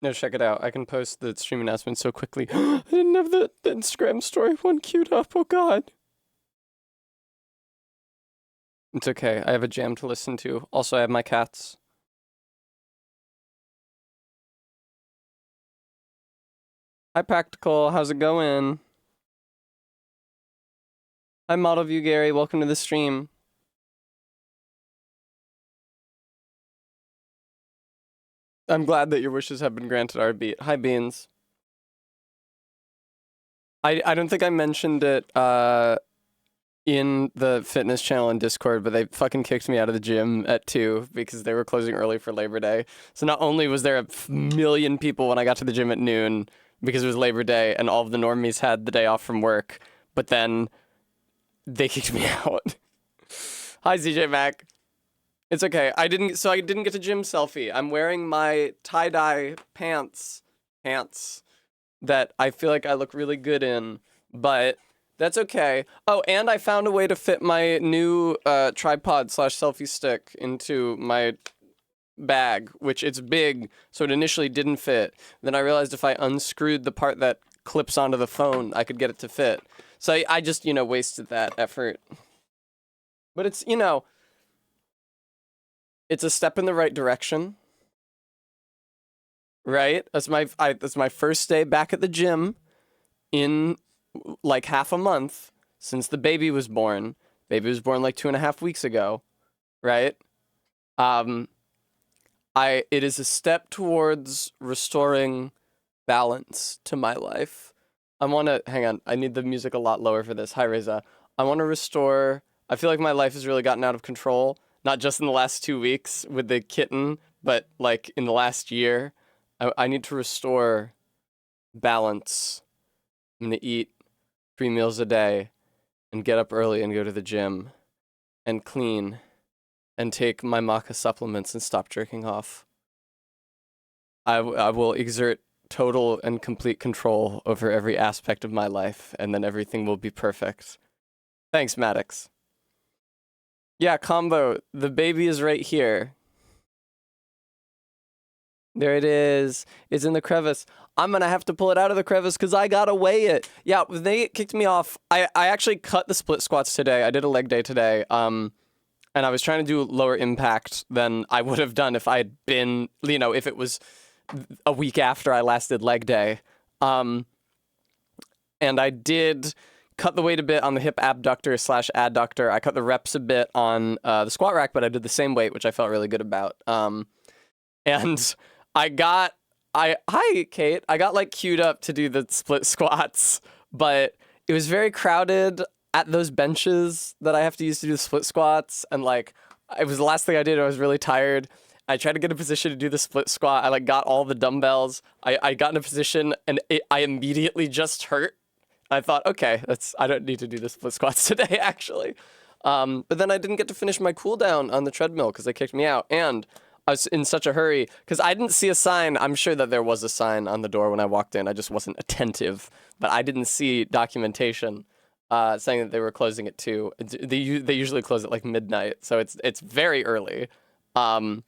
No, check it out. I can post the stream announcement so quickly. I didn't have the Instagram story one queued up. Oh, God. It's okay. I have a jam to listen to. Also, I have my cats. Hi, Practical. How's it going? Hi, Model View Gary. Welcome to the stream. I'm glad that your wishes have been granted, Beat. Hi, Beans. I don't think I mentioned it in the fitness channel in Discord, but they fucking kicked me out of the gym at 2 because they were closing early for Labor Day. So not only was there a million people when I got to the gym at noon because it was Labor Day and all of the normies had the day off from work, but then they kicked me out. Hi, ZJ Mac. It's okay. I didn't get a gym selfie. I'm wearing my tie-dye pants that I feel like I look really good in, but that's okay. Oh, and I found a way to fit my new tripod / selfie stick into my bag, which it's big, so it initially didn't fit. Then I realized if I unscrewed the part that clips onto the phone, I could get it to fit. So I just, wasted that effort. But it's, it's a step in the right direction. Right? That's my first day back at the gym in like half a month since the baby was born. Baby was born like 2.5 weeks ago, right? It is a step towards restoring balance to my life. Hang on, I need the music a lot lower for this. Hi, Reza. I feel like my life has really gotten out of control, not just in the last 2 weeks with the kitten, but like in the last year. I need to restore balance. I'm gonna eat 3 meals a day and get up early and go to the gym and clean and take my maca supplements and stop jerking off. I will exert total and complete control over every aspect of my life, and then everything will be perfect. Thanks, Maddox. Yeah, Combo, the baby is right here. There it is. It's in the crevice. I'm gonna have to pull it out of the crevice because I gotta weigh it. Yeah, they kicked me off. I actually cut the split squats today. I did a leg day today. And I was trying to do lower impact than I would have done if I had been, if it was a week after I last did leg day. And I did cut the weight a bit on the hip abductor / adductor. I cut the reps a bit on the squat rack, but I did the same weight, which I felt really good about. And hi, Kate. I got like queued up to do the split squats, but it was very crowded at those benches that I have to use to do the split squats. And like, it was the last thing I did. I was really tired. I tried to get a position to do the split squat. I like got all the dumbbells. I got in a position and I immediately just hurt. I thought, okay, I don't need to do the split squats today, actually. But then I didn't get to finish my cool down on the treadmill because they kicked me out. And I was in such a hurry because I didn't see a sign. I'm sure that there was a sign on the door when I walked in. I just wasn't attentive, but I didn't see documentation saying that they were closing at 2. They usually close at like midnight, so it's very early. And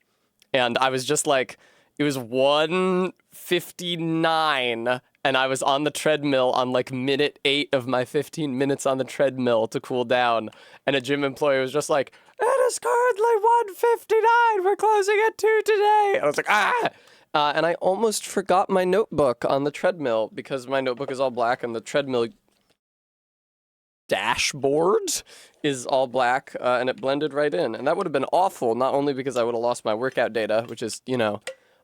I was just like, it was 1:59, and I was on the treadmill on like minute 8 of my 15 minutes on the treadmill to cool down, and a gym employee was just like, "It is currently 1:59. We're closing at 2 today." And I was like, ah! And I almost forgot my notebook on the treadmill because my notebook is all black and the treadmill dashboard is all black, and it blended right in. And that would have been awful, not only because I would have lost my workout data, which is,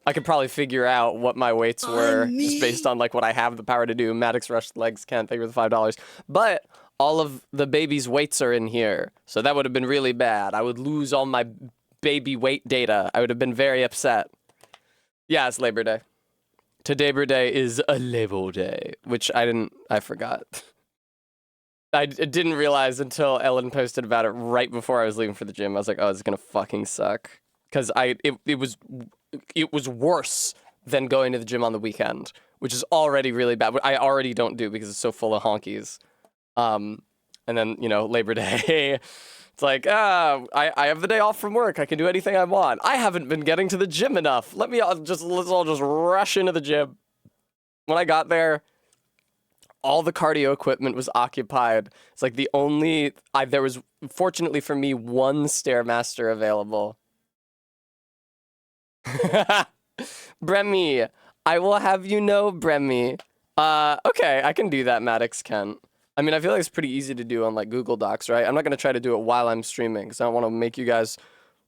I could probably figure out what my weights were just based on like what I have the power to do. Maddox Rush Legs Kent, thank you for the $5. But all of the baby's weights are in here, so that would have been really bad. I would lose all my baby weight data. I would have been very upset. Yeah, it's Labor Day. Today Labor Day is a Labor Day, which I forgot. I didn't realize until Ellen posted about it right before I was leaving for the gym. I was like, oh, it's gonna fucking suck. Because it was worse than going to the gym on the weekend, which is already really bad. I already don't do because it's so full of honkies. And then, Labor Day, It's like, I have the day off from work. I can do anything I want. I haven't been getting to the gym enough. Let's all just rush into the gym. When I got there, all the cardio equipment was occupied. It's like there was, fortunately for me, one Stairmaster available. Bremy, I will have you know, Bremy. Okay, I can do that, Maddox Kent. I mean, I feel like it's pretty easy to do on like Google Docs, right? I'm not gonna try to do it while I'm streaming because I don't want to make you guys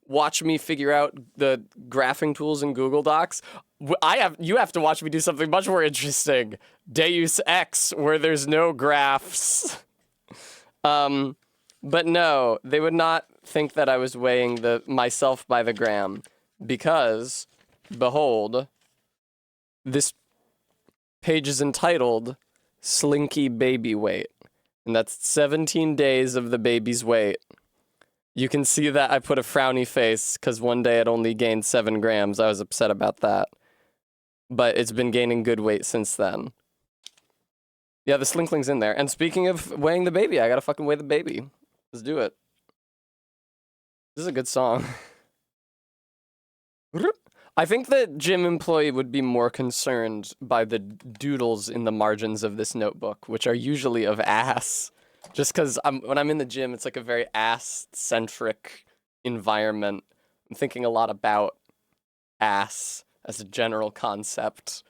watch me figure out the graphing tools in Google Docs. You have to watch me do something much more interesting. Deus Ex, where there's no graphs. But no, they would not think that I was weighing myself by the gram because, behold, this page is entitled Slinky Baby Weight. And that's 17 days of the baby's weight. You can see that I put a frowny face because one day it only gained 7 grams. I was upset about that. But it's been gaining good weight since then. Yeah, the Slinkling's in there. And speaking of weighing the baby, I gotta fucking weigh the baby. Let's do it. This is a good song. I think the gym employee would be more concerned by the doodles in the margins of this notebook, which are usually of ass. Just because when I'm in the gym, it's like a very ass-centric environment. I'm thinking a lot about ass as a general concept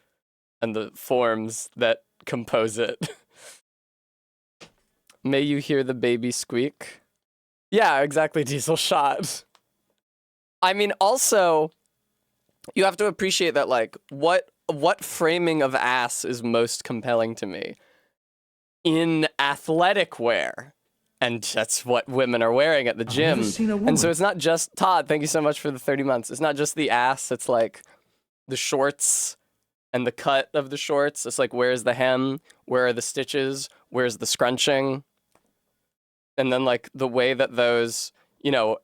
and the forms that compose it. May you hear the baby squeak? Yeah, exactly, Diesel Shot. I mean, also, you have to appreciate that, like, what framing of ass is most compelling to me? In athletic wear. And that's what women are wearing at the gym. And so it's not just, Todd, thank you so much for the 30 months. It's not just the ass, it's like the shorts and the cut of the shorts. It's like, where's the hem? Where are the stitches? Where's the scrunching? And then like the way that those, you know,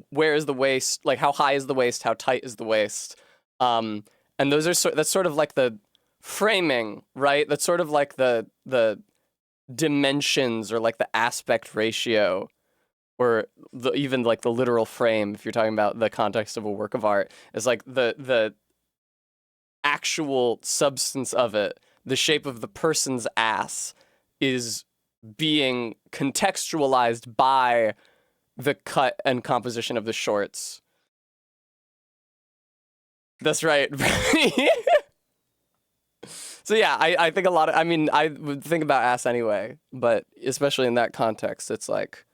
where is the waist? Like how high is the waist? How tight is the waist? And those are that's sort of like the framing, right? That's sort of like the dimensions or like the aspect ratio or even like the literal frame, if you're talking about the context of a work of art, is like the actual substance of it, the shape of the person's ass is being contextualized by the cut and composition of the shorts. That's right. So yeah, I think I would think about ass anyway, but especially in that context, it's like,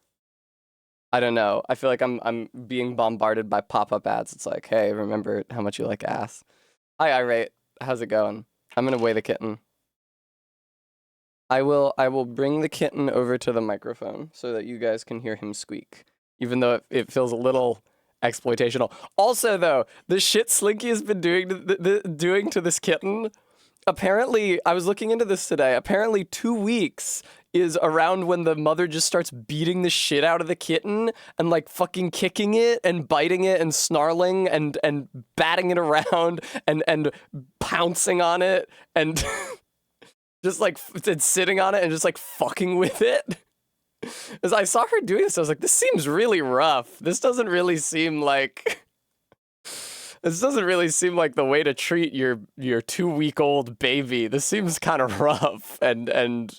I don't know. I feel like I'm being bombarded by pop-up ads. It's like, hey, remember how much you like ass. Hi, Irate. How's it going? I'm gonna weigh the kitten. I will bring the kitten over to the microphone so that you guys can hear him squeak, even though it feels a little exploitational. Also, though, the shit Slinky has been doing to this kitten. Apparently, I was looking into this today. Apparently, 2 weeks is around when the mother just starts beating the shit out of the kitten and like fucking kicking it and biting it and snarling and batting it around and pouncing on it and just like sitting on it and just like fucking with it. As I saw her doing this, I was like, this seems really rough. This doesn't really seem like the way to treat your 2-week-old baby. This seems kind of rough and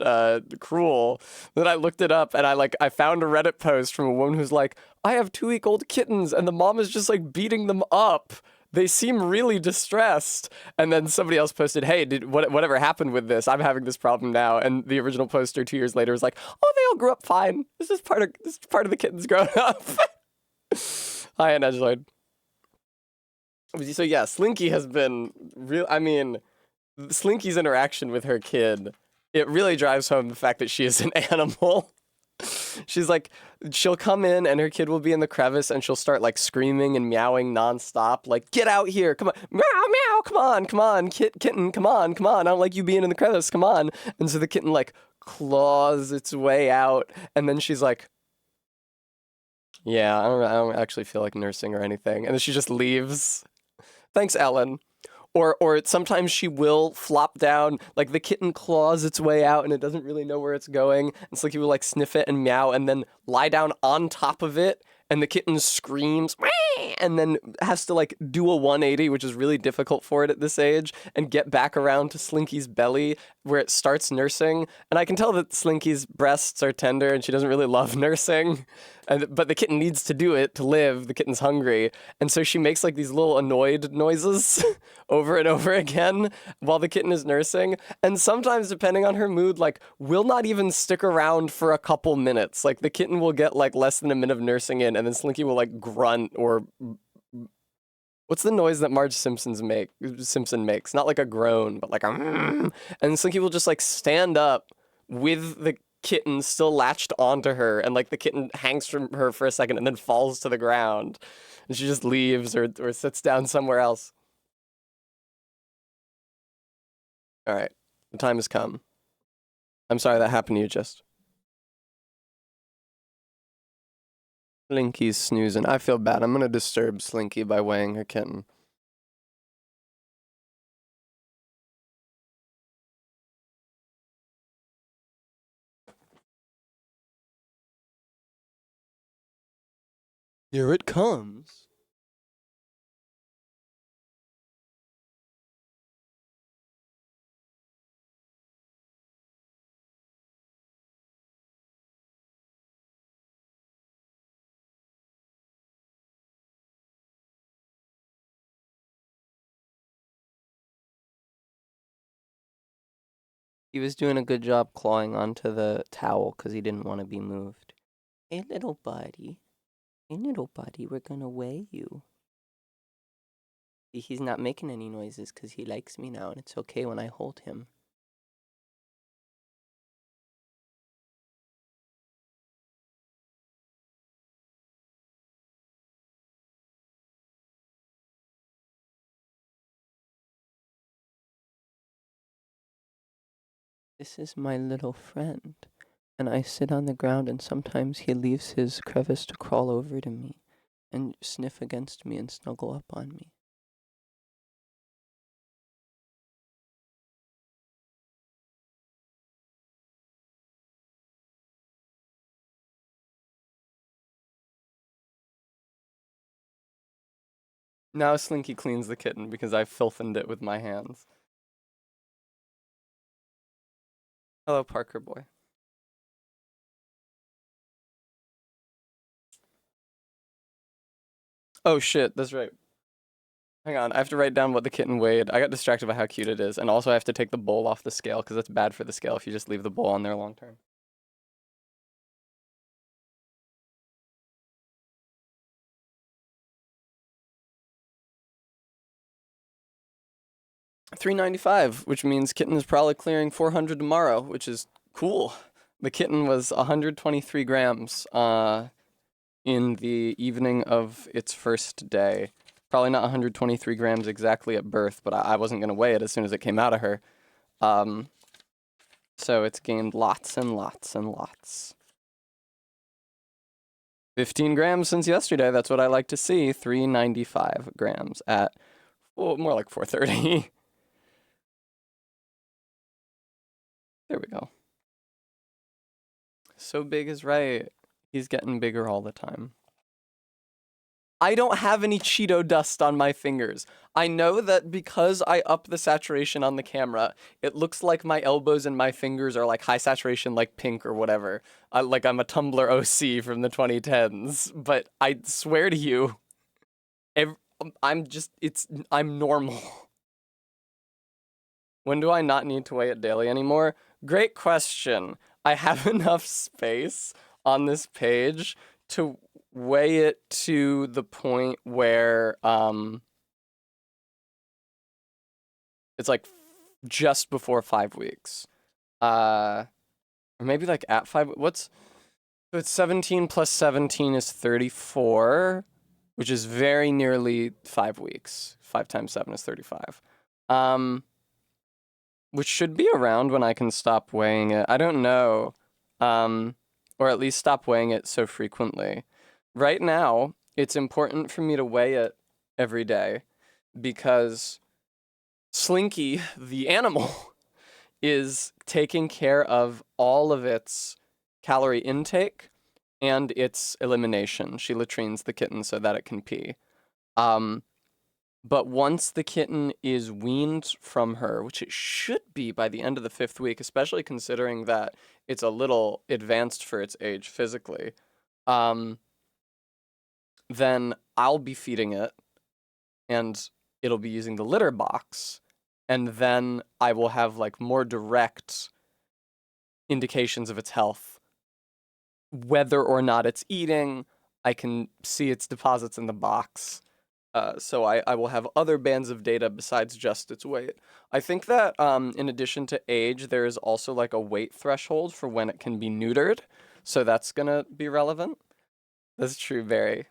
cruel. Then I looked it up and I found a Reddit post from a woman who's like, I have 2-week-old kittens and the mom is just like beating them up. They seem really distressed. And then somebody else posted, hey, whatever happened with this? I'm having this problem now. And the original poster 2 years later was like, oh, they all grew up fine. This is part of the kittens growing up. Hi, Aunt Edgeloid. So yeah, Slinky has been real. I mean, Slinky's interaction with her kid, it really drives home the fact that she is an animal. She's like, she'll come in and her kid will be in the crevice and she'll start like screaming and meowing nonstop, like, get out here, come on, meow, meow, come on, kitten, come on, I don't like you being in the crevice, come on. And so the kitten like claws its way out and then she's like, yeah, I don't actually feel like nursing or anything. And then she just leaves. Thanks, Ellen. Or sometimes she will flop down, like the kitten claws its way out and it doesn't really know where it's going. And Slinky will like sniff it and meow and then lie down on top of it, and the kitten screams and then has to like do a 180, which is really difficult for it at this age, and get back around to Slinky's belly where it starts nursing. And I can tell that Slinky's breasts are tender and she doesn't really love nursing. But the kitten needs to do it to live. The kitten's hungry. And so she makes like these little annoyed noises over and over again while the kitten is nursing. And sometimes, depending on her mood, like will not even stick around for a couple minutes. Like the kitten will get like less than a minute of nursing in, and then Slinky will like grunt or what's the noise that Marge Simpson makes? Not like a groan, but like a and Slinky will just like stand up with the kitten still latched onto her, and like the kitten hangs from her for a second and then falls to the ground, and she just leaves or sits down somewhere else. All right, the time has come. I'm sorry that happened to you, just. Slinky's snoozing. I feel bad. I'm gonna disturb Slinky by weighing her kitten. Here it comes. He was doing a good job clawing onto the towel because he didn't want to be moved. Hey, little buddy. Hey, little buddy, we're gonna weigh you. He's not making any noises because he likes me now, and it's okay when I hold him. This is my little friend, and I sit on the ground, and sometimes he leaves his crevice to crawl over to me and sniff against me and snuggle up on me. Now Slinky cleans the kitten because I filthened it with my hands. Hello, Parker boy. Oh shit, that's right. Hang on, I have to write down what the kitten weighed. I got distracted by how cute it is, and also I have to take the bowl off the scale because it's bad for the scale if you just leave the bowl on there long term. 395, which means kitten is probably clearing 400 tomorrow, which is cool. The kitten was 123 grams in the evening of its first day. Probably not 123 grams exactly at birth, but I wasn't going to weigh it as soon as it came out of her. So it's gained lots and lots and lots. 15 grams since yesterday. That's what I like to see. 395 grams at, well, more like 430. There we go. So big is right. He's getting bigger all the time. I don't have any Cheeto dust on my fingers. I know that because I up the saturation on the camera, it looks like my elbows and my fingers are like high saturation, like pink or whatever. Like I'm a Tumblr OC from the 2010s. But I swear to you, I'm normal. When do I not need to weigh it daily anymore? Great question. I have enough space on this page to weigh it to the point where it's like just before 5 weeks. Or maybe like at 5. So it's 17 plus 17 is 34, which is very nearly 5 weeks. 5 times 7 is 35. Which should be around when I can stop weighing it. I don't know. Or at least stop weighing it so frequently. Right now, it's important for me to weigh it every day because Slinky, the animal, is taking care of all of its calorie intake and its elimination. She latrines the kitten so that it can pee. Um, but once the kitten is weaned from her, which it should be by the end of the 5th week, especially considering that it's a little advanced for its age physically, um, then I'll be feeding it and it'll be using the litter box. And then I will have like more direct indications of its health. Whether or not it's eating, I can see its deposits in the box. So I will have other bands of data besides just its weight. I think that in addition to age, there is also like a weight threshold for when it can be neutered. So that's going to be relevant. That's true, Barry.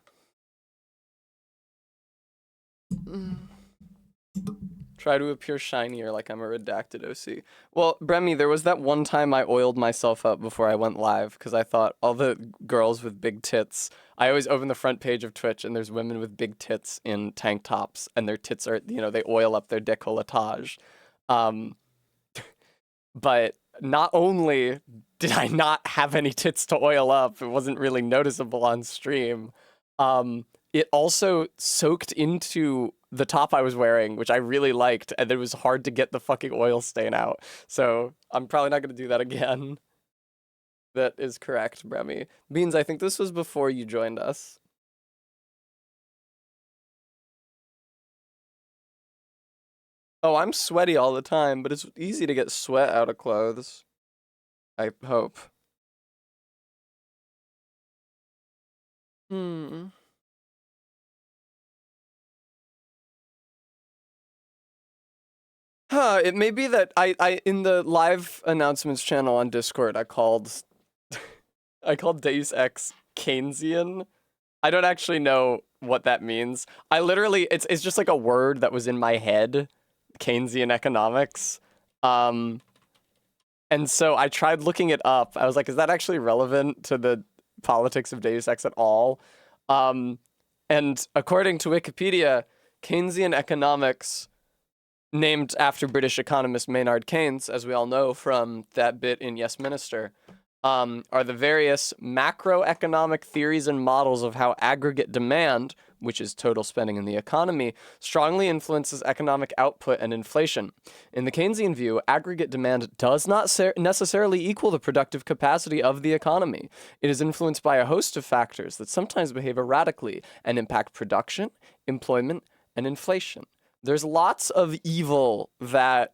Try to appear shinier like I'm a redacted OC. Well, Bremy, there was that one time I oiled myself up before I went live because I thought all the girls with big tits. I always open the front page of Twitch and there's women with big tits in tank tops and their tits are, they oil up their décolletage. Um, but not only did I not have any tits to oil up, it wasn't really noticeable on stream. It also soaked into the top I was wearing, which I really liked, and it was hard to get the fucking oil stain out. So I'm probably not gonna do that again. That is correct, Bremy. Beans, I think this was before you joined us. Oh, I'm sweaty all the time, but it's easy to get sweat out of clothes. I hope. Hmm. It may be that I in the live announcements channel on Discord, I called Deus Ex Keynesian. I don't actually know what that means. I literally it's just like a word that was in my head, Keynesian economics. Um and so I tried looking it up. I was like, is that actually relevant to the politics of Deus Ex at all? And according to Wikipedia, Keynesian economics, named after British economist Maynard Keynes, as we all know from that bit in Yes Minister, are the various macroeconomic theories and models of how aggregate demand, which is total spending in the economy, strongly influences economic output and inflation. In the Keynesian view, aggregate demand does not necessarily equal the productive capacity of the economy. It is influenced by a host of factors that sometimes behave erratically and impact production, employment, and inflation. There's lots of evil that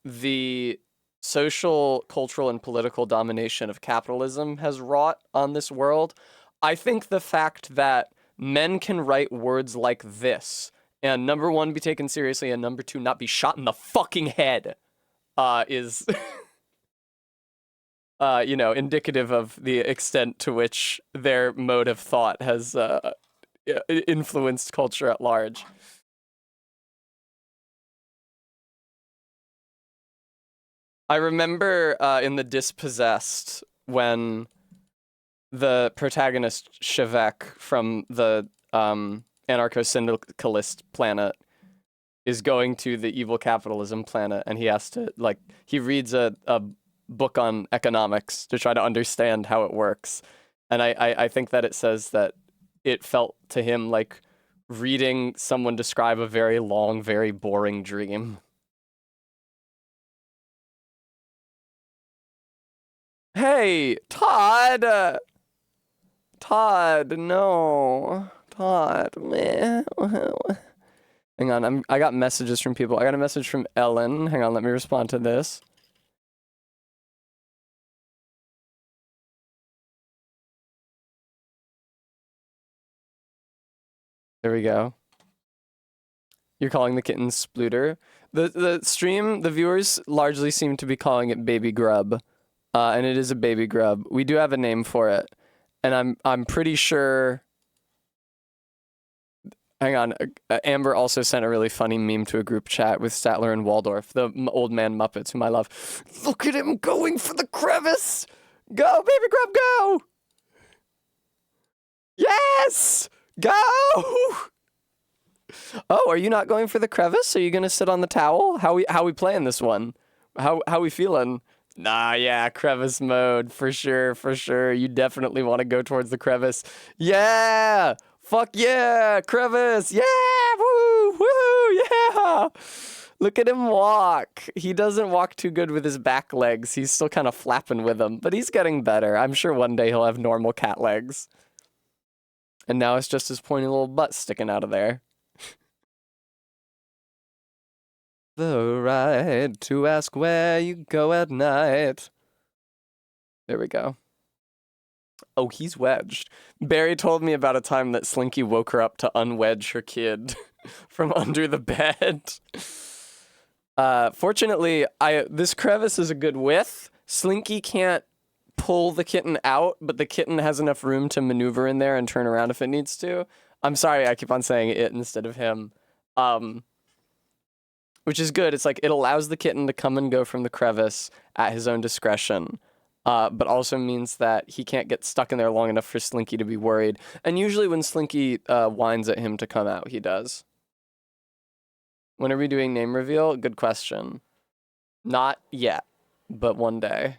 the social, cultural, and political domination of capitalism has wrought on this world. I think the fact that men can write words like this, and number one, be taken seriously, and number two, not be shot in the fucking head, is, indicative of the extent to which their mode of thought has influenced culture at large. I remember in The Dispossessed when the protagonist Shevek from the anarcho-syndicalist planet is going to the evil capitalism planet, and he has to he reads a book on economics to try to understand how it works. And I think that it says that it felt to him like reading someone describe a very long, very boring dream. Hey, Todd! Todd, no. Todd, man. Hang on, I got messages from people. I got a message from Ellen. Hang on, let me respond to this. There we go. You're calling the kitten Splooter. The stream, the viewers largely seem to be calling it Baby Grub. And it is a baby grub. We do have a name for it. And I'm pretty sure. Hang on. Amber also sent a really funny meme to a group chat with Statler and Waldorf, the old man Muppets, whom I love. Look at him going for the crevice! Go, baby grub, go! Yes! Go! Oh, are you not going for the crevice? Are you gonna sit on the towel? How we playing this one? How we feeling? Nah, yeah, crevice mode for sure, for sure. You definitely want to go towards the crevice. Yeah, fuck yeah, crevice. Yeah, woo, woo, yeah. Look at him walk. He doesn't walk too good with his back legs. He's still kind of flapping with them, but he's getting better. I'm sure one day he'll have normal cat legs. And now it's just his pointy little butt sticking out of there. The right to ask where you go at night. There we go. Oh, he's wedged. Barry told me about a time that Slinky woke her up to unwedge her kid from under the bed. Fortunately, this crevice is a good width. Slinky can't pull the kitten out, but the kitten has enough room to maneuver in there and turn around if it needs to. I'm sorry, I keep on saying it instead of him. Which is good. It's like it allows the kitten to come and go from the crevice at his own discretion, but also means that he can't get stuck in there long enough for Slinky to be worried. And usually when Slinky whines at him to come out, he does. When are we doing name reveal? Good question. Not yet, but one day.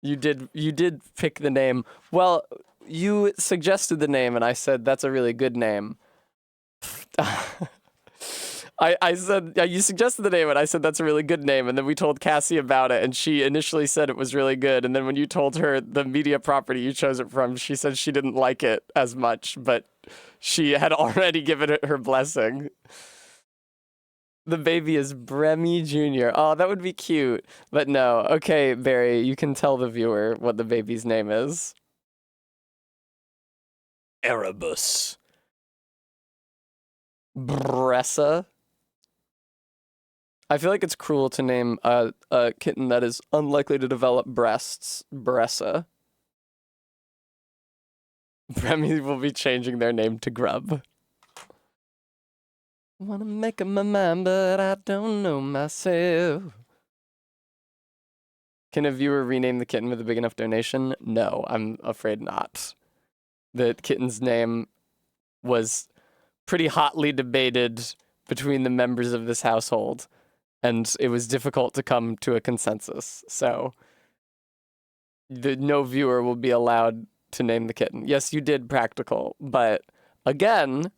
You did pick the name. Well, you suggested the name, and I said that's a really good name. I said, yeah, you suggested the name, and I said, that's a really good name. And then we told Cassie about it, and she initially said it was really good. And then when you told her the media property you chose it from, she said she didn't like it as much, but she had already given it her blessing. The baby is Bremy Jr. Oh, that would be cute. But no. Okay, Barry, you can tell the viewer what the baby's name is. Erebus. Bressa. I feel like it's cruel to name a kitten that is unlikely to develop breasts Bressa. Bremy will be changing their name to Grub. Wanna make up my mind, but I don't know myself. Can a viewer rename the kitten with a big enough donation? No, I'm afraid not. The kitten's name was pretty hotly debated between the members of this household, and it was difficult to come to a consensus. So no viewer will be allowed to name the kitten. Yes, you did practical, but again,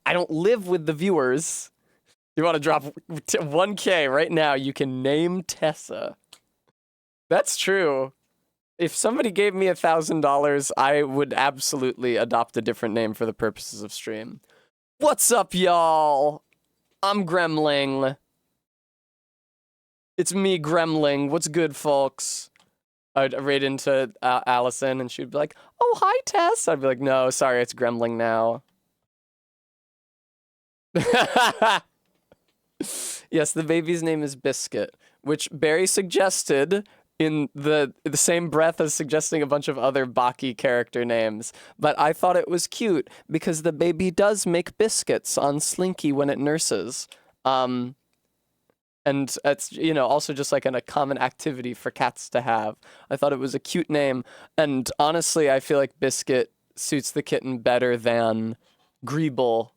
I don't live with the viewers. You want to drop 1K right now, you can name Tessa. That's true. If somebody gave me $1,000, I would absolutely adopt a different name for the purposes of stream. What's up, y'all? I'm Gremling. It's me, Gremling. What's good, folks? I'd raid into Allison, and she'd be like, oh, hi, Tess. I'd be like, no, sorry, it's Gremling now. Yes, the baby's name is Biscuit, which Barry suggested in the same breath as suggesting a bunch of other Baki character names. But I thought it was cute because the baby does make biscuits on Slinky when it nurses. And it's, also just like a common activity for cats to have. I thought it was a cute name. And honestly, I feel like Biscuit suits the kitten better than Greeble.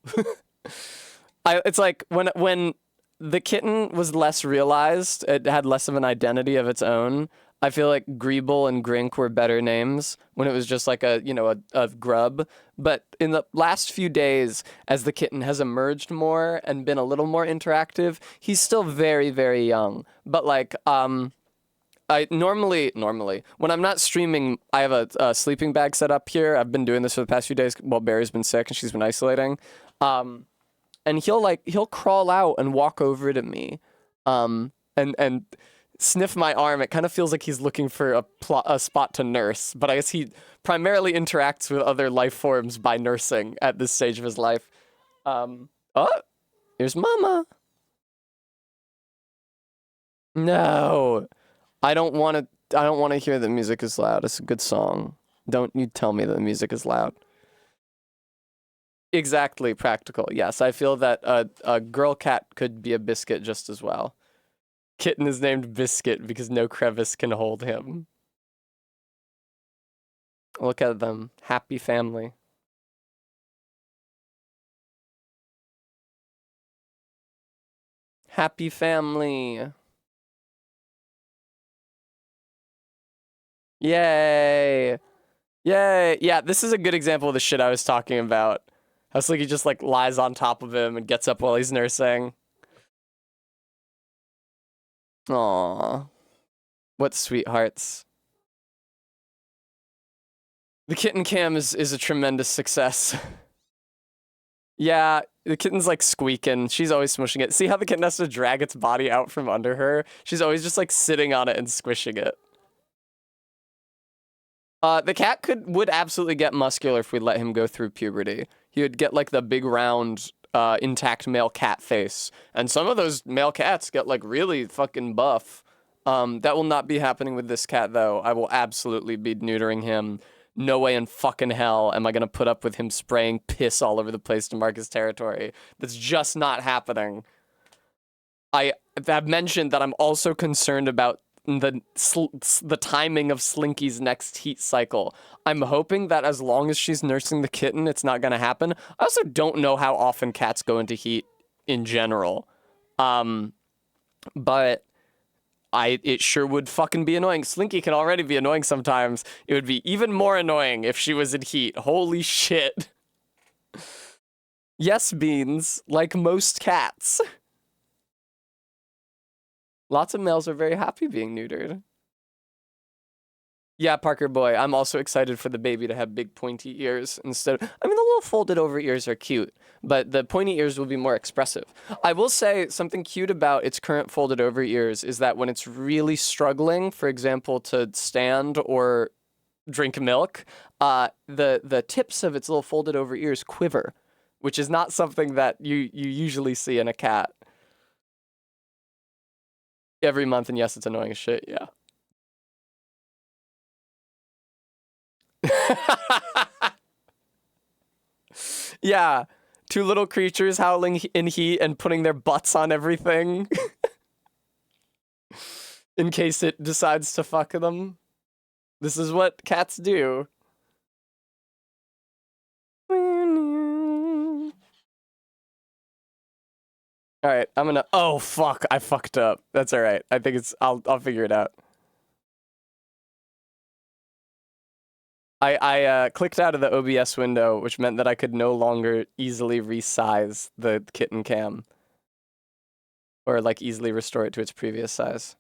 It's like when the kitten was less realized, it had less of an identity of its own. I feel like Greeble and Grink were better names when it was just like a grub. But in the last few days, as the kitten has emerged more and been a little more interactive, he's still very, very young. But like, I normally when I'm not streaming, I have a sleeping bag set up here. I've been doing this for the past few days while Barry's been sick and she's been isolating. And he'll crawl out and walk over to me, and sniff my arm. It kind of feels like he's looking for a spot to nurse, but I guess he primarily interacts with other life forms by nursing at this stage of his life. Oh, here's Mama. No, I don't want to hear that music is loud. It's a good song. Don't you tell me that the music is loud. Exactly, practical. Yes, I feel that a girl cat could be a biscuit just as well. Kitten is named Biscuit because no crevice can hold him. Look at them. Happy family. Happy family. Yay. Yay. Yeah, this is a good example of the shit I was talking about. How Slinky just like lies on top of him and gets up while he's nursing. Aww. What sweethearts. The kitten cam is a tremendous success. Yeah, the kitten's like squeaking. She's always smushing it. See how the kitten has to drag its body out from under her? She's always just like sitting on it and squishing it. The cat would absolutely get muscular if we let him go through puberty. He would get like the big round, intact male cat face. And some of those male cats get like really fucking buff. That will not be happening with this cat though. I will absolutely be neutering him. No way in fucking hell am I gonna put up with him spraying piss all over the place to mark his territory. That's just not happening. I've mentioned that I'm also concerned about the timing of Slinky's next heat cycle. I'm hoping that as long as she's nursing the kitten, it's not gonna happen. I also don't know how often cats go into heat in general. But it sure would fucking be annoying. Slinky can already be annoying sometimes. It would be even more annoying if she was in heat. Holy shit. Yes, Beans, like most cats. Lots of males are very happy being neutered. Yeah, Parker boy, I'm also excited for the baby to have big pointy ears instead of, I mean, the little folded over ears are cute, but the pointy ears will be more expressive. I will say something cute about its current folded over ears is that when it's really struggling, for example, to stand or drink milk, the tips of its little folded over ears quiver, which is not something that you usually see in a cat. Every month, and yes, it's annoying as shit, yeah. Yeah, two little creatures howling in heat and putting their butts on everything in case it decides to fuck them. This is what cats do. All right, I'm gonna. Oh fuck! I fucked up. That's all right. I think it's. I'll figure it out. I clicked out of the OBS window, which meant that I could no longer easily resize the kitten cam, or like easily restore it to its previous size.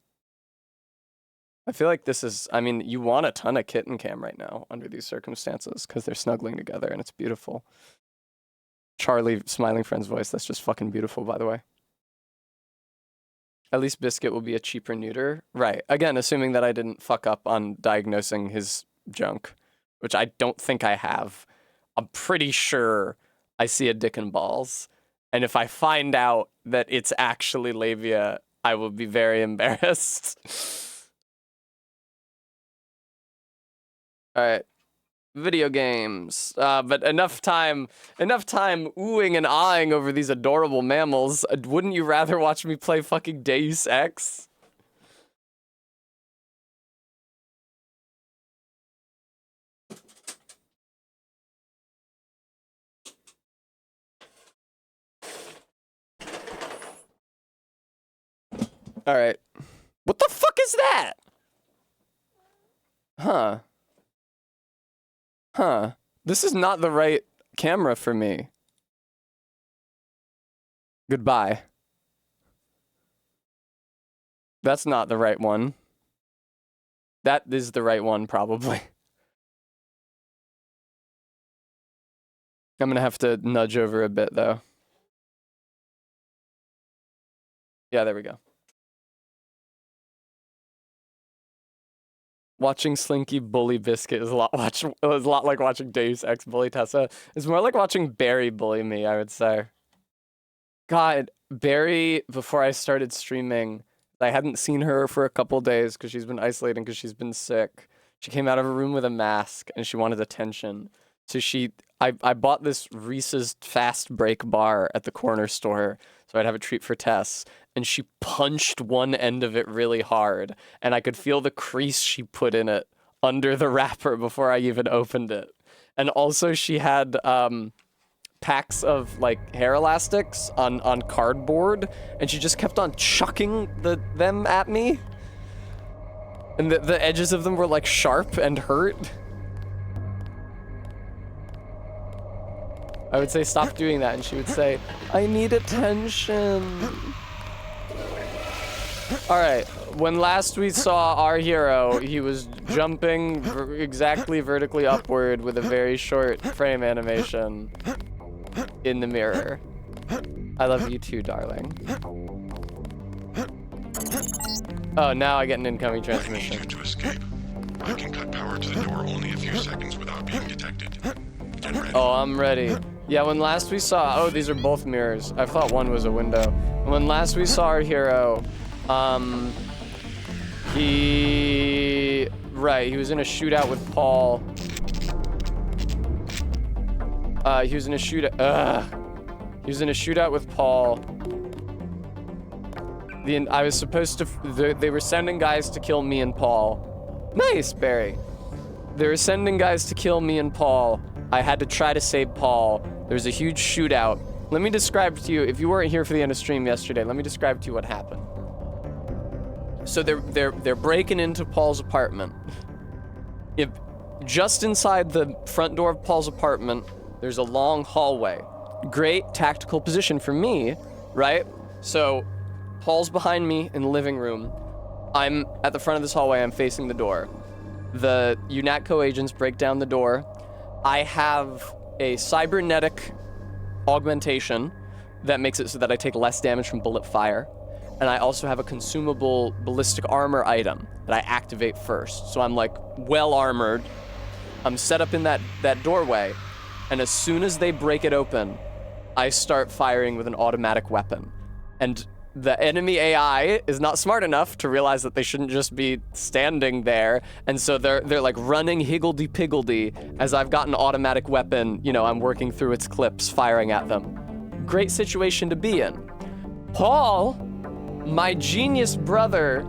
I feel like this is. I mean, you want a ton of kitten cam right now under these circumstances because they're snuggling together and it's beautiful. Charlie smiling friend's voice. That's just fucking beautiful, by the way. At least Biscuit will be a cheaper neuter. Right. Again, assuming that I didn't fuck up on diagnosing his junk, which I don't think I have. I'm pretty sure I see a dick and balls. And if I find out that it's actually labia, I will be very embarrassed. All right. Video games. But enough time oohing and ahhing over these adorable mammals. Wouldn't you rather watch me play fucking Deus Ex? All right. What the fuck is that? Huh. Huh. This is not the right camera for me. Goodbye. That's not the right one. That is the right one, probably. I'm gonna have to nudge over a bit, though. Yeah, there we go. Watching Slinky bully Biscuit is a lot like watching Deus Ex bully Tessa. It's more like watching Barry bully me, I would say. God, Barry, before I started streaming, I hadn't seen her for a couple days because she's been isolating because she's been sick. She came out of her room with a mask and she wanted attention. So I bought this Reese's Fast Break bar at the corner store so I'd have a treat for Tess. And she punched one end of it really hard. And I could feel the crease she put in it under the wrapper before I even opened it. And also she had packs of like hair elastics on cardboard, and she just kept on chucking them at me. And the edges of them were like sharp and hurt. I would say, stop doing that, and she would say, I need attention. All right, when last we saw our hero, he was jumping exactly vertically upward with a very short frame animation in the mirror. I love you too, darling. Oh, now I get an incoming transmission. I need you to escape. I can cut power to the door only a few seconds without being detected. Get ready. Oh, I'm ready. Yeah, when last we saw, oh, these are both mirrors. I thought one was a window. When last we saw our hero, he was in a shootout with Paul. He was in a shootout with Paul. I was supposed to, they were sending guys to kill me and Paul. Nice, Barry. They were sending guys to kill me and Paul. I had to try to save Paul. There was a huge shootout. Let me describe to you, if you weren't here for the end of stream yesterday, let me describe to you what happened. So they're breaking into Paul's apartment. Just inside the front door of Paul's apartment, there's a long hallway. Great tactical position for me, right? So Paul's behind me in the living room. I'm at the front of this hallway, I'm facing the door. The UNATCO agents break down the door. I have a cybernetic augmentation that makes it so that I take less damage from bullet fire. And I also have a consumable ballistic armor item that I activate first. So I'm like well armored. I'm set up in that doorway. And as soon as they break it open, I start firing with an automatic weapon. And the enemy AI is not smart enough to realize that they shouldn't just be standing there. And so they're like running higgledy-piggledy as I've got an automatic weapon, you know, I'm working through its clips, firing at them. Great situation to be in. Paul, my genius brother,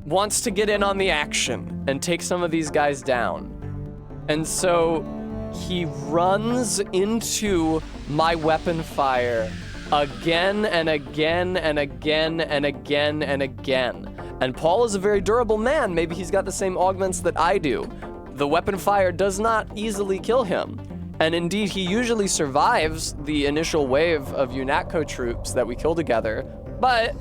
wants to get in on the action and take some of these guys down. And so he runs into my weapon fire again and again and again and again and again. And Paul is a very durable man. Maybe he's got the same augments that I do. The weapon fire does not easily kill him. And indeed, he usually survives the initial wave of UNATCO troops that we kill together. But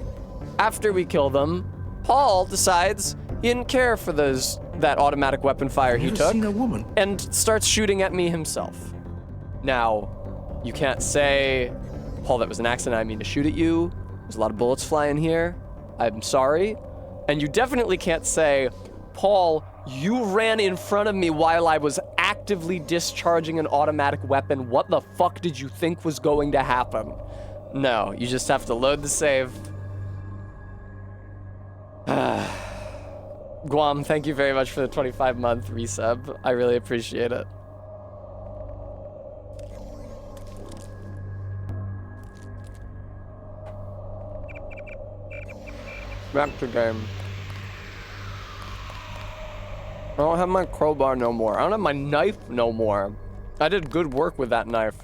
after we kill them, Paul decides he didn't care for that automatic weapon fire he took and starts shooting at me himself. Now, you can't say, Paul, that was an accident, I mean to shoot at you. There's a lot of bullets flying here. I'm sorry. And you definitely can't say, Paul, you ran in front of me while I was actively discharging an automatic weapon. What the fuck did you think was going to happen? No, you just have to load the save. Guam, thank you very much for the 25-month resub. I really appreciate it. Back to game. I don't have my crowbar no more. I don't have my knife no more. I did good work with that knife.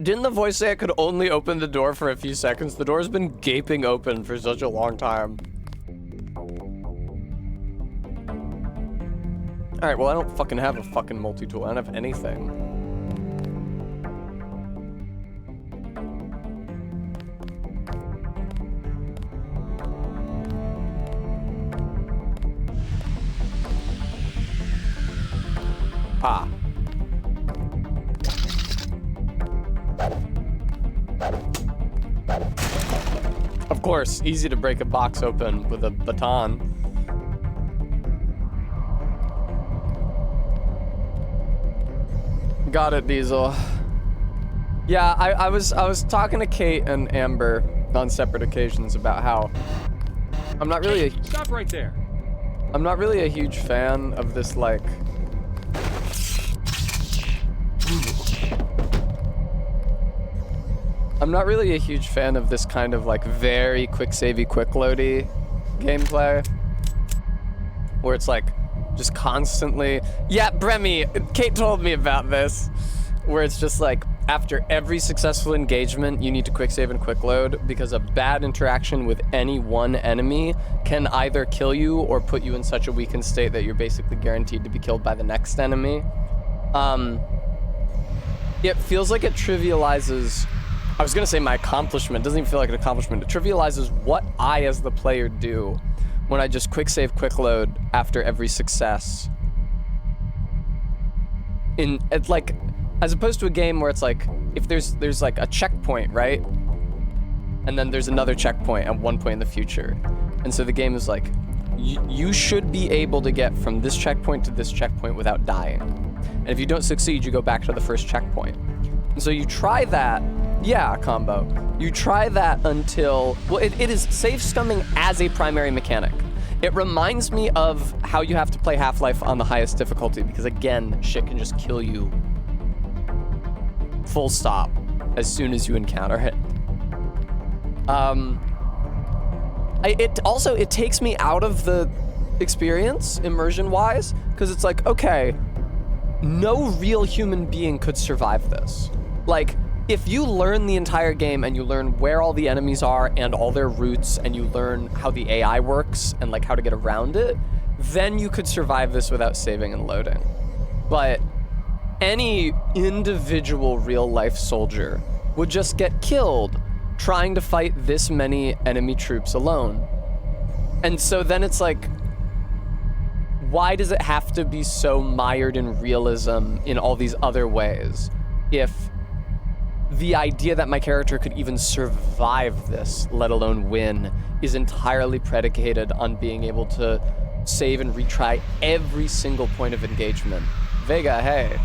Didn't the voice say I could only open the door for a few seconds? The door's been gaping open for such a long time. Alright, well I don't fucking have a fucking multi-tool. I don't have anything. Ah. Of course, easy to break a box open with a baton. Got it, Diesel. Yeah, I was talking to Kate and Amber on separate occasions about how I'm not really Stop right there. I'm not really a huge fan of this like I'm not really a huge fan of this kind of like very quick savey, quick loady gameplay. Where it's like just constantly, yeah, Bremy, Kate told me about this. where it's just like after every successful engagement, you need to quick save and quick load because a bad interaction with any one enemy can either kill you or put you in such a weakened state that you're basically guaranteed to be killed by the next enemy. It feels like it trivializes, I was gonna say my accomplishment, doesn't even feel like an accomplishment. It trivializes what I as the player do when I just quick save, quick load after every success. It's like, as opposed to a game where it's like, if there's like a checkpoint, right? And then there's another checkpoint at one point in the future. And so the game is like, you should be able to get from this checkpoint to this checkpoint without dying. And if you don't succeed, you go back to the first checkpoint. And so you try that, yeah, combo. You try that until, well, it is save scumming as a primary mechanic. It reminds me of how you have to play Half-Life on the highest difficulty because again, shit can just kill you full stop as soon as you encounter it. It takes me out of the experience immersion-wise because it's like, okay, no real human being could survive this. Like, if you learn the entire game and you learn where all the enemies are and all their routes and you learn how the AI works and like how to get around it, then you could survive this without saving and loading. But any individual real-life soldier would just get killed trying to fight this many enemy troops alone. And so then it's like, why does it have to be so mired in realism in all these other ways if the idea that my character could even survive this, let alone win, is entirely predicated on being able to save and retry every single point of engagement? Vega, hey.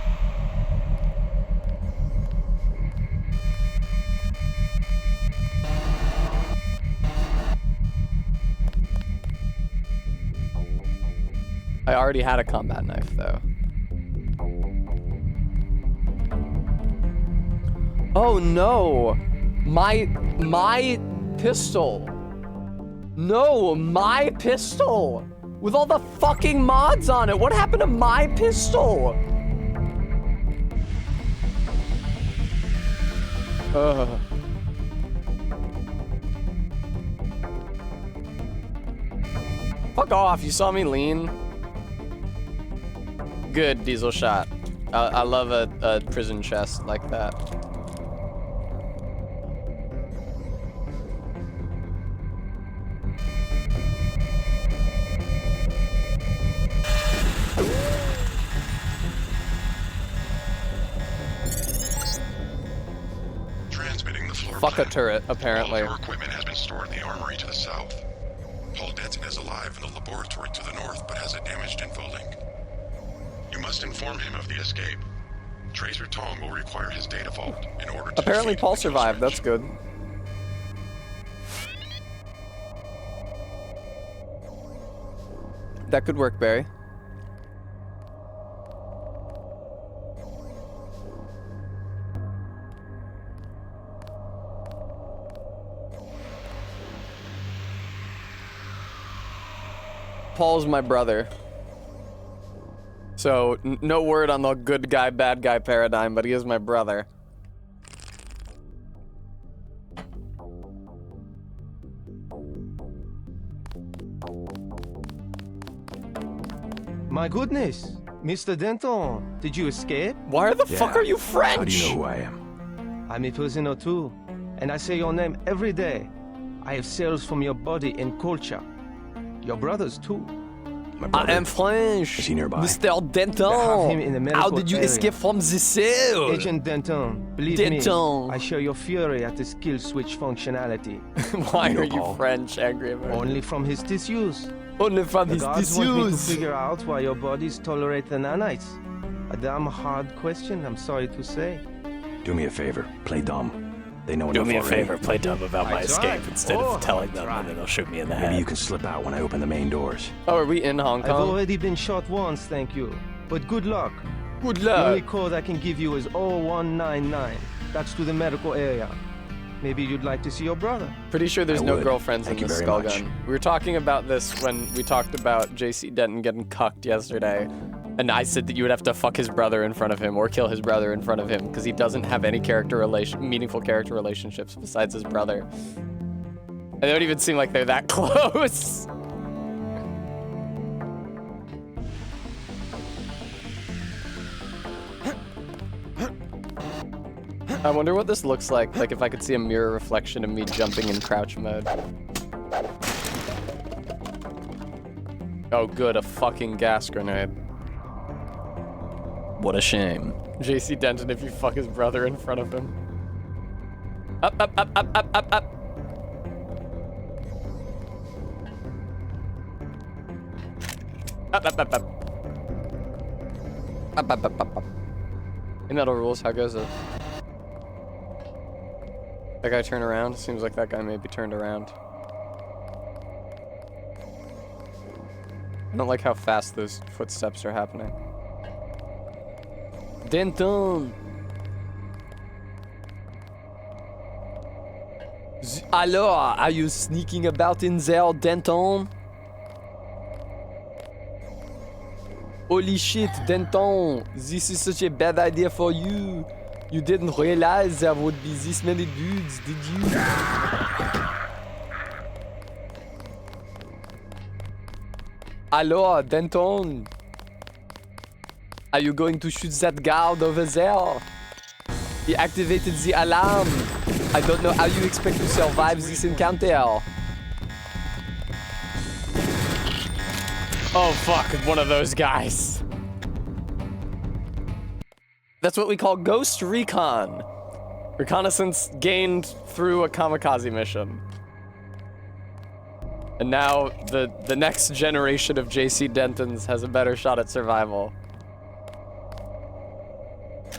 I already had a combat knife, though. Oh no! My pistol! No, my pistol! With all the fucking mods on it! What happened to my pistol? Ugh. Fuck off, you saw me lean? Good diesel shot. I love a prison chest like that. Transmitting the floor Fuck a plan. turret, apparently. All of your equipment has been stored in the armory to the south. Paul Denton is alive in the laboratory to the north, but has a damaged infolink. You must inform him of the escape. Tracer Tong will require his data vault in order to Apparently defeat Paul the kill survived, switch. that's good. That could work, Barry. Paul's my brother. So, no word on the good guy, bad guy paradigm, but he is my brother. My goodness, Mr. Denton, did you escape? Why the fuck are you French? How do you know who I am? I'm a prisoner too, and I say your name every day. I have cells from your body and culture. Your brothers too. My brother. I am French. Is he nearby? Mr. They have him Denton. in the How medical did you area. escape from the cell? Agent Denton, believe Denton. me, I share your fury at the skill switch functionality. Why You know are you Paul. French, angry about it? Only from his tissues. Only from The his gods want me to tissues. figure out why your bodies tolerate the nanites. A damn hard question, I'm sorry to say. Do me a favor. Play dumb. They know Do enough me a already. favor, play dumb about my I escape tried. instead Oh, of telling I them, tried. and then they'll shoot me in the Maybe head. you can slip out when I open the main doors. Oh, are we in Hong I've Kong? already been shot once, thank you. But good luck. Good The only luck. code I can give you is 0199. That's to the medical area. Maybe you'd like to see your brother. Pretty sure there's I no would. girlfriends Thank in you this very skull much. gun. We were talking about this when we talked about JC Denton getting cucked yesterday. And I said that you would have to fuck his brother in front of him or kill his brother in front of him because he doesn't have any meaningful character relationships besides his brother. And they don't even seem like they're that close. I wonder what this looks like if I could see a mirror reflection of me jumping in crouch mode. Oh good, a fucking gas grenade. What a shame. JC Denton if you fuck his brother in front of him. Up, up, up, up, up, up, up. Up, up, up, up. Up, up, up, up, up. In Metal Rules, how goes it? That guy turn around? Seems like that guy may be turned around. I don't like how fast those footsteps are happening. Denton! Alors, are you sneaking about in there, Denton? Holy shit, Denton! This is such a bad idea for you. You didn't realize there would be this many dudes, did you? Alors, Denton? Are you going to shoot that guard over there? He activated the alarm. I don't know how you expect to survive this encounter. Oh fuck, one of those guys. That's what we call ghost recon. Reconnaissance gained through a kamikaze mission. And now the next generation of JC Dentons has a better shot at survival.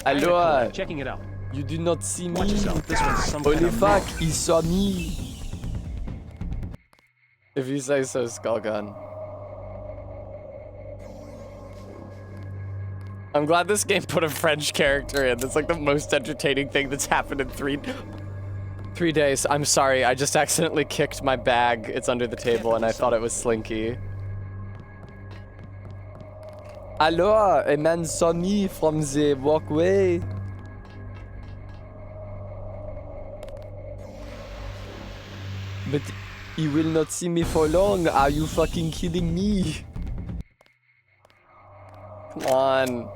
Hello. Checking it out. You do not see me. Watch yourself. This one's some Holy kind of fuck, moth. he saw me. If you say so, Skullgun. I'm glad this game put a French character in. That's like the most entertaining thing that's happened in three days. I'm sorry, I just accidentally kicked my bag. It's under the table and I thought it was Slinky. Alors, a man saw me from the walkway. But he will not see me for long. Are you fucking kidding me? Come on.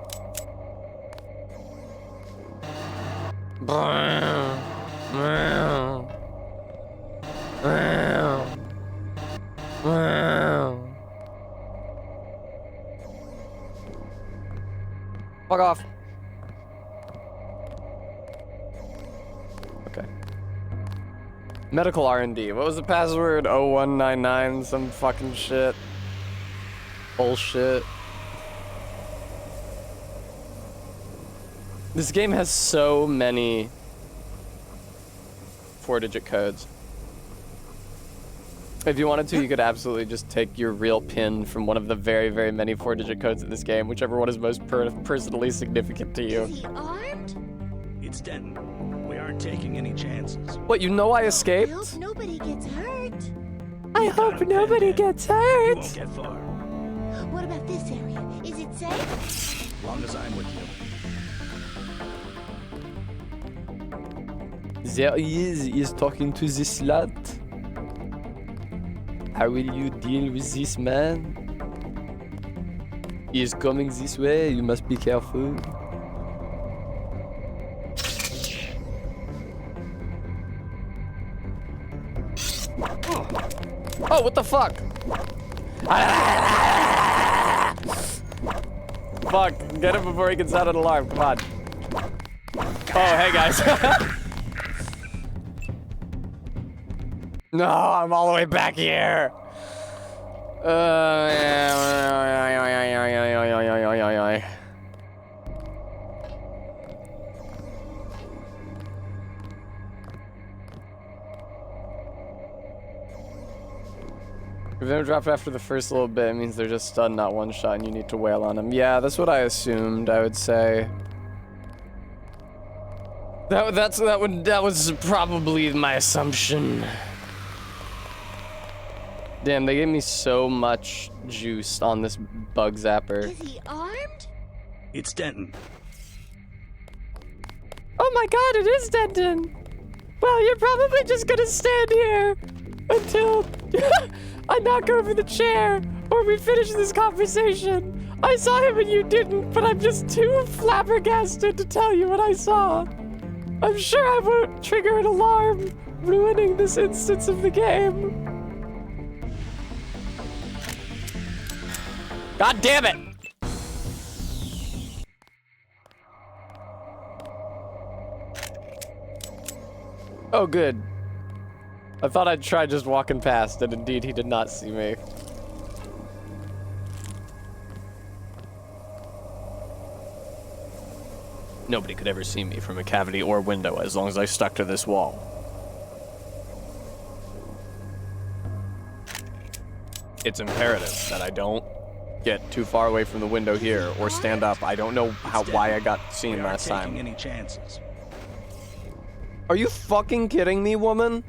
Fuck off. Okay. Medical R&D. What was the password? 0199, some fucking shit. Bullshit. This game has so many 4-digit codes. If you wanted to, you could absolutely just take your real PIN from one of the very, very many 4-digit codes in this game, whichever one is most personally significant to you. Is he armed? It's Denton. We aren't taking any chances. What, you know I I escaped? hope nobody gets hurt. I Got hope him, nobody Denton. gets You hurt! won't get far. What about this area? Is it safe? As long as I'm with you. There he is talking to this slut. How will you deal with this man? He is coming this way, you must be careful. Oh, what the fuck? Fuck, get him before he can sound an alarm, come on. Oh, hey guys. No, I'm all the way back here. If they dropped after the first little bit, it means they're just stunned, not one shot, and you need to wail on them. Yeah, that's what I assumed, I would say. That was probably my assumption. Damn, they gave me so much juice on this bug zapper. Is he armed? It's Denton. Oh my god, it is Denton! Well, you're probably just gonna stand here until I knock over the chair or we finish this conversation. I saw him and you didn't, but I'm just too flabbergasted to tell you what I saw. I'm sure I won't trigger an alarm, ruining this instance of the game. God damn it! Oh, good. I thought I'd try just walking past, and indeed he did not see me. Nobody could ever see me from a cavity or window as long as I stuck to this wall. It's imperative that I don't get too far away from the window here or stand up. I don't know why I got seen We last aren't taking time. any chances. Are you fucking kidding me, woman?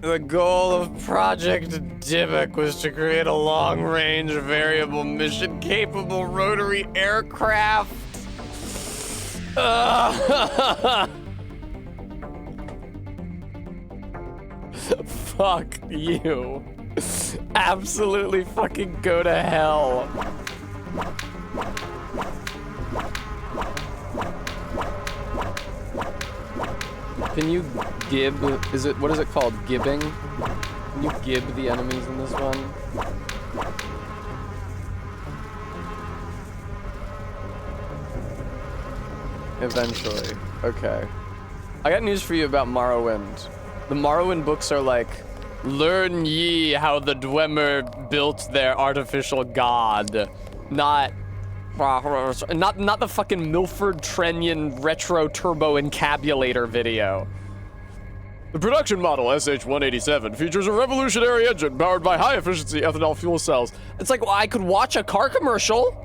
The goal of Project Dybbuk was to create a long-range, variable, mission-capable rotary aircraft. Fuck you. Absolutely fucking go to hell. Can you gib, what is it called, gibbing? Can you gib the enemies in this one? Eventually, okay. I got news for you about Morrowind. The Morrowind books are like, learn ye how the Dwemer built their artificial god. Not the fucking Milford Trenian retro turbo encabulator video. The production model SH-187 features a revolutionary engine powered by high-efficiency ethanol fuel cells. It's like, well, I could watch a car commercial.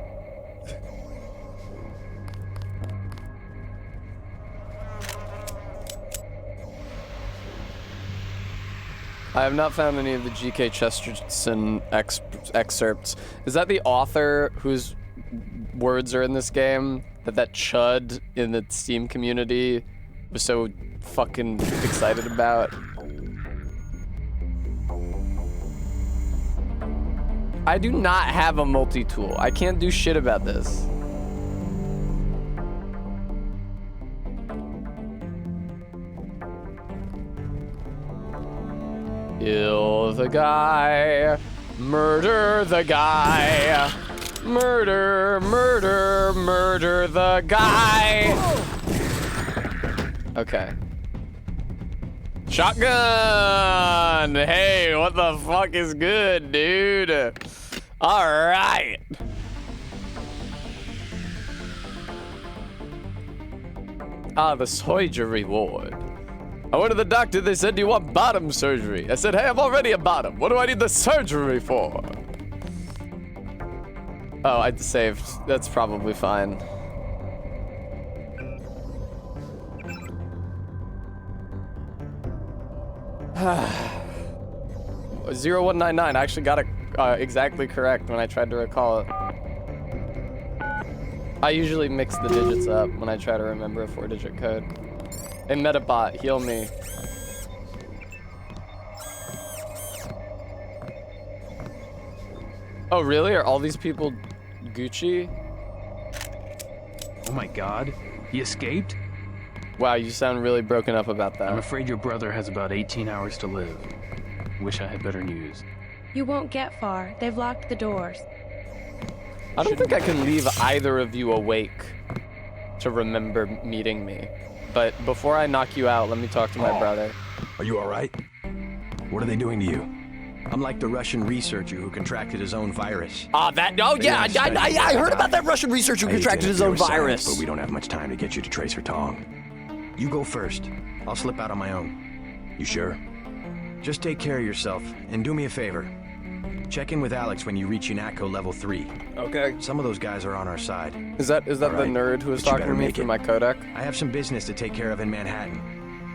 I have not found any of the G.K. Chesterton excerpts. Is that the author whose words are in this game that chud in the Steam community was so fucking excited about? I do not have a multi-tool. I can't do shit about this. Kill the guy, murder the guy, murder, murder, murder the guy. Okay. Shotgun! Hey, what the fuck is good, dude? All right. Ah, the soldier reward. I went to the doctor, they said, do you want bottom surgery? I said, hey, I'm already a bottom. What do I need the surgery for? Oh, I'd saved. That's probably fine. $0199. I actually got it exactly correct when I tried to recall it. I usually mix the digits up when I try to remember a 4-digit code. Hey, Metabot, heal me. Oh, really? Are all these people Gucci? Oh my god, he escaped? Wow, you sound really broken up about that. I'm afraid your brother has about 18 hours to live. Wish I had better news. You won't get far. They've locked the doors. I don't think I can leave either of you awake. to remember meeting me. But before I knock you out, let me talk to my brother. Are you all right? What are they doing to you? I'm like the Russian researcher who contracted his own virus. Oh yeah, I heard about that Russian researcher who I hate to contracted his own interfere with virus. science, but we don't have much time to get you to Tracer Tong. You go first. I'll slip out on my own. You sure? Just take care of yourself, and do me a favor. Check in with Alex when you reach UNATCO level 3. Okay. Some of those guys are on our side. Is that the right, nerd who was but you talking to better me make through it. my codec? I have some business to take care of in Manhattan.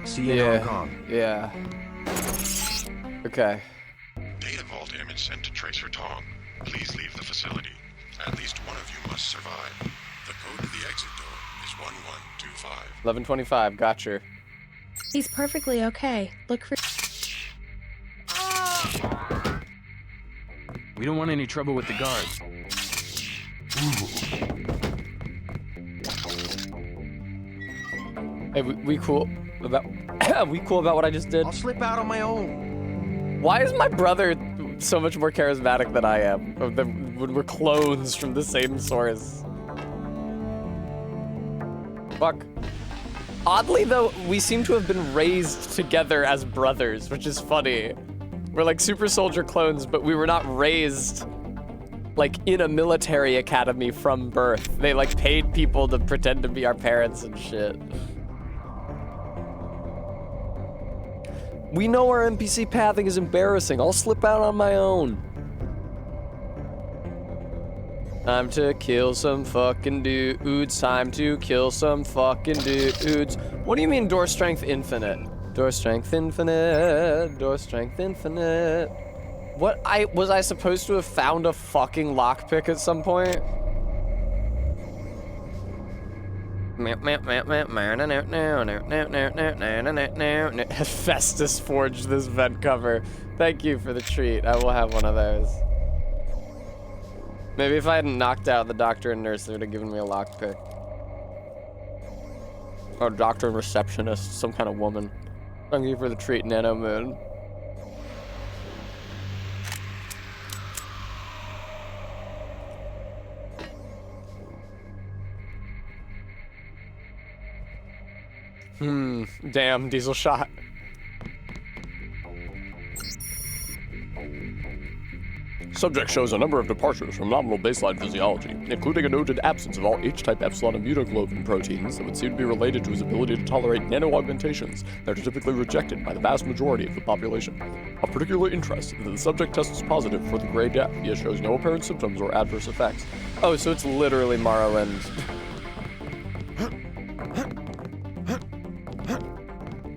See you in Hong Kong. Yeah. Okay. Data vault image sent to Tracer Tong. Please leave the facility. At least one of you must survive. The code to the exit door is 1125. 1125. Gotcha. He's perfectly okay. Look for. We don't want any trouble with the guards. Hey, we cool about we cool about what I just did? I'll slip out on my own. Why is my brother so much more charismatic than I am? When we're clones from the same source. Fuck. Oddly though, we seem to have been raised together as brothers, which is funny. We're like super soldier clones, but we were not raised like in a military academy from birth. They like paid people to pretend to be our parents and shit. We know our NPC pathing is embarrassing. I'll slip out on my own. Time to kill some fucking dudes. Time to kill some fucking dudes. What do you mean door strength infinite? Door strength infinite. Door strength infinite. What was I supposed to have found a fucking lockpick at some point? Festus forged this vent cover. Thank you for the treat. I will have one of those. Maybe if I hadn't knocked out the doctor and nurse, they would have given me a lockpick. Or doctor and receptionist, some kind of woman. Thank you for the treat, Nano Moon. Damn, diesel shot. Subject shows a number of departures from nominal baseline physiology, including a noted absence of all H-type epsilon immunoglobulin proteins that would seem to be related to his ability to tolerate nano-augmentations that are typically rejected by the vast majority of the population. Of particular interest is that the subject tests positive for the Gray Death, yet shows no apparent symptoms or adverse effects. Oh, so it's literally Morrowind.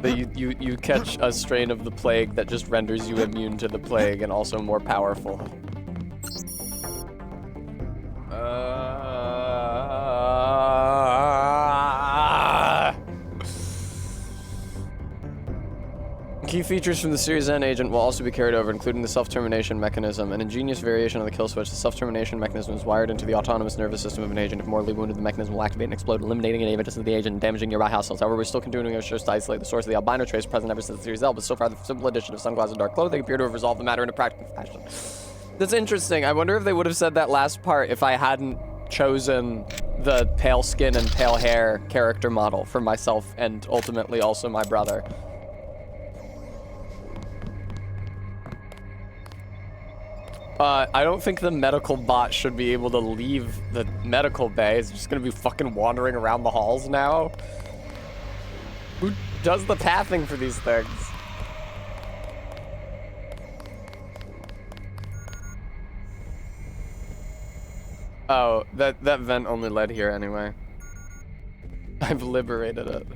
That you catch a strain of the plague that just renders you immune to the plague and also more powerful. Key features from the Series N agent will also be carried over, including the self-termination mechanism, an ingenious variation of the kill switch. The self-termination mechanism is wired into the autonomous nervous system of an agent. If mortally wounded, the mechanism will activate and explode, eliminating any evidence of the agent and damaging nearby house cells. However, we're still continuing our search to isolate the source of the albino trace present ever since the Series L, but so far the simple addition of sunglasses and dark clothing appear to have resolved the matter in a practical fashion. That's interesting. I wonder if they would have said that last part if I hadn't chosen the pale skin and pale hair character model for myself and ultimately also my brother. I don't think the medical bot should be able to leave the medical bay. It's just gonna be fucking wandering around the halls now. Who does the pathing for these things? Oh, that vent only led here anyway. I've liberated it.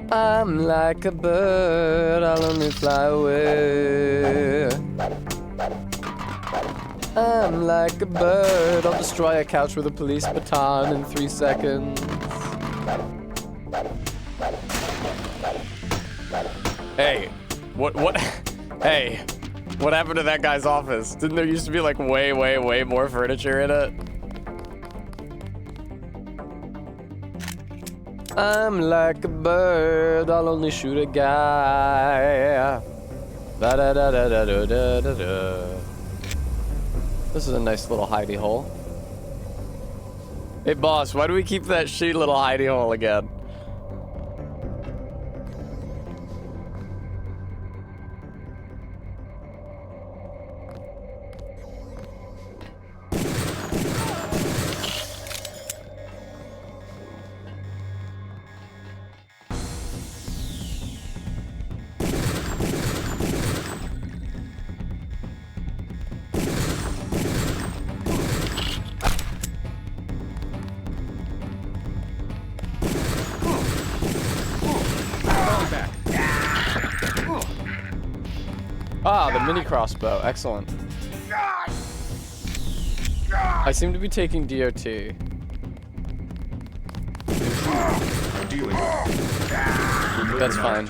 I'm like a bird, I'll only fly away. I'm like a bird, I'll destroy a couch with a police baton in 3 seconds. Hey, what, hey, what happened to that guy's office? Didn't there used to be like way more furniture in it? I'm like a bird, I'll only shoot a guy. Da da da da da da da da. This is a nice little hidey hole. Hey boss, why do we keep that shitty little hidey hole again? Ah, the mini crossbow. Excellent. I seem to be taking DOT. That's fine.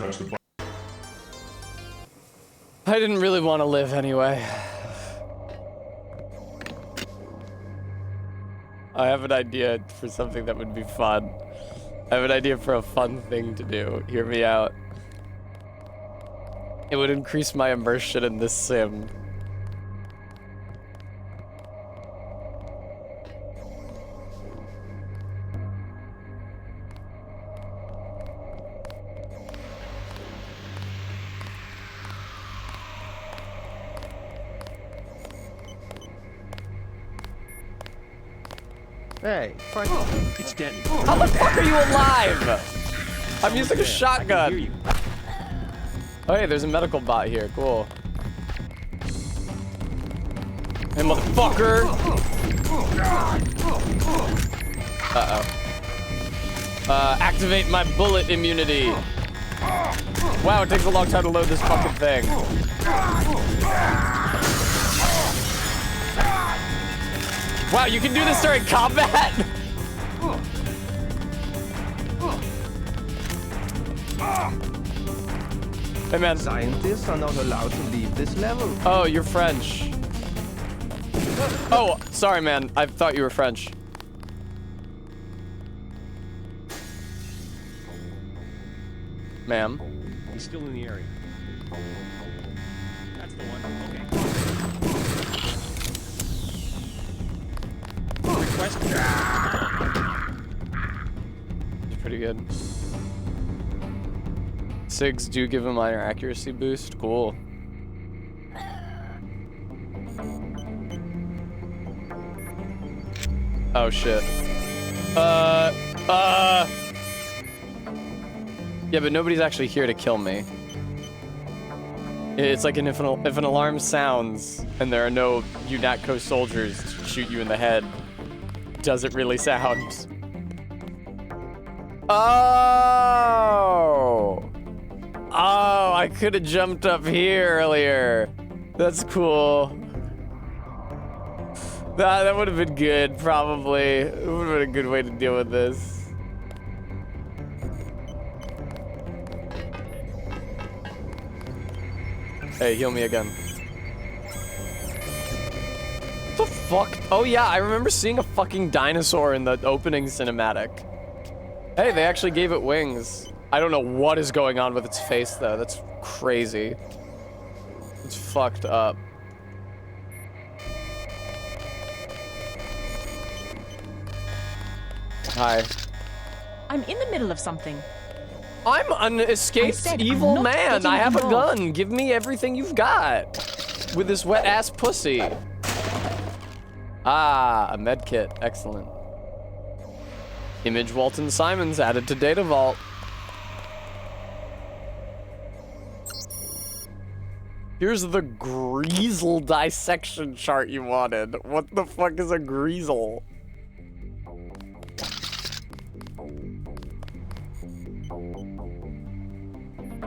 I didn't really want to live anyway. I have an idea for something that would be fun. I have an idea for a fun thing to do. Hear me out. It would increase my immersion in this sim. Hey, Frank. It's Denton. How the fuck are you alive? I'm using a shotgun. Oh, hey, there's a medical bot here. Cool. Hey, motherfucker! Uh-oh. Activate my bullet immunity. Wow, it takes a long time to load this fucking thing. Wow, you can do this during combat? Hey, man. Scientists are not allowed to leave this level. Oh, you're French. Oh, sorry, man. I thought you were French. Ma'am. He's still in the area. That's the one. Okay. Request. It's pretty good. SIGs do give a minor accuracy boost. Cool. Oh shit. Yeah, but nobody's actually here to kill me. It's like if an alarm sounds and there are no UNATCO soldiers to shoot you in the head, does it really sound? Oh! Oh, I could have jumped up here earlier. That's cool. That would have been good, probably. It would have been a good way to deal with this. Hey, heal me again. What the fuck? Oh yeah, I remember seeing a fucking dinosaur in the opening cinematic. Hey, they actually gave it wings. I don't know what is going on with its face, though. That's crazy. It's fucked up. Hi. I'm in the middle of something. I'm an escaped evil man. I have a gun. Give me everything you've got. With this wet-ass pussy. Ah, a med kit. Excellent. Image Walton Simons added to Data Vault. Here's the greasel dissection chart you wanted. What the fuck is a greasel?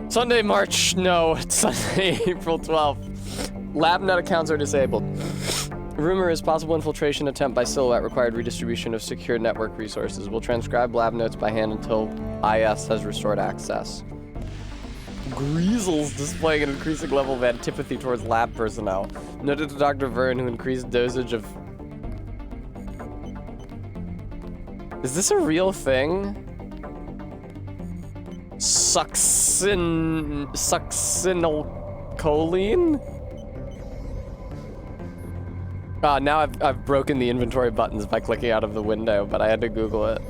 Sunday, March. No, it's Sunday, April 12th. LabNet accounts are disabled. Rumor is possible infiltration attempt by Silhouette required redistribution of secure network resources. We'll transcribe lab notes by hand until IS has restored access. Greasels displaying an increasing level of antipathy towards lab personnel. Noted to Dr. Verne, who increased dosage of... Is this a real thing? Succinylcholine? Now I've broken the inventory buttons by clicking out of the window, but I had to Google it.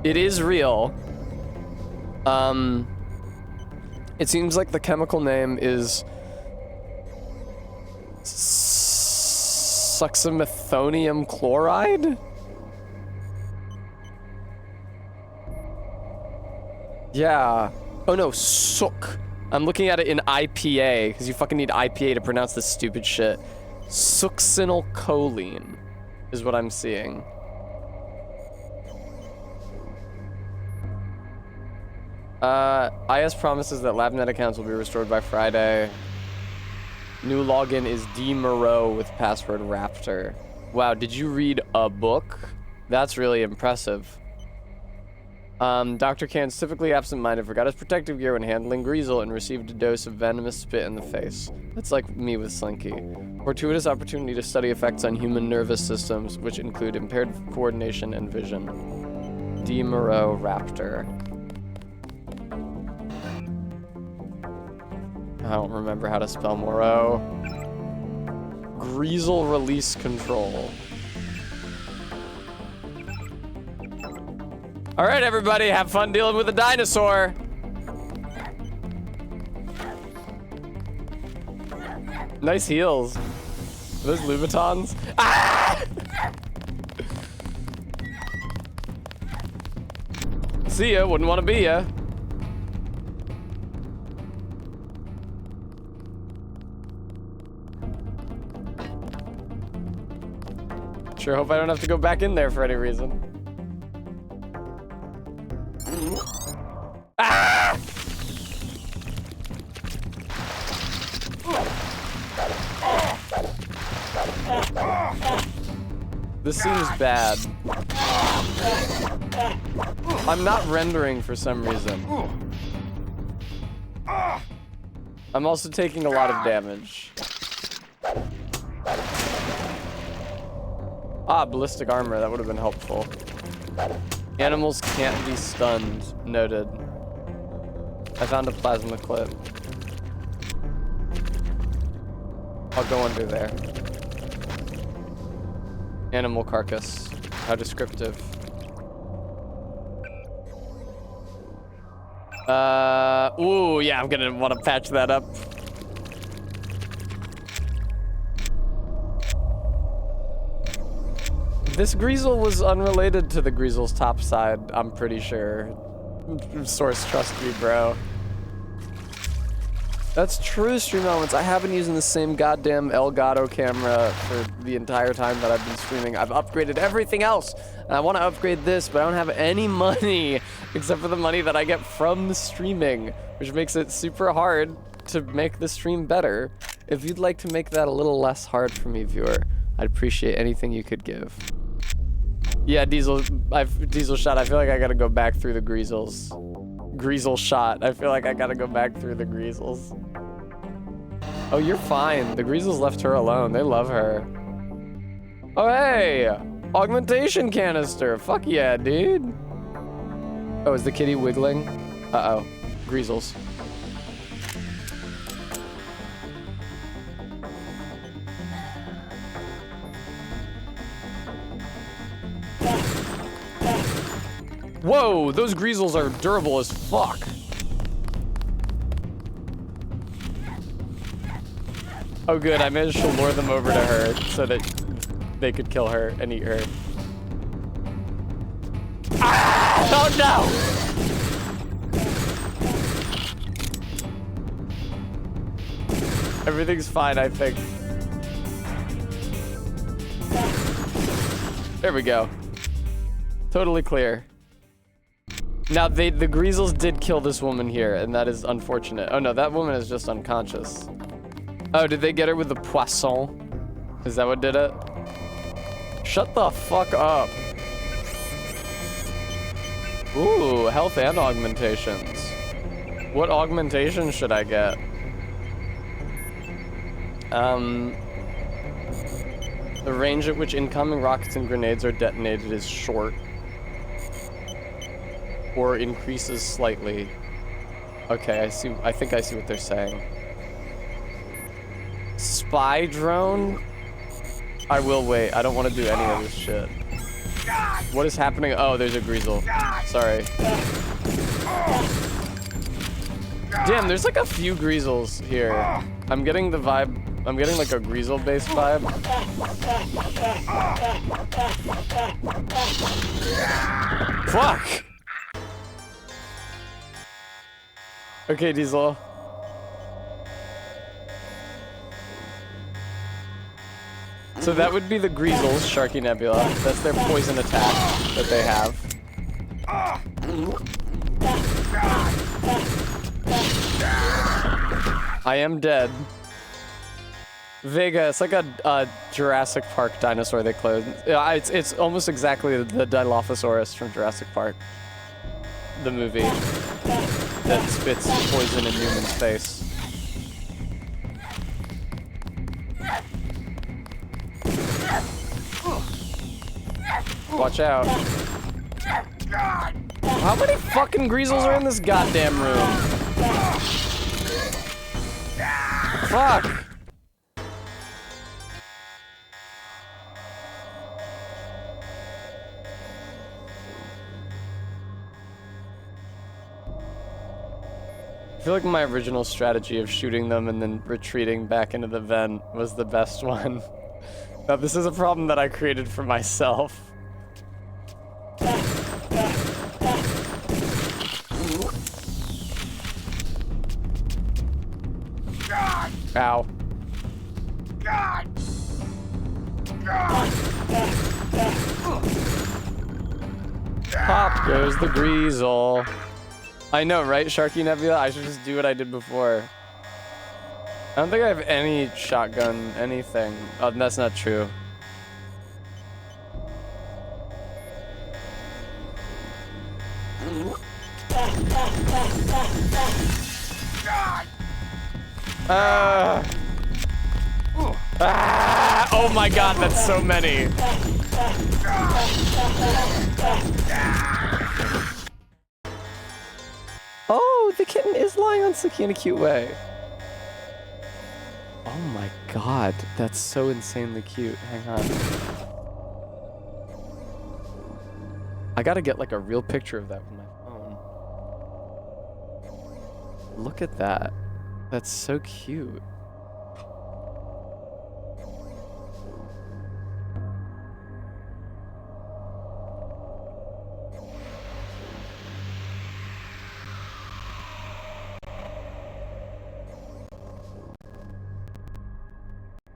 It is real. It seems like the chemical name is succinylmethonium chloride? Yeah. Oh no, sook. I'm looking at it in IPA, because you fucking need IPA to pronounce this stupid shit. Succinylcholine is what I'm seeing. IS promises that LabNet accounts will be restored by Friday. New login is D-Moreau with password Raptor. Wow, did you read a book? That's really impressive. Dr. Can's typically absent-minded, forgot his protective gear when handling Greasel and received a dose of venomous spit in the face. That's like me with Slinky. Fortuitous opportunity to study effects on human nervous systems, which include impaired coordination and vision. D-Moreau Raptor. I don't remember how to spell Moreau. Greasel release control. All right, everybody, have fun dealing with a dinosaur. Nice heels. Are those Louboutins? Ah! See ya, wouldn't want to be ya. Sure hope I don't have to go back in there for any reason. Ah! This seems bad. I'm not rendering for some reason. I'm also taking a lot of damage. Ah, ballistic armor, that would have been helpful. Animals can't be stunned. Noted. I found a plasma clip. I'll go under there. Animal carcass. How descriptive. Ooh, yeah, I'm gonna want to patch that up. This Greasel was unrelated to the Greasel's top side, I'm pretty sure. Source, trust me, bro. That's true, Stream Elements. I have been using the same goddamn Elgato camera for the entire time that I've been streaming. I've upgraded everything else, and I want to upgrade this, but I don't have any money except for the money that I get from the streaming, which makes it super hard to make the stream better. If you'd like to make that a little less hard for me, viewer, I'd appreciate anything you could give. Yeah, Diesel shot. I feel like I gotta go back through the Greasels. Greasel shot. I feel like I gotta go back through the Greasels. Oh, you're fine. The Greasels left her alone. They love her. Oh, hey! Augmentation canister. Fuck yeah, dude. Oh, is the kitty wiggling? Uh-oh. Greasels. Whoa, those Greasels are durable as fuck. Oh good, I managed to lure them over to her so that they could kill her and eat her. Ah! Oh no! Everything's fine, I think. There we go. Totally clear. Now, the Greasels did kill this woman here, and that is unfortunate. Oh no, that woman is just unconscious. Oh, did they get her with the poisson? Is that what did it? Shut the fuck up. Ooh, health and augmentations. What augmentation should I get? The range at which incoming rockets and grenades are detonated is short. Or increases slightly. Okay, I see. I think I see what they're saying. Spy drone? I will wait. I don't want to do any of this shit. What is happening? Oh, there's a Greasel. Sorry. Damn, there's like a few Greasels here. I'm getting the vibe. I'm getting like a Greasel-based vibe. Fuck! Okay, Diesel. So that would be the Greasels, Sharky Nebula. That's their poison attack that they have. I am dead. Vega, it's like a Jurassic Park dinosaur they cloned. Yeah, it's almost exactly the Dilophosaurus from Jurassic Park. The movie that spits poison in humans' face. Watch out. How many fucking Greasels are in this goddamn room? Fuck! I feel like my original strategy of shooting them and then retreating back into the vent was the best one. Now this is a problem that I created for myself. Ow. Pop goes the Greasel. I know, right, Sharky Nebula? I should just do what I did before. I don't think I have any shotgun, anything. Oh, that's not true. Oh my god, that's so many. Oh, the kitten is lying on Saki in a cute way. Oh my god, that's so insanely cute. Hang on. I gotta get like a real picture of that with my phone. Look at that. That's so cute.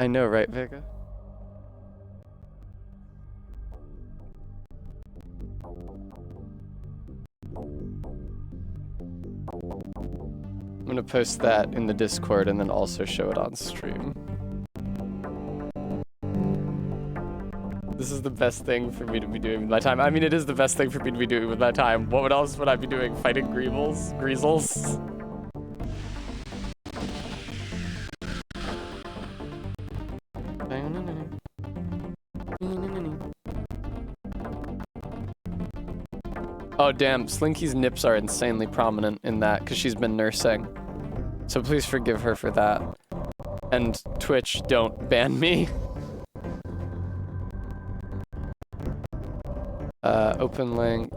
I know, right, Vega? I'm gonna post that in the Discord and then also show it on stream. This is the best thing for me to be doing with my time. I mean, it is the best thing for me to be doing with my time. What else would I be doing? Fighting Greasels? Oh damn, Slinky's nips are insanely prominent in that because she's been nursing. So please forgive her for that. And Twitch, don't ban me. Open link.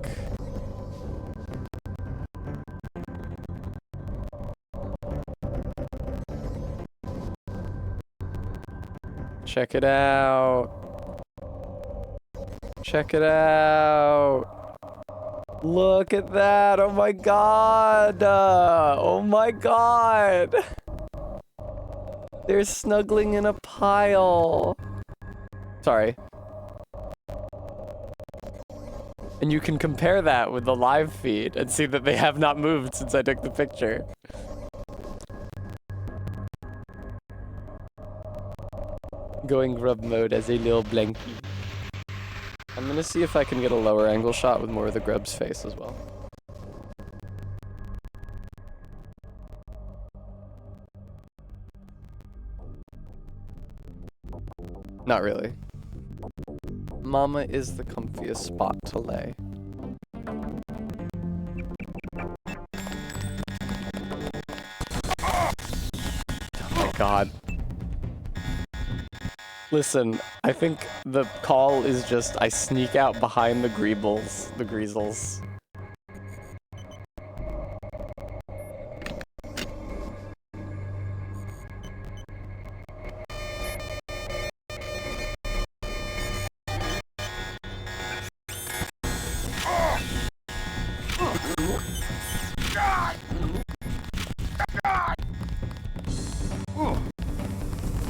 Check it out. Check it out. Look at that. Oh my god. Oh my god. They're snuggling in a pile. Sorry. And you can compare that with the live feed and see that they have not moved since I took the picture. Going grub mode as a little blankie. I'm gonna see if I can get a lower angle shot with more of the grub's face as well. Not really. Mama is the comfiest spot to lay. Oh my god. Listen, I think the call is just I sneak out behind the greasels.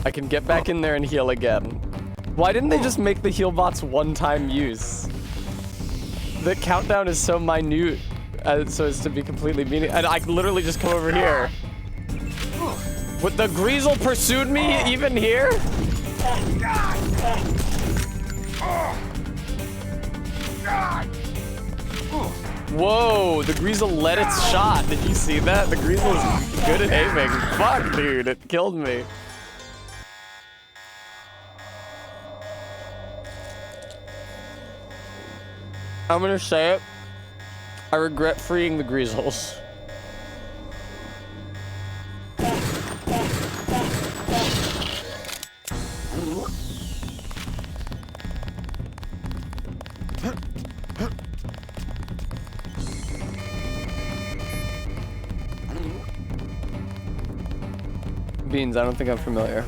I can get back in there and heal again. Why didn't they just make the heal bots one-time use? The countdown is so minute so as to be completely meaningless. And I can literally just come over here. What, the greasel pursued me even here? Whoa, the greasel let its shot. Did you see that? The greasel is good at aiming. Fuck, dude, it killed me. I'm gonna say it. I regret freeing the greasels. Beans, I don't think I'm familiar.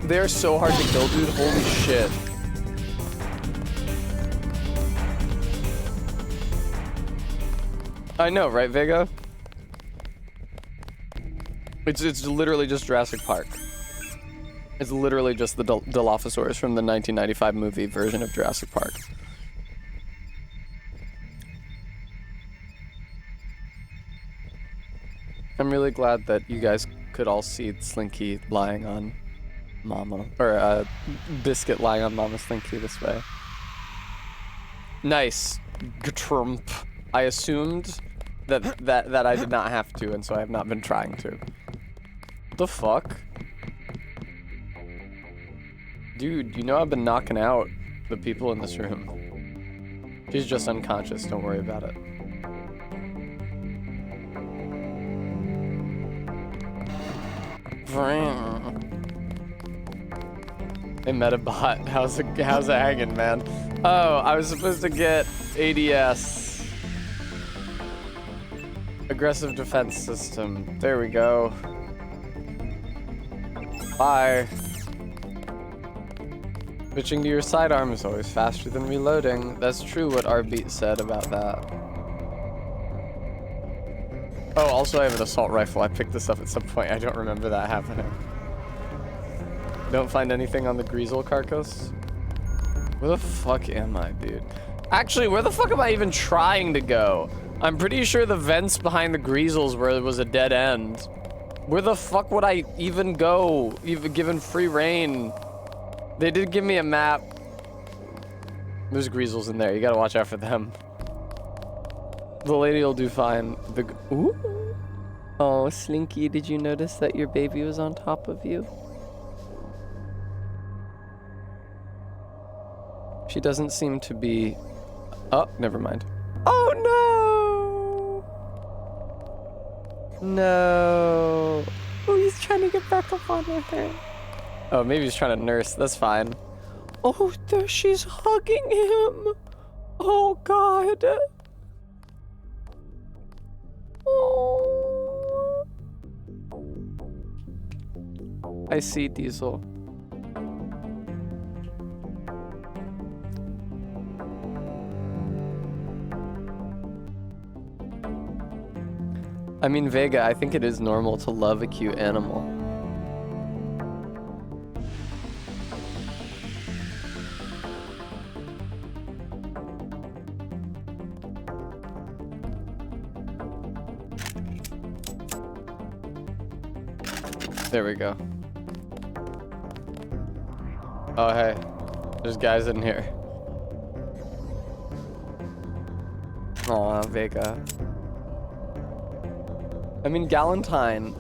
They're so hard to kill, dude. Holy shit. I know, right, Vega? It's literally just Jurassic Park. It's literally just the Dilophosaurus from the 1995 movie version of Jurassic Park. I'm really glad that you guys could all see Slinky lying on Mama, or Biscuit lying on Mama Slinky this way. Nice. Trump. I assumed that I did not have to, and so I have not been trying to. The fuck? Dude, you know I've been knocking out the people in this room. She's just unconscious, don't worry about it. Hey, Metabot, how's it hanging, man? Oh, I was supposed to get ADS. Aggressive defense system. There we go. Bye. Switching to your sidearm is always faster than reloading. That's true what Arbeat said about that. Oh, also I have an assault rifle. I picked this up at some point. I don't remember that happening. Don't find anything on the greasel carcass? Where the fuck am I, dude? Actually, where the fuck am I even trying to go? I'm pretty sure the vents behind the greasels where it was a dead end. Where the fuck would I even go, even given free reign? They did give me a map. There's greasels in there. You gotta watch out for them. The lady will do fine. Ooh. Oh, Slinky, did you notice that your baby was on top of you? She doesn't seem to be... Oh, never mind. Oh, no! No. Oh, he's trying to get back up on her. Oh, maybe he's trying to nurse. That's fine. Oh, there she's hugging him. Oh, God. Oh. I see, Diesel. I mean, Vega, I think it is normal to love a cute animal. There we go. Oh, hey. There's guys in here. Aw, Vega. I mean, Galentine,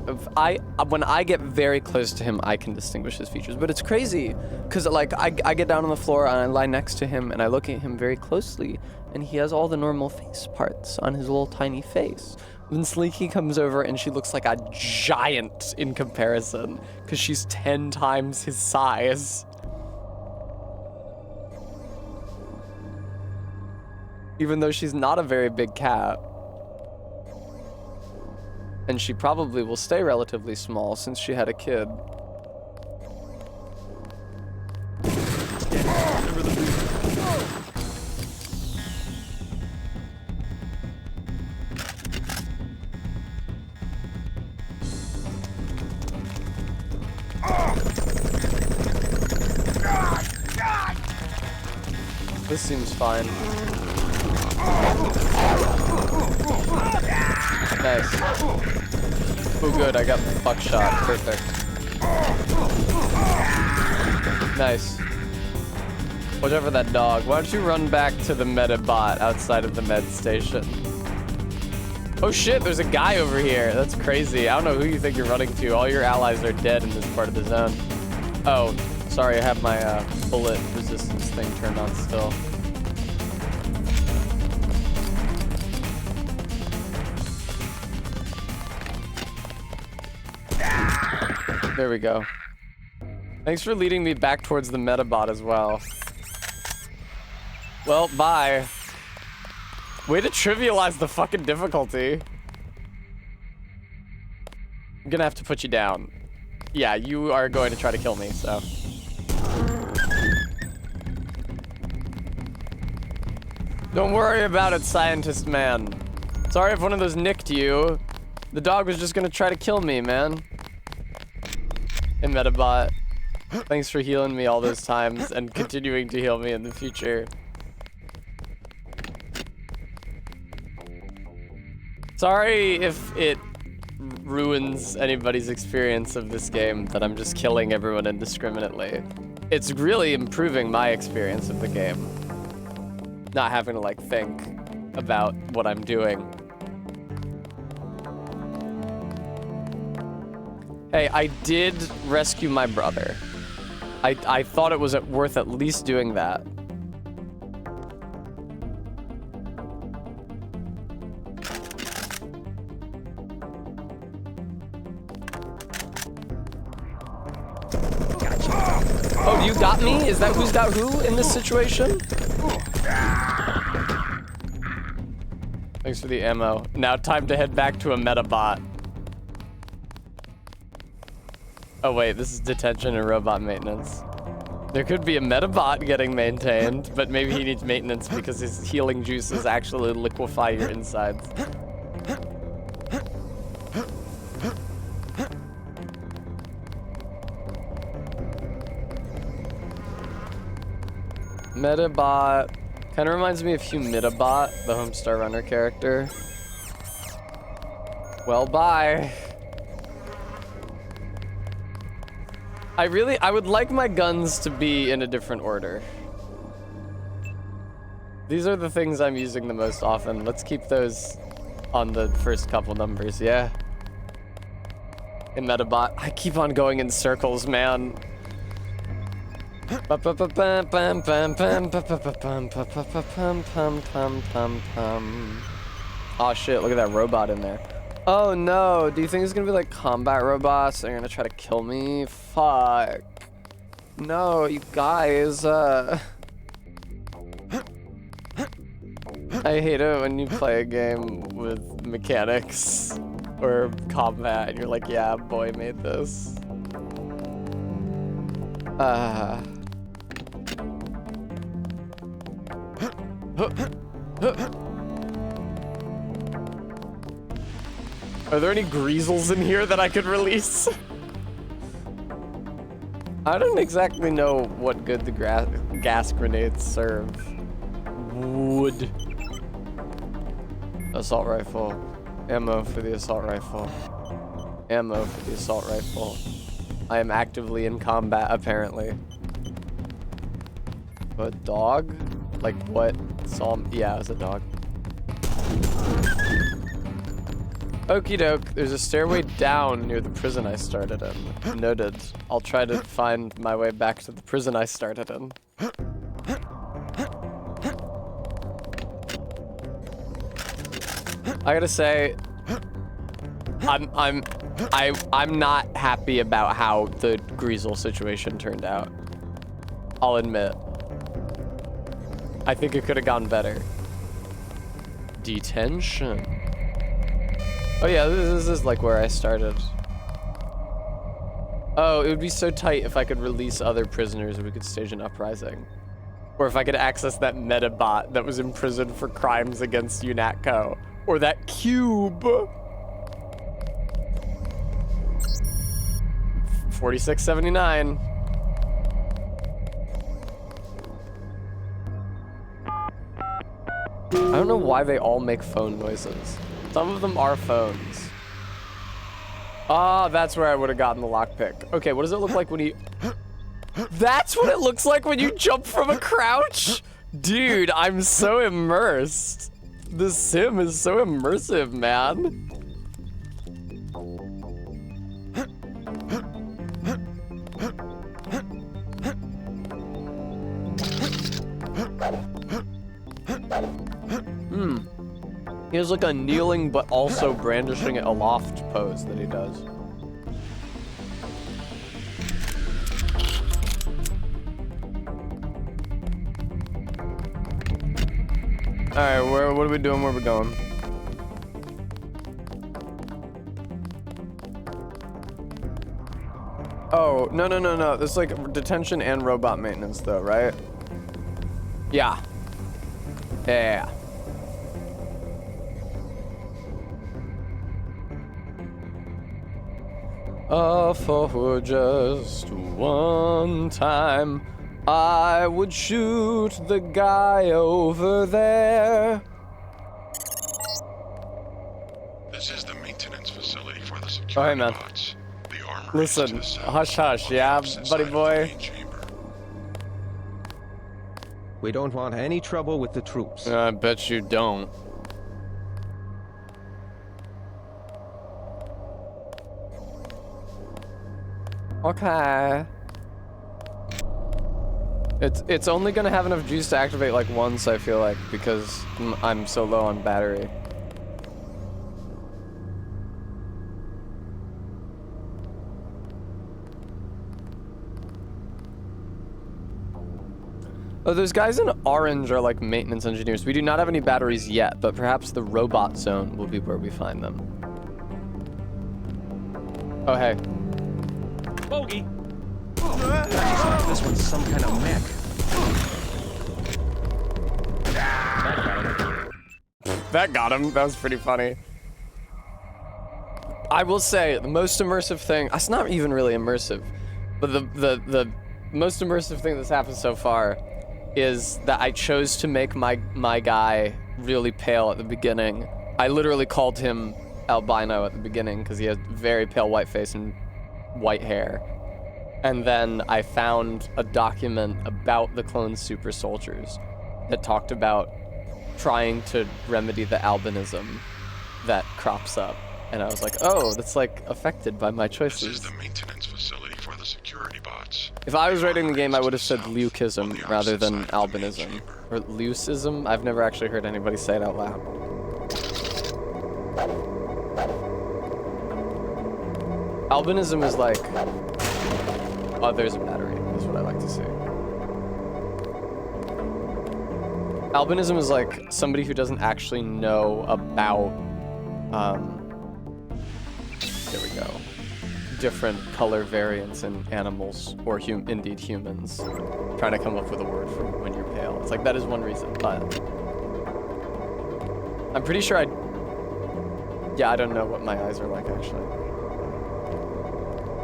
when I get very close to him, I can distinguish his features. But it's crazy, because like I get down on the floor and I lie next to him and I look at him very closely, and he has all the normal face parts on his little tiny face. Then Slinky comes over and she looks like a giant in comparison, because she's 10 times his size. Even though she's not a very big cat. And she probably will stay relatively small since she had a kid. This seems fine. Nice. Oh good, I got buckshot. Perfect. Nice. Watch out for that dog. Why don't you run back to the Medibot outside of the med station? Oh shit, there's a guy over here. That's crazy. I don't know who you think you're running to. All your allies are dead in this part of the zone. Oh, sorry, I have my bullet resistance thing turned on still. There we go. Thanks for leading me back towards the Medibot as well. Well, bye. Way to trivialize the fucking difficulty. I'm gonna have to put you down. Yeah, you are going to try to kill me, so. Don't worry about it, scientist man. Sorry if one of those nicked you. The dog was just gonna try to kill me, man. Hey, Medibot. Thanks for healing me all those times and continuing to heal me in the future. Sorry if it ruins anybody's experience of this game that I'm just killing everyone indiscriminately. It's really improving my experience of the game. Not having to, like, think about what I'm doing. Hey, I did rescue my brother. I thought it was worth at least doing that. Oh, you got me? Is that who's got who in this situation? Thanks for the ammo. Now time to head back to a Medibot. Oh wait, this is detention and robot maintenance. There could be a Medibot getting maintained, but maybe he needs maintenance because his healing juices actually liquefy your insides. Medibot kind of reminds me of Humidibot, the Homestar Runner character. Well, bye. I would like my guns to be in a different order. These are the things I'm using the most often. Let's keep those on the first couple numbers, yeah? In Medibot, I keep on going in circles, man. Oh shit, look at that robot in there. Oh no, do you think it's gonna be like combat robots? They're gonna try to kill me? Fuck. No, you guys, I hate it when you play a game with mechanics or combat and you're like, yeah, boy made this. Are there any greasels in here that I could release? I don't exactly know what good the gas grenades serve. Wood. Assault rifle. Ammo for the assault rifle. Ammo for the assault rifle. I am actively in combat, apparently. A dog? Like what? Yeah, it was a dog. Okie doke, there's a stairway down near the prison I started in. Noted. I'll try to find my way back to the prison I started in. I gotta say, I'm not happy about how the Greasel situation turned out. I'll admit. I think it could have gone better. Detention. Oh yeah, this is like where I started. Oh, it would be so tight if I could release other prisoners and we could stage an uprising. Or if I could access that metabot that was imprisoned for crimes against UNATCO. Or that cube. 4679. I don't know why they all make phone noises. Some of them are phones. Ah, that's where I would have gotten the lockpick. Okay, what does it look like when you... That's what it looks like when you jump from a crouch? Dude, I'm so immersed. This sim is so immersive, man. He has like a kneeling but also brandishing it aloft pose that he does. Alright, what are we doing? Where are we going? Oh, no. There's like detention and robot maintenance though, right? Yeah. Yeah. For just one time, I would shoot the guy over there. This is the maintenance facility for the security Oh, hey, man. bots. The armory Listen, is to the south, hush, on the yeah, opposite buddy side of the boy. main chamber. We don't want any trouble with the troops. I bet you don't. Okay. It's only gonna have enough juice to activate like once, I feel like, because I'm so low on battery. Oh, those guys in orange are like maintenance engineers. We do not have any batteries yet, but perhaps the robot zone will be where we find them. Oh, hey. Bogey! This one's some kind of mech. That got him. That was pretty funny. I will say, the most immersive thing... It's not even really immersive, but the most immersive thing that's happened so far is that I chose to make my guy really pale at the beginning. I literally called him albino at the beginning because he has very pale white face and white hair. And then I found a document about the clone super soldiers that talked about trying to remedy the albinism that crops up. And I was like, oh, that's like affected by my choices. This is the maintenance facility for the security bots. If I was writing the game, I would have said leucism rather than albinism. Or leucism? I've never actually heard anybody say it out loud. Albinism is like... Oh, there's a battery. That's what I like to see. Albinism is like somebody who doesn't actually know about... there we go. Different color variants in animals, or indeed humans. I'm trying to come up with a word for when you're pale. It's like, that is one reason, but... I'm pretty sure yeah, I don't know what my eyes are like, actually.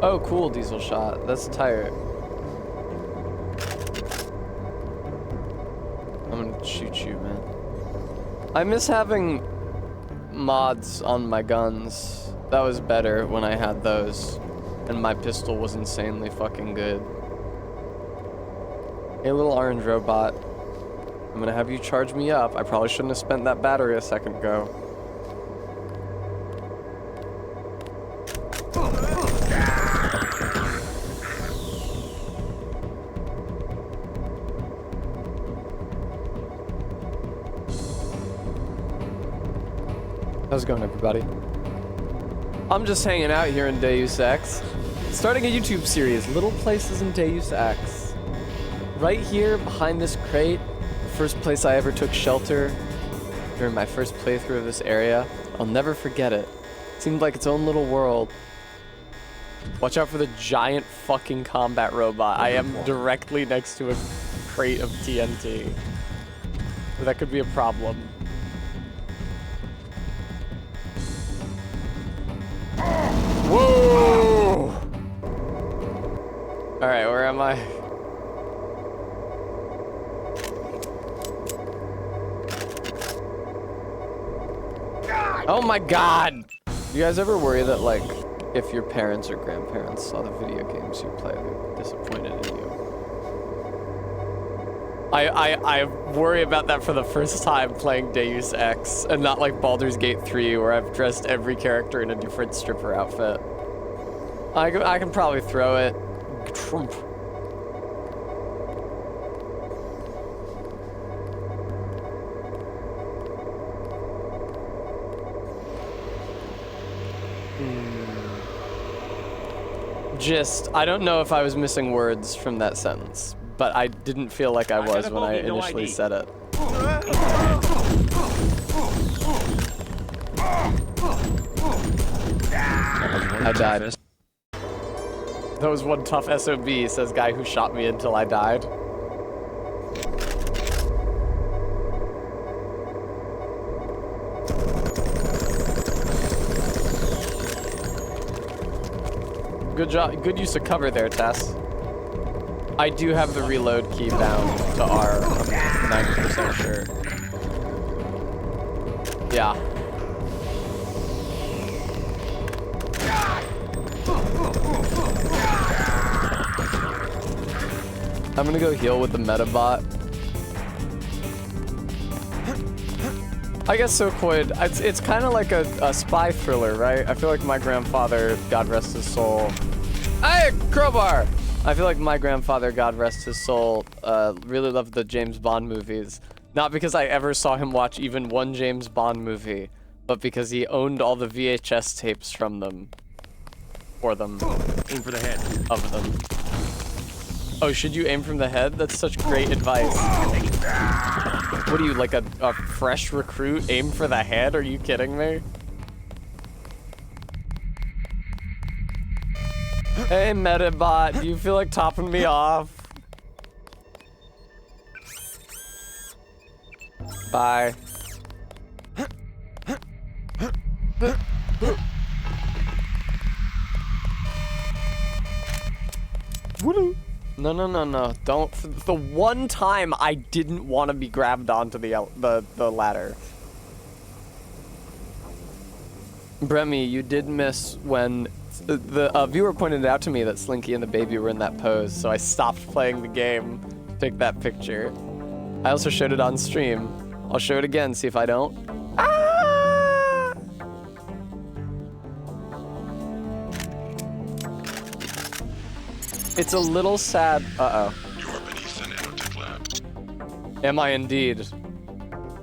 Oh, cool, diesel shot. That's tight. I'm gonna shoot you, man. I miss having mods on my guns. That was better when I had those. And my pistol was insanely fucking good. Hey, little orange robot. I'm gonna have you charge me up. I probably shouldn't have spent that battery a second ago. How's it going, everybody? I'm just hanging out here in Deus Ex. Starting a YouTube series, Little Places in Deus Ex. Right here, behind this crate, the first place I ever took shelter during my first playthrough of this area. I'll never forget it. It seemed like its own little world. Watch out for the giant fucking combat robot. I am directly next to a crate of TNT. That could be a problem. Whoa! Alright, where am I? Oh my god! You guys ever worry that, like, if your parents or grandparents saw the video games you play, they're disappointed in you? I worry about that for the first time playing Deus Ex, and not like Baldur's Gate 3, where I've dressed every character in a different stripper outfit. I can probably throw it. Trump. I don't know if I was missing words from that sentence, but I didn't feel like I was when I initially said it. I died. That was one tough SOB, says guy who shot me until I died. Good job, good use of cover there, Tess. I do have the reload key bound to R, I'm 90% sure. Yeah. I'm gonna go heal with the Metabot. I guess Sokoid, it's kind of like a spy thriller, right? I feel like my grandfather, God rest his soul. Hey, crowbar! I feel like my grandfather, God rest his soul, really loved the James Bond movies. Not because I ever saw him watch even one James Bond movie, but because he owned all the VHS tapes from them. For them. Aim for the head. Of them. Oh, should you aim from the head? That's such great advice. What are you, like a fresh recruit? Aim for the head? Are you kidding me? Hey, Metabot, do you feel like topping me off? Bye. No, no, no, no. Don't. The one time I didn't want to be grabbed onto the ladder. Bremy, you did miss when the viewer pointed out to me that Slinky and the baby were in that pose, so I stopped playing the game to take that picture. I also showed it on stream. I'll show it again, see if I don't. Ah! It's a little sad. Uh-oh. You are beneath the nanotech lab. Am I indeed?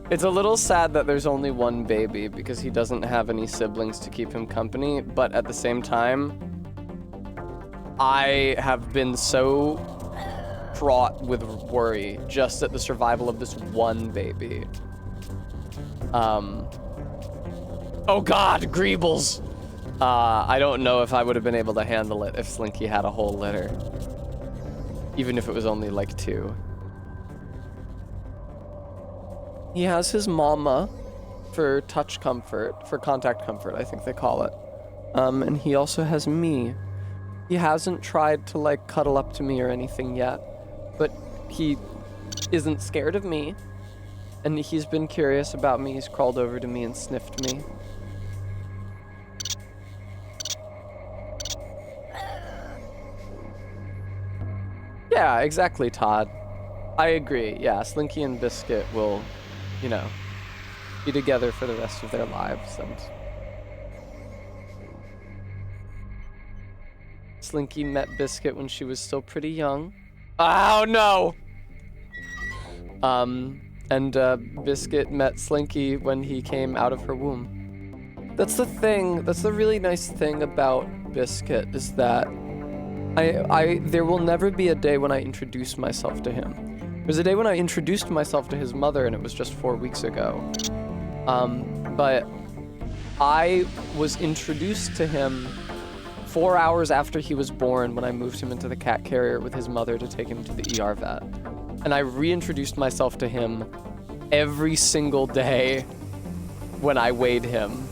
It's a little sad that there's only one baby because he doesn't have any siblings to keep him company, but at the same time, I have been so fraught with worry just at the survival of this one baby. Oh god, Greebles! I don't know if I would have been able to handle it if Slinky had a whole litter. Even if it was only like 2. He has his mama for touch comfort, for contact comfort, I think they call it. And he also has me. He hasn't tried to like cuddle up to me or anything yet, but he isn't scared of me. And he's been curious about me. He's crawled over to me and sniffed me. Yeah, exactly, Todd. I agree. Yeah, Slinky and Biscuit will, you know, be together for the rest of their lives. And Slinky met Biscuit when she was still pretty young. Oh no! And Biscuit met Slinky when he came out of her womb. That's the thing. That's the really nice thing about Biscuit is that there will never be a day when I introduce myself to him. There's a day when I introduced myself to his mother, and it was just 4 weeks ago. But I was introduced to him 4 hours after he was born when I moved him into the cat carrier with his mother to take him to the ER vet. And I reintroduced myself to him every single day when I weighed him.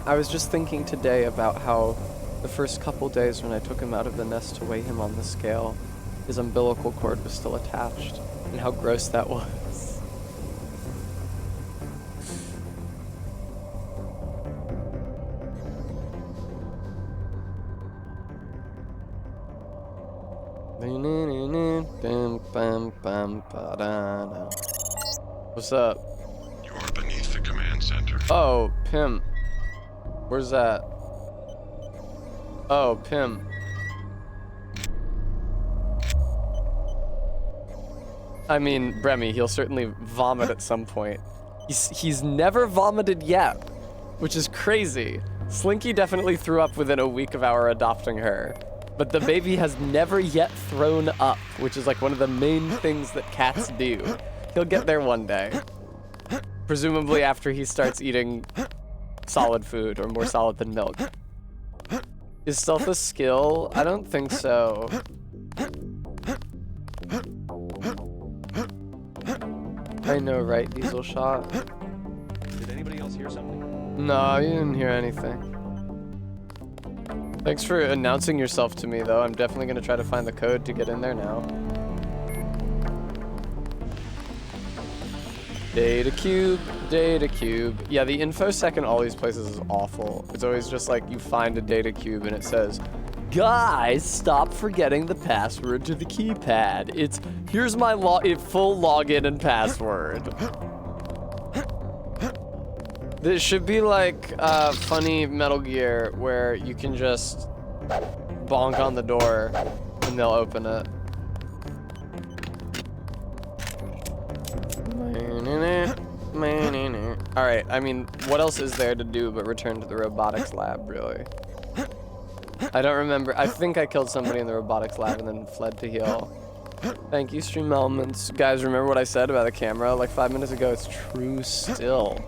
I was just thinking today about how the first couple days when I took him out of the nest to weigh him on the scale, his umbilical cord was still attached, and how gross that was. What's up? You are beneath the command center. Oh, Pim. Where's that? Oh, Pim. I mean, Bremy, he'll certainly vomit at some point. He's never vomited yet, which is crazy. Slinky definitely threw up within a week of our adopting her. But the baby has never yet thrown up, which is like one of the main things that cats do. He'll get there one day. Presumably after he starts eating solid food, or more solid than milk. Is stealth a skill? I don't think so. I know, right, Diesel Shot? Did anybody else hear something? No, you didn't hear anything. Thanks for announcing yourself to me, though. I'm definitely going to try to find the code to get in there now. Data cube, data cube. Yeah, the infosec in all these places is awful. It's always just like you find a data cube and it says, guys, stop forgetting the password to the keypad. Here's my full login and password. This should be like funny Metal Gear where you can just bonk on the door and they'll open it. Alright, I mean, what else is there to do but return to the robotics lab, really? I don't remember. I think I killed somebody in the robotics lab and then fled to heal. Thank you, Stream Elements. Guys, remember what I said about the camera like 5 minutes ago? It's true still.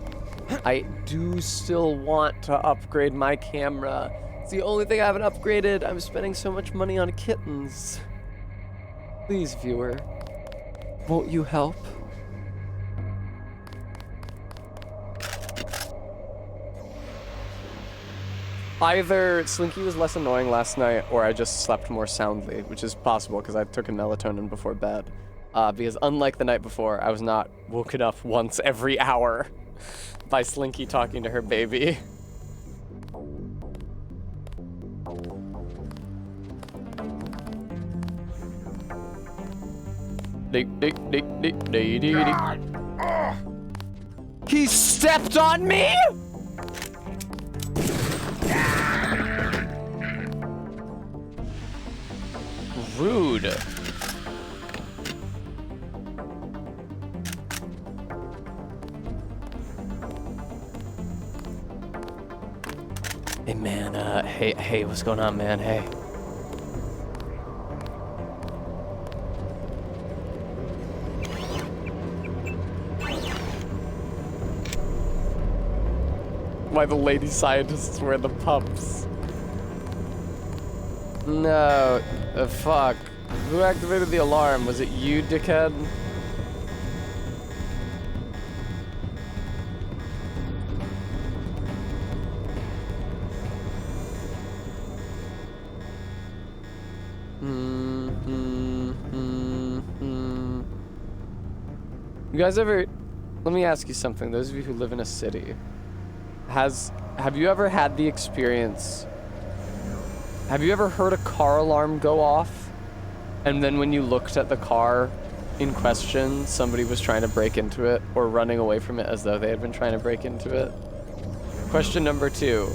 I do still want to upgrade my camera. It's the only thing I haven't upgraded. I'm spending so much money on kittens. Please, viewer, won't you help? Either Slinky was less annoying last night, or I just slept more soundly, which is possible because I took a melatonin before bed. Because unlike the night before, I was not woken up once every hour by Slinky talking to her baby. He stepped on me? Rude. Hey man, hey, what's going on, man? Hey. Why the lady scientists wear the pumps? No, fuck. Who activated the alarm? Was it you, dickhead? You guys ever, let me ask you something, those of you who live in a city, have you ever had the experience, have you ever heard a car alarm go off, and then when you looked at the car in question, somebody was trying to break into it, or running away from it as though they had been trying to break into it? Question number 2,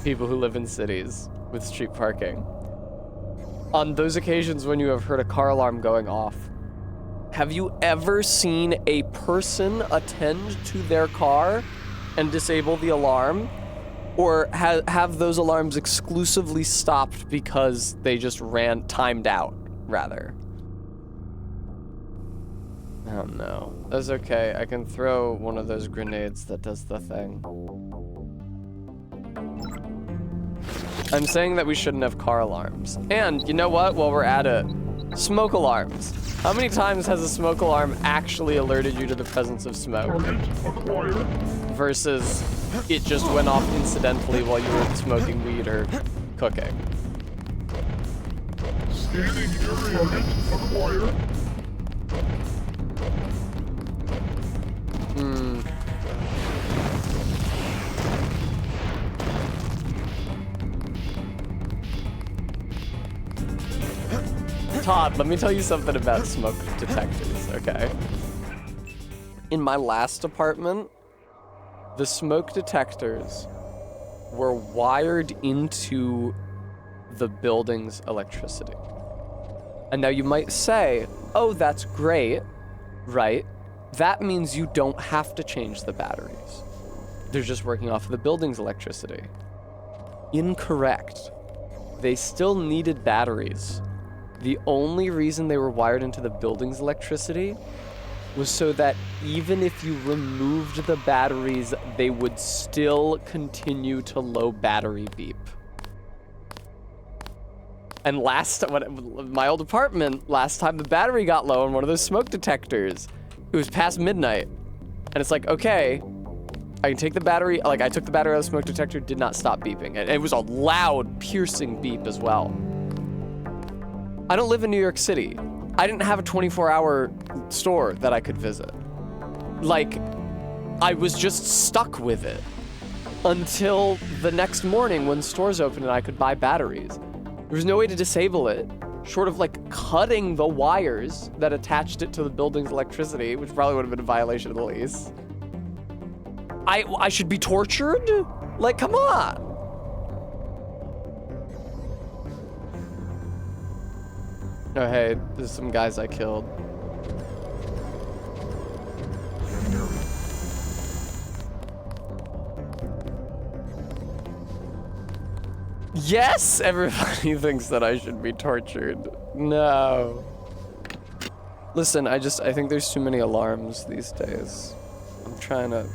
people who live in cities with street parking. On those occasions when you have heard a car alarm going off, have you ever seen a person attend to their car and disable the alarm Or have those alarms exclusively stopped because they just timed out, rather. Oh no. That's okay. I can throw one of those grenades that does the thing. I'm saying that we shouldn't have car alarms. And you know what? While we're at it, smoke alarms. How many times has a smoke alarm actually alerted you to the presence of smoke? Versus it just went off incidentally while you were smoking weed or cooking. Scanning area acquired. Todd, let me tell you something about smoke detectors, okay? In my last apartment, the smoke detectors were wired into the building's electricity. And now you might say, oh, that's great, right? That means you don't have to change the batteries. They're just working off of the building's electricity. Incorrect. They still needed batteries. The only reason they were wired into the building's electricity was so that even if you removed the batteries, they would still continue to low battery beep. And my old apartment, last time the battery got low on one of those smoke detectors, it was past midnight. And it's like, okay, I can take the battery, like I took the battery out of the smoke detector, did not stop beeping. And it was a loud, piercing beep as well. I don't live in New York City. I didn't have a 24-hour store that I could visit. Like, I was just stuck with it until the next morning when stores opened and I could buy batteries. There was no way to disable it, short of like cutting the wires that attached it to the building's electricity, which probably would have been a violation of the lease. I should be tortured? Like, come on. Oh, hey, there's some guys I killed. Yes, everybody thinks that I should be tortured. No. Listen, I think there's too many alarms these days. I'm trying to...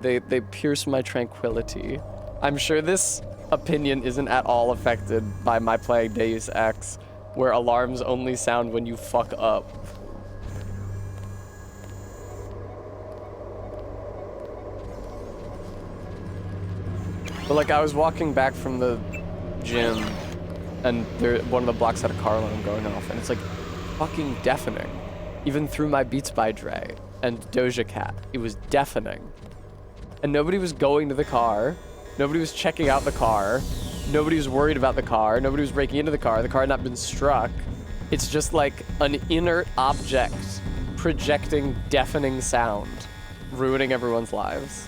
They pierce my tranquility. I'm sure this opinion isn't at all affected by my playing Deus Ex, where alarms only sound when you fuck up. But like, I was walking back from the gym, and one of the blocks had a car alarm going off, and it's like fucking deafening. Even through my Beats by Dre and Doja Cat, it was deafening. And nobody was going to the car, nobody was checking out the car, nobody was worried about the car, nobody was breaking into the car had not been struck. It's just like an inert object projecting deafening sound, ruining everyone's lives.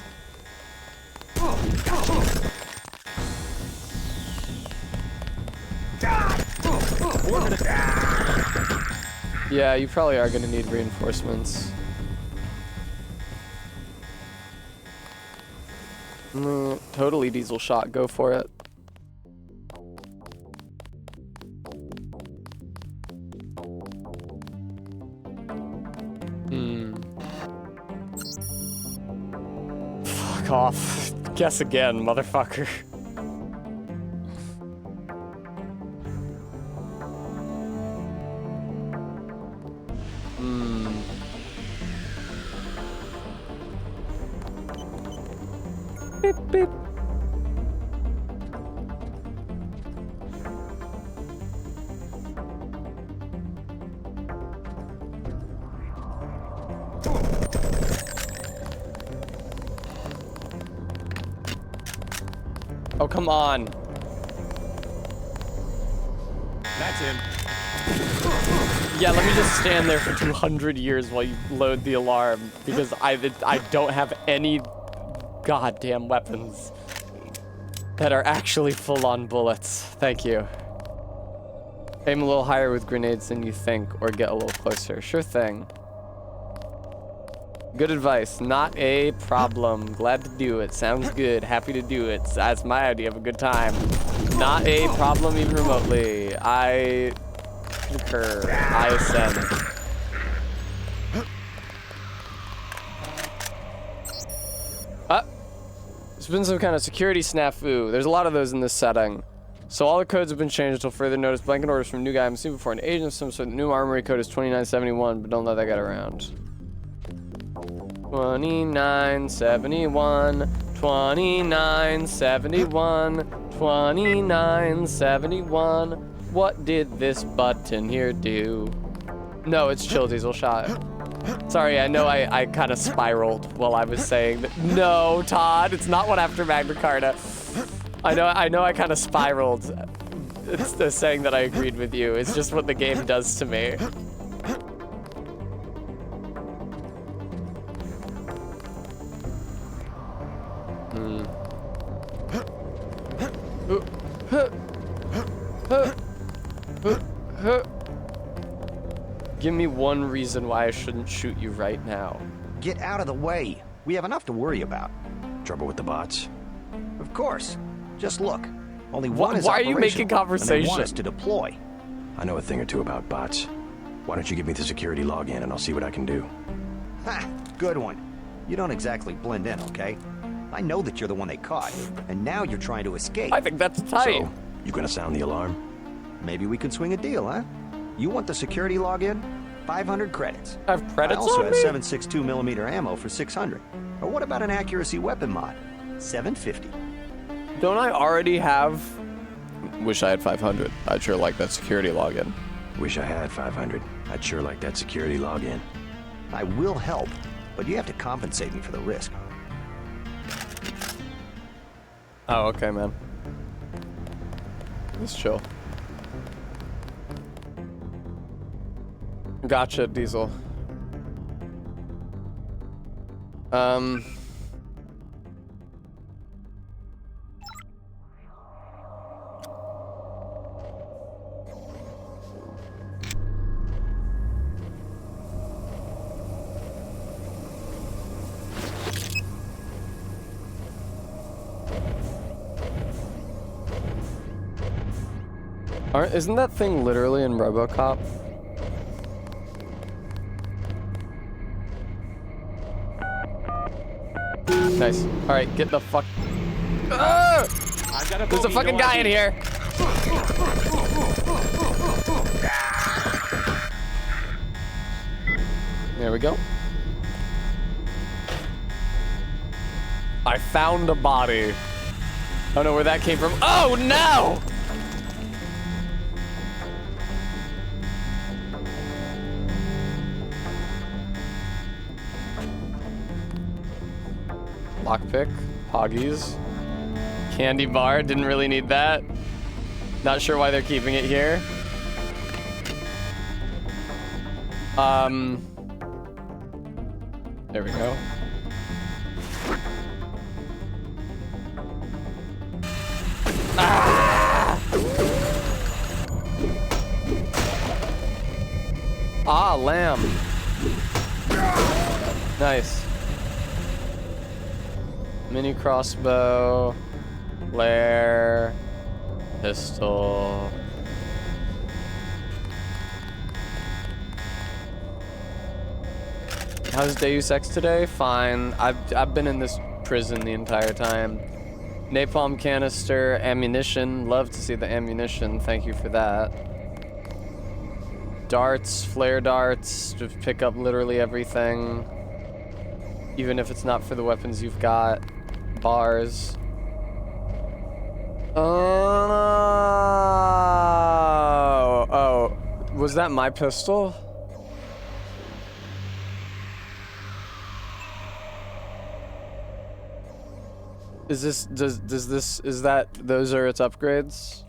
Yeah, you probably are gonna need reinforcements. Totally diesel shot, go for it. Fuck off. Guess again, motherfucker. Beep, beep. Oh, come on. That's him. Yeah, let me just stand there for 200 years while you load the alarm, because I don't have any goddamn weapons that are actually full-on bullets. Thank you. Aim a little higher with grenades than you think, or get a little closer. Sure thing. Good advice. Not a problem. Glad to do it. Sounds good. Happy to do it. That's my idea of a good time. Not a problem even remotely. I concur. I ascend. There's been some kind of security snafu. There's a lot of those in this setting. So all the codes have been changed until further notice. Blanket orders from new guy I haven't seen before. An agent of some sort. The new armory code is 2971, but don't let that get around. 2971, 2971, 2971. What did this button here do? No, it's chill diesel shot. Sorry, I know I kind of spiraled while I was saying that. No, Todd, it's not what after Magna Carta. I know I kind of spiraled. It's the saying that I agreed with you. It's just what the game does to me. Give me one reason why I shouldn't shoot you right now. Get out of the way. We have enough to worry about. Trouble with the bots? Of course. Just look. Only one is Why are you making operational, conversation? And they want us to deploy. I know a thing or two about bots. Why don't you give me the security login and I'll see what I can do. Ha! Good one. You don't exactly blend in, okay? I know that you're the one they caught, and now you're trying to escape. I think that's tight. So, you gonna sound the alarm? Maybe we could swing a deal, huh? You want the security login? 500 credits. I have credits I also on have me? 7.62 millimeter ammo for 600. Or what about an accuracy weapon mod? 750. Don't I already have... Wish I had 500. I'd sure like that security login. Wish I had 500. I'd sure like that security login. I will help, but you have to compensate me for the risk. Oh, okay, man. Let's chill. Gotcha, Diesel. Isn't that thing literally in RoboCop? Nice. All right, get the fuck. Ah! There's a fucking guy in here. There we go. I found a body. I don't know where that came from. Oh no! Lockpick, Poggies, candy bar, didn't really need that. Not sure why they're keeping it here. There we go. Ah! Ah, lamb. Nice. Mini crossbow, flare, pistol. How's Deus Ex today? Fine. I've been in this prison the entire time. Napalm canister, ammunition. Love to see the ammunition. Thank you for that. Darts, flare darts, to pick up literally everything. Even if it's not for the weapons you've got. Bars. Oh, was that my pistol? Is this, is that, those are its upgrades?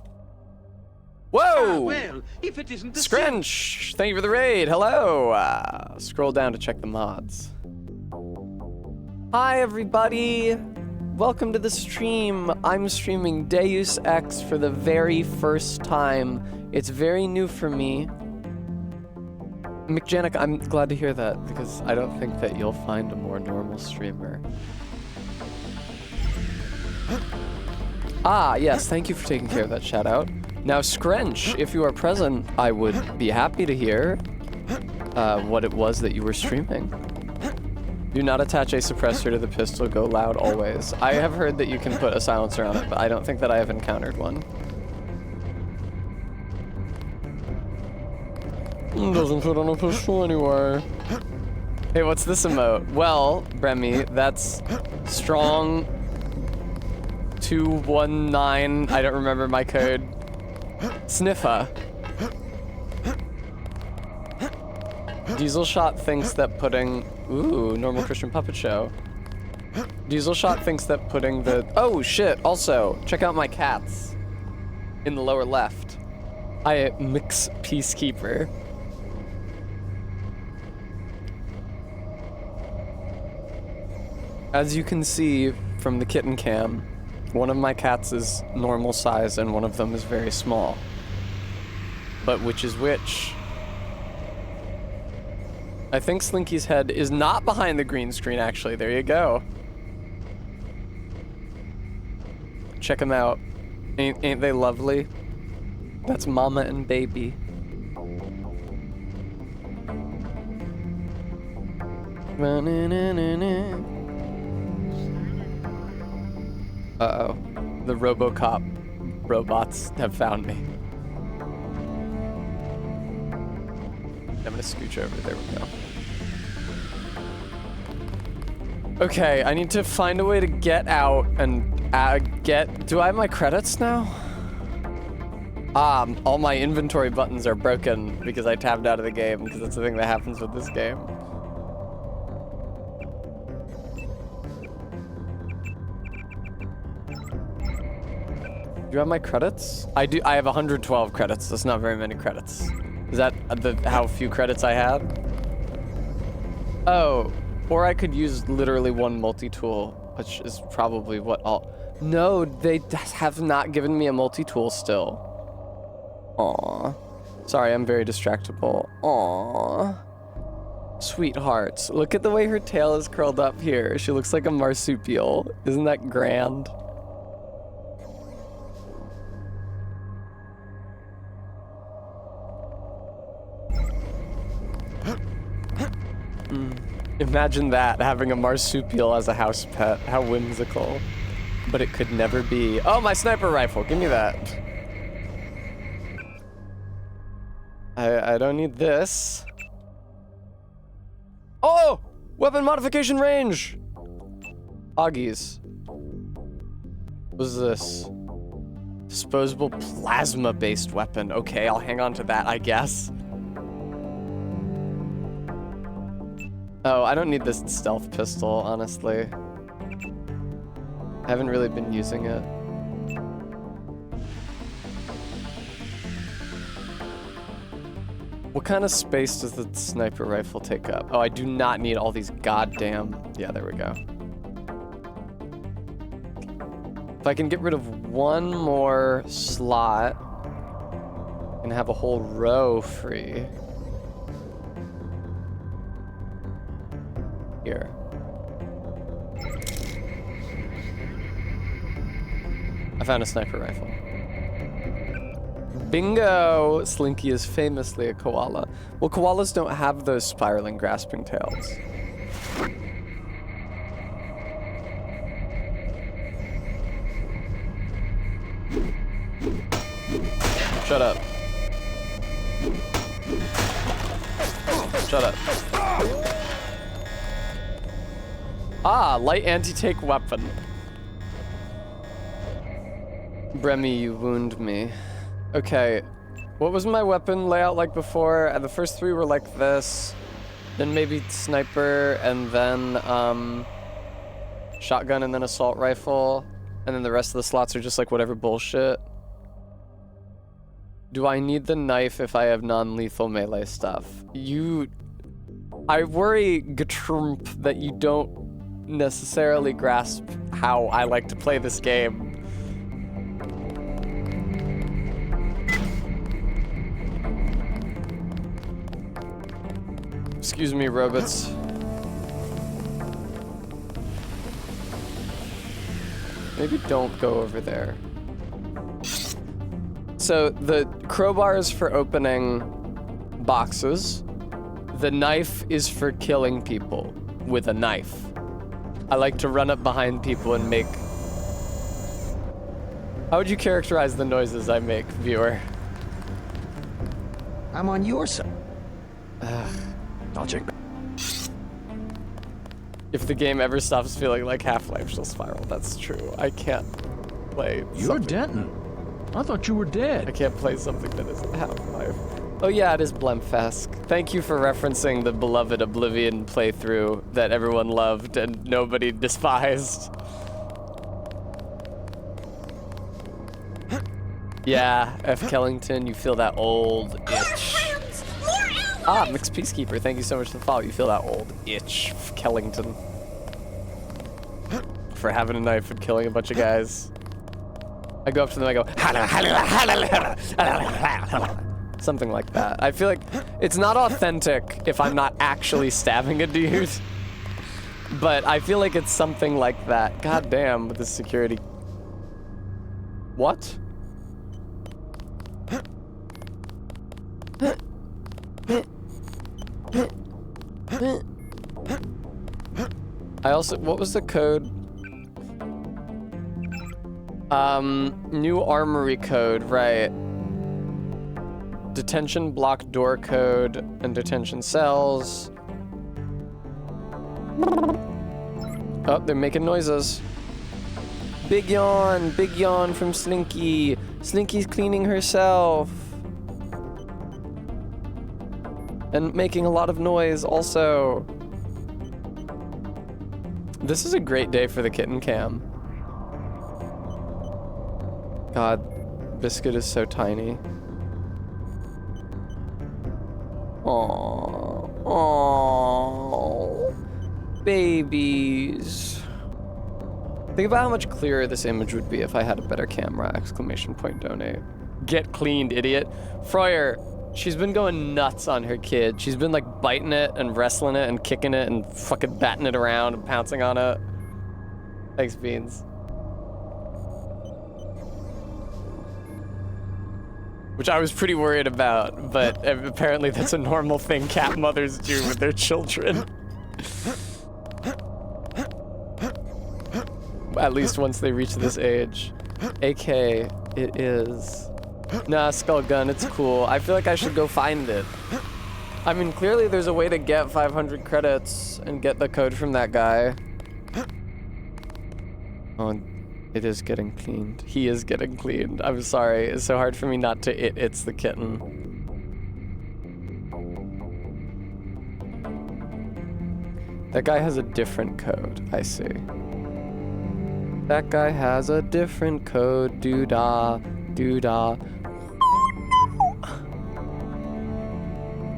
Whoa! Well, if it isn't the Scrunch, thank you for the raid. Hello. Scroll down to check the mods. Hi, everybody. Welcome to the stream. I'm streaming Deus Ex for the very first time. It's very new for me. McJanik, I'm glad to hear that, because I don't think that you'll find a more normal streamer. Ah, yes, thank you for taking care of that shout out. Now, Scrench, if you are present, I would be happy to hear what it was that you were streaming. Do not attach a suppressor to the pistol, go loud always. I have heard that you can put a silencer on it, but I don't think that I have encountered one. Doesn't fit on a pistol anywhere. Hey, what's this emote? Well, Bremy, that's strong 219. I don't remember my code. Sniffa. Diesel Shot thinks that putting... Ooh, normal Christian puppet show. Diesel Shot thinks that putting the... Oh, shit. Also, check out my cats. In the lower left. I mix Peacekeeper. As you can see from the kitten cam, one of my cats is normal size and one of them is very small. But which is which? I think Slinky's head is not behind the green screen, actually. There you go. Check them out. Ain't they lovely? That's mama and baby. Uh-oh. The RoboCop robots have found me. I'm gonna scooch over. There we go. Okay, I need to find a way to get out and do I have my credits now? All my inventory buttons are broken because I tabbed out of the game, because that's the thing that happens with this game. Do you have my credits? I do. I have 112 credits. That's not very many credits. Is that how few credits I had? Oh, or I could use literally one multi-tool, which is probably what all... No, they have not given me a multi-tool still. Aww. Sorry, I'm very distractible. Aww. Sweethearts. Look at the way her tail is curled up here. She looks like a marsupial. Isn't that grand? Imagine that, having a marsupial as a house pet. How whimsical. But it could never be. Oh, my sniper rifle. Give me that. I don't need this. Oh! Weapon modification range! Augies. What is this? Disposable plasma-based weapon. Okay, I'll hang on to that, I guess. Oh, I don't need this stealth pistol, honestly. I haven't really been using it. What kind of space does the sniper rifle take up? Oh, I do not need all these goddamn... Yeah, there we go. If I can get rid of one more slot and have a whole row free. Here. I found a sniper rifle. Bingo! Slinky is famously a koala. Well, koalas don't have those spiraling, grasping tails. Shut up. Shut up. Ah, light anti-tank weapon. Bremy, you wound me. Okay, what was my weapon layout like before? The first three were like this, then maybe sniper, and then shotgun, and then assault rifle, and then the rest of the slots are just like whatever bullshit. Do I need the knife if I have non-lethal melee stuff? I worry, Gatrump, that you don't necessarily grasp how I like to play this game. Excuse me, robots. Maybe don't go over there. So the crowbar is for opening boxes. The knife is for killing people with a knife. I like to run up behind people and make... How would you characterize the noises I make, viewer? I'm on your side. I'll check back. If the game ever stops feeling like Half-Life, she'll spiral. That's true. I can't play You're Denton. I thought you were I dead. can't play something that isn't Half-Life. Oh yeah, it is Blemfesk. Thank you for referencing the beloved Oblivion playthrough that everyone loved and nobody despised. Yeah, F. Kellington, you feel that old itch. Ah, Mixed Peacekeeper, thank you so much for the follow. You feel that old itch, F. Kellington. For having a knife and killing a bunch of guys. I go up to them, I go, something like that. I feel like it's not authentic if I'm not actually stabbing a dude. But I feel like it's something like that. God damn, with the security. What? I also, what was the code? New armory code, right. Detention block door code and detention cells. Oh, they're making noises. Big yawn from Slinky. Slinky's cleaning herself. And making a lot of noise also. This is a great day for the kitten cam. God, Biscuit is so tiny. Aww. Aww. Babies. Think about how much clearer this image would be if I had a better camera! Exclamation point donate. Get cleaned, idiot. Freuer, she's been going nuts on her kid. She's been like biting it and wrestling it and kicking it and fucking batting it around and pouncing on it. Thanks, Beans. Which I was pretty worried about, but apparently that's a normal thing cat mothers do with their children. At least once they reach this age. AK, it is. Nah, Skull Gun, it's cool. I feel like I should go find it. I mean, clearly there's a way to get 500 credits and get the code from that guy. Oh, it is getting cleaned. He is getting cleaned. I'm sorry. It's so hard for me not to it's the kitten. That guy has a different code. I see. That guy has a different code. Doo-dah. Doo-dah.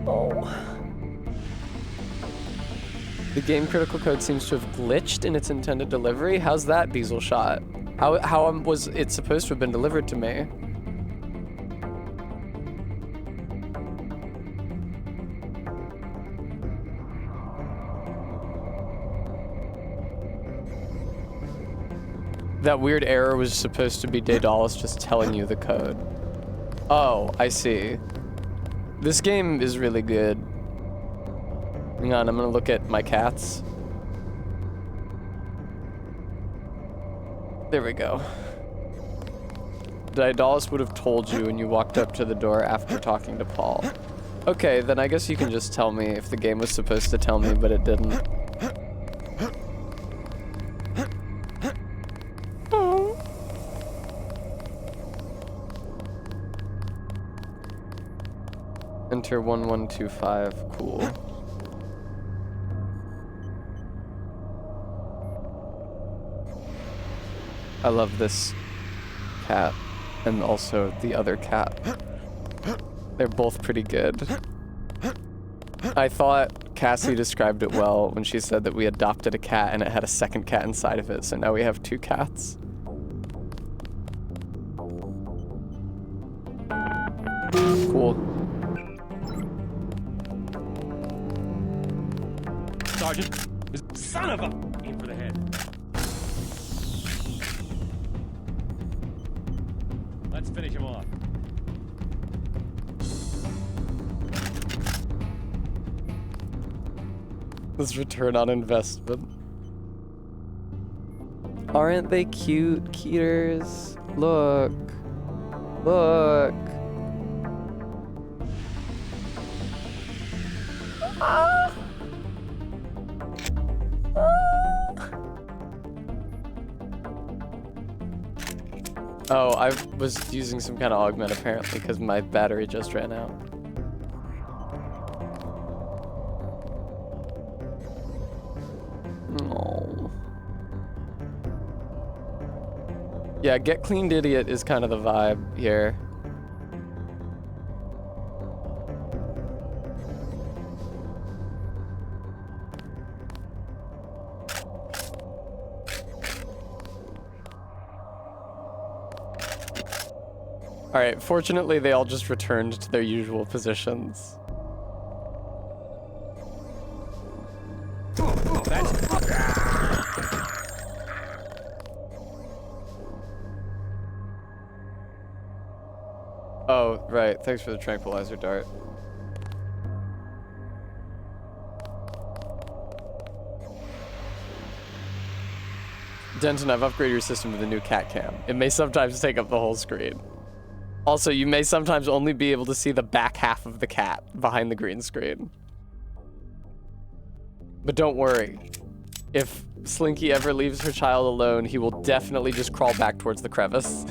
Oh. The game critical code seems to have glitched in its intended delivery. How's that, Diesel Shot? How was it supposed to have been delivered to me? That weird error was supposed to be Daedalus just telling you the code. Oh, I see. This game is really good. Hang on, I'm gonna look at my cats. There we go. Daedalus would have told you when you walked up to the door after talking to Paul. Okay, then I guess you can just tell me if the game was supposed to tell me, but it didn't. Enter 1125, cool. I love this cat and also the other cat. They're both pretty good. I thought Cassie described it well when she said that we adopted a cat and it had a second cat inside of it, so now we have two cats. Cool. Sergeant. Son of a... Aim for the head. Let's finish him off. This return on investment. Aren't they cute, Keeters? Look. Look. Ah. Oh, I was using some kind of augment apparently because my battery just ran out. Oh. Yeah, get cleaned idiot is kind of the vibe here. Alright, fortunately they all just returned to their usual positions. Oh, right. Thanks for the tranquilizer dart. Denton, I've upgraded your system with a new cat cam. It may sometimes take up the whole screen. Also, you may sometimes only be able to see the back half of the cat behind the green screen. But don't worry. If Slinky ever leaves her child alone, he will definitely just crawl back towards the crevice.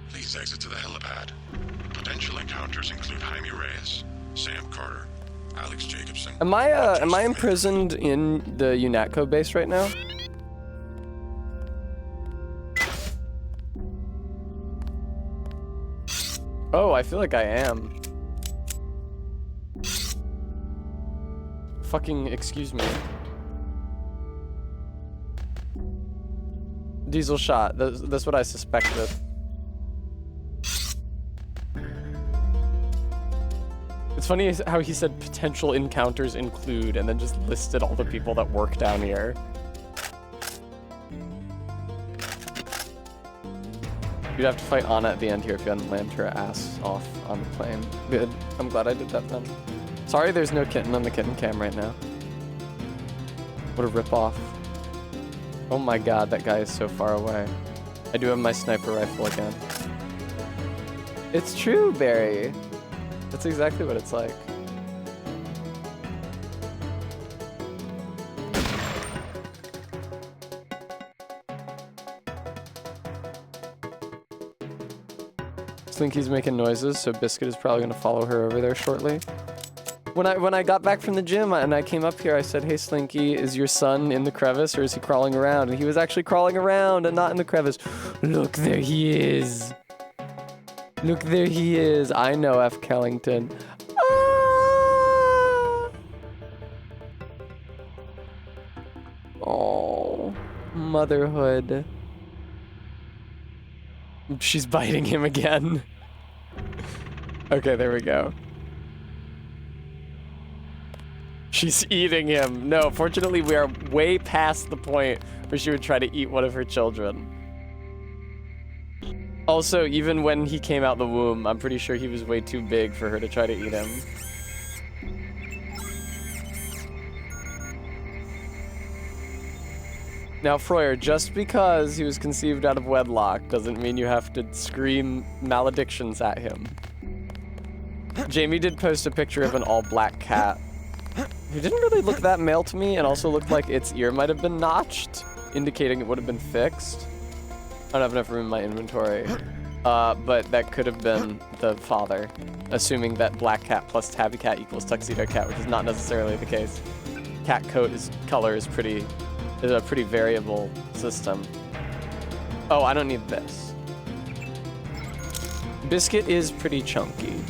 Please exit to the helipad. Potential encounters include Jaime Reyes, Sam Carter, Alex Jacobson. Am I imprisoned in the UNATCO base right now? Oh, I feel like I am. Fucking excuse me. Diesel shot. That's what I suspected. It's funny how he said potential encounters include and then just listed all the people that work down here. You'd have to fight Anna at the end here if you hadn't landed her ass off on the plane. Good. I'm glad I did that then. Sorry there's no kitten on the kitten cam right now. What a ripoff. Oh my god, that guy is so far away. I do have my sniper rifle again. It's true, Barry. That's exactly what it's like. Slinky's making noises, so Biscuit is probably gonna follow her over there shortly. When I got back from the gym and I came up here, I said, "Hey Slinky, is your son in the crevice or is he crawling around?" And he was actually crawling around and not in the crevice. Look, there he is. Look, there he is. I know, F. Kellington. Ah! Oh, motherhood. She's biting him again. Okay, there we go. She's eating him. No, fortunately, we are way past the point where she would try to eat one of her children. Also, even when he came out the womb, I'm pretty sure he was way too big for her to try to eat him. Now, Froyer, just because he was conceived out of wedlock doesn't mean you have to scream maledictions at him. Jamie did post a picture of an all-black cat. He didn't really look that male to me, and also looked like its ear might have been notched, indicating it would have been fixed. I don't have enough room in my inventory. But that could have been the father, assuming that black cat plus tabby cat equals tuxedo cat, which is not necessarily the case. Cat coat color is a pretty variable system. Oh, I don't need this. Biscuit is pretty chunky.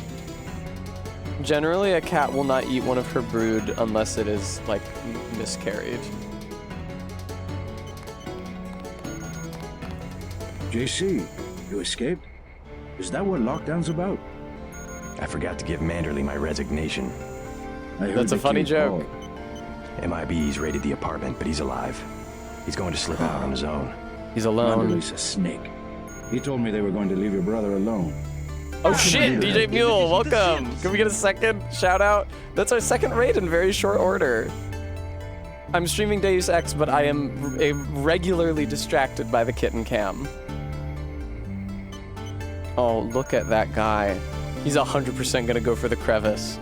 Generally, a cat will not eat one of her brood unless it is, like, miscarried. JC, You escaped? Is that what lockdown's about? I forgot to give Manderley my resignation. That's a funny joke. MIB's raided the apartment, but he's alive. He's going to slip out on his own. He's alone. Manderley's a snake. He told me they were going to leave your brother alone. Oh shit, DJ Mule, welcome! Can we get a second shout out? That's our second raid in very short order. I'm streaming Deus Ex, but I am regularly distracted by the kitten cam. Oh, look at that guy. He's 100% gonna go for the crevice.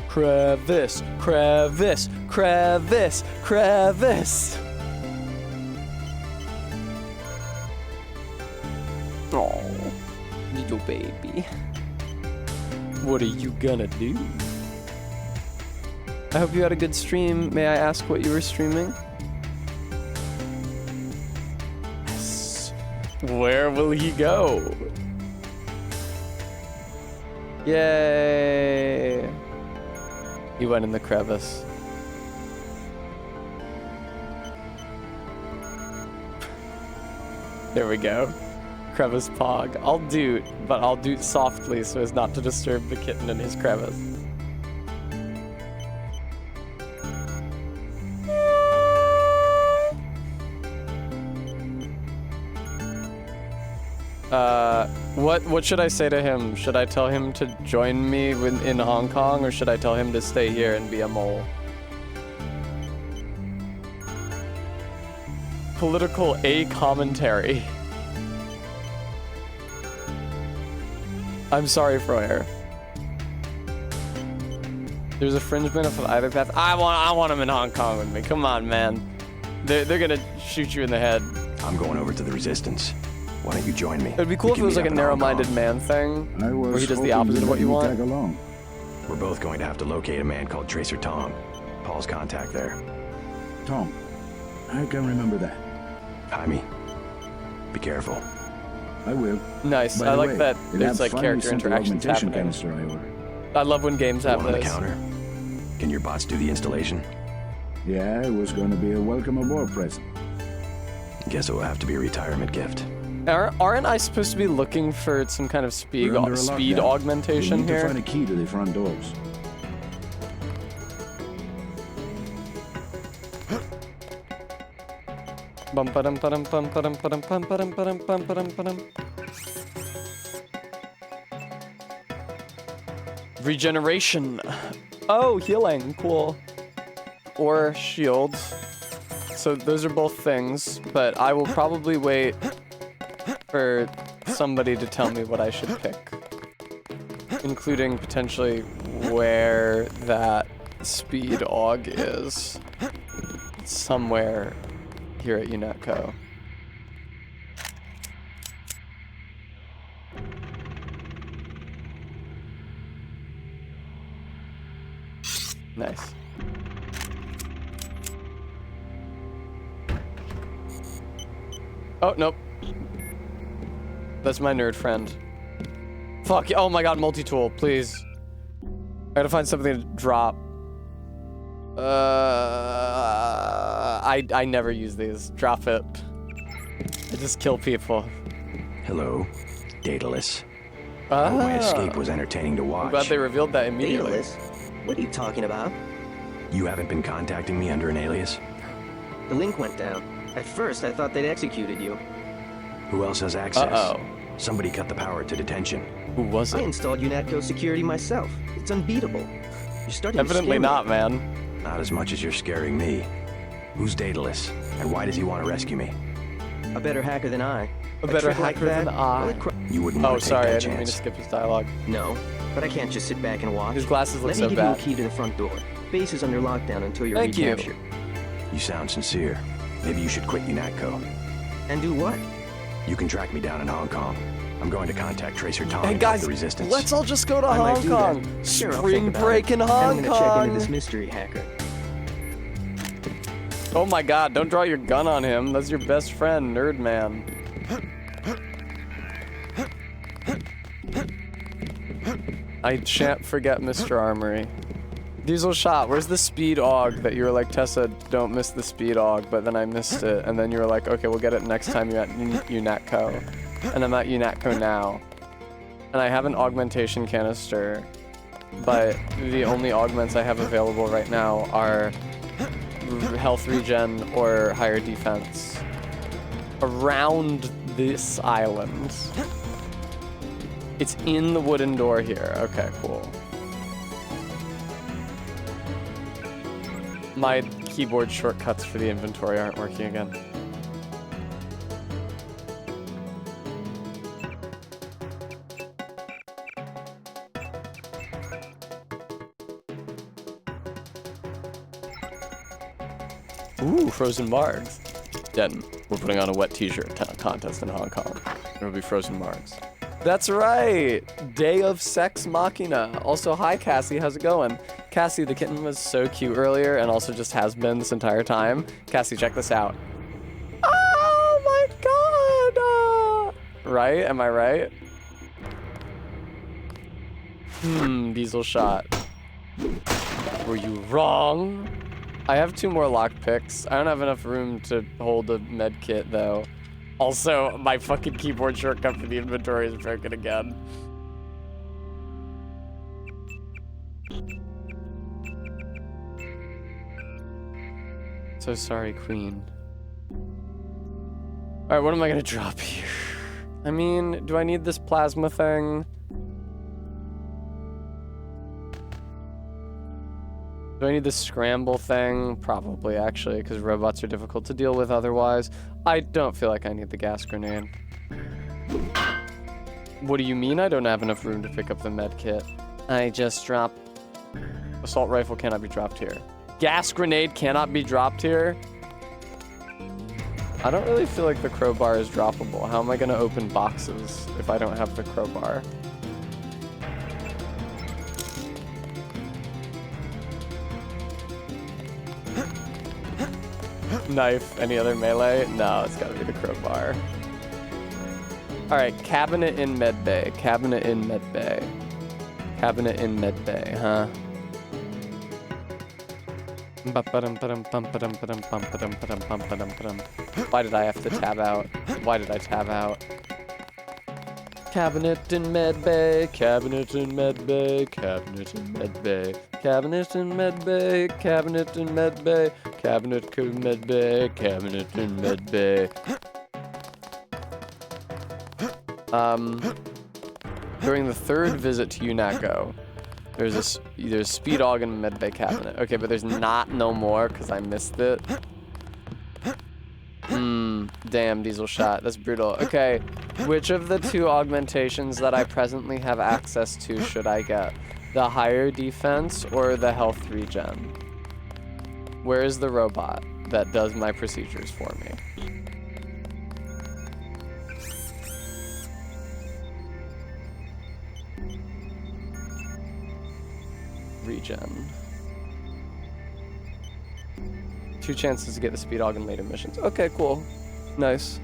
Crevice, crevice, crevice, crevice. Oh, little baby. What are you gonna do? I hope you had a good stream. May I ask what you were streaming? Yes. Where will he go? Yay. He went in the crevice. There we go. Crevice Pog. I'll do, but I'll do it softly so as not to disturb the kitten in his crevice. What should I say to him? Should I tell him to join me in Hong Kong, or should I tell him to stay here and be a mole? Political commentary. I'm sorry, Froyer. There's a fringe benefit of either path. I want him in Hong Kong with me. Come on, man. They're gonna shoot you in the head. I'm going over to the Resistance. Why don't you join me? It'd be cool if it was like a narrow-minded man thing, where he does the opposite of what you want. We're both going to have to locate a man called Tracer Tom. Paul's contact there. Tom. I can remember that. Jaime, be careful. I will. Nice. I like that there's like character interactions happening. I love when games have on the this. counter. Can your bots do the installation? Yeah, it was going to be a welcome aboard present. Guess it will have to be a retirement gift. Aren't I supposed to be looking for some kind of speed augmentation we need here? to find a key to the front doors. Regeneration. Oh, healing. Cool. Or shield. So those are both things, but I will probably wait for somebody to tell me what I should pick, including potentially where that speed aug is. It's somewhere here at UNetCo. Nice. Oh, nope. That's my nerd friend. Fuck, oh my god, multi-tool, please. I gotta find something to drop. I never use these. Drop it. I just kill people. Hello, Daedalus. I hope my escape was entertaining to watch. I'm glad they revealed that immediately. Daedalus? What are you talking about? You haven't been contacting me under an alias? The link went down. At first, I thought they'd executed you. Who else has access? Uh-oh. Somebody cut the power to detention. Who was it? I installed UNetCo security myself. It's unbeatable. You're starting Evidently to not, man. Not as much as you're scaring me. Who's Daedalus? And why does he want to rescue me? A better hacker than I. A better hacker than I. You wouldn't Oh, want to take sorry, that I didn't mean to chance. skip his dialogue. No, but I can't just sit back and watch. His glasses look so Let me give bad. you a key to the front door. Base is under lockdown until you're Thank you. recaptured. You sound sincere. Maybe you should quit UNatCo. And do what? You can track me down in Hong Kong. I'm going to contact Tracer Tom Hey and guys, the Resistance. let's all just go to I might Hong do Kong. that. Sure, I'll Spring think about break it. in And Hong I'm gonna check Kong. into this mystery hacker. Oh my god, don't draw your gun on him. That's your best friend, Nerd Man. I shan't forget Mr. Armory. Diesel shot, where's the speed aug that you were like, Tessa, don't miss the speed aug, but then I missed it, and then you were like, okay, we'll get it next time you're at UNetCo. and I'm at UNATCO now. And I have an augmentation canister, but the only augments I have available right now are health regen or higher defense around this island. It's in the wooden door here. Okay, cool. My keyboard shortcuts for the inventory aren't working again. Ooh, frozen margs. Den, we're putting on a wet t-shirt contest in Hong Kong. It'll be frozen margs. That's right! Day of Sex Machina. Also, hi Cassie, how's it going? Cassie, the kitten was so cute earlier and also just has been this entire time. Cassie, check this out. Oh my god! Right? Am I right? Diesel shot. Were you wrong? I have 2 more lockpicks. I don't have enough room to hold a med kit though. Also, my fucking keyboard shortcut for the inventory is broken again. So sorry, Queen. Alright, what am I gonna drop here? I mean, do I need this plasma thing? Do I need the scramble thing? Probably, actually, because robots are difficult to deal with otherwise. I don't feel like I need the gas grenade. What do you mean I don't have enough room to pick up the med kit? I just dropped... Assault rifle cannot be dropped here. Gas grenade cannot be dropped here? I don't really feel like the crowbar is droppable. How am I going to open boxes if I don't have the crowbar? Knife, any other melee? No, it's gotta be the crowbar. Alright, cabinet in medbay. Cabinet in medbay. Cabinet in medbay, huh? Why did I have to tab out? Why did I tab out? Cabinet in medbay, cabinet in medbay, cabinet in medbay, cabinet in medbay, cabinet in medbay, cabinet in medbay, cabinet in medbay. During the 3rd visit to UNATCO, there's speed aug and a medbay cabinet. Okay, but there's not no more because I missed it. Damn, diesel shot. That's brutal. Okay, which of the 2 augmentations that I presently have access to should I get? The higher defense or the health regen? Where is the robot that does my procedures for me? Regen. 2 chances to get the speed aug in later missions. Okay, cool. Nice.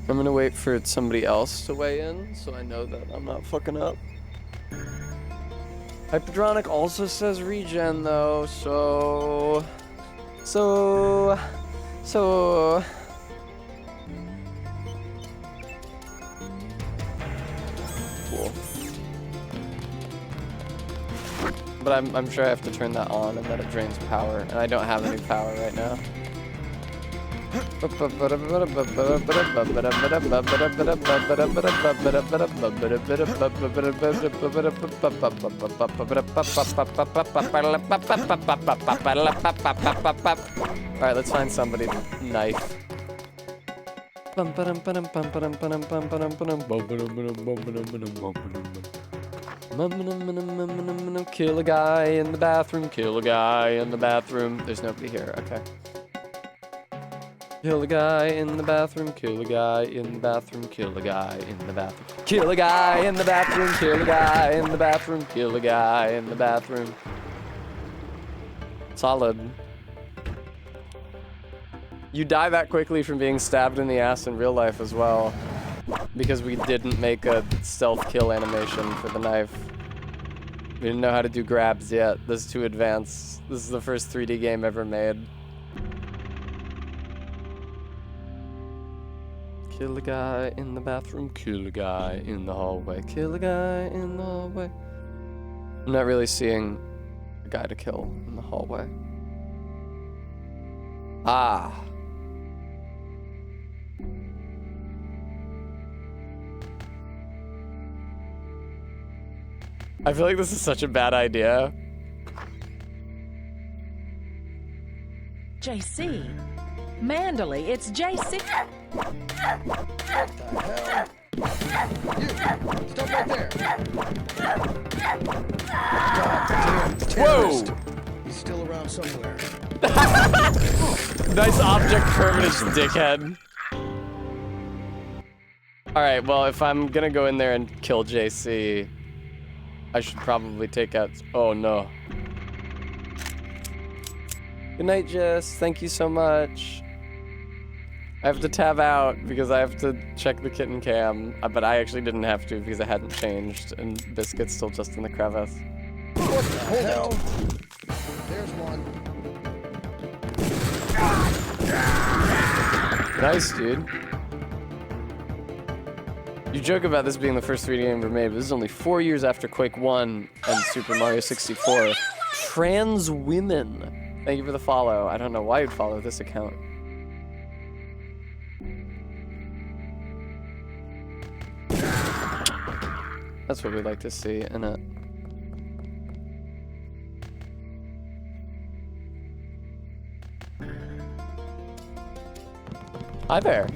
I'm gonna wait for somebody else to weigh in so I know that I'm not fucking up. Hyperdronic also says regen though, so... Cool. But I'm sure I have to turn that on and that it drains power, and I don't have any power right now. Alright, let's find somebody. Knife. Kill a guy in the bathroom, kill a guy in the bathroom. There's nobody here, okay. Kill a guy in the bathroom, kill a guy in the bathroom, kill a guy in the bathroom. Kill a guy in the bathroom, kill a guy in the bathroom, kill a guy in the bathroom. Solid. You die that quickly from being stabbed in the ass in real life as well. Because we didn't make a stealth kill animation for the knife. We didn't know how to do grabs yet. This is too advanced. This is the first 3D game ever made. Kill a guy in the bathroom, kill a guy in the hallway, kill a guy in the hallway. I'm not really seeing a guy to kill in the hallway. Ah. I feel like this is such a bad idea. JC. Manderley, it's JC. What the hell? You, stop right there. God damn, terrorist. Whoa! He's still around somewhere. Nice object permanence, dickhead. Alright, well, if I'm gonna go in there and kill JC, I should probably take out... Oh, no. Good night, Jess. Thank you so much. I have to tab out because I have to check the kitten cam, but I actually didn't have to because it hadn't changed, and Biscuit's still just in the crevice. What the hell? There's one. Nice, dude. You joke about this being the first 3D game ever made, but this is only 4 years after Quake 1 and Super Mario 64. Trans women. Thank you for the follow. I don't know why you'd follow this account. That's what we like to see in it. Hi there.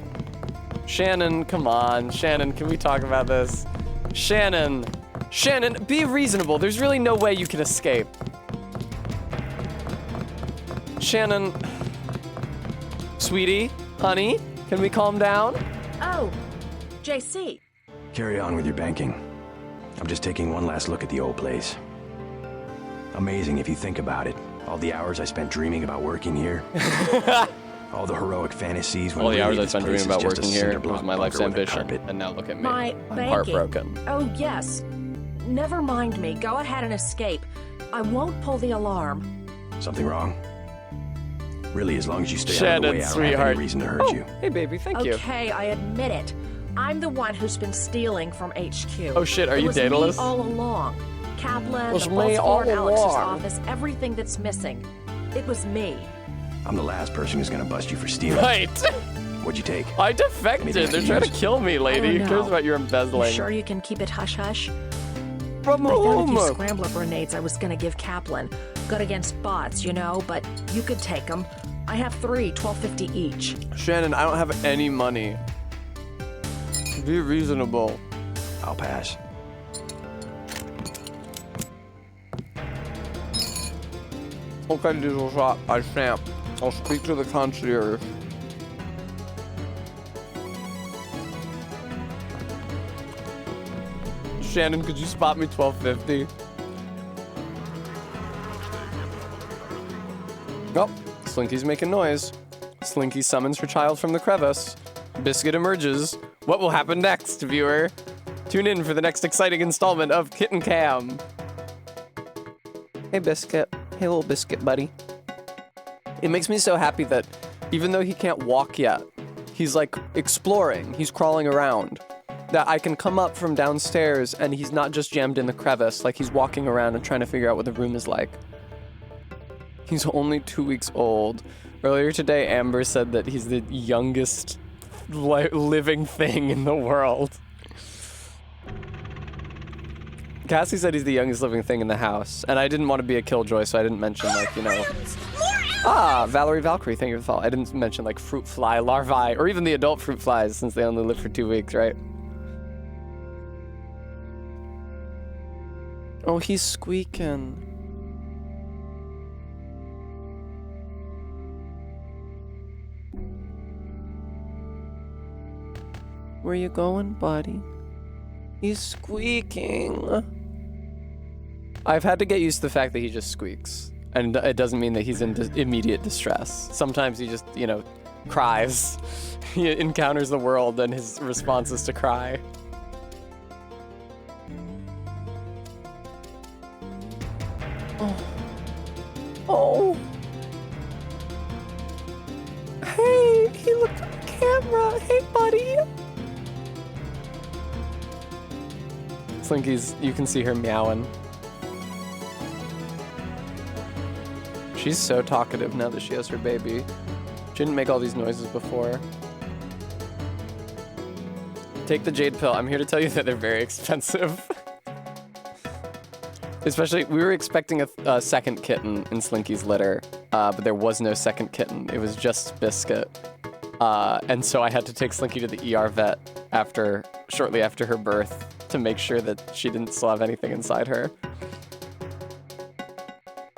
Shannon, come on. Shannon, can we talk about this? Shannon, be reasonable. There's really no way you can escape. Shannon, sweetie, honey, can we calm down? Oh, JC. Carry on with your banking. I'm just taking one last look at the old place. Amazing if you think about it. All the hours I spent dreaming about working here. All the heroic fantasies. All the hours I spent dreaming about working here was my life's ambition. And now look at me. My I'm banking. heartbroken. Oh, yes. Never mind me. Go ahead and escape. I won't pull the alarm. Something wrong? Really, as long as you stay out of the way, I don't have any reason to hurt you. Hey, baby, thank you. Okay, I admit it. I'm the one who's been stealing from HQ. Oh shit, are you It Daedalus? was me all along. Kaplan, Was the me false all floor in Alex's along. office, everything that's missing. It was me. I'm the last person who's gonna bust you for stealing. Right. What'd you take? I defected. Anything They're to trying to use? kill me, lady. Who I don't cares know. about your embezzling? You sure you can keep it hush-hush? From I found a whom? few scrambler grenades I was gonna give Kaplan. Good against bots, you know, but you could take them. I have 3, $12.50 each. Shannon, I don't have any money. Be reasonable. I'll pass. Okay, Diesel Shot, I stamp. I'll speak to the concierge. Shannon, could you spot me 1250? Oh, Slinky's making noise. Slinky summons her child from the crevice. Biscuit emerges. What will happen next, viewer? Tune in for the next exciting installment of Kitten Cam. Hey, Biscuit. Hey, little Biscuit buddy. It makes me so happy that even though he can't walk yet, he's like exploring, he's crawling around. That I can come up from downstairs and he's not just jammed in the crevice, like he's walking around and trying to figure out what the room is like. He's only 2 weeks old. Earlier today, Amber said that he's the youngest living thing in the world. Cassie said he's the youngest living thing in the house, and I didn't want to be a killjoy, so I didn't mention, like, you know... Ah, Valerie Valkyrie, thank you for the follow. I didn't mention, like, fruit fly larvae, or even the adult fruit flies, since they only live for 2 weeks, right? Oh, he's squeaking. Where you going, buddy? He's squeaking. I've had to get used to the fact that he just squeaks. And it doesn't mean that he's in immediate distress. Sometimes he just, you know, cries. He encounters the world and his response is to cry. Oh. Oh. Hey, he looked at the camera. camera. Hey, buddy. Slinky's, you can see her meowing. She's so talkative now that she has her baby. She didn't make all these noises before. Take the jade pill. I'm here to tell you that they're very expensive. Especially, we were expecting a second kitten in Slinky's litter, but there was no second kitten. It was just Biscuit. And so I had to take Slinky to the ER vet shortly after her birth to make sure that she didn't still have anything inside her.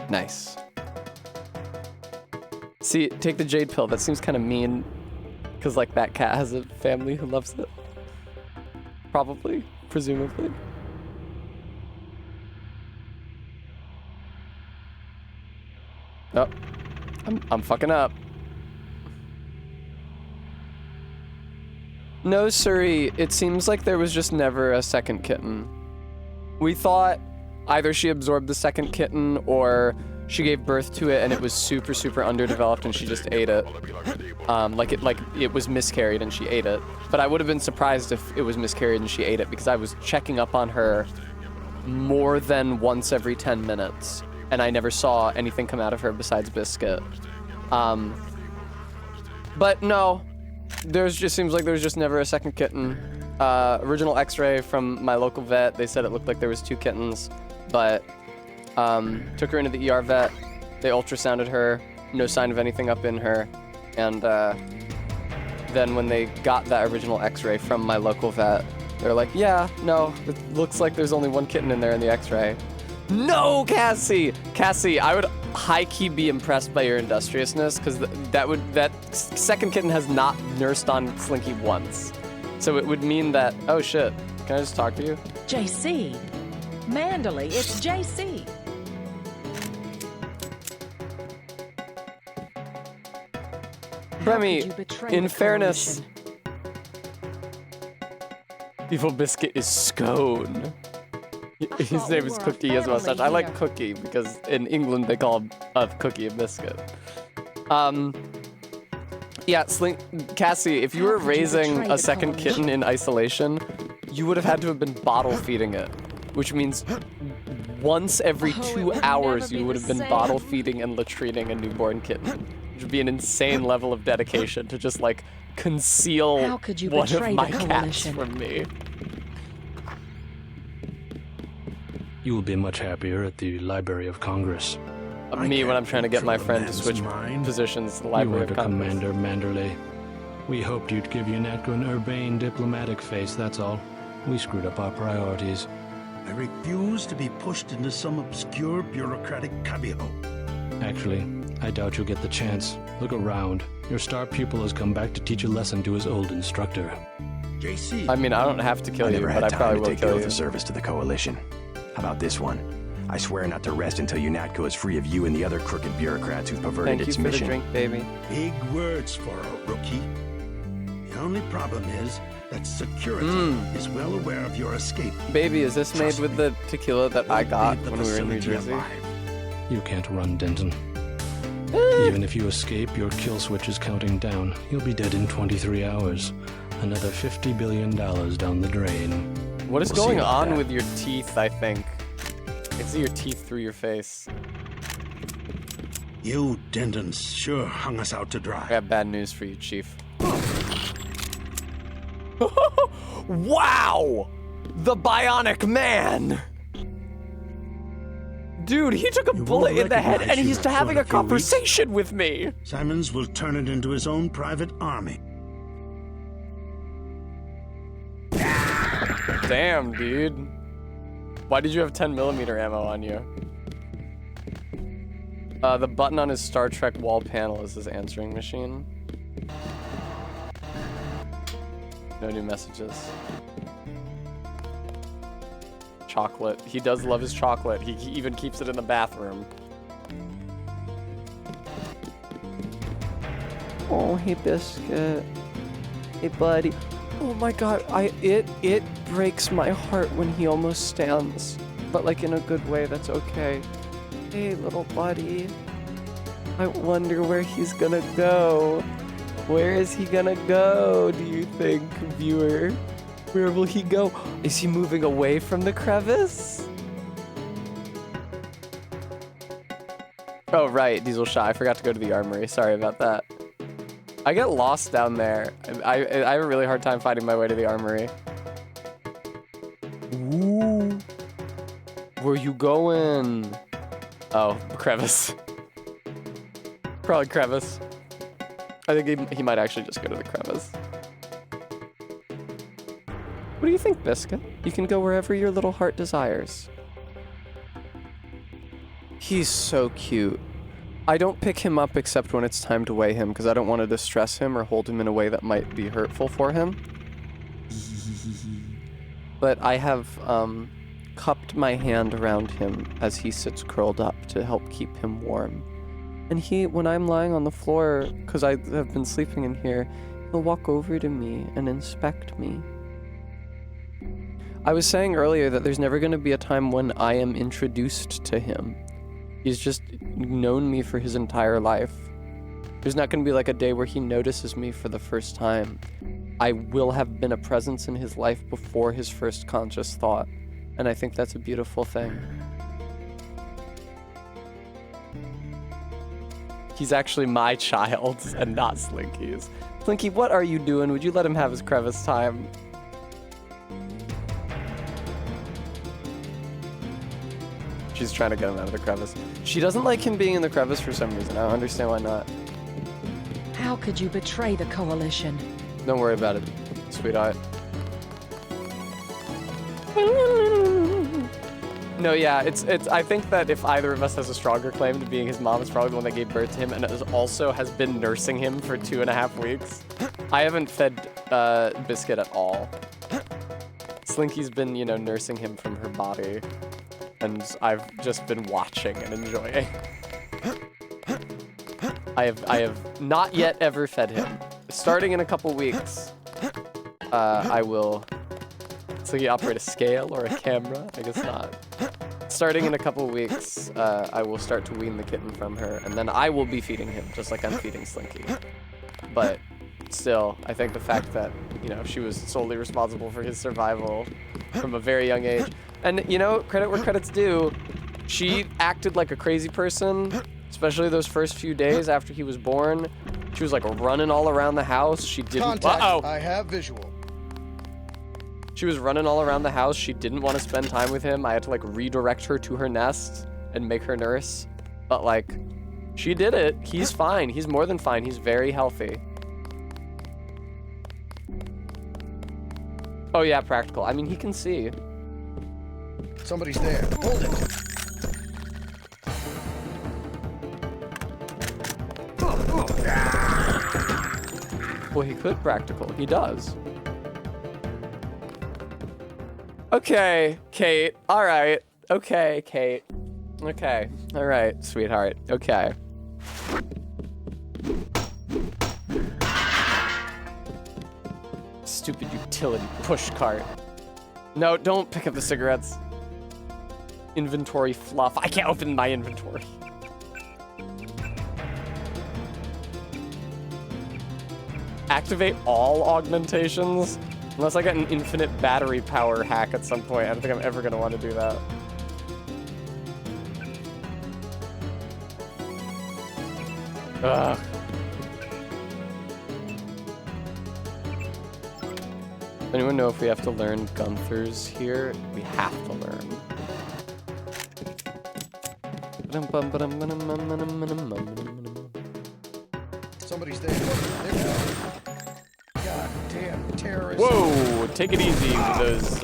Nice. See, take the jade pill. That seems kind of mean, because like that cat has a family who loves it. Probably, presumably. Oh, I'm fucking up. No, Suri, it seems like there was just never a second kitten. We thought either she absorbed the second kitten or she gave birth to it and it was super, super underdeveloped and she just ate it. Like it was miscarried and she ate it. But I would have been surprised if it was miscarried and she ate it because I was checking up on her more than once every 10 minutes and I never saw anything come out of her besides Biscuit. But no. Just seems like there's just never a second kitten. Original x-ray from my local vet, they said it looked like there was 2 kittens, but took her into the ER vet, they ultrasounded her, no sign of anything up in her, and then when they got that original x-ray from my local vet, they're like, yeah, no, it looks like there's only 1 kitten in there in the x-ray. No, Cassie! Cassie, I would high-key be impressed by your industriousness, because that second kitten has not nursed on Slinky once. So it would mean that, oh shit, can I just talk to you? JC. Manderley, it's JC. Remy, in fairness, Evil Biscuit is Scone. His name is Cookie as well. I like Cookie because in England they call a cookie a biscuit. Yeah, Cassie, if you were raising a second kitten in isolation, you would have had to have been bottle feeding it, which means once every 2 hours you would have been bottle feeding and latrining a newborn kitten, which would be an insane level of dedication to just like conceal one of my cats from me. You will be much happier at the Library of Congress. Me when I'm trying to get my friend to switch positions to the Library of Congress. Commander Manderley. We hoped you'd give UNATCO an urbane diplomatic face, that's all. We screwed up our priorities. I refuse to be pushed into some obscure bureaucratic cubbyhole. Actually, I doubt you'll get the chance. Look around. Your star pupil has come back to teach a lesson to his old instructor. JC. I mean, I don't have to kill you, but I probably will kill you. I never had time to take the oath of service to the Coalition. How about this one? I swear not to rest until UNATCO is free of you and the other crooked bureaucrats who've perverted its mission. Thank you for the drink, baby. Big words for a rookie. The only problem is that security is well aware of your escape. Baby, is this made with the tequila that I got when we were in New Jersey? You can't run, Denton. Even if you escape, your kill switch is counting down. You'll be dead in 23 hours. Another $50 billion down the drain. What is going on with your teeth, I think? I can see your teeth through your face. You Dentons sure hung us out to dry. I have bad news for you, Chief. Wow! The Bionic Man! Dude, he took a bullet in the head and he's having a conversation with me! Simons will turn it into his own private army. Damn, dude. Why did you have 10mm ammo on you? The button on his Star Trek wall panel is his answering machine. No new messages. Chocolate. He does love his chocolate. He even keeps it in the bathroom. Oh, hey, Biscuit. Hey, buddy. Oh my god, it breaks my heart when he almost stands. But like in a good way, that's okay. Hey, little buddy. I wonder where he's gonna go. Where is he gonna go, do you think, viewer? Where will he go? Is he moving away from the crevice? Oh, right, Diesel Shy. I forgot to go to the armory. Sorry about that. I get lost down there. I have a really hard time finding my way to the armory. Ooh. Where you going? Oh, crevice. Probably crevice. I think he might actually just go to the crevice. What do you think, Biscuit? You can go wherever your little heart desires. He's so cute. I don't pick him up except when it's time to weigh him because I don't want to distress him or hold him in a way that might be hurtful for him. But I have cupped my hand around him as he sits curled up to help keep him warm. And when I'm lying on the floor, because I have been sleeping in here, he'll walk over to me and inspect me. I was saying earlier that there's never going to be a time when I am introduced to him. He's just known me for his entire life. There's not going to be like a day where he notices me for the first time. I will have been a presence in his life before his first conscious thought. And I think that's a beautiful thing. He's actually my child and not Slinky's. Slinky, what are you doing? Would you let him have his crevice time? She's trying to get him out of the crevice. She doesn't like him being in the crevice for some reason. I don't understand why not. How could you betray the Coalition? Don't worry about it, sweetheart. No, yeah, it's. I think that if either of us has a stronger claim to being his mom, it's probably the one that gave birth to him and also has been nursing him for 2.5 weeks. I haven't fed Biscuit at all. Slinky's been, nursing him from her body. And I've just been watching and enjoying. I have not yet ever fed him. Starting in a couple weeks, I will. So you operate a scale or a camera? I guess not. Starting in a couple weeks, I will start to wean the kitten from her, and then I will be feeding him, just like I'm feeding Slinky. But still, I think the fact that, she was solely responsible for his survival from a very young age. And, credit where credit's due, she acted like a crazy person, especially those first few days after he was born. She was, like, running all around the house. She didn't... Contact. I have visual. She was running all around the house. She didn't want to spend time with him. I had to, like, redirect her to her nest and make her nurse. But, like, she did it. He's fine. He's more than fine. He's very healthy. Oh, yeah, practical. I mean, he can see. Somebody's there. Hold it. Well, he could practical. He does. Okay, Kate. All right. Okay, Kate. Okay. All right, sweetheart. Okay. Stupid utility pushcart. No, don't pick up the cigarettes. Inventory fluff. I can't open my inventory. Activate all augmentations? Unless I get an infinite battery power hack at some point. I don't think I'm ever going to want to do that. Ugh. Anyone know if we have to learn Gunther's here? We have to learn. Somebody's there. God damn terrorists. Whoa! Take it easy with those.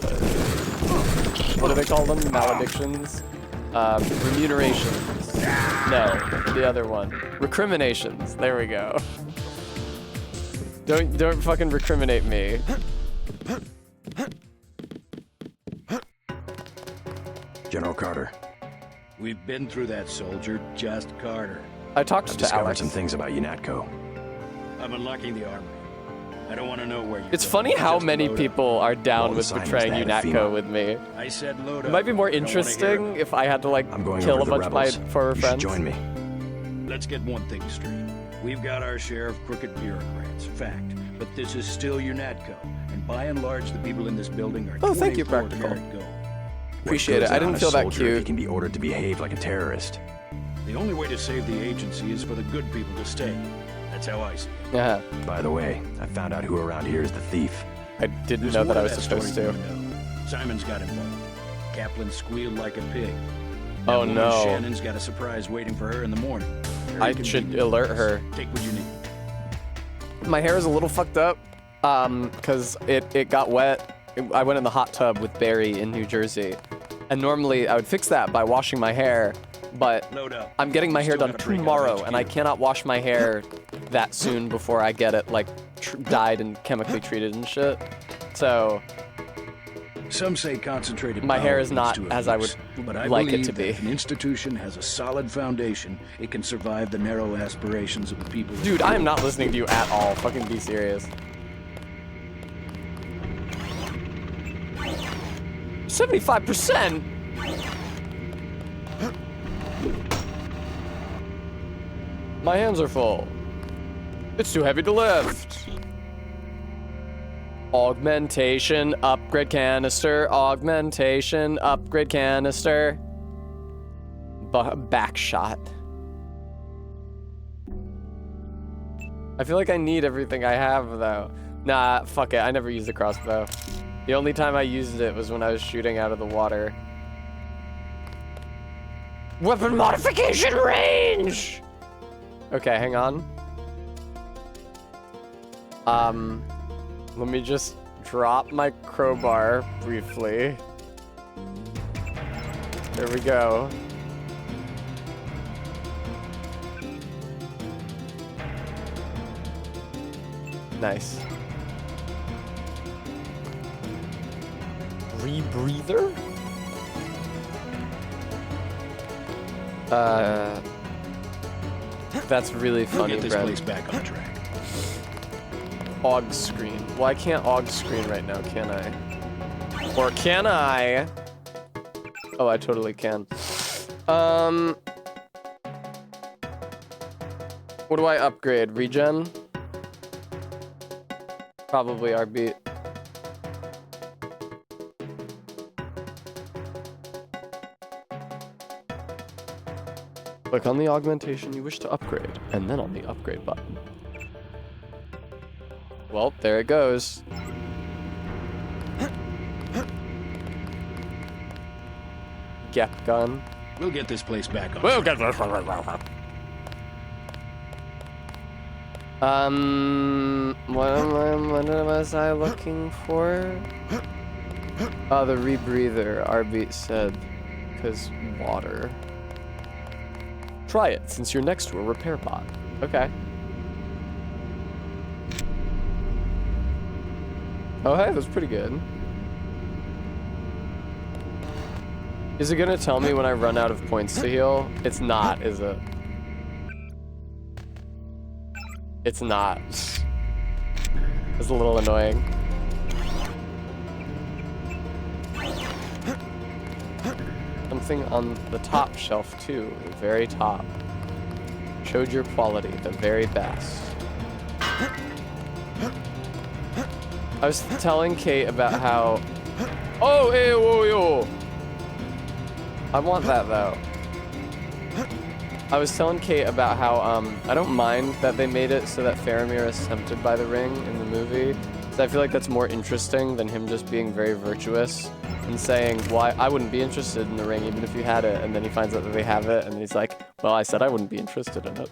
What do they call them? Maledictions? Remunerations. No, the other one. Recriminations. There we go. Don't fucking recriminate me. General Carter. We've been through that, soldier. Just Carter. I talked I've to discovered Alex. some things about UNATCO. I'm unlocking the armory. I don't want to know where you're It's going. funny how Just many load up. people are down with Well, the betraying sign was that at UNATCO FEMA. with me. I said load It up. might be more I don't wanna hear interesting if I had to, like, I'm going kill over a to the bunch of my rebels. former You should friends. join me. Let's get one thing straight. We've got our share of crooked bureaucrats, fact. But this is still your NATCO, and by and large, the people in this building are thank you, 24 Practical. karat gold. Appreciate it. I didn't feel that Soldier, if he cute. can be ordered to behave like a terrorist. The only way to save the agency is for the good people to stay. That's how I see it. Yeah. By the way, I found out who around here is the thief. I didn't There's know more that I to was that supposed story to. than you know. Simon's got involved. Kaplan squealed like a pig. Oh, That woman, no. Shannon's got a surprise waiting for her in the morning. Very I should convenient. alert her. Take what you need. My hair is a little fucked up, because it got wet. I went in the hot tub with Barry in New Jersey, and normally I would fix that by washing my hair, but Load up. I'm getting my hair Still done gotta break out tomorrow, HQ. and I cannot wash my hair that soon before I get it like dyed and chemically treated and shit. So Some say concentrated my hair power is leads not to as I abuse, would but I like it believe to that be. If an institution has a solid foundation, it can survive the narrow aspirations of the people. Dude, I am not listening to you at all. Fucking be serious. 75%? My hands are full. It's too heavy to lift. Augmentation, upgrade canister, augmentation, upgrade canister. Back shot. I feel like I need everything I have, though. Nah, fuck it. I never used the crossbow. The only time I used it was when I was shooting out of the water. Weapon modification range! Okay, hang on. Let me just drop my crowbar briefly. There we go. Nice. Rebreather? That's really We'll funny, get this Brent. place back on track. AUG screen. Well, I can't AUG screen right now, can I? Or can I? Oh, I totally can. What do I upgrade? Regen? Probably our beat. Click on the augmentation you wish to upgrade, and then on the upgrade button. Well, there it goes. Gep gun. We'll get this place back on We'll track. get this. What was I looking for? Oh, the rebreather, Arbeat said. Because water. Try it, since you're next to a repair bot. Okay. Oh, hey, that's pretty good. Is it gonna tell me when I run out of points to heal? It's not, is it? It's not. It's a little annoying. Something on the top shelf too, the very top. Showed your quality, the very best. I was telling Kate about how... Oh, hey, whoa, yo! I want that though. I was telling Kate about how I don't mind that they made it so that Faramir is tempted by the ring in the movie. So I feel like that's more interesting than him just being very virtuous and saying, "Why I wouldn't be interested in the ring even if you had it," and then he finds out that they have it, and he's like, "Well, I said I wouldn't be interested in it."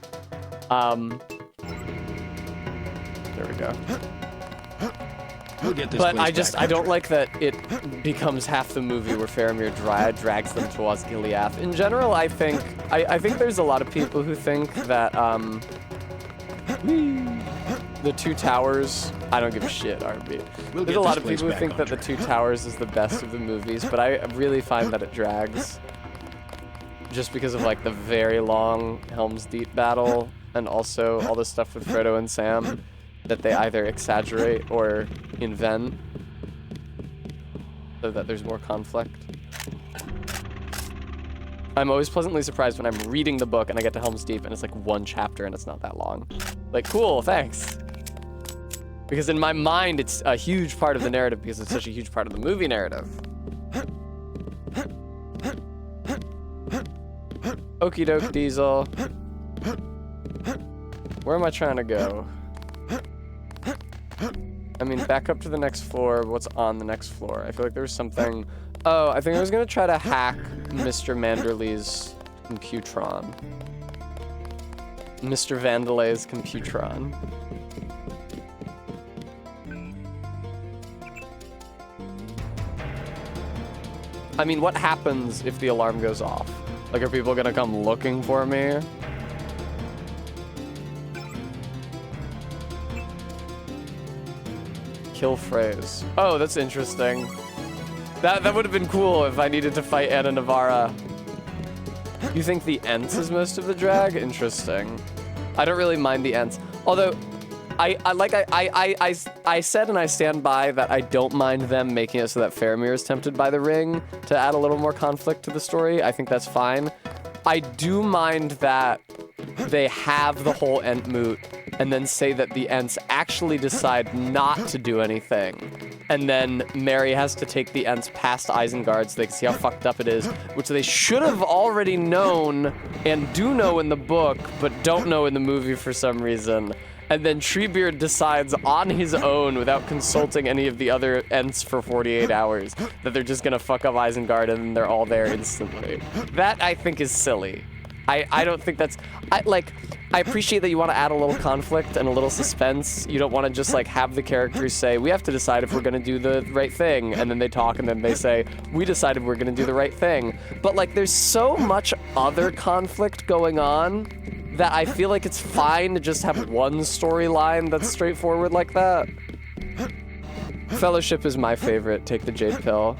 There we go. We'll get this But place back I on don't track. like that it becomes half the movie where Faramir drags them to Osgiliath. In general, I think there's a lot of people who think that the Two Towers. I don't give a shit, RB. We'll There's get a lot this of place people who back think on that the Two Towers is the best of the movies, but I really find that it drags. Just because of like the very long Helm's Deep battle and also all the stuff with Frodo and Sam that they either exaggerate or invent so that there's more conflict. I'm always pleasantly surprised when I'm reading the book and I get to Helm's Deep and it's like one chapter and it's not that long. Like, cool, thanks. Because in my mind, it's a huge part of the narrative because it's such a huge part of the movie narrative. Okie doke, Diesel. Where am I trying to go? I mean, back up to the next floor. What's on the next floor? I feel like there was something... Oh, I think I was gonna try to hack Mr. Manderley's computron. Mr. Vandelay's computron. I mean, what happens if the alarm goes off? Like, are people gonna come looking for me? Kill phrase. Oh, that's interesting. That would have been cool if I needed to fight Anna Navarra. You think the Ents is most of the drag? Interesting. I don't really mind the Ents. Although, I said and I stand by that I don't mind them making it so that Faramir is tempted by the ring to add a little more conflict to the story. I think that's fine. I do mind that they have the whole Ent moot and then say that the Ents actually decide not to do anything. And then Mary has to take the Ents past Isengard so they can see how fucked up it is, which they should have already known and do know in the book, but don't know in the movie for some reason. And then Treebeard decides on his own, without consulting any of the other Ents for 48 hours, that they're just gonna fuck up Isengard and then they're all there instantly. That, I think, is silly. I don't think that's... I appreciate that you want to add a little conflict and a little suspense. You don't want to just, like, have the characters say, we have to decide if we're gonna do the right thing, and then they talk and then they say, we decided we're gonna do the right thing. But, like, there's so much other conflict going on that I feel like it's fine to just have one storyline that's straightforward like that. Fellowship is my favorite. Take the Jade Pill.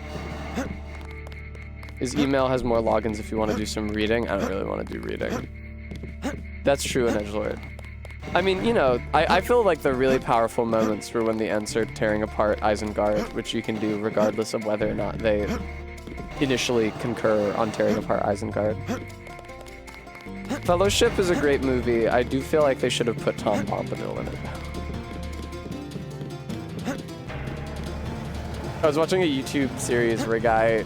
His email has more logins if you want to do some reading. I don't really want to do reading. That's true in Edgelord. I mean, you know, I feel like the really powerful moments were when the Ents are tearing apart Isengard, which you can do regardless of whether or not they initially concur on tearing apart Isengard. Fellowship is a great movie. I do feel like they should have put Tom Bombadil in it. I was watching a YouTube series where a guy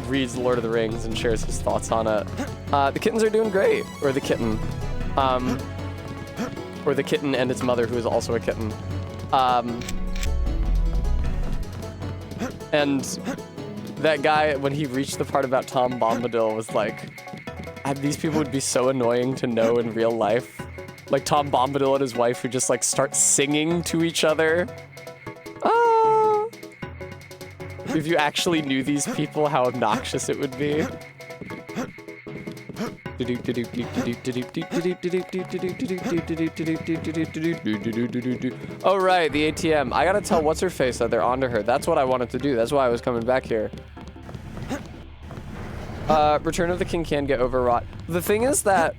reads Lord of the Rings and shares his thoughts on it. The kittens are doing great. Or the kitten. Or the kitten and its mother, who is also a kitten. And that guy, when he reached the part about Tom Bombadil, was like, these people would be so annoying to know in real life. Like Tom Bombadil and his wife who just like start singing to each other. Ah! If you actually knew these people, how obnoxious it would be. Oh right, the ATM. I gotta tell what's-her-face that they're onto her. That's what I wanted to do. That's why I was coming back here. Return of the King can get overwrought. The thing is that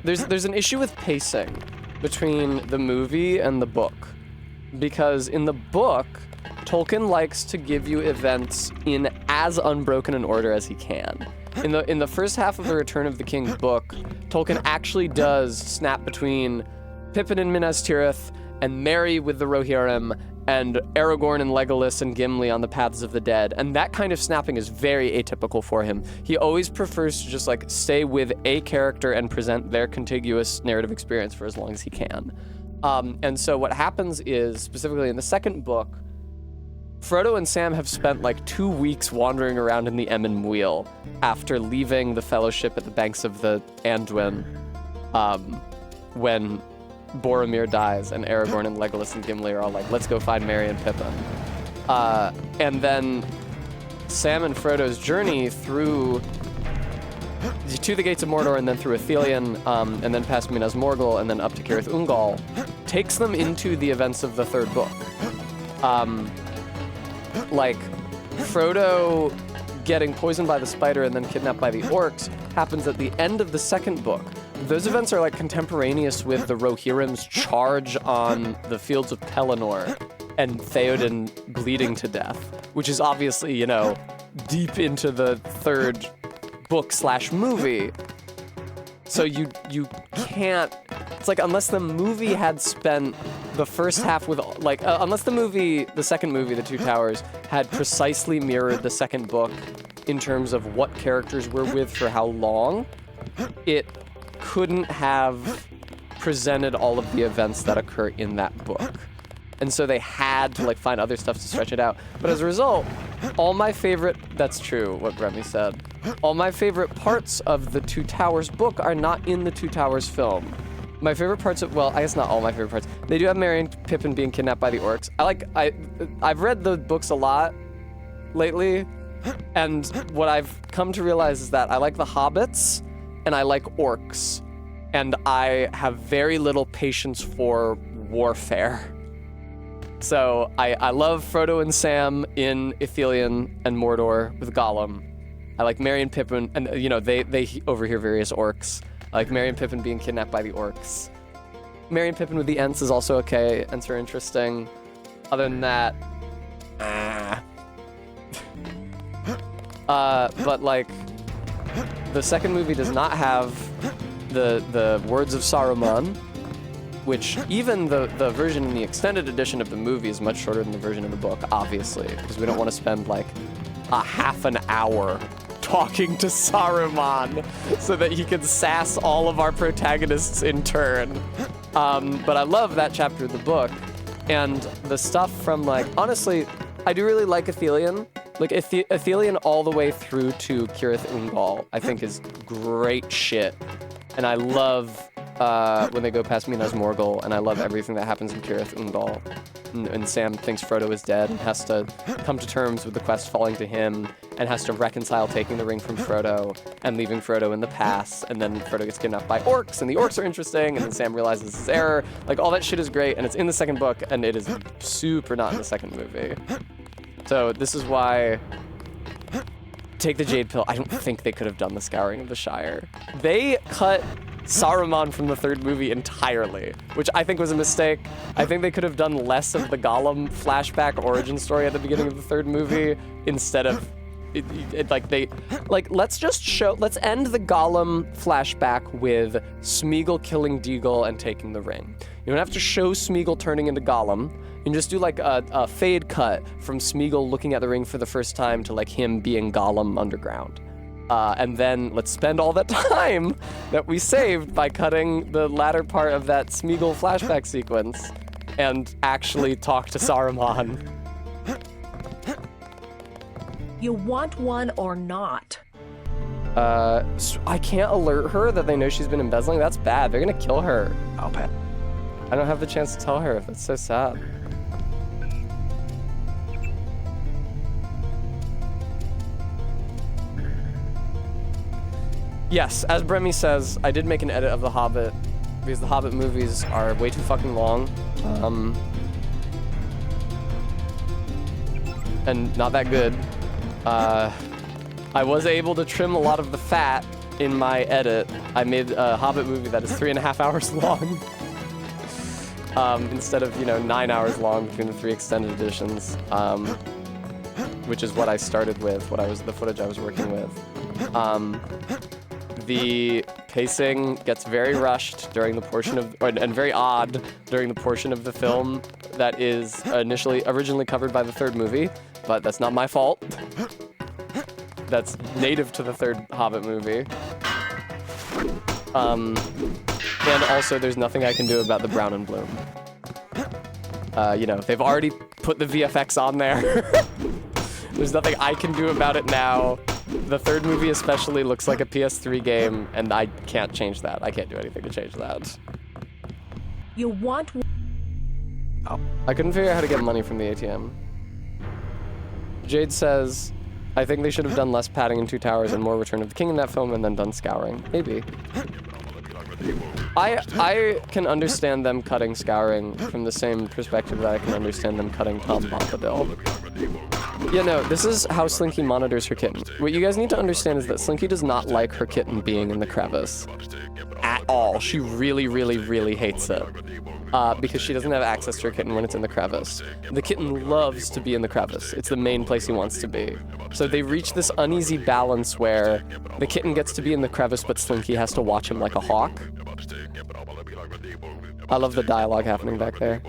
there's an issue with pacing between the movie and the book. Because in the book, Tolkien likes to give you events in as unbroken an order as he can. In the first half of the Return of the King book, Tolkien actually does snap between Pippin and Minas Tirith and Merry with the Rohirrim and Aragorn and Legolas and Gimli on the Paths of the Dead. And that kind of snapping is very atypical for him. He always prefers to just like stay with a character and present their contiguous narrative experience for as long as he can. And so what happens is, specifically in the second book, Frodo and Sam have spent like 2 weeks wandering around in the Emyn Muil after leaving the Fellowship at the banks of the Anduin when Boromir dies and Aragorn and Legolas and Gimli are all like, let's go find Merry and Pippin. And then Sam and Frodo's journey through to the Gates of Mordor and then through Ithilien and then past Minas Morgul and then up to Cirith Ungol takes them into the events of the third book. Like, Frodo getting poisoned by the spider and then kidnapped by the orcs happens at the end of the second book. Those events are like contemporaneous with the Rohirrim's charge on the fields of Pelennor and Theoden bleeding to death, which is obviously, you know, deep into the third book/movie. So you can't. It's like unless the movie had spent the first half with unless the second movie, The Two Towers, had precisely mirrored the second book in terms of what characters were with for how long, it couldn't have presented all of the events that occur in that book. And so they had to find other stuff to stretch it out. But as a result, that's true, what Remy said. All my favorite parts of the Two Towers book are not in the Two Towers film. My favorite parts I guess not all my favorite parts. They do have Merry and Pippin being kidnapped by the orcs. I've read the books a lot lately, and what I've come to realize is that I like the hobbits and I like orcs, and I have very little patience for warfare. So I love Frodo and Sam in Ithilien and Mordor with Gollum. I like Merry and Pippin, and they overhear various orcs. I like Merry and Pippin being kidnapped by the orcs. Merry and Pippin with the Ents is also okay. Ents are interesting. Other than that, but the second movie does not have the words of Saruman, which even the version in the extended edition of the movie is much shorter than the version in the book, obviously, because we don't want to spend a half an hour talking to Saruman so that he can sass all of our protagonists in turn. But I love that chapter of the book, and the stuff from honestly, I do really like Ithilien. Ithilien all the way through to Cirith Ungol, I think is great shit. And I love when they go past Minas Morgul, and I love everything that happens in Cirith Ungol. And Sam thinks Frodo is dead and has to come to terms with the quest falling to him, and has to reconcile taking the ring from Frodo and leaving Frodo in the pass, and then Frodo gets kidnapped by orcs, and the orcs are interesting, and then Sam realizes his error. All that shit is great, and it's in the second book, and it is super not in the second movie. So this is why take the Jade Pill. I don't think they could have done the Scouring of the Shire. They cut Saruman from the third movie entirely, which I think was a mistake. I think they could have done less of the Gollum flashback origin story at the beginning of the third movie instead of let's end the Gollum flashback with Smeagol killing Deagle and taking the ring. You don't have to show Smeagol turning into Gollum. You can just do a fade cut from Smeagol looking at the ring for the first time to him being Gollum underground. And then let's spend all that time that we saved by cutting the latter part of that Smeagol flashback sequence and actually talk to Saruman. You want one or not? I can't alert her that they know she's been embezzling. That's bad. They're gonna kill her. I'll bet. I don't have the chance to tell her. That's so sad. Yes, as Bremy says, I did make an edit of The Hobbit because the Hobbit movies are way too fucking long. And not that good. I was able to trim a lot of the fat in my edit. I made a Hobbit movie that is 3.5 hours long. Instead of, 9 hours long between the 3 extended editions. Which is what I started with, the footage I was working with. The pacing gets very rushed during the portion of, and very odd during the portion of the film that is originally covered by the third movie, but that's not my fault. That's native to the third Hobbit movie. And also, there's nothing I can do about the brown and bloom. They've already put the VFX on there. There's nothing I can do about it now. The third movie especially looks like a PS3 game, and I can't change that. I can't do anything to change that. You want... I couldn't figure out how to get money from the ATM. Jade says, I think they should have done less padding in Two Towers and more Return of the King in that film and then done Scouring. Maybe. I can understand them cutting Scouring from the same perspective that I can understand them cutting Tom Bombadil. Yeah, no, this is how Slinky monitors her kitten. What you guys need to understand is that Slinky does not like her kitten being in the crevice. At all. She really, really, really hates it. Because she doesn't have access to her kitten when it's in the crevice. The kitten loves to be in the crevice. It's the main place he wants to be. So they reach this uneasy balance where the kitten gets to be in the crevice, but Slinky has to watch him like a hawk. I love the dialogue happening back there.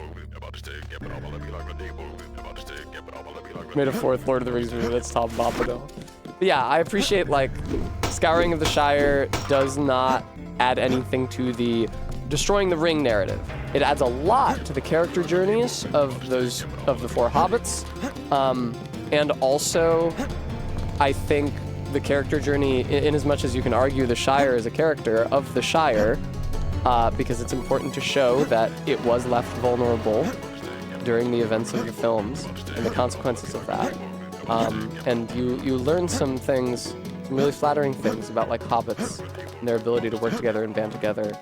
May the fourth Lord of the Rings movie, that's Tom Bombadil. But yeah, I appreciate, like, Scouring of the Shire does not add anything to the destroying the ring narrative. It adds a lot to the character journeys of the four hobbits, and also I think the character journey, in as much as you can argue the Shire is a character of the Shire, because it's important to show that it was left vulnerable during the events of the films and the consequences of that. And you learn some things, some really flattering things about like hobbits and their ability to work together and band together,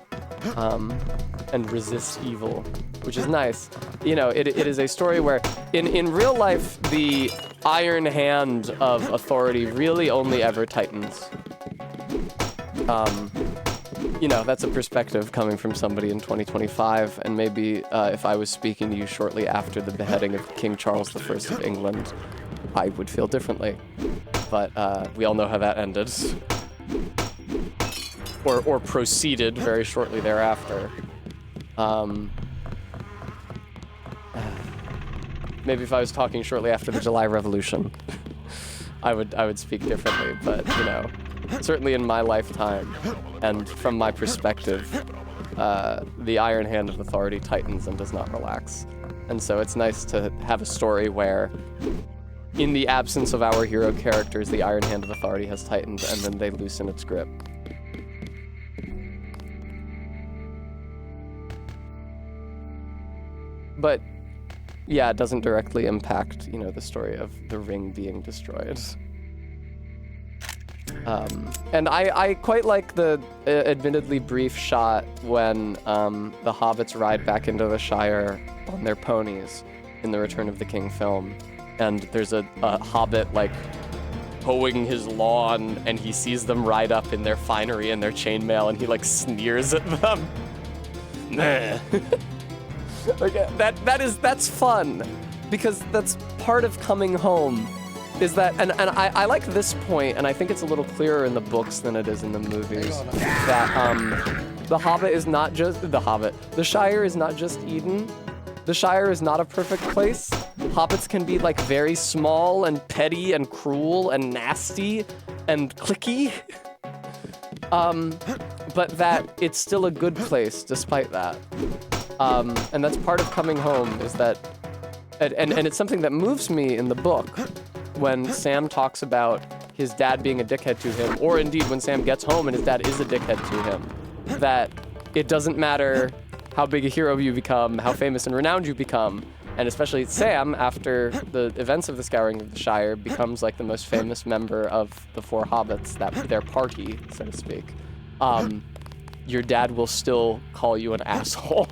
and resist evil, which is nice. You know, it is a story where in real life, the iron hand of authority really only ever tightens. You know, that's a perspective coming from somebody in 2025, and maybe if I was speaking to you shortly after the beheading of King Charles I of England, I would feel differently. But we all know how that ended. Or proceeded very shortly thereafter. Maybe if I was talking shortly after the July Revolution, I would speak differently, but you know, certainly in my lifetime, and from my perspective, the iron hand of authority tightens and does not relax. And so it's nice to have a story where, in the absence of our hero characters, the iron hand of authority has tightened and then they loosen its grip. But yeah, it doesn't directly impact, you know, the story of the ring being destroyed. And I quite like the admittedly brief shot when the hobbits ride back into the Shire on their ponies in the Return of the King film. And there's a hobbit, like, hoeing his lawn, and he sees them ride up in their finery and their chainmail, and he, like, sneers at them. Nah. Like, that's fun, because that's part of coming home, is that, and I like this point, and I think it's a little clearer in the books than it is in the movies, that the Hobbit is not just, the Shire is not just Eden. The Shire is not a perfect place. Hobbits can be, like, very small and petty and cruel and nasty and cliquey. But that it's still a good place despite that. And that's part of coming home, is that, and it's something that moves me in the book when Sam talks about his dad being a dickhead to him, or indeed when Sam gets home and his dad is a dickhead to him, that it doesn't matter how big a hero you become, how famous and renowned you become, and especially Sam, after the events of the Scouring of the Shire, becomes like the most famous member of the four hobbits, their party, so to speak. Your dad will still call you an asshole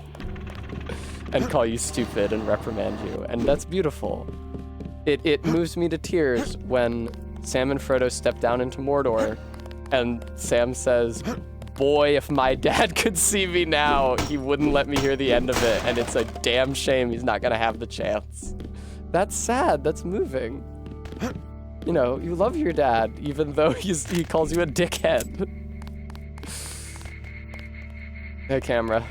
and call you stupid and reprimand you, and that's beautiful. It moves me to tears when Sam and Frodo step down into Mordor, and Sam says, "Boy, if my dad could see me now, he wouldn't let me hear the end of it, and it's a damn shame he's not gonna have the chance." That's sad, that's moving. You know, you love your dad, even though he calls you a dickhead. Hey, camera.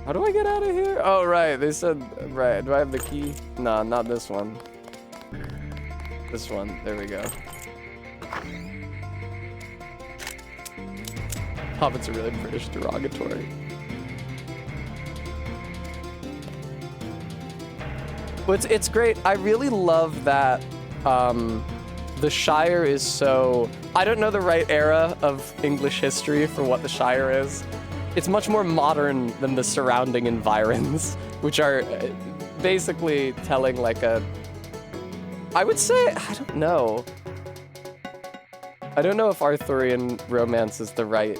How do I get out of here? Oh, right, they said, right, do I have the key? No, not this one. This one, there we go. Hobbits are really British derogatory. But it's great. I really love that the Shire is so... I don't know the right era of English history for what the Shire is. It's much more modern than the surrounding environs, which are basically telling like a... I would say, I don't know. I don't know if Arthurian romance is the right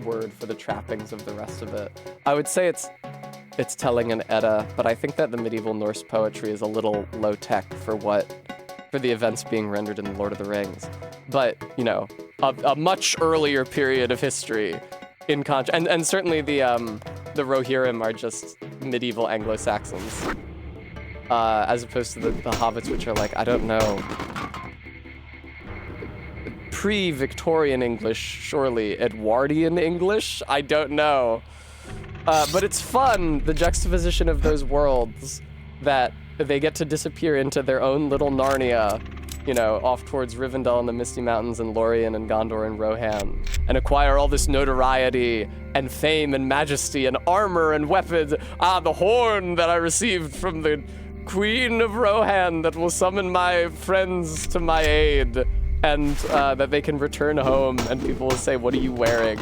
word for the trappings of the rest of it. I would say it's telling an Edda, but I think that the medieval Norse poetry is a little low-tech for the events being rendered in Lord of the Rings. But, you know, a much earlier period of history in contrast, and certainly the Rohirrim are just medieval Anglo-Saxons. as opposed to the hobbits, which are like, I don't know, pre-Victorian English, surely. Edwardian English? I don't know. But it's fun, the juxtaposition of those worlds, that they get to disappear into their own little Narnia, you know, off towards Rivendell and the Misty Mountains and Lorien and Gondor and Rohan, and acquire all this notoriety and fame and majesty and armor and weapons. Ah, the horn that I received from the Queen of Rohan that will summon my friends to my aid, and that they can return home and people will say, what are you wearing?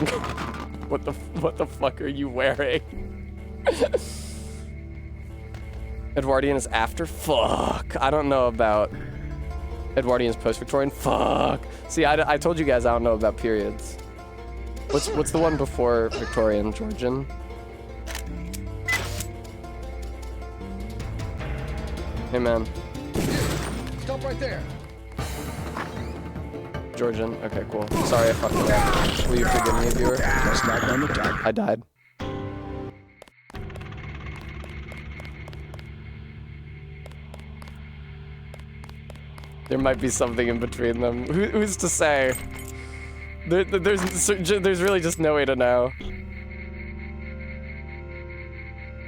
What the fuck are you wearing? Edwardian is after? Fuck. I don't know about Edwardian's post-Victorian. Fuck. See, I told you guys I don't know about periods. What's the one before Victorian? Georgian? Hey, man. Stop right there. Georgian? Okay, cool. Sorry I fucked it up. Will you forgive me, viewer? Just like on the top. I died. There might be something in between them. Who's to say? There's really just no way to know.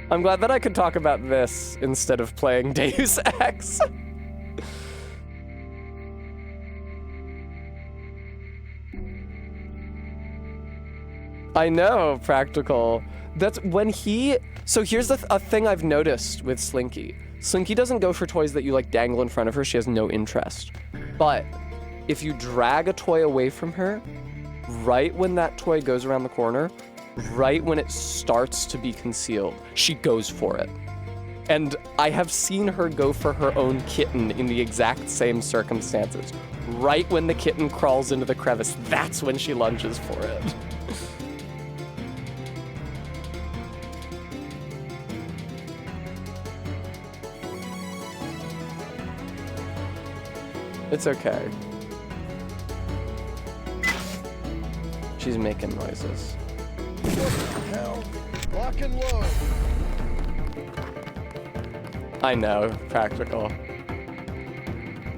I'm glad that I could talk about this instead of playing Deus Ex. I know, Practical. That's when he... So here's a thing I've noticed with Slinky. Slinky doesn't go for toys that you like dangle in front of her. She has no interest. But if you drag a toy away from her, right when that toy goes around the corner, right when it starts to be concealed, she goes for it. And I have seen her go for her own kitten in the exact same circumstances. Right when the kitten crawls into the crevice, that's when she lunges for it. It's okay. She's making noises. What the hell? Lock and load. I know, Practical.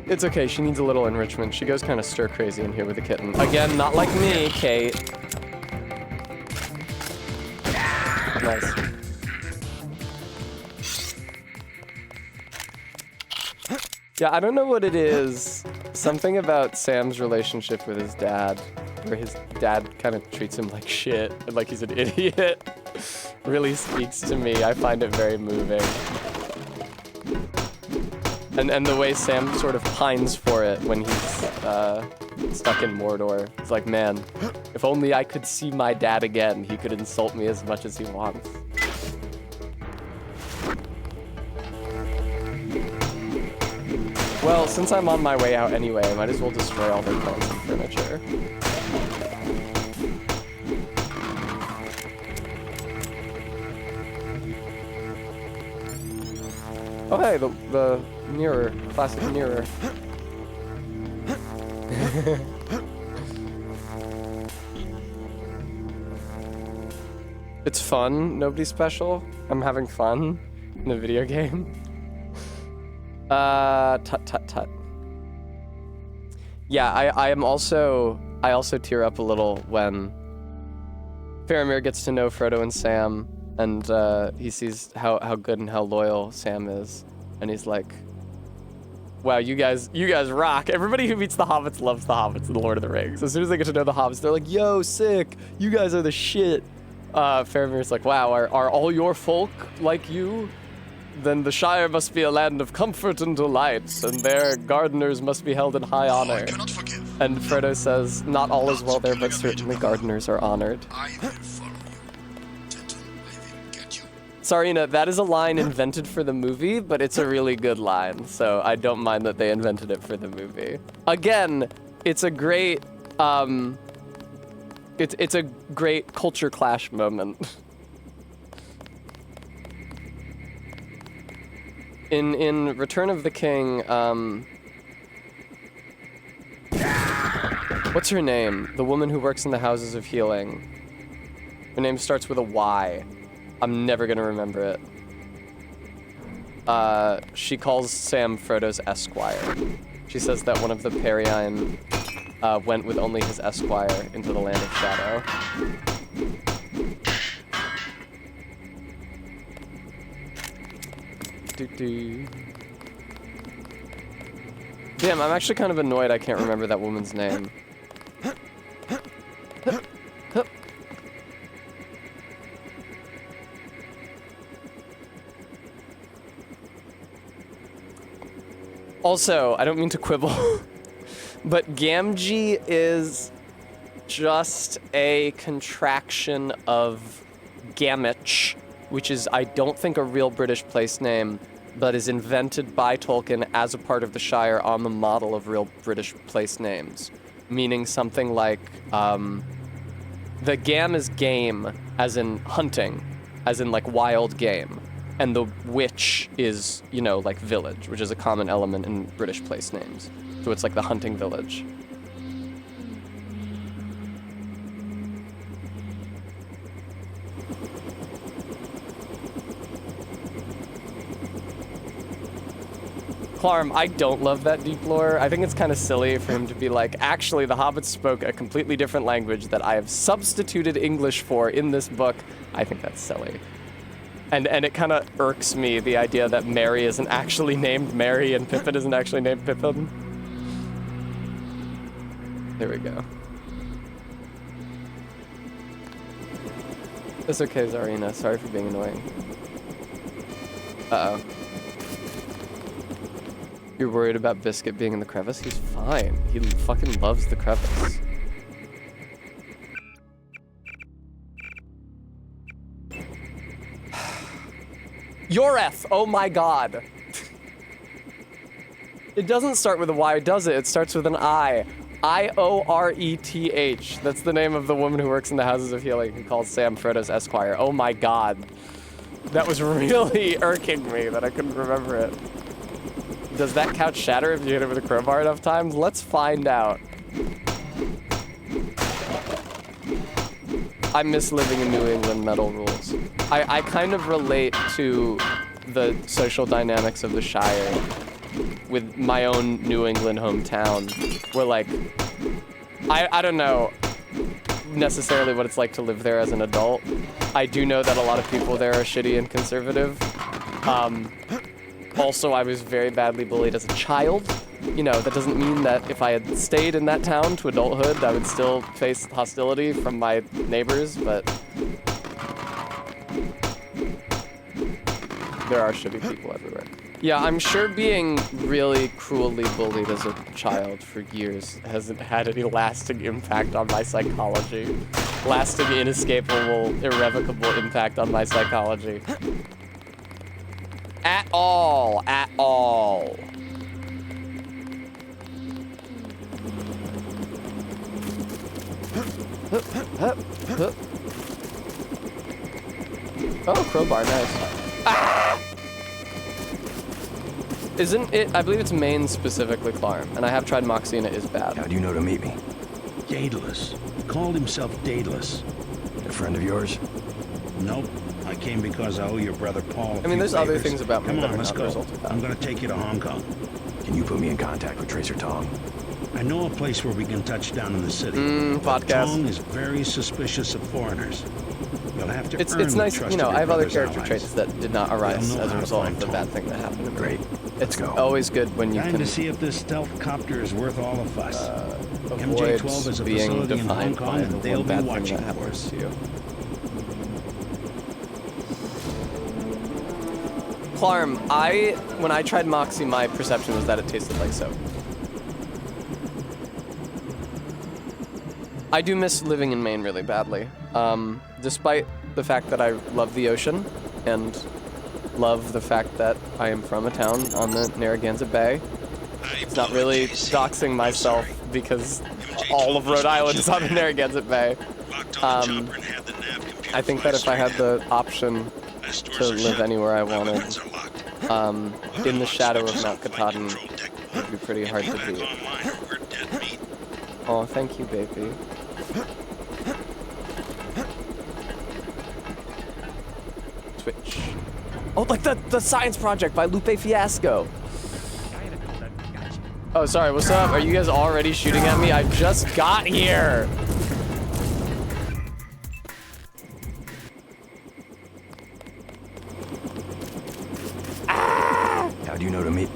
It's okay, she needs a little enrichment. She goes kind of stir crazy in here with the kitten. Again, not like me, Kate. Nice. Yeah, I don't know what it is. Something about Sam's relationship with his dad, where his dad kind of treats him like shit and like he's an idiot, really speaks to me. I find it very moving. And the way Sam sort of pines for it when he's stuck in Mordor. It's like, man, if only I could see my dad again, he could insult me as much as he wants. Well, since I'm on my way out anyway, I might as well destroy all their plants and furniture. Oh hey, the mirror, classic mirror. It's fun, nobody's special. I'm having fun in a video game. Tut. Yeah, I also tear up a little when Faramir gets to know Frodo and Sam, and he sees how good and how loyal Sam is, and he's like, wow, you guys rock. Everybody who meets the hobbits loves the hobbits in the Lord of the Rings. As soon as they get to know the hobbits, they're like, yo, sick, you guys are the shit. Faramir's like, wow, are all your folk like you? Then the Shire must be a land of comfort and delight, and their gardeners must be held in high honor. And Frodo says, not all is well there, but certainly gardeners are honored. Sorry, that is a line invented for the movie, but it's a really good line, so I don't mind that they invented it for the movie. Again, it's a great, it's a great culture clash moment. In Return of the King, what's her name? The woman who works in the Houses of Healing. Her name starts with a Y. I'm never gonna remember it. she calls Sam Frodo's Esquire. She says that one of the Periine went with only his Esquire into the Land of Shadow. Damn, I'm actually kind of annoyed I can't remember that woman's name. Also, I don't mean to quibble, but Gamgee is just a contraction of Gamich, which is, I don't think, a real British place name, but is invented by Tolkien as a part of the Shire on the model of real British place names, meaning something like, the Gam is game, as in hunting, as in like wild game. And the witch is, you know, like village, which is a common element in British place names. So it's like the hunting village. Clarm, I don't love that deep lore. I think it's kind of silly for him to be like, actually, the hobbits spoke a completely different language that I have substituted English for in this book. I think that's silly. And it kind of irks me, the idea that Merry isn't actually named Merry and Pippin isn't actually named Pippin. There we go. It's okay, Zarina. Sorry for being annoying. Uh-oh. You're worried about Biscuit being in the crevice? He's fine. He fucking loves the crevice. Yoreth! Oh my god. It doesn't start with a Y, does it? It starts with an I. I-O-R-E-T-H. That's the name of the woman who works in the Houses of Healing who calls Sam Frodo's Esquire. Oh my god. That was really irking me that I couldn't remember it. Does that couch shatter if you hit it with a crowbar enough times? Let's find out. I miss living in New England metal rules. I kind of relate to the social dynamics of the Shire with my own New England hometown, where like, I don't know necessarily what it's like to live there as an adult. I do know that a lot of people there are shitty and conservative. Also, I was very badly bullied as a child. You know, that doesn't mean that if I had stayed in that town to adulthood, I would still face hostility from my neighbors, but there are shitty people everywhere. Yeah, I'm sure being really cruelly bullied as a child for years hasn't had any lasting impact on my psychology. Lasting, inescapable, irrevocable impact on my psychology. At all. At all. Oh, crowbar, nice. Ah! Isn't it? I believe it's Maine specifically, Clarm, and I have tried Moxie and it is bad. How do you know to meet me? Daedalus. He called himself Daedalus. A friend of yours? Nope. I came because I owe your brother Paul I mean, there's other things about me Come that on, are let's not a go. result of that. I'm gonna take you to Hong Kong. Can you put me in contact with Tracer Tong? I know a place where we can touch down in the city. Podcast. Tong is very suspicious of foreigners. You'll have to It's earn the nice, trust you know, of your I have other brother's character allies. traits that did not arise They'll know as a how to result find of the Tong. bad thing that happened to me. Great. It's always good when you Time can to see if this stealth copter is worth all of us. avoid MJ-12 is a being facility in Hong defined Kong, by and the they'll one be bad thing watching that for happens us. to you. Clarm, when I tried Moxie, my perception was that it tasted like soap. I do miss living in Maine really badly. Despite the fact that I love the ocean and love the fact that I am from a town on the Narragansett Bay. It's not really doxing myself because all of Rhode Island is on the Narragansett Bay. I think that if I had the option to live anywhere I wanted, in the shadow of Mount Katahdin, it would be pretty hard to beat. Oh, thank you, baby. Twitch. Oh, like the science project by Lupe Fiasco. Oh, sorry, what's up? Are you guys already shooting at me? I just got here. How do you know to meet?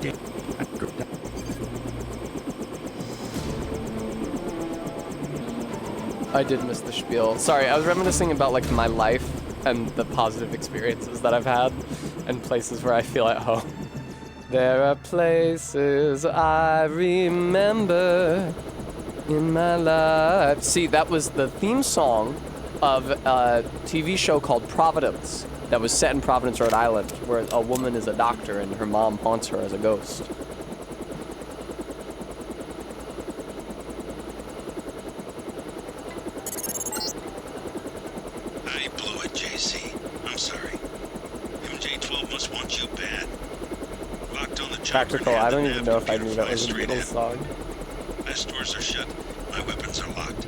I did miss the spiel. Sorry, I was reminiscing about like my life and the positive experiences that I've had and places where I feel at home. There are places I remember in my life. See, that was the theme song of a TV show called Providence that was set in Providence, Rhode Island, where a woman is a doctor and her mom haunts her as a ghost. I blew it, JC. I'm sorry. MJ-12 must want you bad. Locked on the chopper. Practical, I don't even know if I knew that was a Beatles song. My stores are shut. My weapons are locked.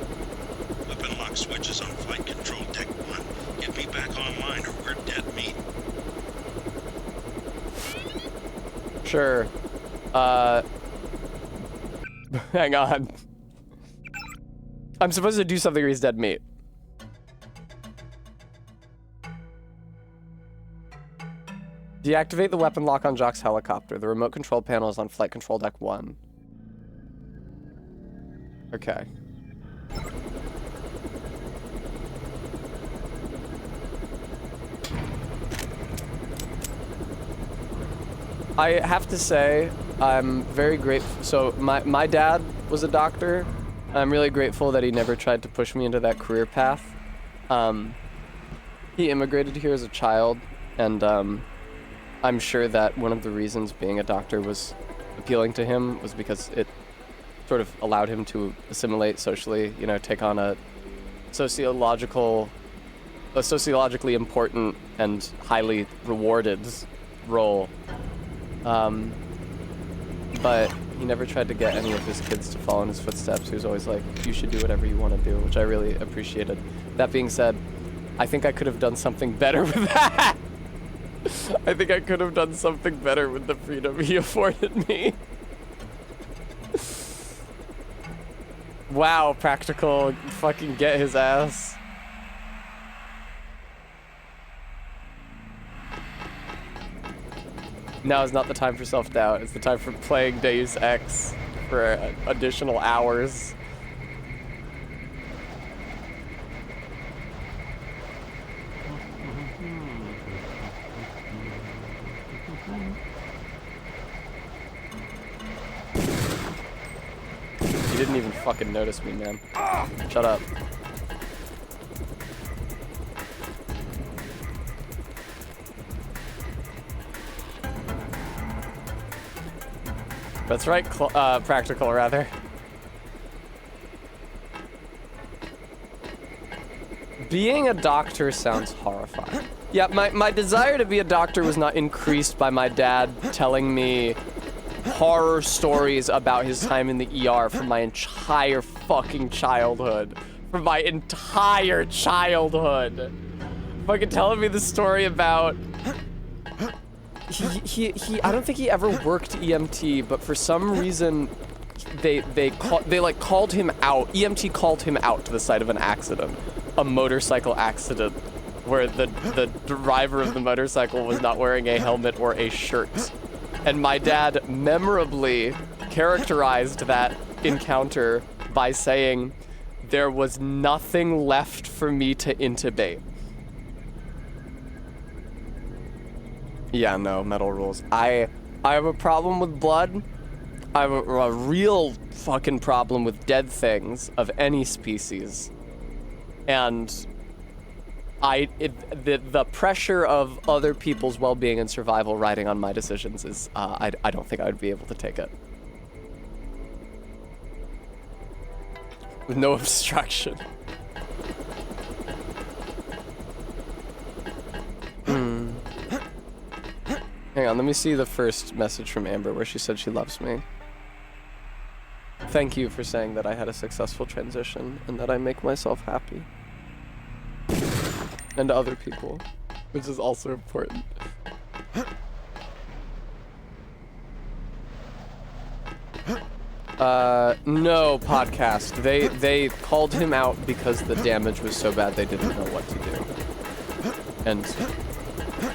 Weapon lock switches on flight control deck 1. Get me back online or we're dead meat. Sure. Hang on. I'm supposed to do something or he's dead meat. Deactivate the weapon lock on Jock's helicopter. The remote control panel is on flight control deck 1. Okay. I have to say, I'm very grateful. So my dad was a doctor. I'm really grateful that he never tried to push me into that career path. He immigrated here as a child, and I'm sure that one of the reasons being a doctor was appealing to him was because it sort of allowed him to assimilate socially, you know, take on a sociologically important and highly rewarded role. But he never tried to get any of his kids to follow in his footsteps. He was always like, you should do whatever you want to do, which I really appreciated. That being said, I think I could have done something better with that. I think I could have done something better with the freedom he afforded me. Wow, Practical, fucking get his ass. Now is not the time for self-doubt. It's the time for playing Deus Ex for additional hours. You didn't even fucking notice me, man. Shut up. That's right, Practical, rather. Being a doctor sounds horrifying. Yeah, my desire to be a doctor was not increased by my dad telling me horror stories about his time in the ER from my entire fucking childhood. From my entire childhood. Fucking telling me the story about... He I don't think he ever worked EMT, but for some reason they called him out. EMT called him out to the site of an accident, a motorcycle accident, where the driver of the motorcycle was not wearing a helmet or a shirt. And my dad memorably characterized that encounter by saying, "There was nothing left for me to intubate." Yeah, no, metal rules. I have a problem with blood. I have a real fucking problem with dead things of any species. And the pressure of other people's well-being and survival riding on my decisions is, I don't think I would be able to take it. With no obstruction. Hang on, let me see the first message from Amber where she said she loves me. Thank you for saying that I had a successful transition and that I make myself happy. And other people, which is also important. No podcast. They called him out because the damage was so bad they didn't know what to do. And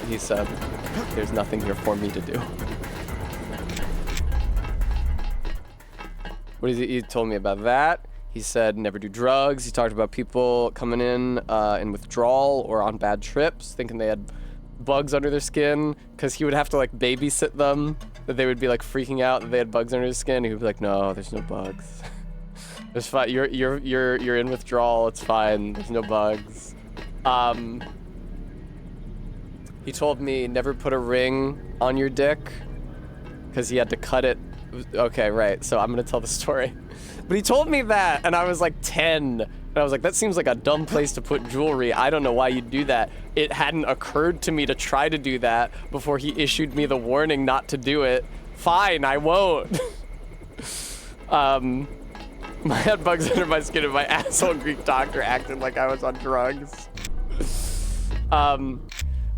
he said, there's nothing here for me to do. What is it? He told me about that. He said never do drugs. He talked about people coming in withdrawal or on bad trips, thinking they had bugs under their skin, because he would have to like babysit them. That they would be like freaking out that they had bugs under their skin. He would be like, no, there's no bugs. It's fine. You're in withdrawal. It's fine. There's no bugs. He told me never put a ring on your dick because he had to cut it. Okay, right. So I'm gonna tell the story. But he told me that, and I was like 10. And I was like, that seems like a dumb place to put jewelry. I don't know why you'd do that. It hadn't occurred to me to try to do that before he issued me the warning not to do it. Fine, I won't. I had bugs under my skin and my asshole Greek doctor acted like I was on drugs. But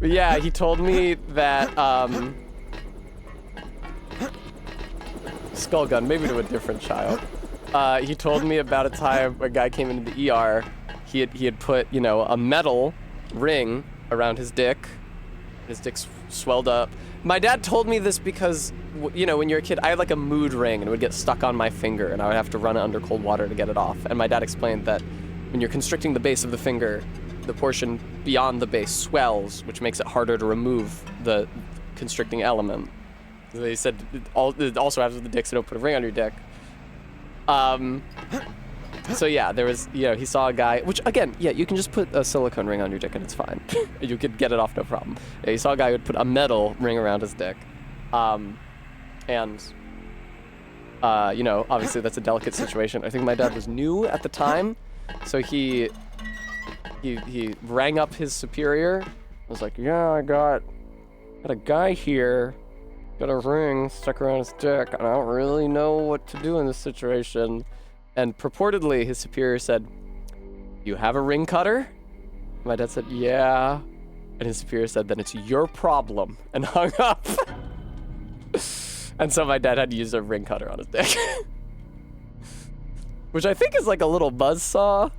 yeah, he told me that, skull gun, maybe to a different child. He told me about a time a guy came into the ER. He had put, you know, a metal ring around his dick. His dick swelled up. My dad told me this because, you know, when you're a kid, I had like a mood ring and it would get stuck on my finger and I would have to run it under cold water to get it off. And my dad explained that when you're constricting the base of the finger, the portion beyond the base swells, which makes it harder to remove the constricting element. So he said it also happens with the dick, so don't put a ring on your dick. So yeah, there was, you know, he saw a guy, which again, yeah, you can just put a silicone ring on your dick and it's fine. You could get it off no problem. Yeah, he saw a guy who would put a metal ring around his dick. You know, obviously that's a delicate situation. I think my dad was new at the time, so he rang up his superior. Was like, yeah, I got a guy here, got a ring stuck around his dick, and I don't really know what to do in this situation. And purportedly, his superior said, you have a ring cutter? My dad said, yeah. And his superior said, then it's your problem, and hung up. And so my dad had to use a ring cutter on his dick. Which I think is like a little buzz saw.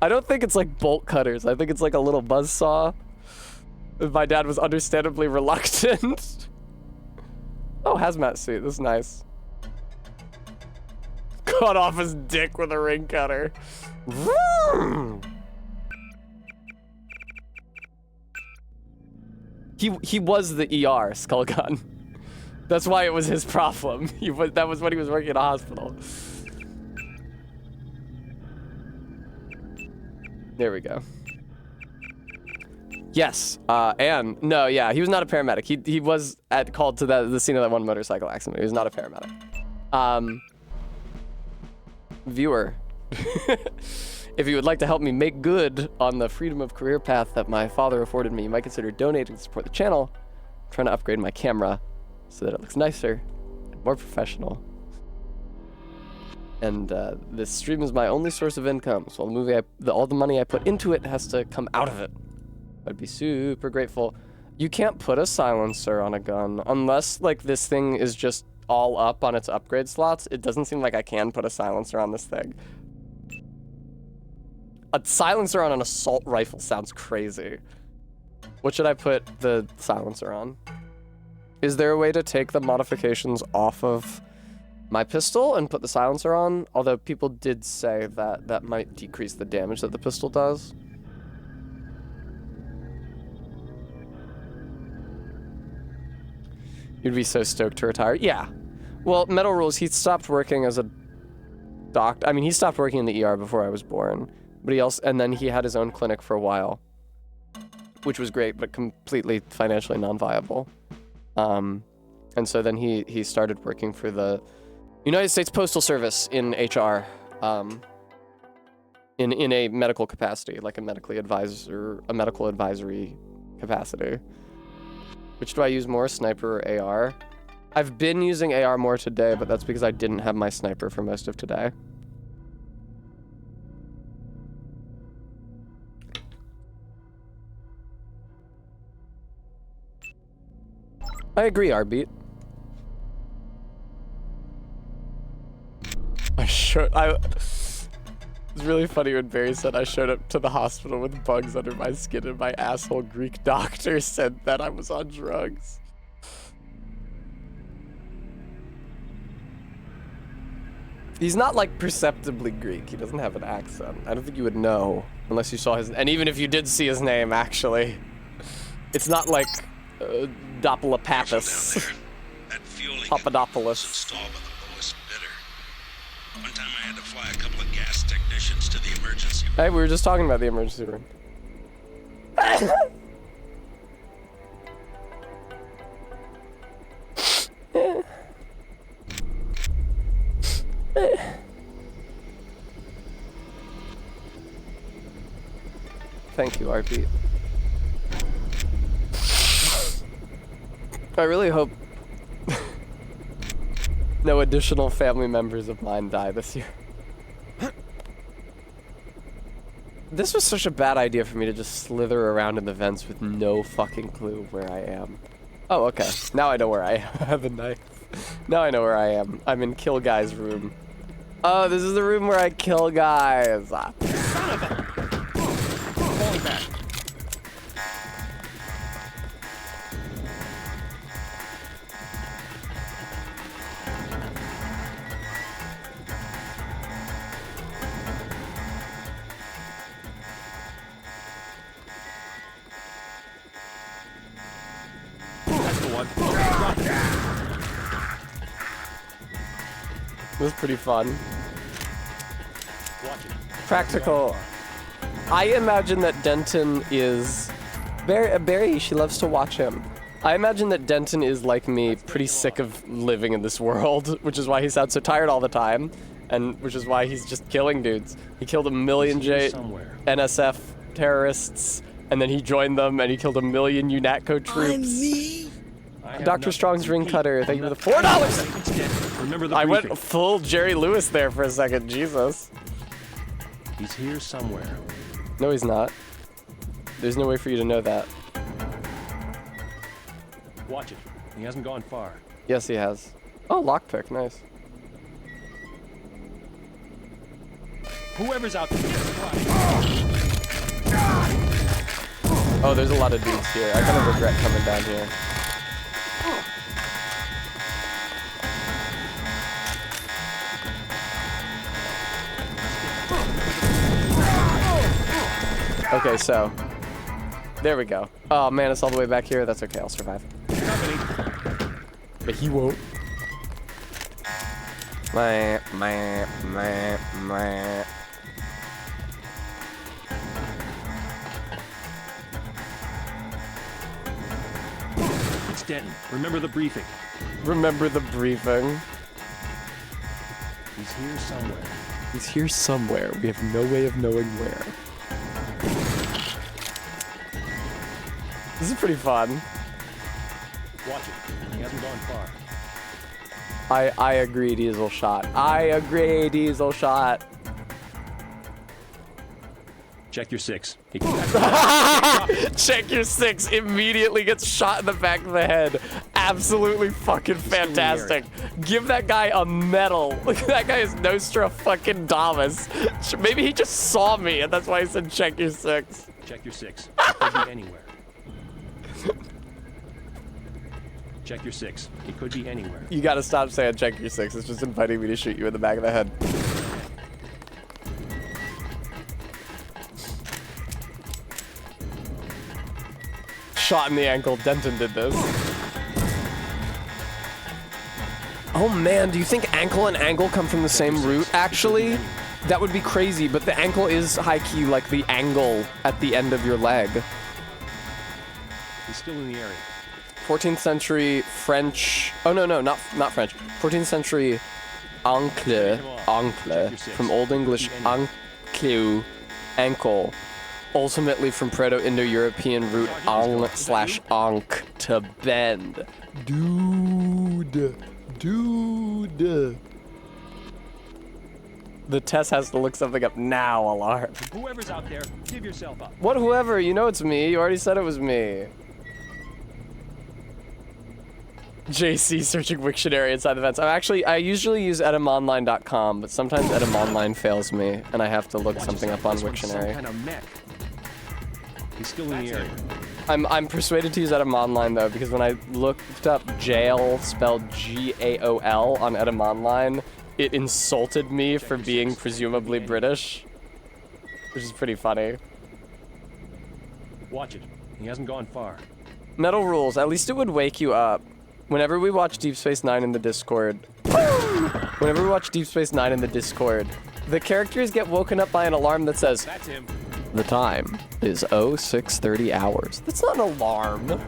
I don't think it's like bolt cutters. I think it's like a little buzz saw. My dad was understandably reluctant. Oh, hazmat suit. This is nice. Cut off his dick with a ring cutter. He was the ER, Skull Gun. That's why it was his problem. That was when he was working in a hospital. There we go. Yes, and no, yeah, he was not a paramedic. He was called to the scene of that one motorcycle accident. He was not a paramedic. Viewer, if you would like to help me make good on the freedom of career path that my father afforded me, you might consider donating to support the channel. I'm trying to upgrade my camera so that it looks nicer and more professional. And this stream is my only source of income, so all the money I put into it has to come out of it. I'd be super grateful. You can't put a silencer on a gun unless like this thing is just all up on its upgrade slots. It doesn't seem like I can put a silencer on this thing. A silencer on an assault rifle sounds crazy. What should I put the silencer on? Is there a way to take the modifications off of my pistol and put the silencer on? Although people did say that that might decrease the damage that the pistol does. You'd be so stoked to retire. Yeah. Well, Metal Rules, he stopped working as a doctor. I mean, he stopped working in the ER before I was born. But and then he had his own clinic for a while, which was great, but completely financially non-viable. And so then he started working for the United States Postal Service in HR, in a medical capacity, like a medical advisory capacity. Which do I use more, sniper or AR? I've been using AR more today, but that's because I didn't have my sniper for most of today. I agree, Arbeat. It's really funny when Barry said I showed up to the hospital with bugs under my skin and my asshole Greek doctor said that I was on drugs. He's not like perceptibly Greek. He doesn't have an accent. I don't think you would know unless you saw his, and even if you did see his name, actually. It's not like Doppelopapus. Papadopoulos. One time I had to fly a couple of gas technicians to the emergency. Hey, we were just talking about the emergency room. Thank you, RP. I really hope no additional family members of mine die this year. This was such a bad idea for me to just slither around in the vents with no fucking clue where I am. Oh, okay. Now I know where I am. I have a knife. Now I know where I am. I'm in Kill Guy's room. Oh, this is the room where I kill guys. Son of a... Falling back. It was pretty fun. Practical. I imagine that Denton is... Barry, she loves to watch him. I imagine that Denton is, like me, pretty sick of living in this world, which is why he sounds so tired all the time, and which is why he's just killing dudes. He killed 1 million NSF terrorists, and then he joined them, and he killed 1 million UNATCO troops. Dr. Strong's ring cutter, thank you for the $4! Remember the I briefing. went full Jerry Lewis there for a second, Jesus. He's here somewhere. No, he's not. There's no way for you to know that. Watch it. He hasn't gone far. Yes, he has. Oh, lockpick, nice. Whoever's out there. Oh, there's a lot of dudes here. I kind of regret coming down here. Okay, so there we go. Oh man, it's all the way back here. That's okay, I'll survive. But he won't. Meh. It's Denton. Remember the briefing. Remember the briefing. He's here somewhere. He's here somewhere. We have no way of knowing where. This is pretty fun. Watch it. He hasn't gone far. I agree, Diesel shot. I agree, Diesel shot. Check your 6. Check your 6. Immediately gets shot in the back of the head. Absolutely fucking fantastic. Give that guy a medal. That guy is Nostra fucking Damas. Maybe he just saw me and that's why he said check your 6. Check your 6. It could be anywhere. Check your 6. It could be anywhere. You gotta stop saying check your 6. It's just inviting me to shoot you in the back of the head. Shot in the ankle. Denton did this. Oh man, do you think ankle and angle come from the same root, actually? That would be crazy, but the ankle is high-key like the angle at the end of your leg. He's still in the area. 14th century French... Oh, no, not French. 14th century oncle, from Old English ancle, ankle. Ultimately from Proto-Indo-European root ang/ankh to bend. Dude. The Tess has to look something up now, alarm. Whoever's out there, give yourself up. What whoever? You know it's me. You already said it was me. JC searching Wiktionary inside the vents. I usually use etymonline.com, but sometimes etymonline fails me, and I have to look something up on Wiktionary. Some kind of mech. He's still in the area. I'm persuaded to use etymonline though, because when I looked up jail spelled G-A-O-L on etymonline, it insulted me for being presumably British, which is pretty funny. Watch it. He hasn't gone far. Metal rules. At least it would wake you up. Whenever we watch Deep Space Nine in the Discord, the characters get woken up by an alarm that says, That's him. The time is 0630 hours. That's not an alarm.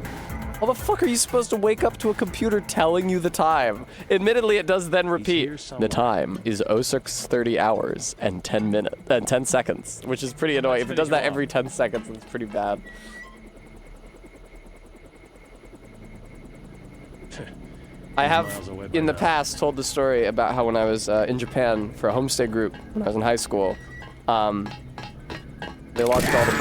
How the fuck are you supposed to wake up to a computer telling you the time? Admittedly, it does then repeat. The time is 0630 hours and 10 minutes and 10 seconds, which is pretty annoying. If it does that every 10 seconds, it's pretty bad. I have, in the past, told the story about how when I was in Japan for a homestay group when I was in high school, they locked all the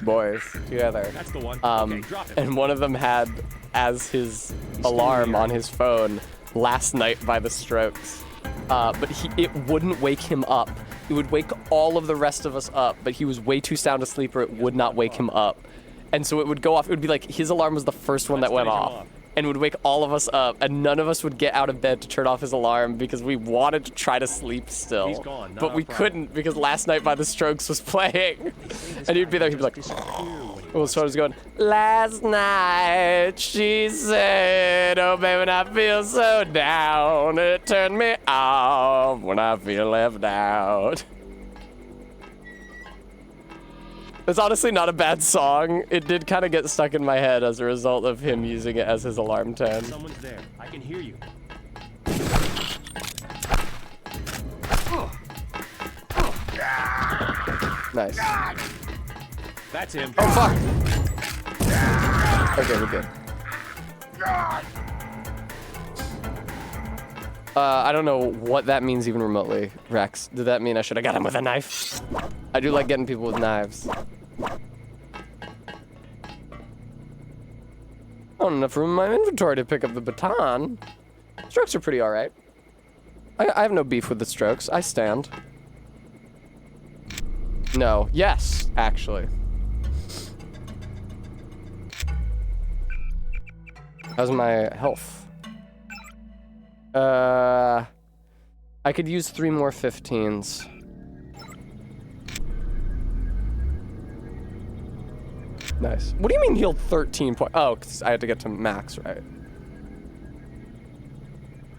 boys together. That's the one. Okay, drop it. And one of them had as his alarm on his phone, Last Night by the Strokes. But it wouldn't wake him up. It would wake all of the rest of us up, but he was way too sound asleep or it would not wake him up. And so it would go off. It would be like his alarm was the first one that went off. And would wake all of us up, and none of us would get out of bed to turn off his alarm because we wanted to try to sleep still. He's gone, but we couldn't because Last Night by the Strokes was playing. And he'd be there, he'd be like, well, so I was going, last night she said, oh baby, when I feel so down, it turned me off when I feel left out. It's honestly not a bad song. It did kind of get stuck in my head as a result of him using it as his alarm tone. Someone's there. I can hear you. Nice. That's him. Oh, fuck. Okay, we're good. I don't know what that means even remotely, Rex. Did that mean I should have got him with a knife? I do like getting people with knives. Not enough room in my inventory to pick up the baton. Strokes are pretty alright. I have no beef with the Strokes. I stand. No. Yes, actually. How's my health? I could use 3 more 15s. Nice. What do you mean healed 13 points? Oh, because I had to get to max, right?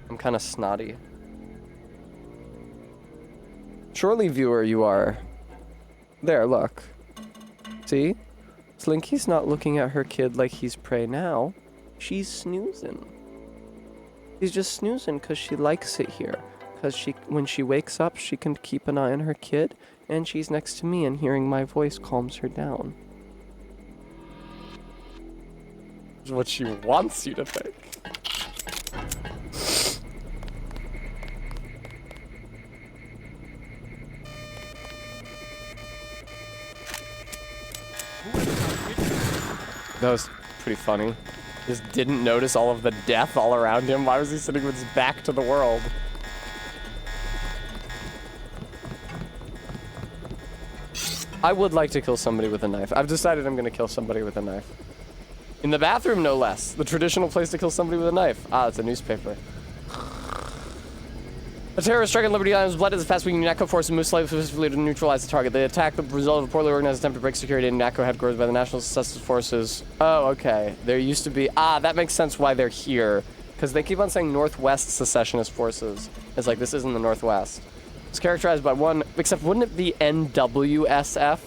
I'm kind of snotty. Surely, viewer, you are. There, look. See? Slinky's not looking at her kid like he's prey now. She's snoozing. She's just snoozing because she likes it here. Because when she wakes up, she can keep an eye on her kid, and she's next to me, and hearing my voice calms her down. It's what she wants you to think. That was pretty funny. Just didn't notice all of the death all around him. Why was he sitting with his back to the world? I would like to kill somebody with a knife. I've decided I'm gonna kill somebody with a knife. In the bathroom, no less. The traditional place to kill somebody with a knife. Ah, it's a newspaper. A terrorist strike on Liberty Island was led this past week. UNATCO forces moved slightly to neutralize the target. They attacked the result of a poorly organized attempt to break security in UNATCO headquarters by the National Secessionist Forces. Oh, okay. There used to be... Ah, that makes sense why they're here. Because they keep on saying Northwest Secessionist Forces. It's like, this isn't the Northwest. It's characterized by one... Except, wouldn't it be NWSF?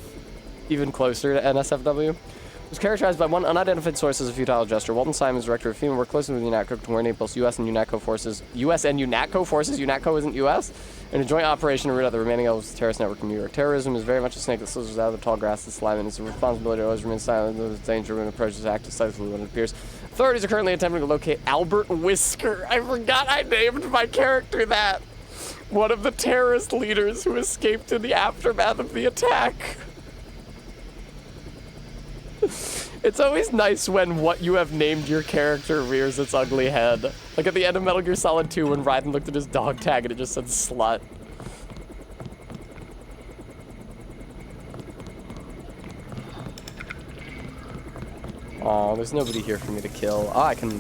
Even closer to NSFW? It was characterized by one unidentified source as a futile gesture. Walton Simons, director of FEMA, worked closely with UNATCO to coordinate both U.S. and UNATCO forces. U.S. and UNATCO forces? UNATCO isn't U.S.? In a joint operation to root out the remaining elements of the terrorist network in New York. Terrorism is very much a snake that slithers out of the tall grass and slime, and it's a responsibility to always remain silent and its danger when approaches act decisively when it appears. Authorities are currently attempting to locate Albert Whisker. I forgot I named my character that. One of the terrorist leaders who escaped in the aftermath of the attack. It's always nice when what you have named your character rears its ugly head. Like at the end of Metal Gear Solid 2 when Raiden looked at his dog tag and it just said slut. Oh, there's nobody here for me to kill. Oh, I can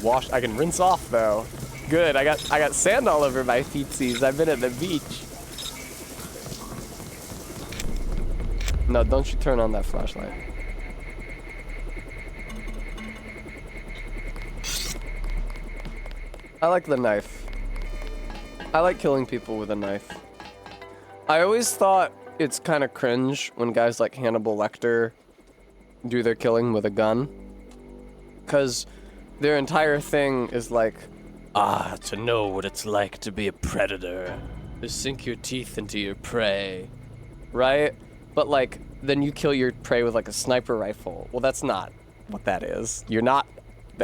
rinse off though. Good, I got sand all over my feetsies. I've been at the beach. No, don't you turn on that flashlight. I like the knife. I like killing people with a knife. I always thought it's kind of cringe when guys like Hannibal Lecter do their killing with a gun. Because their entire thing is like, to know what it's like to be a predator. To sink your teeth into your prey. Right? But like, then you kill your prey with like a sniper rifle. Well, that's not what that is. You're not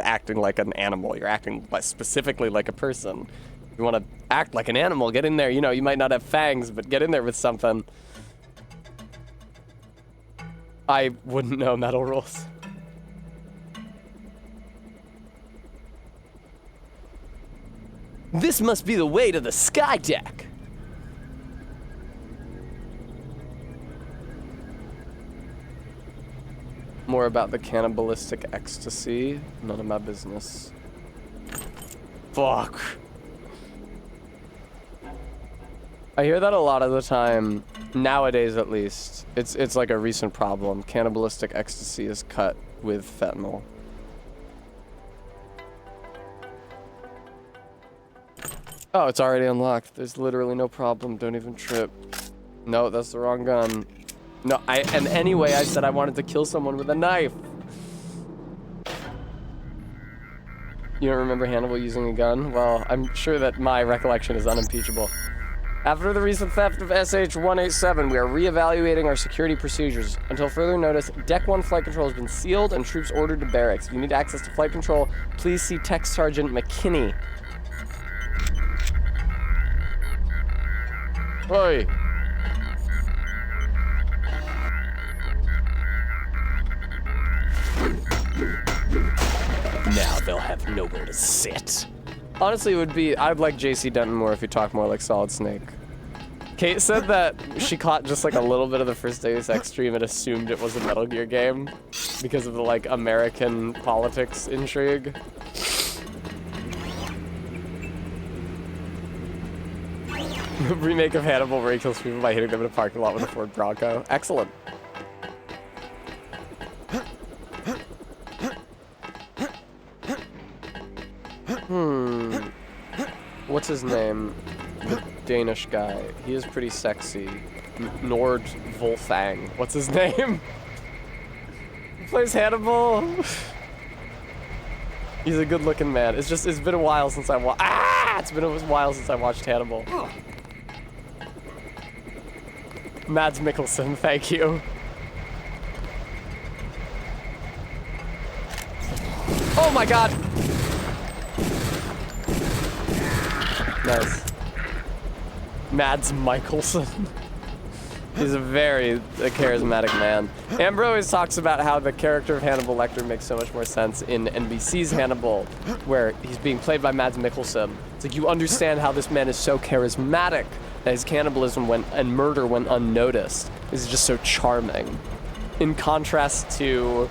acting like an animal. You're acting specifically like a person. You want to act like an animal, get in there. You know, you might not have fangs, but get in there with something. I wouldn't know metal rules. This must be the way to the sky deck. More about the cannibalistic ecstasy. None of my business. Fuck. I hear that a lot of the time, nowadays at least. It's like a recent problem. Cannibalistic ecstasy is cut with fentanyl. Oh, it's already unlocked. There's literally no problem. Don't even trip. No, that's the wrong gun. No, and anyway, I said I wanted to kill someone with a knife. You don't remember Hannibal using a gun? Well, I'm sure that my recollection is unimpeachable. After the recent theft of SH-187, we are reevaluating our security procedures. Until further notice, Deck 1 flight control has been sealed and troops ordered to barracks. If you need access to flight control, please see Tech Sergeant McKinney. Oi! Now they'll have nowhere to sit. Honestly, I'd like JC Denton more if he talked more like Solid Snake. Kate said that she caught just like a little bit of the first Deus Ex stream and assumed it was a Metal Gear game because of the like American politics intrigue. Remake of Hannibal where he kills people by hitting them in a parking lot with a Ford Bronco. Excellent. What's his name? The Danish guy. He is pretty sexy. Nord Wolfang. What's his name? He plays Hannibal. He's a good-looking man. It's been a while since I watched. It's been a while since I watched Hannibal. Mads Mikkelsen, thank you. Oh my god! Nice. Mads Mikkelsen. He's a very charismatic man. Amber always talks about how the character of Hannibal Lecter makes so much more sense in NBC's Hannibal, where he's being played by Mads Mikkelsen. It's like you understand how this man is so charismatic that his cannibalism and murder went unnoticed. This is just so charming. In contrast to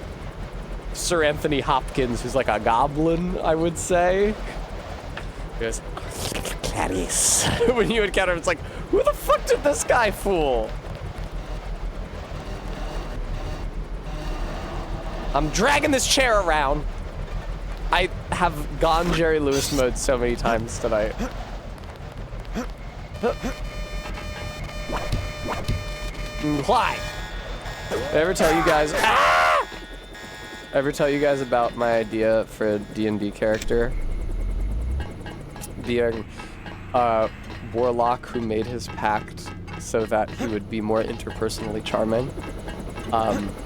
Sir Anthony Hopkins, who's like a goblin, I would say. He goes, Clarice. When you encounter him, it's like, who the fuck did this guy fool? I'm dragging this chair around. I have gone Jerry Lewis mode so many times tonight. Why? Did I ever tell you guys? Ever tell you guys about my idea for a D&D character? Being a warlock who made his pact so that he would be more interpersonally charming.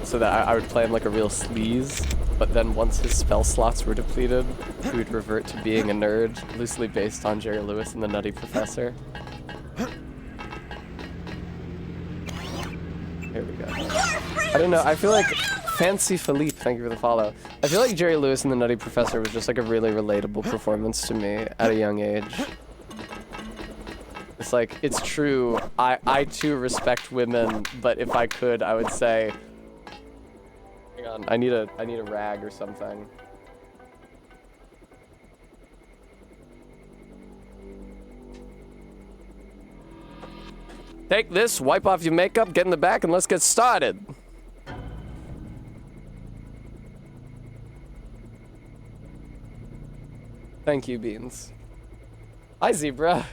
So that I would play him like a real sleaze, but then once his spell slots were depleted, he would revert to being a nerd, loosely based on Jerry Lewis and the Nutty Professor. Here we go. I don't know, I feel like Fancy Philippe, thank you for the follow. I feel like Jerry Lewis in The Nutty Professor was just like a really relatable performance to me at a young age. It's like, it's true, I too respect women, but if I could, I would say, hang on, I need a rag or something. Take this, wipe off your makeup, get in the back, and let's get started. Thank you, Beans. Hi, Zebra.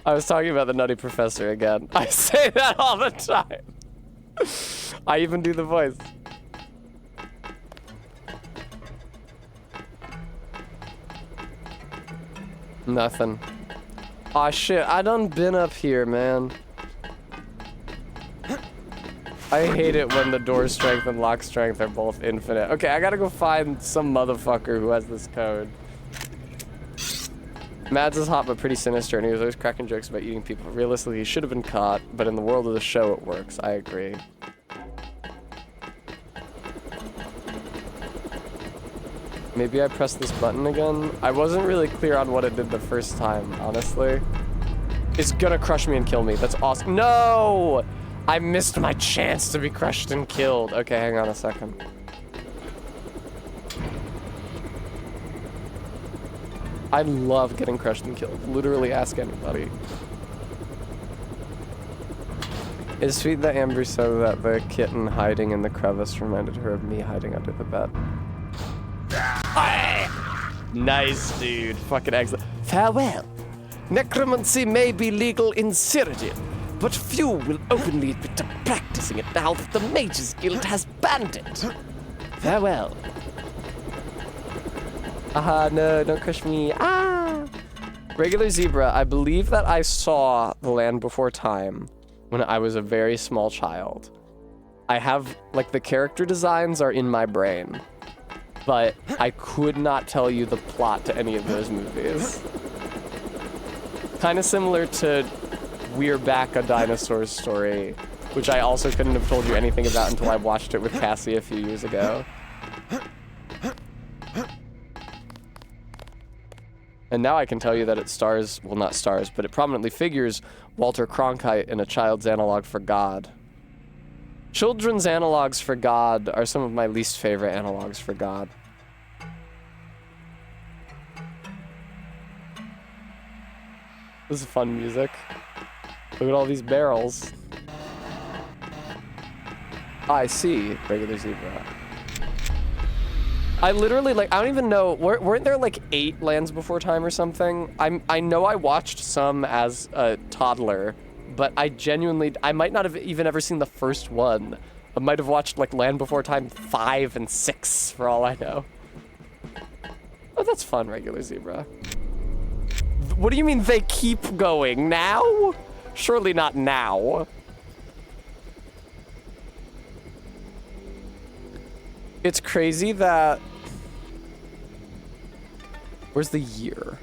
I was talking about the Nutty Professor again. I say that all the time. I even do the voice. Nothing. Aw, shit, I done been up here, man. I hate it when the door strength and lock strength are both infinite. Okay, I gotta go find some motherfucker who has this code. Mads is hot but pretty sinister, and he was always cracking jokes about eating people. Realistically, he should have been caught, but in the world of the show, it works. I agree. Maybe I pressed this button again? I wasn't really clear on what it did the first time, honestly. It's gonna crush me and kill me. That's awesome. No! I missed my chance to be crushed and killed. Okay, hang on a second. I love getting crushed and killed. Literally ask anybody. It's sweet that Amber said that the kitten hiding in the crevice reminded her of me hiding under the bed. Nice, dude. Fucking excellent. Farewell. Necromancy may be legal in Cyrodiil, but few will openly admit to practicing it now that the Mages Guild has banned it. Farewell. Aha, no, don't crush me. Ah! Regular Zebra, I believe that I saw The Land Before Time when I was a very small child. I have, like, the character designs are in my brain, but I could not tell you the plot to any of those movies. Kind of similar to We're Back, a Dinosaur Story, which I also couldn't have told you anything about until I watched it with Cassie a few years ago. And now I can tell you that it stars, well, not stars, but it prominently figures Walter Cronkite in A Child's Analog for God. Children's analogs for God are some of my least favorite analogs for God. This is fun music. Look at all these barrels. I see, regular Zebra. I literally, like, I don't even know, weren't there like 8 Lands Before Time or something? I know I watched some as a toddler, but I genuinely, I might not have even ever seen the first one. I might have watched like Land Before Time 5 and 6 for all I know. Oh, that's fun, regular Zebra. What do you mean they keep going? Now? Surely not now. It's crazy that... Where's the year?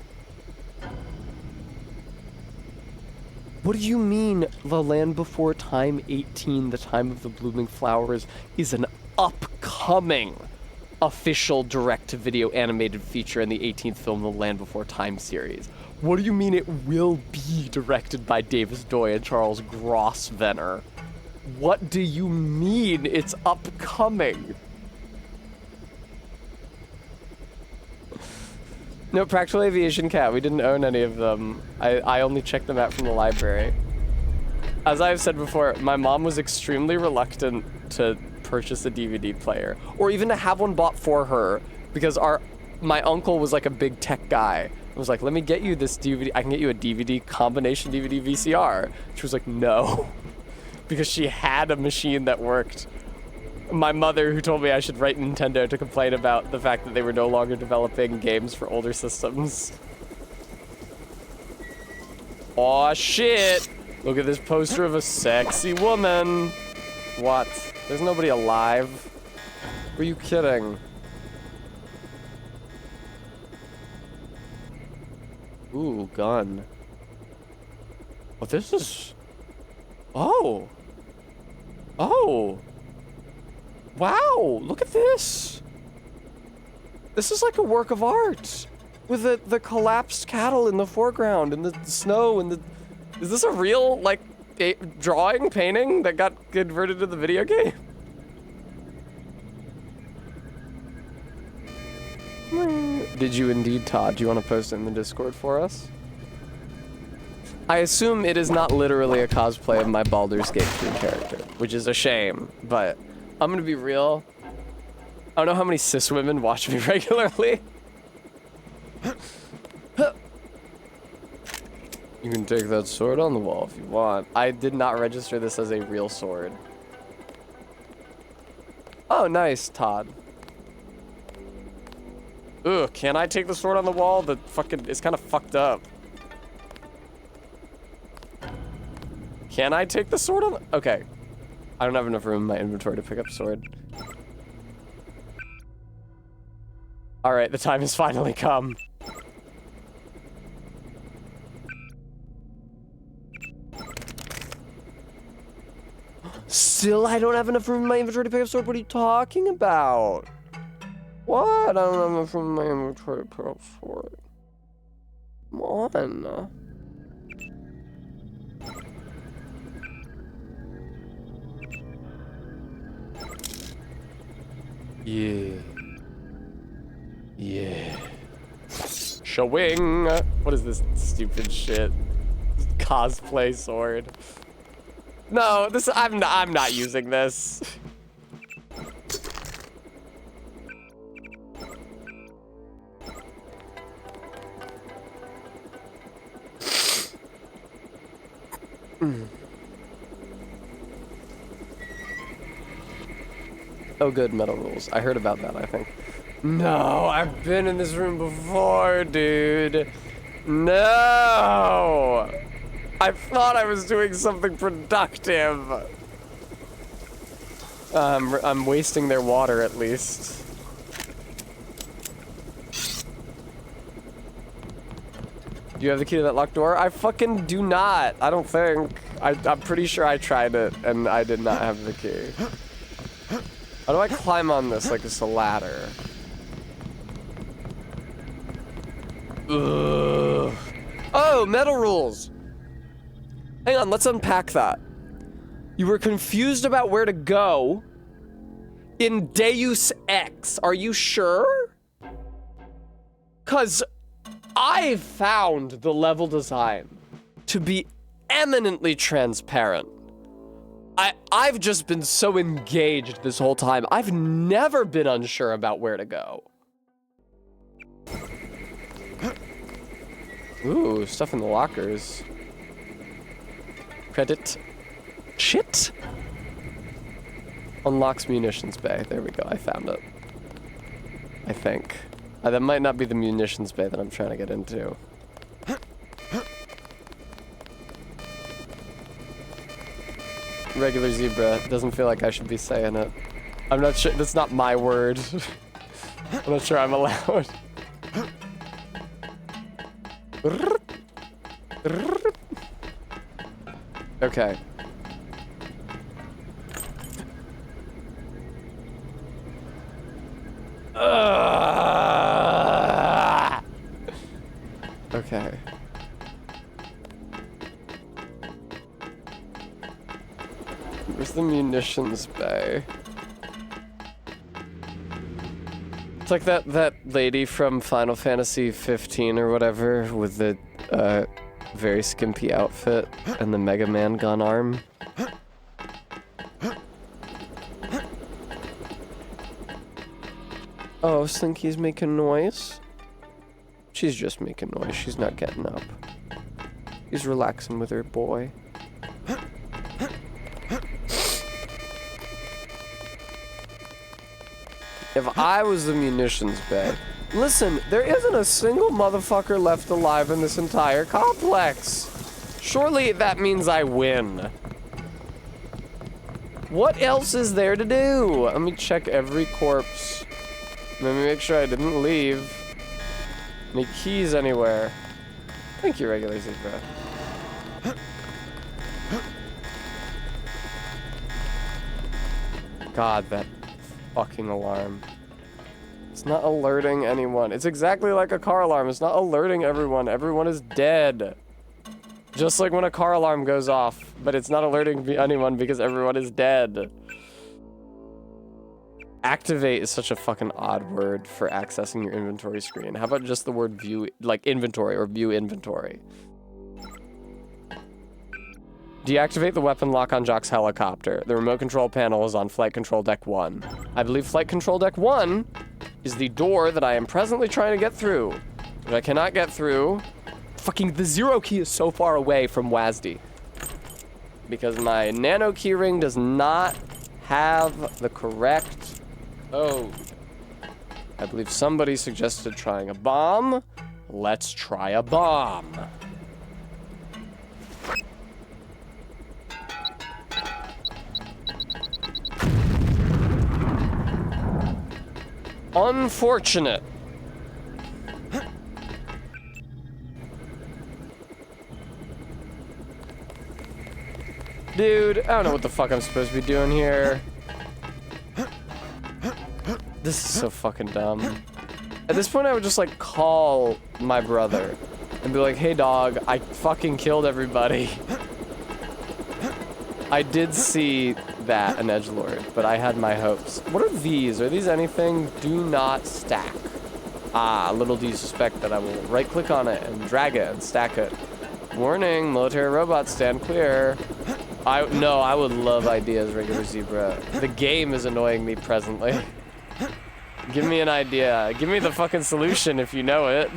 What do you mean The Land Before Time 18, The Time of the Blooming Flowers, is an upcoming official direct-to-video animated feature in the 18th film, The Land Before Time series? What do you mean it will be directed by Davis Doy and Charles Grosvenor? What do you mean it's upcoming? No, Practical Aviation Cat, we didn't own any of them. I only checked them out from the library. As I've said before, my mom was extremely reluctant to purchase a DVD player, or even to have one bought for her, because my uncle was like a big tech guy. I was like, let me get you this DVD, I can get you a DVD, combination DVD VCR. She was like, no, because she had a machine that worked. My mother, who told me I should write Nintendo to complain about the fact that they were no longer developing games for older systems. Aw, shit! Look at this poster of a sexy woman. What? There's nobody alive. Were you kidding? Ooh, gun. Oh, this is... Oh! Oh! Wow, look at this. This is like a work of art. With the collapsed cattle in the foreground and the snow and the... Is this a real, like, drawing, painting that got converted to the video game? Did you indeed, Todd? Do you want to post it in the Discord for us? I assume it is not literally a cosplay of my Baldur's Gate 3 character, which is a shame, but I'm gonna be real. I don't know how many cis women watch me regularly. You can take that sword on the wall if you want. I did not register this as a real sword. Oh, nice, Todd. Ugh, can I take the sword on the wall? The fucking, it's kind of fucked up. Can I take the sword on the, okay. I don't have enough room in my inventory to pick up a sword. All right, the time has finally come. Still, I don't have enough room in my inventory to pick up a sword. What are you talking about? What? I don't have enough room in my inventory to pick up a sword. Come on. Yeah. Yeah. Showing. What is this stupid shit? Cosplay sword. No, this I'm not using this. Oh good, metal rules. I heard about that, I think. No, I've been in this room before, dude. No! I thought I was doing something productive. I'm wasting their water at least. Do you have the key to that locked door? I fucking do not. I don't think. I'm pretty sure I tried it and I did not have the key. How do I climb on this like it's a ladder? Ugh. Oh, metal rules. Hang on, let's unpack that. You were confused about where to go in Deus Ex. Are you sure? 'Cause I found the level design to be eminently transparent. I've just been so engaged this whole time. I've never been unsure about where to go. Ooh, stuff in the lockers. Credit. Shit. Unlocks munitions bay. There we go. I found it. I think. That might not be the munitions bay that I'm trying to get into. Regular zebra. Doesn't feel like I should be saying it. I'm not sure. That's not my word. I'm not sure I'm allowed. Okay. Okay. Where's the munitions bay? It's like that lady from Final Fantasy 15 or whatever with the very skimpy outfit and the Mega Man gun arm. Oh, Slinky's making noise? She's just making noise. She's not getting up. She's relaxing with her boy. If I was the munitions bay... Listen, there isn't a single motherfucker left alive in this entire complex. Surely that means I win. What else is there to do? Let me check every corpse. Let me make sure I didn't leave any keys anywhere. Thank you, regular zebra. God, that fucking alarm. It's not alerting anyone. It's exactly like a car alarm. It's not alerting everyone. Everyone is dead. Just like when a car alarm goes off, but it's not alerting anyone because everyone is dead. Activate is such a fucking odd word for accessing your inventory screen. How about just the word view, like inventory or view inventory? Deactivate the weapon lock on Jock's helicopter. The remote control panel is on flight control deck 1. I believe flight control deck 1 is the door that I am presently trying to get through. But I cannot get through. Fucking the 0 key is so far away from WASD. Because my nano keyring does not have the correct code. I believe somebody suggested trying a bomb. Let's try a bomb. Unfortunate. Dude, I don't know what the fuck I'm supposed to be doing here. This is so fucking dumb. At this point, I would just like call my brother and be like, hey dog, I fucking killed everybody. I did see that, an edgelord, but I had my hopes. What are these? Are these anything? Do not stack. Ah, little do you suspect that I will right-click on it and drag it and stack it. Warning, military robots, stand clear. No, I would love ideas, regular zebra. The game is annoying me presently. Give me an idea. Give me the fucking solution if you know it.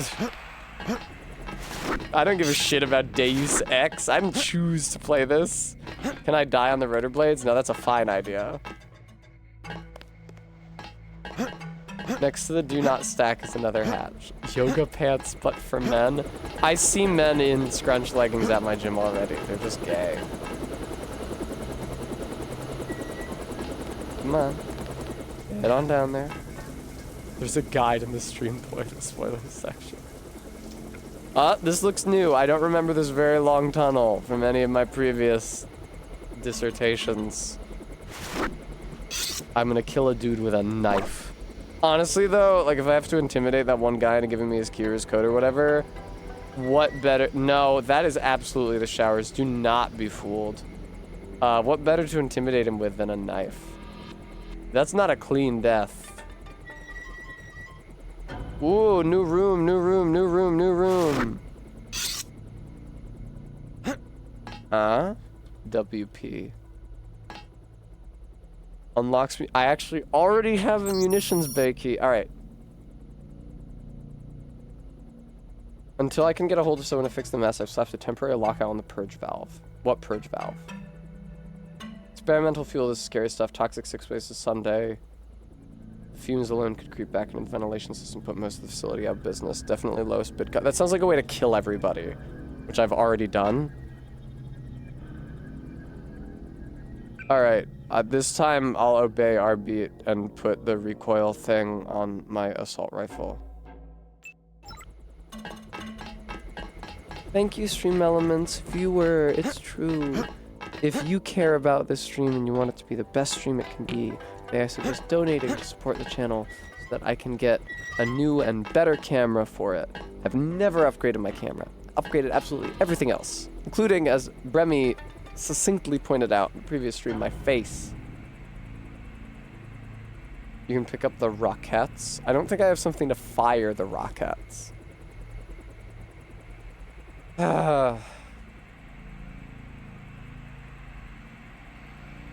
I don't give a shit about Deus Ex. I didn't choose to play this. Can I die on the rotor blades? No, that's a fine idea. Next to the do not stack is another hatch. Yoga pants, but for men. I see men in scrunch leggings at my gym already. They're just gay. Come on. Head on down there. There's a guide in the stream spoiler section. This looks new. I don't remember this very long tunnel from any of my previous dissertations. I'm gonna kill a dude with a knife. Honestly though, like if I have to intimidate that one guy into giving me his key or his code or whatever, what better? No, that is absolutely the showers. Do not be fooled. What better to intimidate him with than a knife? That's not a clean death. Ooh, new room, new room, new room, new room. WP. Unlocks me. I actually already have a munitions bay key. Alright. Until I can get a hold of someone to fix the mess, I've slapped a temporary lockout on the purge valve. What purge valve? Experimental fuel, this is scary stuff. Toxic 6 places Sunday. Fumes alone could creep back into the ventilation system, put most of the facility out of business. Definitely lowest bid cut. That sounds like a way to kill everybody, which I've already done. Alright, this time I'll obey our beat and put the recoil thing on my assault rifle. Thank you, Stream Elements. Viewer, it's true. If you care about this stream and you want it to be the best stream it can be, I suggest donating to support the channel so that I can get a new and better camera for it. I've never upgraded my camera. Upgraded absolutely everything else, including, as Bremy succinctly pointed out in the previous stream, my face. You can pick up the rockets. I don't think I have something to fire the rockets.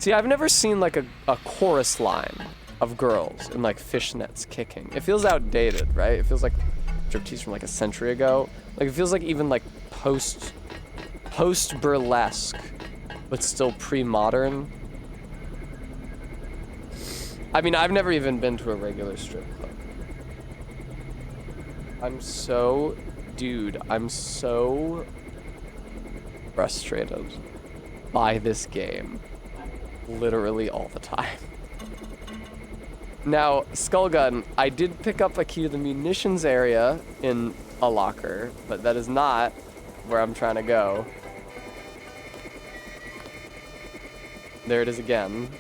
See, I've never seen like a chorus line of girls in like fishnets kicking. It feels outdated, right? It feels like striptease from like a century ago. Like it feels like even like post burlesque, but still pre-modern. I mean, I've never even been to a regular strip club. I'm so frustrated by this game. Literally all the time. Now, Skullgun, I did pick up a key to the munitions area in a locker, but that is not where I'm trying to go. There it is again,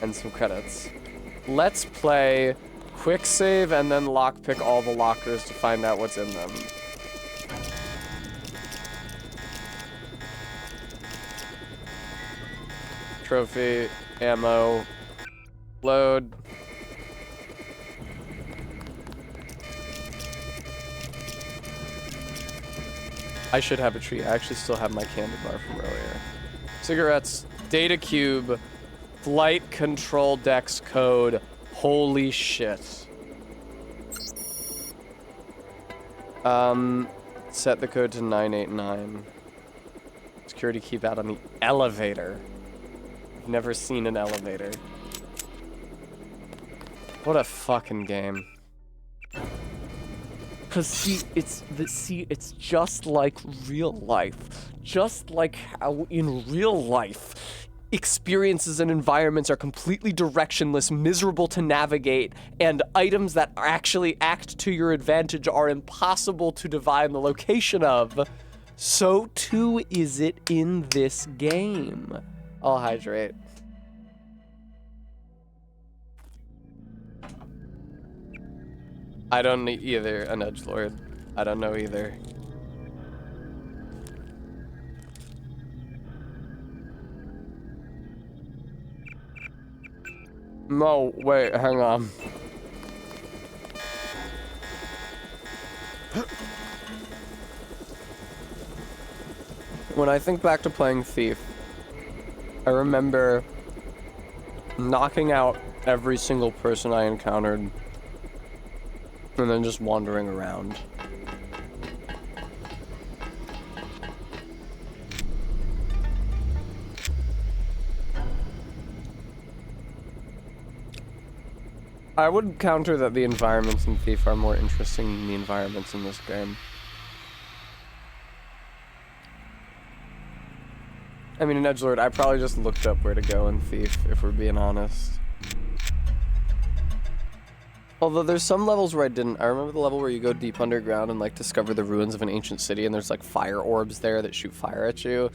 and some credits. Let's play quick save and then lockpick all the lockers to find out what's in them. Trophy, ammo, load. I should have a treat. I actually still have my candy bar from earlier. Cigarettes, data cube, flight control dex code. Holy shit. Set the code to 989. Security keep out on the elevator. I've never seen an elevator. What a fucking game. Cause it's just like real life. Just like how in real life, experiences and environments are completely directionless, miserable to navigate, and items that actually act to your advantage are impossible to divine the location of. So too is it in this game. I'll hydrate. I don't need either, an edgelord. I don't know either. No, wait, hang on. When I think back to playing Thief, I remember knocking out every single person I encountered and then just wandering around. I would counter that the environments in Thief are more interesting than the environments in this game. I mean, in edgelord, I probably just looked up where to go in Thief, if we're being honest. Although there's some levels where I didn't. I remember the level where you go deep underground and like discover the ruins of an ancient city and there's like fire orbs there that shoot fire at you.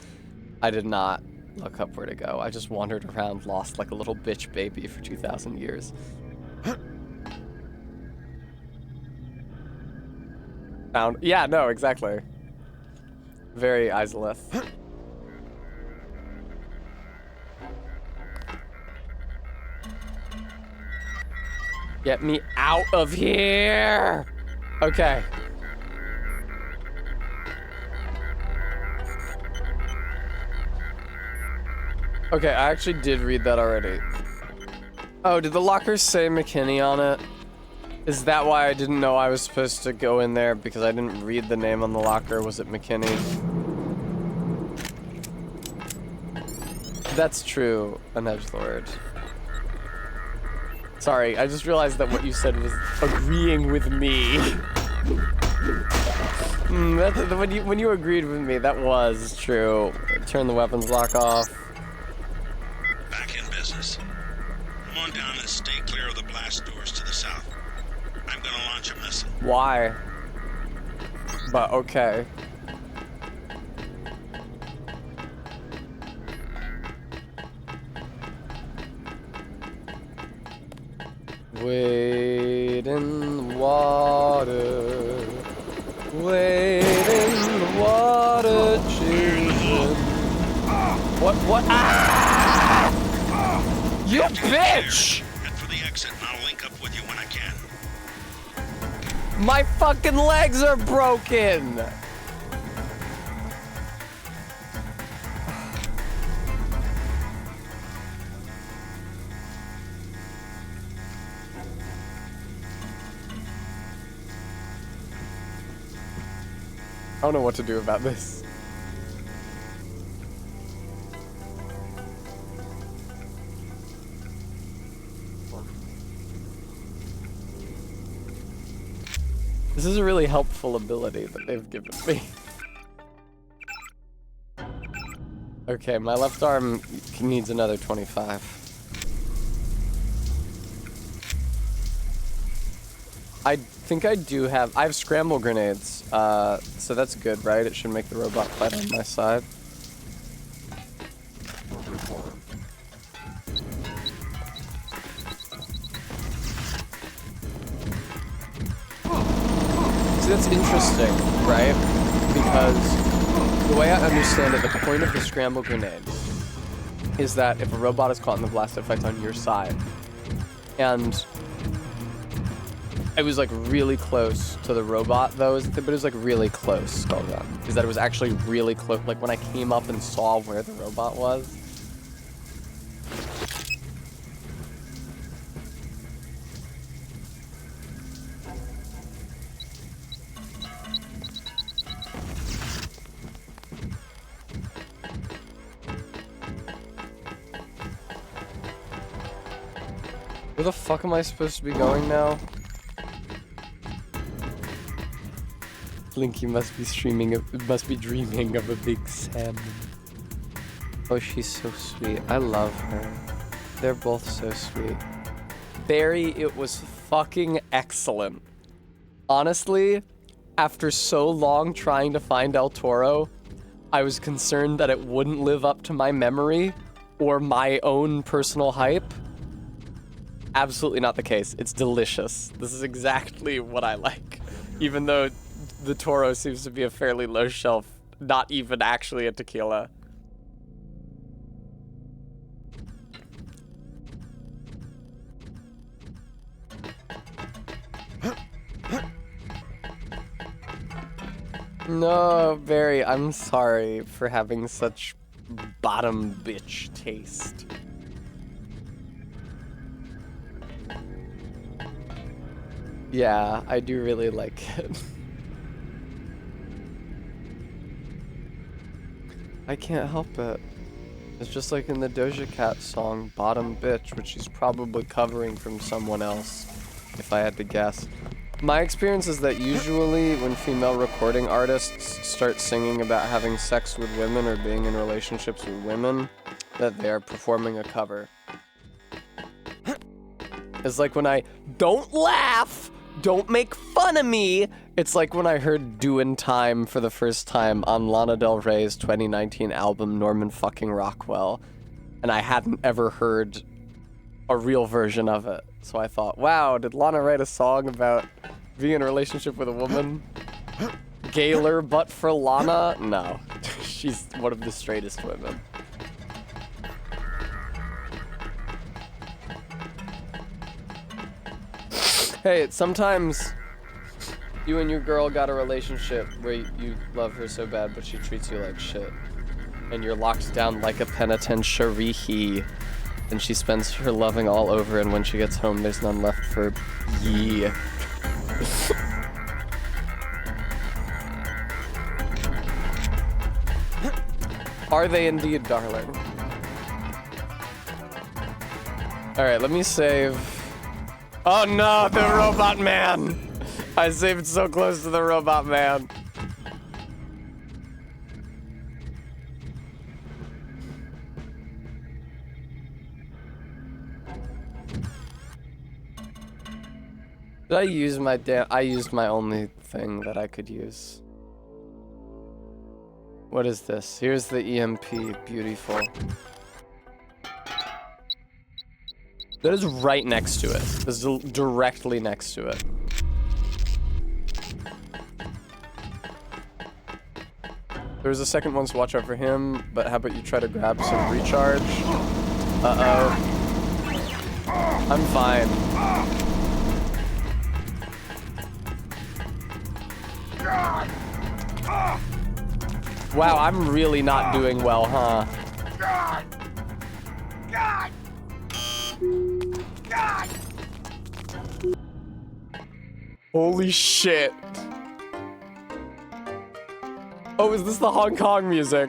I did not look up where to go. I just wandered around lost like a little bitch baby for 2,000 years. Found. Yeah, no, exactly. Very Izalith. Get me out of here! Okay. Okay, I actually did read that already. Oh, did the lockers say McKinney on it? Is that why I didn't know I was supposed to go in there? Because I didn't read the name on the locker. Was it McKinney? That's true, an edgelord. Sorry, I just realized that what you said was agreeing with me. When you agreed with me, that was true. Turn the weapons lock off. Back in business. Come on down and stay clear of the blast doors to the south. I'm gonna launch a missile. Why? But okay. Wade in the water. Wade in the water, children. What? Ah! You bitch! Head for the exit and I'll link up with you when I can. My fucking legs are broken! I don't know what to do about this. This is a really helpful ability that they've given me. Okay, my left arm needs another 25. I think I do have... I have scramble grenades, so that's good, right? It should make the robot fight on my side. See, that's interesting, right? Because the way I understand it, the point of the scramble grenade is that if a robot is caught in the blast, it fights on your side. And it was like really close to the robot though, but it was like really close, Skullgun. Is that it was actually really close, like when I came up and saw where the robot was. Where the fuck am I supposed to be going now? Blinky must be dreaming of a big salmon. Oh, she's so sweet. I love her. They're both so sweet. Barry, it was fucking excellent. Honestly, after so long trying to find El Toro, I was concerned that it wouldn't live up to my memory or my own personal hype. Absolutely not the case. It's delicious. This is exactly what I like. Even though the Toro seems to be a fairly low shelf, not even actually a tequila. No, Barry, I'm sorry for having such bottom bitch taste. Yeah, I do really like it. I can't help it. It's just like in the Doja Cat song, Bottom Bitch, which she's probably covering from someone else, if I had to guess. My experience is that usually when female recording artists start singing about having sex with women or being in relationships with women, that they are performing a cover. It's like when I don't laugh! Don't make fun of me! It's like when I heard Doin' Time for the first time on Lana Del Rey's 2019 album Norman fucking Rockwell, and I hadn't ever heard a real version of it. So I thought, wow, did Lana write a song about being in a relationship with a woman? Gaylor but for Lana? No. She's one of the straightest women. Hey, sometimes you and your girl got a relationship where you love her so bad, but she treats you like shit. And you're locked down like a penitentiary, and she spends her loving all over, and when she gets home, there's none left for ye. Are they indeed, darling? Alright, let me save... Oh no, the robot man! I saved so close to the robot man. Did I use my I used my only thing that I could use. What is this? Here's the EMP. Beautiful. That is right next to it. This is directly next to it. There's a second one, so watch out for him, but how about you try to grab some recharge? Uh-oh. I'm fine. Wow, I'm really not doing well, huh? Holy shit. Oh, is this the Hong Kong music?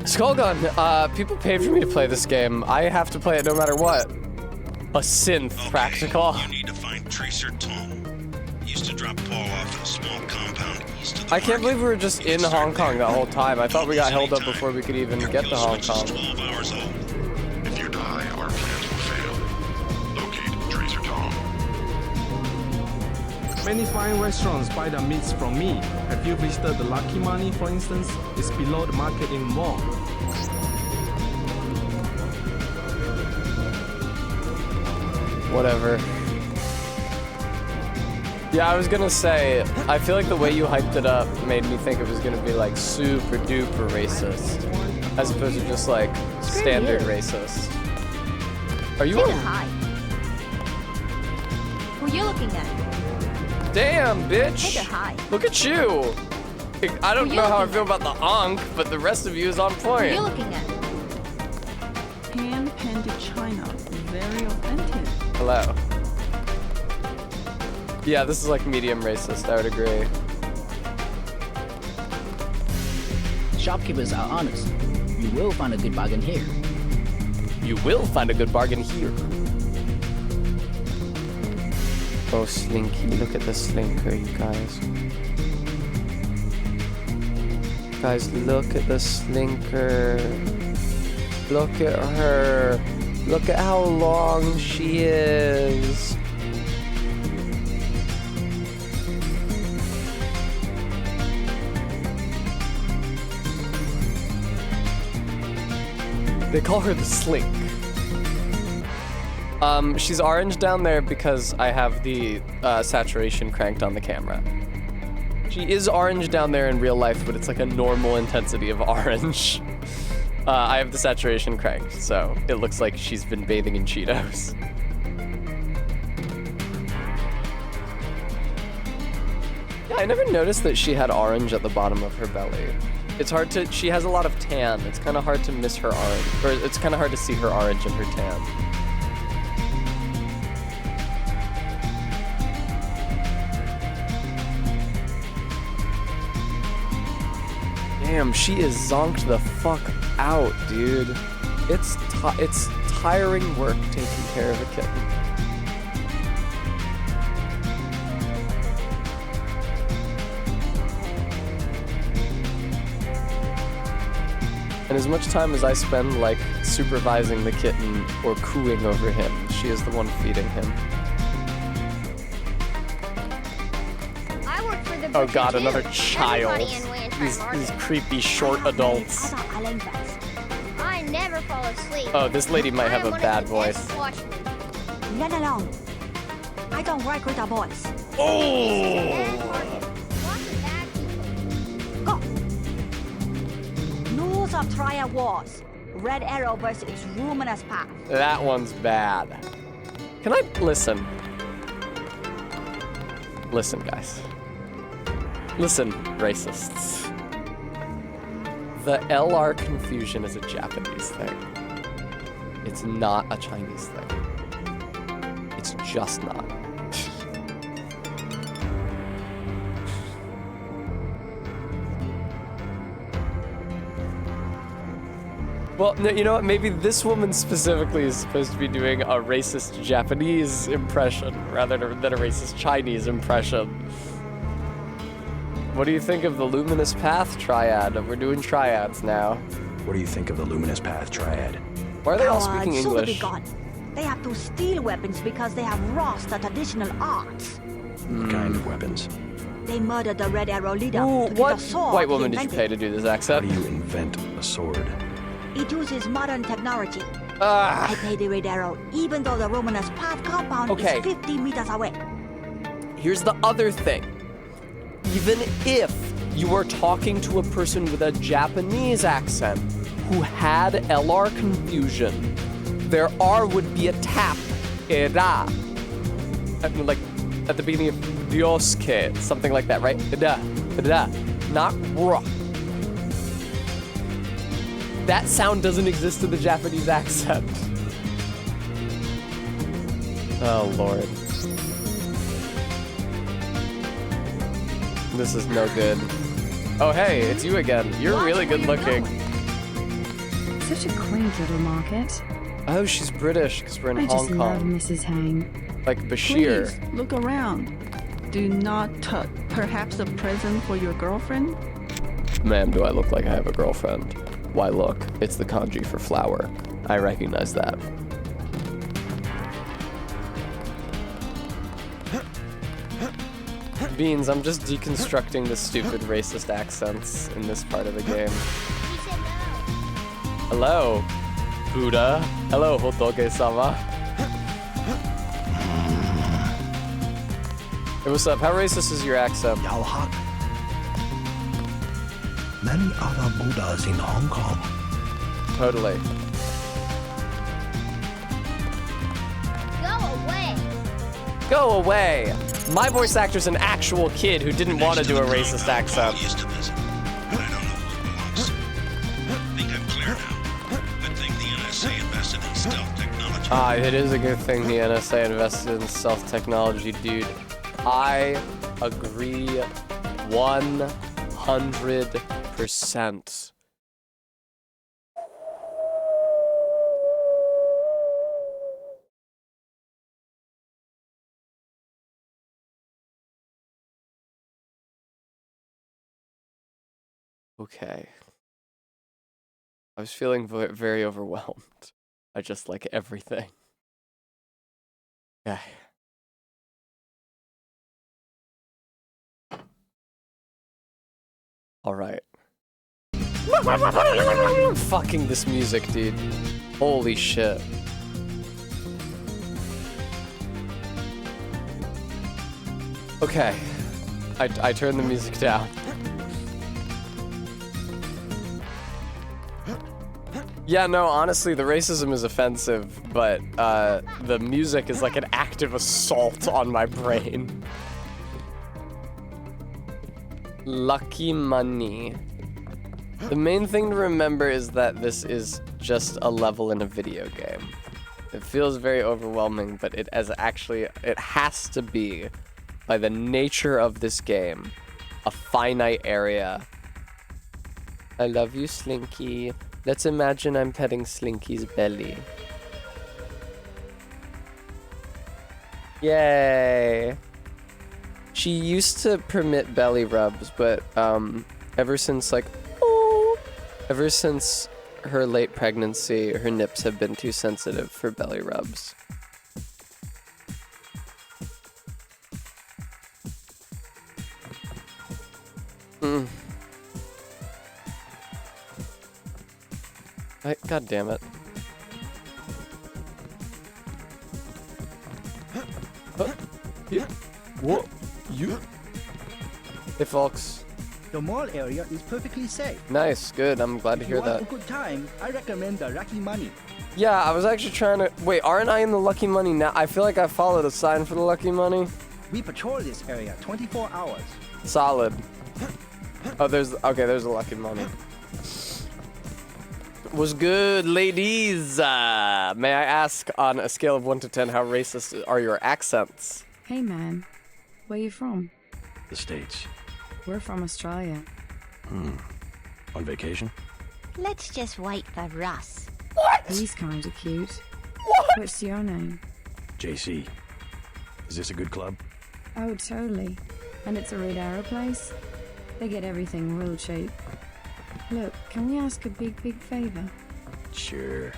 Skullgun, people paid for me to play this game. I have to play it no matter what. A synth, practical. You need to find Tracer Tom. He used to drop Paul off at a small compound east of the I can't believe we were just in Hong Kong the whole time. I thought we got held up before we could even get to Hong Kong. 12 hours old. If you die, our plans will fail. Many fine restaurants buy their meats from me. Have you visited the Lucky Money, for instance? It's below the market in mall. Whatever. Yeah, I was gonna say, I feel like the way you hyped it up made me think it was gonna be like super duper racist, as opposed to just like standard racist. Are you? Hi. Who you looking at? Damn, bitch! Take a high. Look at you. I don't know how I feel about the onk, but the rest of you is on Who you point. looking at? Hand painted China, very authentic. Hello. Yeah, this is like medium racist. I would agree. Shopkeepers are honest. You will find a good bargain here. You will find a good bargain here. Oh, Slinky, look at the slinker, you guys. Guys, look at the slinker. Look at her. Look at how long she is. They call her the Slink. She's orange down there because I have the saturation cranked on the camera. She is orange down there in real life, but it's like a normal intensity of orange. I have the saturation cranked, so it looks like she's been bathing in Cheetos. Yeah, I never noticed that she had orange at the bottom of her belly. It's hard to, she has a lot of tan. It's kind of hard to miss her orange, or it's kind of hard to see her orange and her tan. Damn, she is zonked the fuck out, dude. It's tiring work taking care of a kitten. And as much time as I spend, like, supervising the kitten or cooing over him, she is the one feeding him. I work for the Oh god, Butcher another too. child. Everybody in Williamstown These Market. creepy short adults. I never fall asleep. Oh, this lady might have a bad voice. Let alone. I don't work with the boys. Oh! Rules of Triad Wars. Red Arrow versus Luminous Path. That one's bad. Can I listen? Listen, guys. Listen, racists. The LR confusion is a Japanese thing. It's not a Chinese thing. It's just not. Well, no, you know what? Maybe this woman specifically is supposed to be doing a racist Japanese impression rather than a racist Chinese impression. What do you think of the Luminous Path triad? We're doing triads now. What do you think of the Luminous Path triad? Why are they all speaking soon to be English? gone. They have to steal weapons because they have lost the traditional arts. What kind of weapons? They murdered the Red Arrow leader Ooh, to get what the sword white he woman did you invented. pay to do this accent? How do you invent a sword? It uses modern technology. Ah. I paid the Red Arrow, even though the Luminous Path compound Okay. is 50 meters away. Here's the other thing. Even if you were talking to a person with a Japanese accent who had LR confusion, their R would be a tap. Era. I mean, like at the beginning of Diosuke, something like that, right? Da, da, not ra. That sound doesn't exist in the Japanese accent. Oh, Lord. This is no good. Oh, hey, it's you again. You're really good looking. Such a quaint little market. Oh, she's British because we're in I Hong just love Kong. Mrs. Hang. Like Bashir. Please, look around. Do not touch. Perhaps a present for your girlfriend? Ma'am, do I look like I have a girlfriend? Why, look, it's the kanji for flower. I recognize that. Beans, I'm just deconstructing the stupid racist accents in this part of the game. Hello, Buddha. Hello, Hotoge-sama. Hey, what's up? How racist is your accent? Yao many other Buddhas in Hong Kong. Totally. Go away. Go away! My voice actor's an actual kid who didn't want to do a racist accent. Ah, it is a good thing the NSA invested in stealth technology, dude. I agree 100%. Okay. I was feeling very overwhelmed. I just like everything. Okay. Alright. Fucking this music, dude. Holy shit. Okay. I turned the music down. Yeah, no, honestly, the racism is offensive, but the music is like an active assault on my brain. Lucky money. The main thing to remember is that this is just a level in a video game. It feels very overwhelming, but it has to be, by the nature of this game, a finite area. I love you, Slinky. Let's imagine I'm petting Slinky's belly. Yay! She used to permit belly rubs, but ever since her late pregnancy, her nips have been too sensitive for belly rubs. God damn it. What? You? Hey, folks. The mall area is perfectly safe. Nice, good. I'm glad to hear that. If you want a good time, I recommend the Lucky Money. Yeah, I was actually trying to... Wait, aren't I in the Lucky Money now? I feel like I followed a sign for the Lucky Money. We patrol this area 24 hours. Solid. Oh, there's the Lucky Money. Was good, ladies. May I ask, on a scale of 1 to 10, how racist are your accents? Hey, man. Where you from? The States. We're from Australia. On vacation? Let's just wait for Russ. What? He's kind of cute. What? What's your name? JC. Is this a good club? Oh, totally. And it's a Red Arrow place? They get everything real cheap. Look, can we ask a big favor? Sure.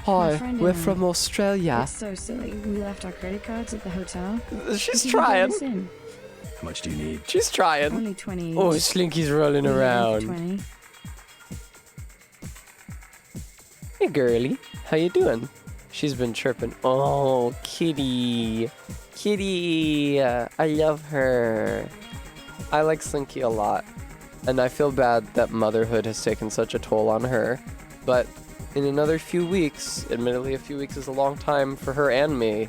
Hi, we're from Australia. It's so silly. We left our credit cards at the hotel. She's trying. How much do you need? She's trying. Only 20. Oh, Slinky's rolling around. 20. Hey, girly. How you doing? She's been chirping. Oh, kitty. Kitty. I love her. I like Slinky a lot. And I feel bad that motherhood has taken such a toll on her. But in another few weeks, admittedly a few weeks is a long time for her and me,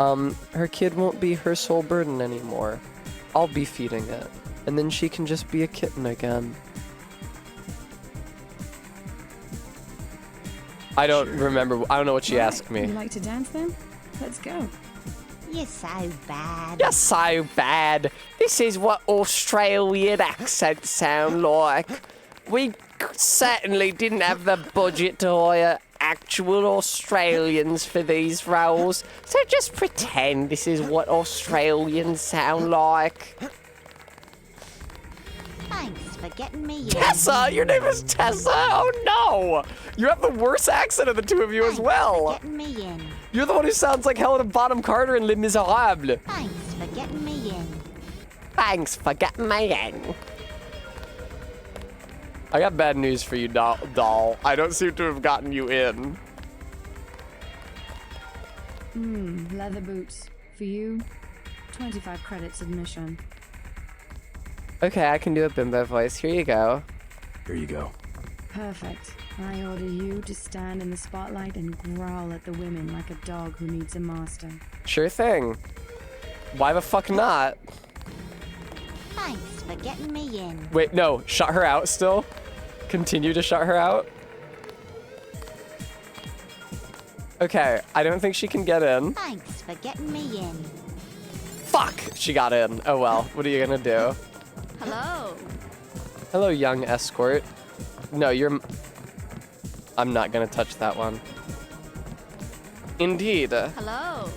her kid won't be her sole burden anymore. I'll be feeding it. And then she can just be a kitten again. I don't remember. I don't know what she asked me. You like to dance then? Let's go. You're so bad. You're so bad. This is what Australian accents sound like. We certainly didn't have the budget to hire actual Australians for these roles, so just pretend this is what Australians sound like. Thanks for getting me in. Tessa! Your name is Tessa? Oh no! You have the worst accent of the two of you as well. Thanks for getting me in. You're the one who sounds like Helena Bonham Carter in Les Miserables. Thanks for getting me in. Thanks for getting me in. I got bad news for you, doll. I don't seem to have gotten you in. Leather boots. For you, 25 credits admission. Okay, I can do a bimbo voice. Here you go. Here you go. Perfect. I order you to stand in the spotlight and growl at the women like a dog who needs a master. Sure thing. Why the fuck not? Thanks for getting me in. Wait, no. Shut her out still? Continue to shut her out? Okay, I don't think she can get in. Thanks for getting me in. Fuck! She got in. Oh well, what are you gonna do? Hello. Hello, young escort. No, you're... I'm not gonna touch that one. Indeed. Hello.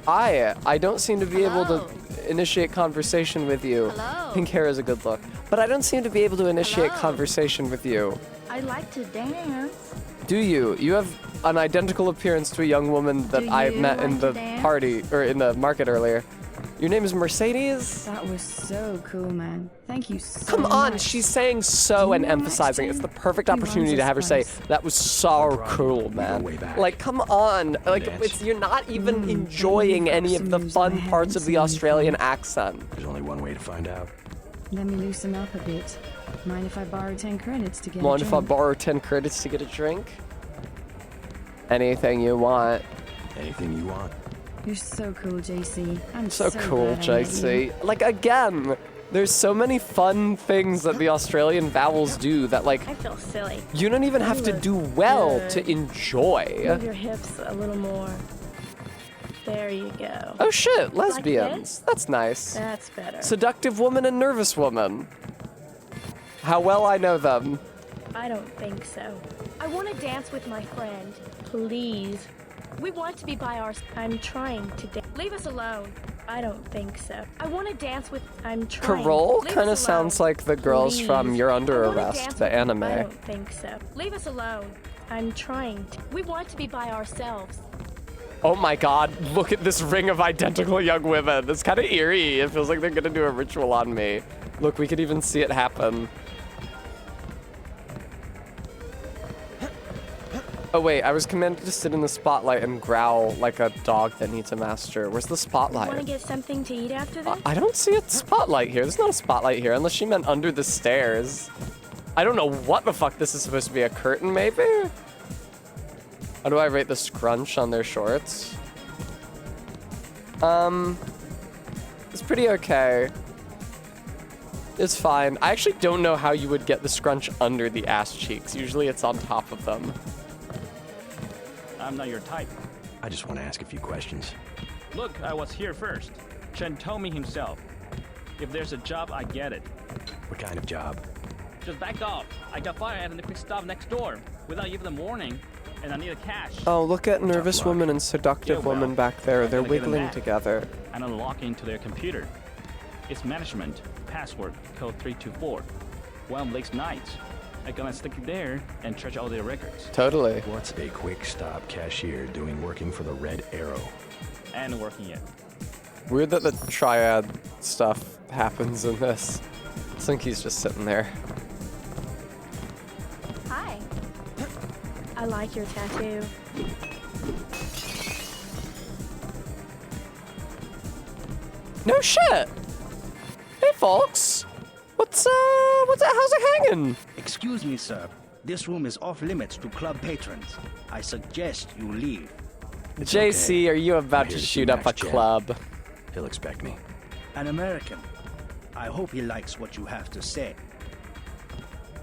I don't seem to be able to initiate conversation with you. Hello. Pink hair is a good look. But I don't seem to be able to initiate conversation with you. I like to dance. Do you? You have an identical appearance to a young woman that I met in the party, or in the market earlier. Your name is Mercedes? That was so cool, man. Thank you so Come much. on, she's saying so and emphasizing. It's the perfect opportunity to have her say, that was so cool, man. Like, come on. Like, you're not even enjoying any of the fun parts of the Australian accent. There's only one way to find out. Let me loosen up a bit. Mind if I borrow 10 credits to get Mind a if I drink? borrow 10 credits to get a drink? Anything you want. Anything you want. You're so cool, JC. I'm So cool, glad I met JC. you. Like, again, there's so many fun things that the Australian vowels do that, like, I feel silly. you don't even have to do well to enjoy. Move your hips a little more. There you go. Oh shit, Like lesbians. this? That's nice. That's better. Seductive woman and nervous woman. How well I know them. I don't think so. I want to dance with my friend. Please. We want to be by our... I'm trying to dance. Leave us alone. I don't think so. I want to dance with... I'm trying. Carole Leave kind of us alone. sounds like the girls from Please. You're Under I wanna Arrest, dance the with- anime. I don't think so. Leave us alone. I'm trying to... We want to be by ourselves. Oh my god, look at this ring of identical young women. It's kind of eerie. It feels like they're gonna do a ritual on me. Look, we could even see it happen. Oh wait, I was commanded to sit in the spotlight and growl like a dog that needs a master. Where's the Want to spotlight? get something to eat after this? I don't see a spotlight here. There's not a spotlight here, unless she meant under the stairs. I don't know what the fuck this is supposed to be. A curtain, maybe? How do I rate the scrunch on their shorts? It's pretty okay. It's fine. I actually don't know how you would get the scrunch under the ass cheeks. Usually it's on top of them. I'm not your type. I just want to ask a few questions. Look, I was here first. Chen told me himself. If there's a job, I get it. What kind of job? Just back off. I got fired at the quick stop next door without even a warning, and I needed cash. Oh, look at nervous woman and seductive Yeah, well, woman back there. They're gotta get 'em wiggling back. together. And unlock into their computer. It's management, password, code 324. One late night. I'm gonna stick it there and trash all their records. Totally. What's a quick stop cashier doing working for the Red Arrow? And working it. Weird that the triad stuff happens in this. Slinky's just sitting there. Hi. I like your tattoo. No shit! Hey folks! How's it hanging? Excuse me, sir. This room is off limits to club patrons. I suggest you leave. JC, are you about to shoot up a club? He'll expect me. An American. I hope he likes what you have to say.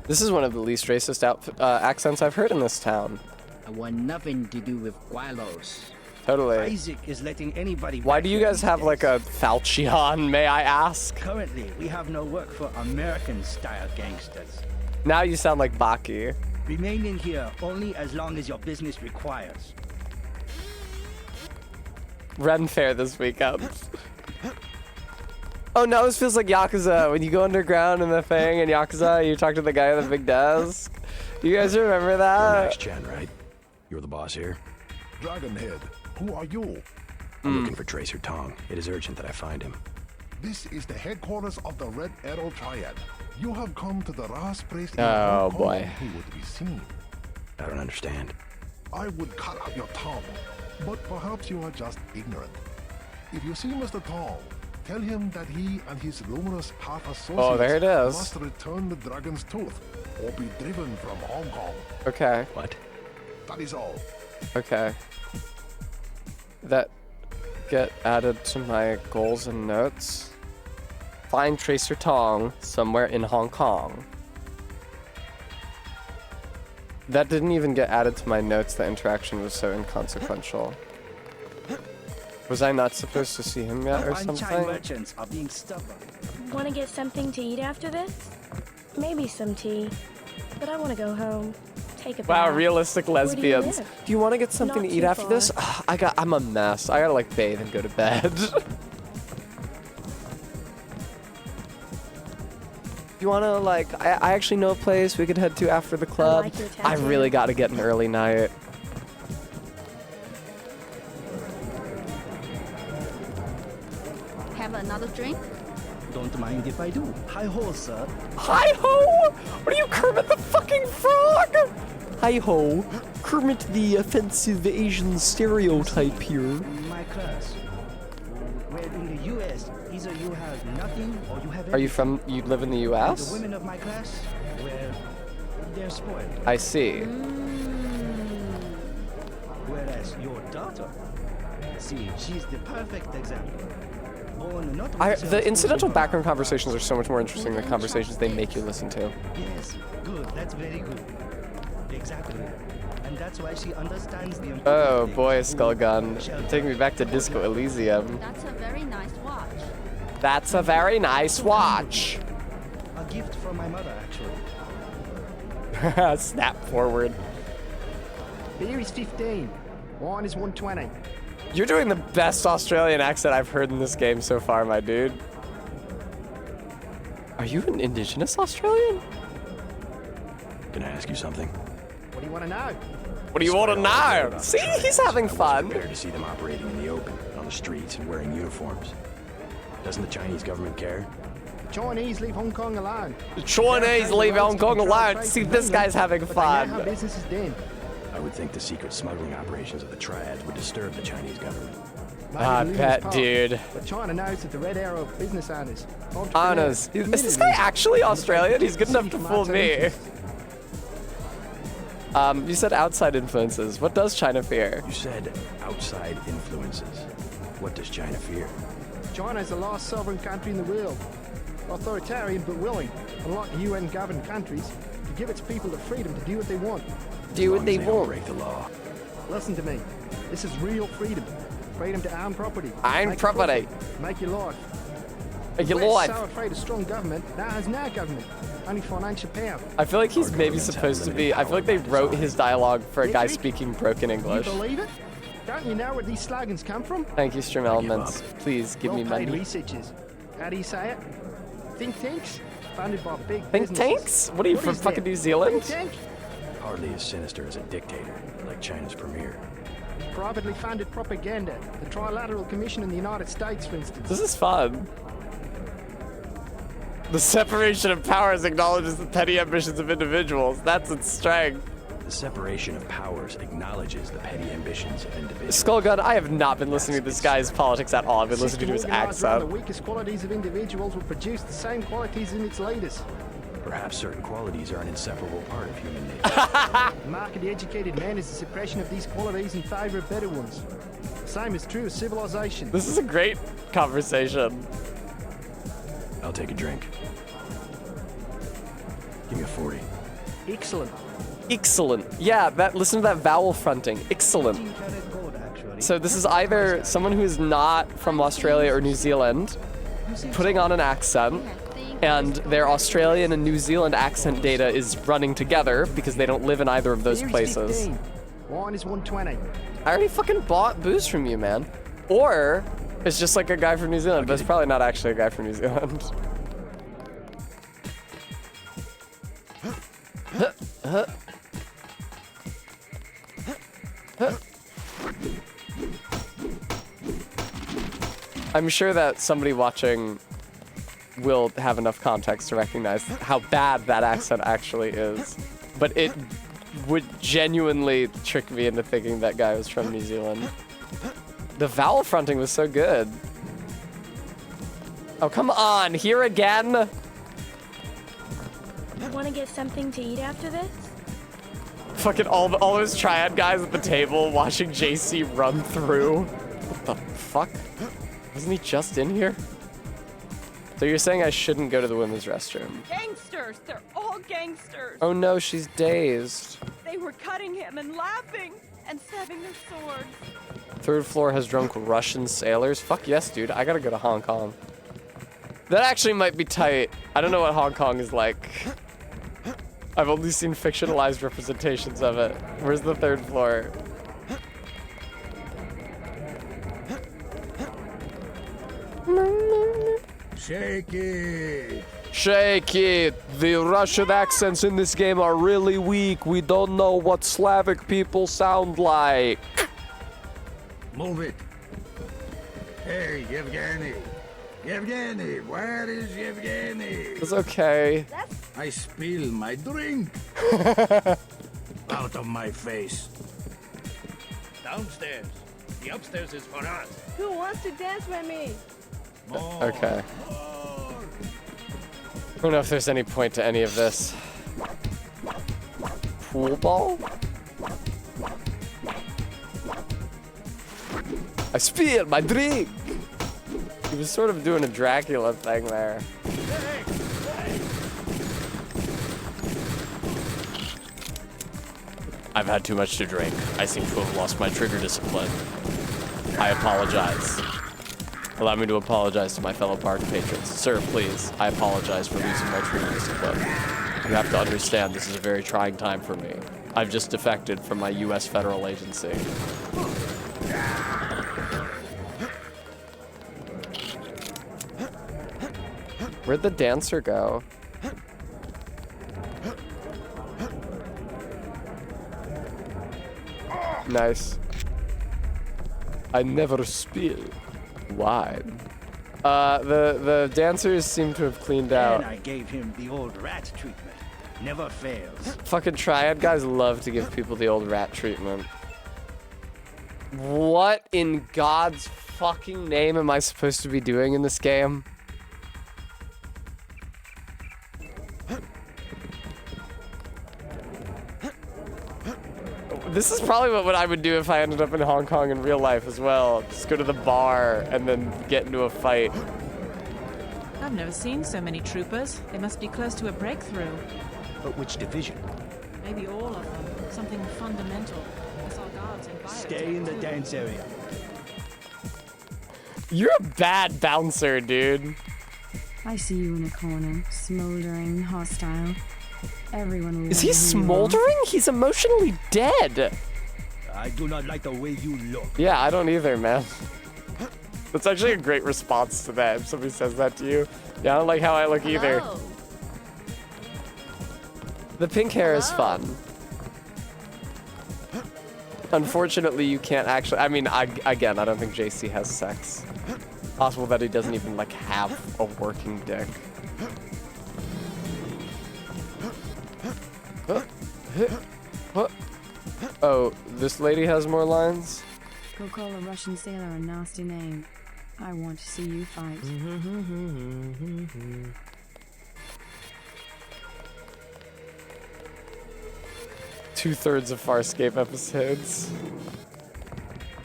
This is one of the least racist accents I've heard in this town. I want nothing to do with Gualos. Totally. Isaac is letting anybody. Why back do you here guys these have days. like a falchion, may I ask? Currently, we have no work for American-style gangsters. Now you sound like Baki. Remain in here only as long as your business requires. Ren Fair this weekend. Oh no, this feels like Yakuza. When you go underground in the thing in Yakuza, you talk to the guy at the big desk. Do you guys remember You're that? Max Chen, right? You're the boss here? Dragonhead, who are you? I'm looking for Tracer Tong. It is urgent that I find him. This is the headquarters of the Red Arrow Triad. You have come to the last place in Oh, Hong Kong boy. who would be seen. I don't understand. I would cut out your tongue, but perhaps you are just ignorant. If you see Mr. Tong, tell him that he and his numerous half-associates Oh, there it is. must return the dragon's tooth or be driven from Hong Kong. Okay. What? That is all. Okay. That get added to my goals and notes. Find Tracer Tong somewhere in Hong Kong. That didn't even get added to my notes. The interaction was so inconsequential. Was I not supposed to see him yet or Unchained something? merchants are being stubborn. Want to get something to eat after this? Maybe some tea. But I want to go home. Take a Wow, bath. realistic Where do you lesbians. live? Do you want to get something Not to eat too after this? far. I'm a mess. I gotta like bathe and go to bed. You wanna like, I actually know a place we could head to after the club. like your I tattoo. really gotta get an early night. Have another drink? Don't mind if I do. Hi-ho, sir. Hi-ho! What are you, Kermit the fucking Frog? Hi-ho. Kermit the offensive Asian stereotype here. My class. Well, in the U.S., either you have nothing or you have Are you everything. you live in the And US? the women of my class, well, they're spoiled. I see. Whereas your daughter, see, she's the perfect example. Born not The incidental background conversations are so much more interesting than conversations they make you listen to. Yes, good. That's very good. Exactly. And that's why she understands the important Oh things. boy, Skullgun. Take me back to Disco Elysium. That's a very nice watch. That's a very nice watch. A gift from my mother, actually. Snap forward. Beer is 15. Wine is 120. You're doing the best Australian accent I've heard in this game so far, my dude. Are you an indigenous Australian? Can I ask you something? What do you want to know? What do you want to know? See, he's having fun. Better to see them operating in the open, on the streets, and wearing uniforms. Doesn't the Chinese government care? Chinese leave Hong Kong alone. The Chinese leave Hong Kong alone. See, this guy's having But they know how fun. business is done. I would think the secret smuggling operations of the Triads would disturb the Chinese government. Maybe I the Luna's bet, part, dude. But China knows that the Red Arrow of business owners. Honest. Is this guy actually Australian? He's good enough to fool me. You said outside influences. What does China fear? You said outside influences. What does China fear? China is the last sovereign country in the world. Authoritarian but willing, unlike UN-governed countries, to give its people the freedom to do what they want. Do what they Don't want. break the law. Listen to me. This is real freedom. Freedom to own property. Own Make a property. profit, Make your life. Make your We're life. so afraid of strong government, now has no government. Only financial power. I feel like he's maybe supposed to be. I feel like they wrote his dialogue for a guy Nick, speaking broken You English. believe it? Don't you know where these slogans come from? Thank you, Stream Elements. Please give me Well-paid money. researchers. How do you say it? Think tanks? Funded by big Think businesses. tanks? What are you, from is fucking that? New Zealand? Think tank? Hardly as sinister as a dictator, like China's premier. Privately funded propaganda. The Trilateral Commission in the United States, for instance. This is fun. The separation of powers acknowledges the petty ambitions of individuals. That's its strength. The separation of powers acknowledges the petty ambitions of individuals. Skullgun, I have not been listening to this guy's politics at all. I've been listening to his Organised around the accent. weakest qualities of individuals will produce the same qualities in its leaders. Perhaps certain qualities are an inseparable part of human nature. The mark of the educated man is the suppression of these qualities in favor of better ones. The same is true of civilization. This is a great conversation. I'll take a drink. Give me a 40. Excellent. Excellent. Yeah, listen to that vowel fronting. Excellent. So this is either someone who is not from Australia or New Zealand putting on an accent, and their Australian and New Zealand accent data is running together because they don't live in either of those Beer is places. 15. Wine is 120. I already fucking bought booze from you, man. Or it's just like a guy from New Zealand, but it's probably not actually a guy from New Zealand. I'm sure that somebody watching will have enough context to recognize how bad that accent actually is. But it would genuinely trick me into thinking that guy was from New Zealand. The vowel fronting was so good. Oh, come on, here again? Want to get something to eat after this? Fucking all those triad guys at the table watching JC run through. What the fuck? Wasn't he just in here? So you're saying I shouldn't go to the women's restroom? Gangsters! They're all gangsters! Oh no, she's dazed. They were cutting him and laughing and stabbing their swords. Third floor has drunk Russian sailors? Fuck yes, dude. I gotta go to Hong Kong. That actually might be tight. I don't know what Hong Kong is like. I've only seen fictionalized representations of it. Where's the third floor? Shake it! Shake it! The Russian accents in this game are really weak. We don't know what Slavic people sound like. Move it! Hey, Yevgeny! Yevgeny, where is Yevgeny? It's okay. I spill my drink. Out of my face. Downstairs. The upstairs is for us. Who wants to dance with me? Okay. I don't know if there's any point to any of this. Pool ball? I spilled my drink! He was sort of doing a Dracula thing there. I've had too much to drink. I seem to have lost my trigger discipline. I apologize. Allow me to apologize to my fellow park patrons. Sir, please, I apologize for losing my trigger discipline. You have to understand this is a very trying time for me. I've just defected from my U.S. federal agency. Where'd the dancer go? Nice. I never spill wine. The dancers seem to have cleaned out. And I gave him the old rat treatment. Never fails. Fucking triad guys love to give people the old rat treatment. What in God's fucking name am I supposed to be doing in this game? This is probably what I would do if I ended up in Hong Kong in real life as well. Just go to the bar and then get into a fight. I've never seen so many troopers. They must be close to a breakthrough. But which division? Maybe all of them. Something fundamental. I saw guards in biotech. Stay in the dance area. You're a bad bouncer, dude. I see you in a corner, smoldering, hostile. Everyone will Is he wonder who you are. smoldering? He's emotionally dead. I do not like the way you look. Yeah, I don't either, man. That's actually a great response to that if somebody says that to you. Yeah, I don't like how I look either. The pink hair is fun. Unfortunately, you can't actually... I mean, again, I don't think JC has sex. Possible that he doesn't even, like, have a working dick. Oh, this lady has more lines? Go call a Russian sailor a nasty name. I want to see you fight. 2/3 of Farscape episodes.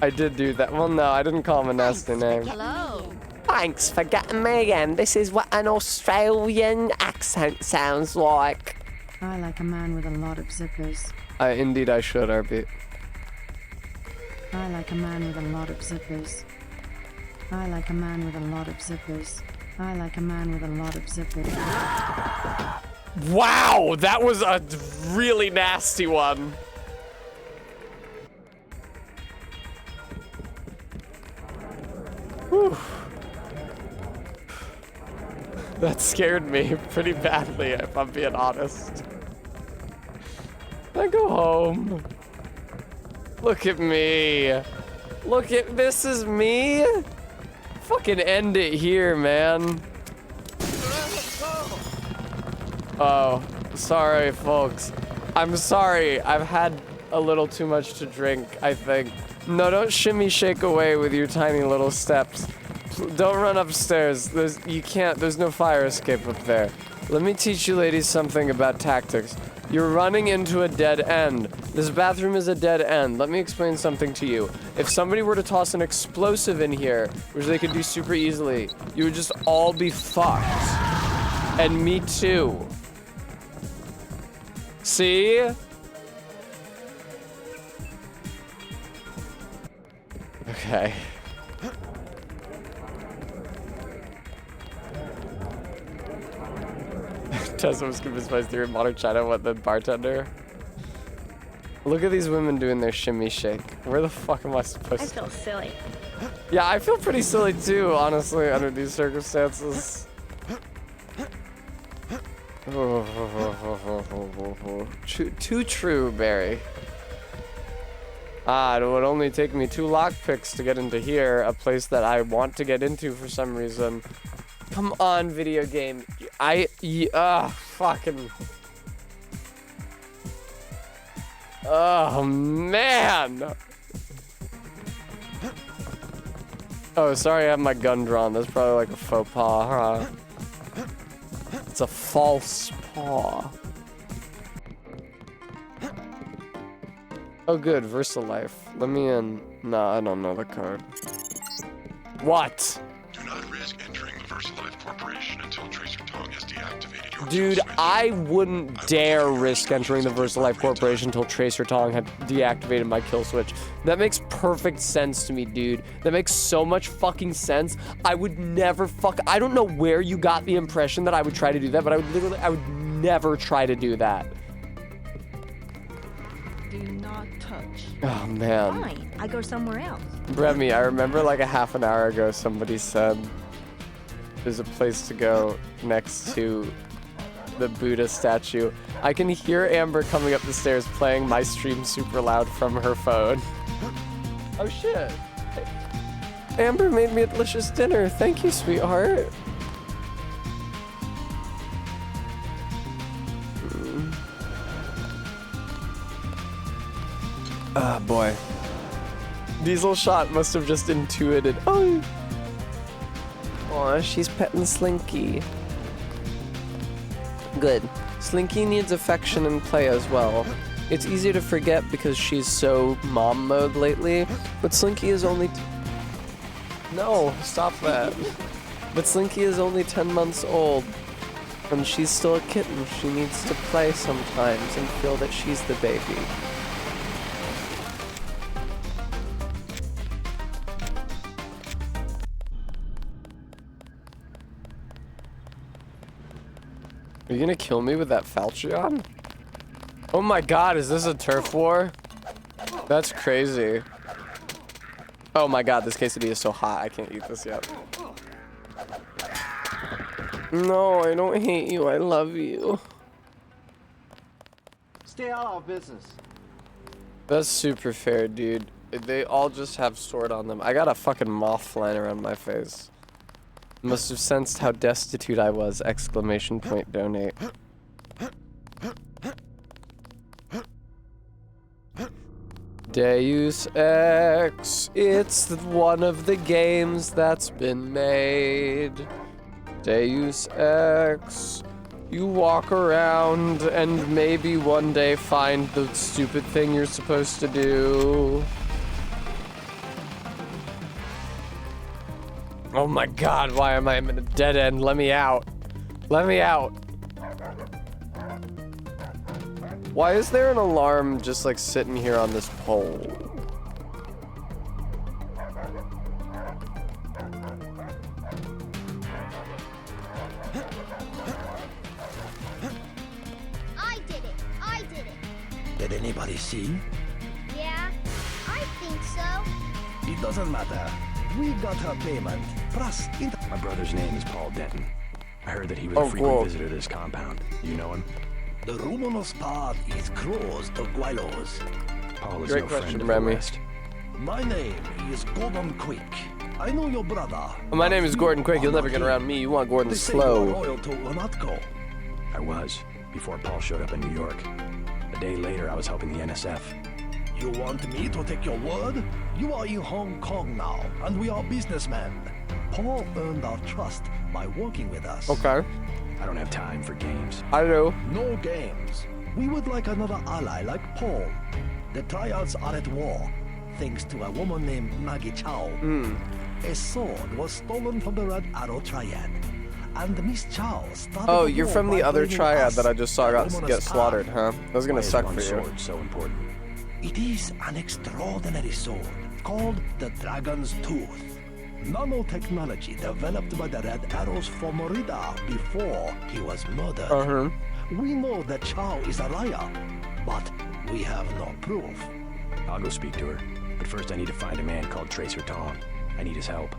I did do that. Well, no, I didn't call him a nasty name. Hello. Thanks for getting me again. This is what an Australian accent sounds like. I like a man with a lot of zippers. Indeed I should, RB. I like a man with a lot of zippers. I like a man with a lot of zippers. I like a man with a lot of zippers. Wow, that was a really nasty one. Whew. That scared me pretty badly, if I'm being honest. I go home. Look at me. Look at, this is me? Fucking end it here, man. Oh, sorry, folks. I'm sorry. I've had a little too much to drink, I think. No, don't shimmy shake away with your tiny little steps. Don't run upstairs. There's no fire escape up there. Let me teach you ladies something about tactics. You're running into a dead end. This bathroom is a dead end. Let me explain something to you. If somebody were to toss an explosive in here, which they could do super easily, you would just all be fucked. And me too. See? Okay. Tessa was convinced by his theory of modern China what the bartender. Look at these women doing their shimmy shake. Where the fuck am I supposed to? I feel silly. Yeah, I feel pretty silly too, honestly, under these circumstances. Too true, Barry. It would only take me 2 lockpicks to get into here, a place that I want to get into for some reason. Come on, video game. Fucking. Oh, man. Oh, sorry I have my gun drawn. That's probably like a faux pas, huh? It's a false paw. Oh, good. VersaLife. Let me in. Nah, I don't know the code. What? Do not risk entering the VersaLife Corporation until Tracer Tong has deactivated your Dude, I wouldn't dare risk entering the VersaLife Corporation until Tracer Tong had deactivated my kill switch. That makes perfect sense to me, dude. That makes so much fucking sense. I would never I don't know where you got the impression that I would try to do that, but I would never try to do that. Do not touch. Oh, man. Fine, I go somewhere else. Remy, I remember like a half an hour ago somebody said there's a place to go next to the Buddha statue. I can hear Amber coming up the stairs playing my stream super loud from her phone. Oh shit. Amber made me a delicious dinner. Thank you, sweetheart. Ah, boy. Diesel Shot must have just intuited. Oh. Aw, she's petting Slinky. Good. Slinky needs affection and play as well. It's easy to forget because she's so mom mode lately, but Slinky is only... No, stop that. But Slinky is only 10 months old, and she's still a kitten. She needs to play sometimes and feel that she's the baby. Are you gonna kill me with that falchion? Oh my god, is this a turf war? That's crazy. Oh my god, this quesadilla is so hot, I can't eat this yet. No, I don't hate you, I love you. Stay out of our business. That's super fair, dude. They all just have sword on them. I got a fucking moth flying around my face. Must have sensed how destitute I was! Exclamation point donate. Deus Ex, it's one of the games that's been made. Deus Ex, you walk around and maybe one day find the stupid thing you're supposed to do. Oh my god, why am I in a dead end? Let me out. Let me out. Why is there an alarm just like sitting here on this pole? I did it. I did it. Did anybody see? Yeah, I think so. It doesn't matter. We got her payment. Plus, my brother's name is Paul Denton. I heard that he was a frequent visitor to this compound. You know him? The Rumonos path is closed to Guilos. Paul is Great no question, friend of Remy. the West. My name is Gordon Quick. I know your brother. My name is Gordon Quick. You'll never get around me. You want Gordon They say you are Slow. loyal to Unatco. I was, before Paul showed up in New York. A day later, I was helping the NSF. You want me to take your word? You are in Hong Kong now, and we are businessmen. Paul earned our trust by working with us. Okay. I don't have time for games. I do. No games. We would like another ally like Paul. The Triads are at war, thanks to a woman named Maggie Chow. A sword was stolen from the Red Arrow Triad, and Miss Chow started. Oh, the you're war from the by other bringing triad us that I just saw the get luminous slaughtered, path. huh? That was gonna Why is suck one for you. sword so important? It is an extraordinary sword called the Dragon's Tooth. Nanotechnology developed by the Red Arrows for Morida before he was murdered. We know that Chow is a liar, but we have no proof. I'll go speak to her. But first I need to find a man called Tracer Tong. I need his help.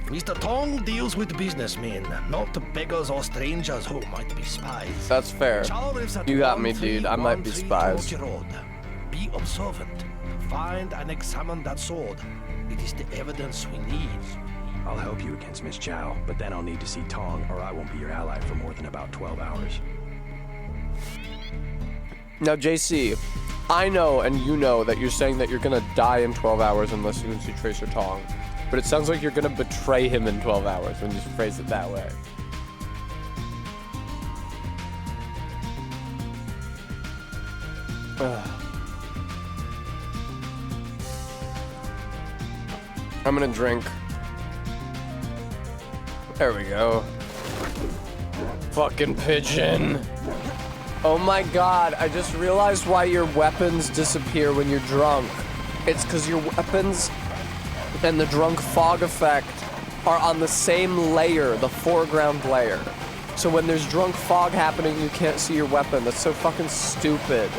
Mr. Tong deals with businessmen, not beggars or strangers who might be spies. That's fair. Chow lives at You got me, dude. I might be 1313 spies. Tomochi Road. Be observant. Find and examine that sword. It is the evidence we need. I'll help you against Miss Chow, but then I'll need to see Tong, or I won't be your ally for more than about 12 hours. Now, JC, I know and you know that you're saying that you're gonna die in 12 hours unless you can see Tracer Tong. But it sounds like you're gonna betray him in 12 hours when you phrase it that way. I'm gonna drink. There we go. Fucking pigeon. Oh my god, I just realized why your weapons disappear when you're drunk. It's because your weapons and the drunk fog effect are on the same layer, the foreground layer. So when there's drunk fog happening, you can't see your weapon. That's so fucking stupid.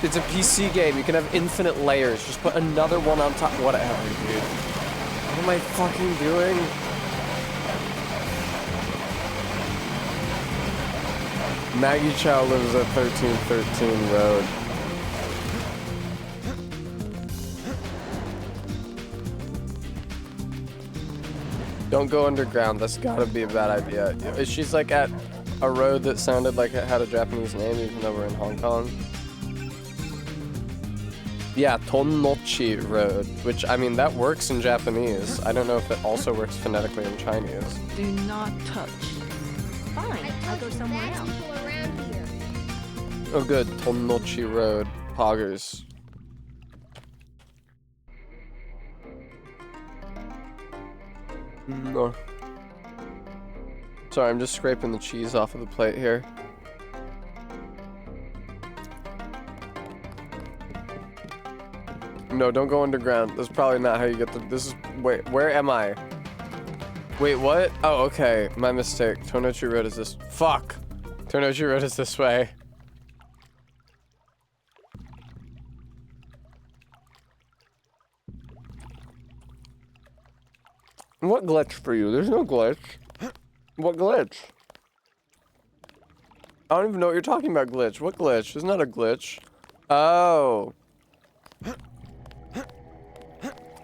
It's a PC game. You can have infinite layers. Just put another one on top. Whatever, dude. What am I fucking doing? Maggie Chow lives at 1313 Road. Don't go underground. That's gotta be a bad idea. She's like at a road that sounded like it had a Japanese name, even though we're in Hong Kong. Yeah, Tonnochi Road, which, I mean, that works in Japanese. I don't know if it also works phonetically in Chinese. Do not touch. Fine, I'll go somewhere else. Oh good, Tonnochi Road, poggers. No. Sorry, I'm just scraping the cheese off of the plate here. No, don't go underground. That's probably not how you get the... This is... Wait, where am I? Wait, what? Oh, okay. My mistake. Tonnochi Road is this... Fuck! Tonnochi Road is this way. What glitch for you? There's no glitch. What glitch? I don't even know what you're talking about, glitch. What glitch? There's not a glitch. Oh.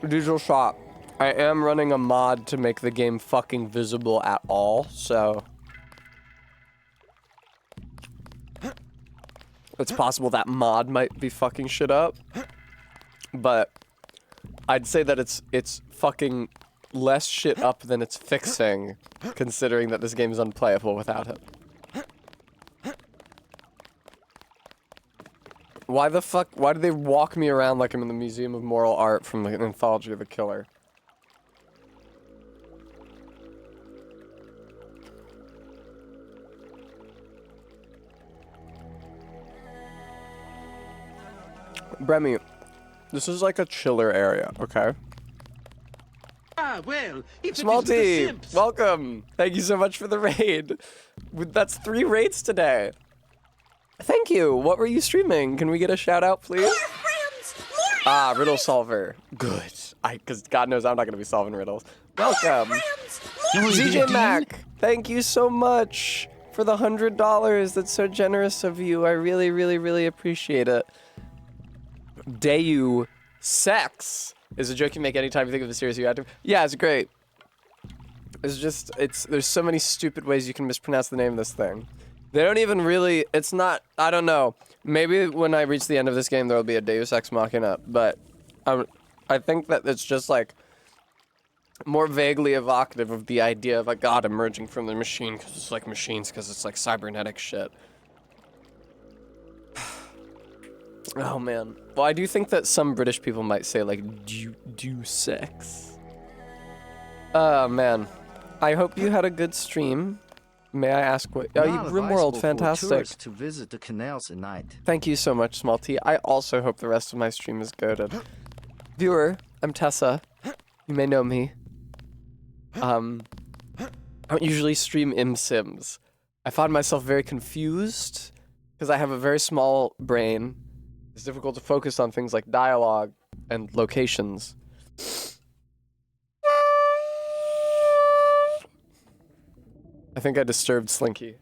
Digital shop. I am running a mod to make the game fucking visible at all, so... It's possible that mod might be fucking shit up. But I'd say that it's fucking less shit up than it's fixing, considering that this game is unplayable without it. Why the fuck? Why do they walk me around like I'm in the Museum of Moral Art from the Anthology of the Killer? Bremy, this is like a chiller area, okay? Ah, well, if Small it is with the T, simps. welcome. Thank you so much for the raid. That's 3 raids today. Thank you. What were you streaming? Can we get a shout out, please? Ah, riddle solver. Good. Because God knows I'm not going to be solving riddles. Welcome. ZJ Mac, thank you so much for the $100. That's so generous of you. I really, really, really appreciate it. Deus Ex is a joke you make anytime you think of a series you had to. Yeah, it's great. It's just, there's so many stupid ways you can mispronounce the name of this thing. They don't even really, it's not, I don't know. Maybe when I reach the end of this game, there will be a Deus Ex Machina, but I think that it's just like more vaguely evocative of the idea of a god emerging from the machine, because it's like machines, because it's like cybernetic shit. Oh man. Well, I do think that some British people might say like Deus Ex. Oh man. I hope you had a good stream. May I ask what? Oh, RimWorld, fantastic. To visit the canals at night. Thank you so much, Small T. I also hope the rest of my stream is goated. Viewer, I'm Tessa. You may know me. I don't usually stream Sims. I find myself very confused because I have a very small brain. It's difficult to focus on things like dialogue and locations. I think I disturbed Slinky.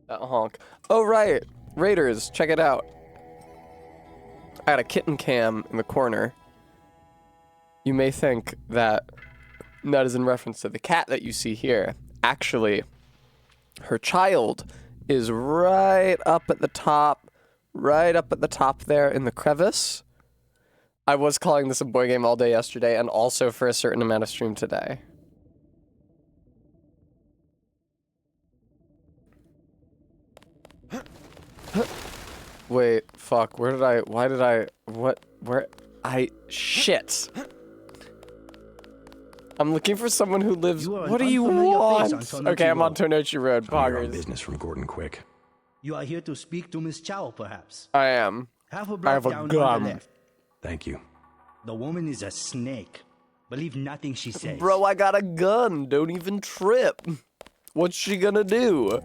That honk. Oh, right. Raiders, check it out. I got a kitten cam in the corner. You may think that that is in reference to the cat that you see here. Actually, her child is right up at the top there in the crevice. I was calling this a boy game all day yesterday and also for a certain amount of stream today. Wait, fuck, shit. I'm looking for someone who lives, what do you want? Okay, I'm on Tonochi Road, poggers. Business from Gordon Quick. You are here to speak to Miss Chow, perhaps? I am. Have a I have a down gun. on the left. Thank you. The woman is a snake. Believe nothing she says. Bro, I got a gun. Don't even trip. What's she gonna do?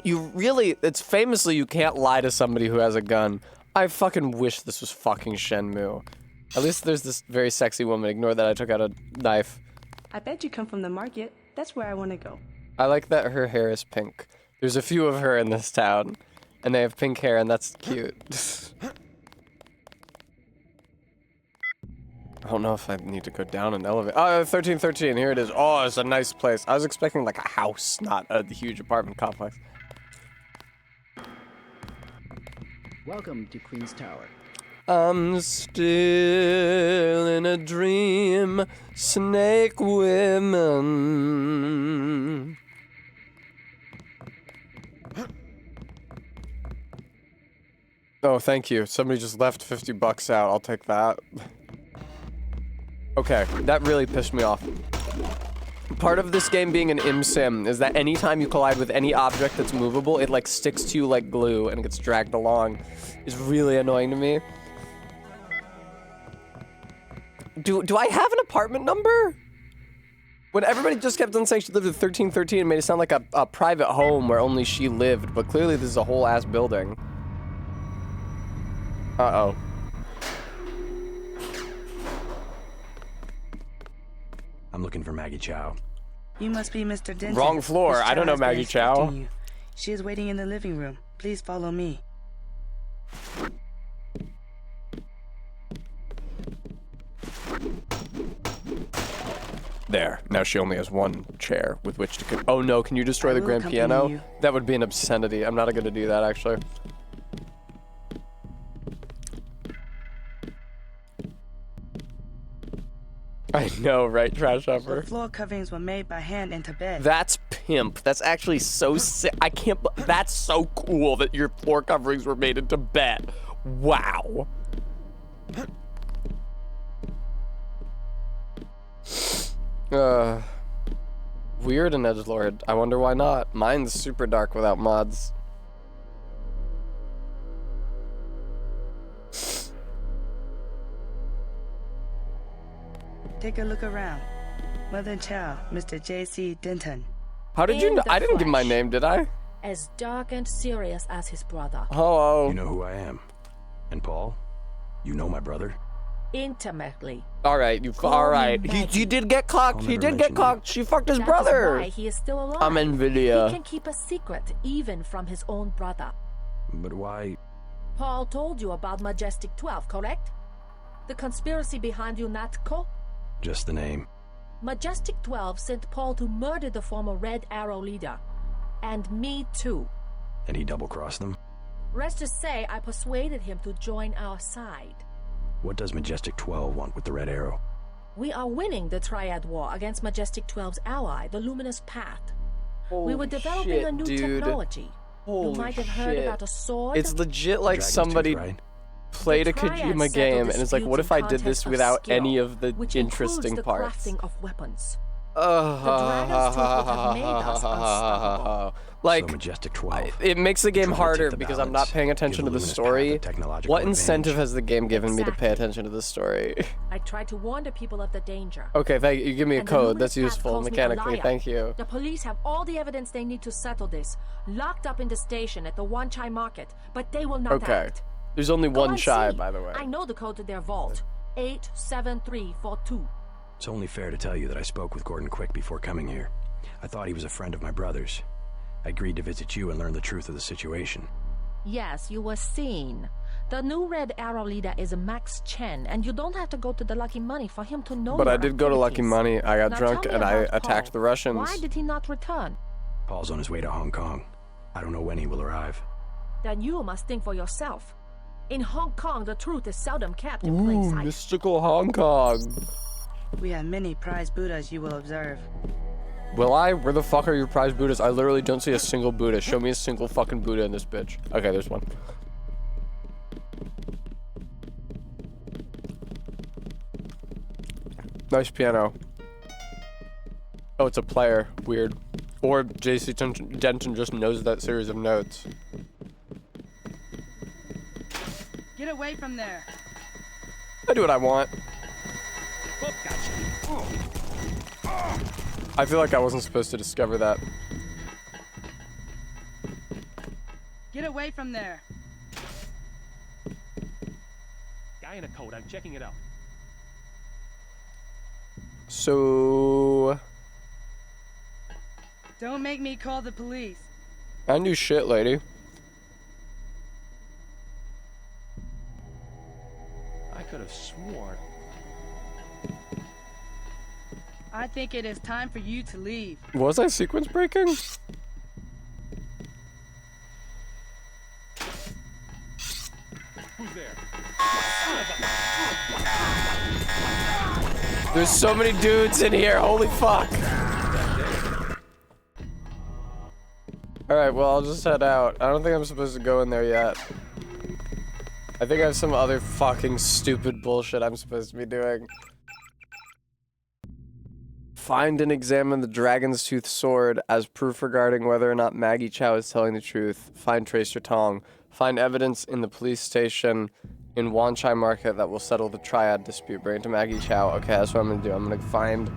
It's famously you can't lie to somebody who has a gun. I fucking wish this was fucking Shenmue. At least there's this very sexy woman. Ignore that I took out a knife. I bet you come from the market. That's where I want to go. I like that her hair is pink. There's a few of her in this town, and they have pink hair, and that's cute. I don't know if I need to go down an elevator. Oh, 1313, here it is. Oh, it's a nice place. I was expecting like a house, not a huge apartment complex. Welcome to Queen's Tower. I'm still in a dream, snake women. Oh, thank you. Somebody just left $50 out. I'll take that. Okay, that really pissed me off. Part of this game being an sim is that anytime you collide with any object that's movable, it like sticks to you like glue and gets dragged along. It's really annoying to me. Do I have an apartment number? When everybody just kept on saying she lived at 1313, it made it sound like a private home where only she lived, but clearly this is a whole ass building. Uh-oh. I'm looking for Maggie Chow. You must be Mr. Denton. Wrong floor. Miss I don't know has been Maggie Chow. expecting you. She is waiting in the living room. Please follow me. There. Now she only has one chair with which to... Oh no, can you destroy the grand piano? you. That would be an obscenity. I'm not going to do that, actually. I know, right, Trash Hopper? The floor coverings were made by hand in Tibet. That's pimp. That's actually so sick. I can't... That's so cool that your floor coverings were made in Tibet. Wow. Weird and edgelord. I wonder why not. Mine's super dark without mods. Take a look around. Mother Chow, Mr. J.C. Denton. How did you know? I didn't give my name, did I? As dark and serious as his brother. Hello. You know who I am. And Paul, you know my brother? Intimately. All right, all right. He did get cocked. He did get cocked. She fucked his brother. That is why he is still alive. I'm Nvidia. He can keep a secret even from his own brother. But why? Paul told you about Majestic 12, correct? The conspiracy behind UNATCO? Just the name. Majestic 12 sent Paul to murder the former Red Arrow leader. And me too. And he double-crossed them? Rest to say, I persuaded him to join our side. What does Majestic 12 want with the Red Arrow? We are winning the Triad War against Majestic 12's ally, the Luminous Path. We were developing a new technology. You might have heard about a sword. It's legit like somebody played a Kojima game and it's like, what if I did this without any of the interesting parts? The crafting of weapons. Like, so Majestic 12. It makes the game harder because I'm not paying attention to the story. What incentive has the game given me to pay attention to the story? I tried to warn the people of the danger. Okay, thank you. You give me a code. That's useful mechanically. Thank you. The police have all the evidence they need to settle this, locked up in the station at the Wan Chai Market, but they will not act. There's only one Chai, by the way. I know the code to their vault. 87342. It's only fair to tell you that I spoke with Gordon Quick before coming here. I thought he was a friend of my brother's. I agreed to visit you and learn the truth of the situation. Yes, you were seen. The new Red Arrow leader is Max Chen, and you don't have to go to the Lucky Money for him to know. But I did go to Lucky Money. I got drunk and I attacked the Russians. Why did he not return? Paul's on his way to Hong Kong. I don't know when he will arrive. Then you must think for yourself. In Hong Kong, the truth is seldom kept in plain sight. Mystical Hong Kong. We have many prize Buddhas, you will observe. Will I? Where the fuck are your prize Buddhas? I literally don't see a single Buddha. Show me a single fucking Buddha in this bitch. Okay, there's one. Nice piano. Oh, it's a player. Weird. Or JC Denton just knows that series of notes. Get away from there. I do what I want. I feel like I wasn't supposed to discover that. Get away from there. Guy in a coat, I'm checking it out. So... Don't make me call the police. I knew shit, lady. I could have sworn. I think it is time for you to leave. Was I sequence breaking? Who's there? There's so many dudes in here. Holy fuck. Alright, well, I'll just head out. I don't think I'm supposed to go in there yet. I think I have some other fucking stupid bullshit I'm supposed to be doing. Find and examine the Dragon's Tooth sword as proof regarding whether or not Maggie Chow is telling the truth. Find Tracer Tong. Find evidence in the police station in Wan Chai Market that will settle the Triad dispute. Bring it to Maggie Chow. Okay, that's what I'm gonna do. I'm gonna find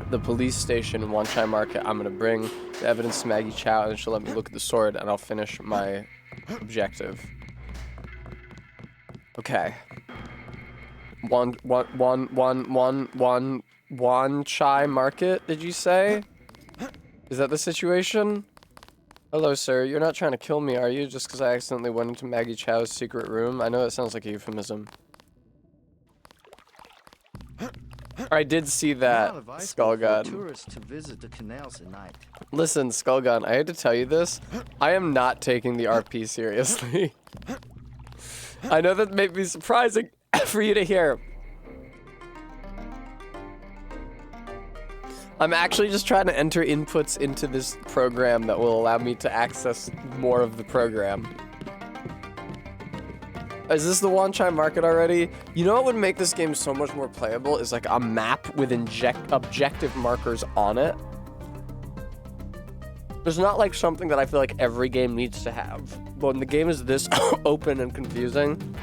the police station in Wan Chai Market. I'm gonna bring the evidence to Maggie Chow and she'll let me look at the sword and I'll finish my objective. Okay. Wan Chai Market, did you say? Is that the situation? Hello, sir. You're not trying to kill me, are you? Just because I accidentally went into Maggie Chow's secret room? I know that sounds like a euphemism. I did see that, Skullgun. Tourists to visit the canals at night. Listen, Skullgun, I hate to tell you this. I am not taking the RP seriously. I know that may be surprising for you to hear. I'm actually just trying to enter inputs into this program that will allow me to access more of the program. Is this the Wan Chai Market already? You know what would make this game so much more playable is like a map with objective markers on it. There's not like something that I feel like every game needs to have. But when the game is this open and confusing.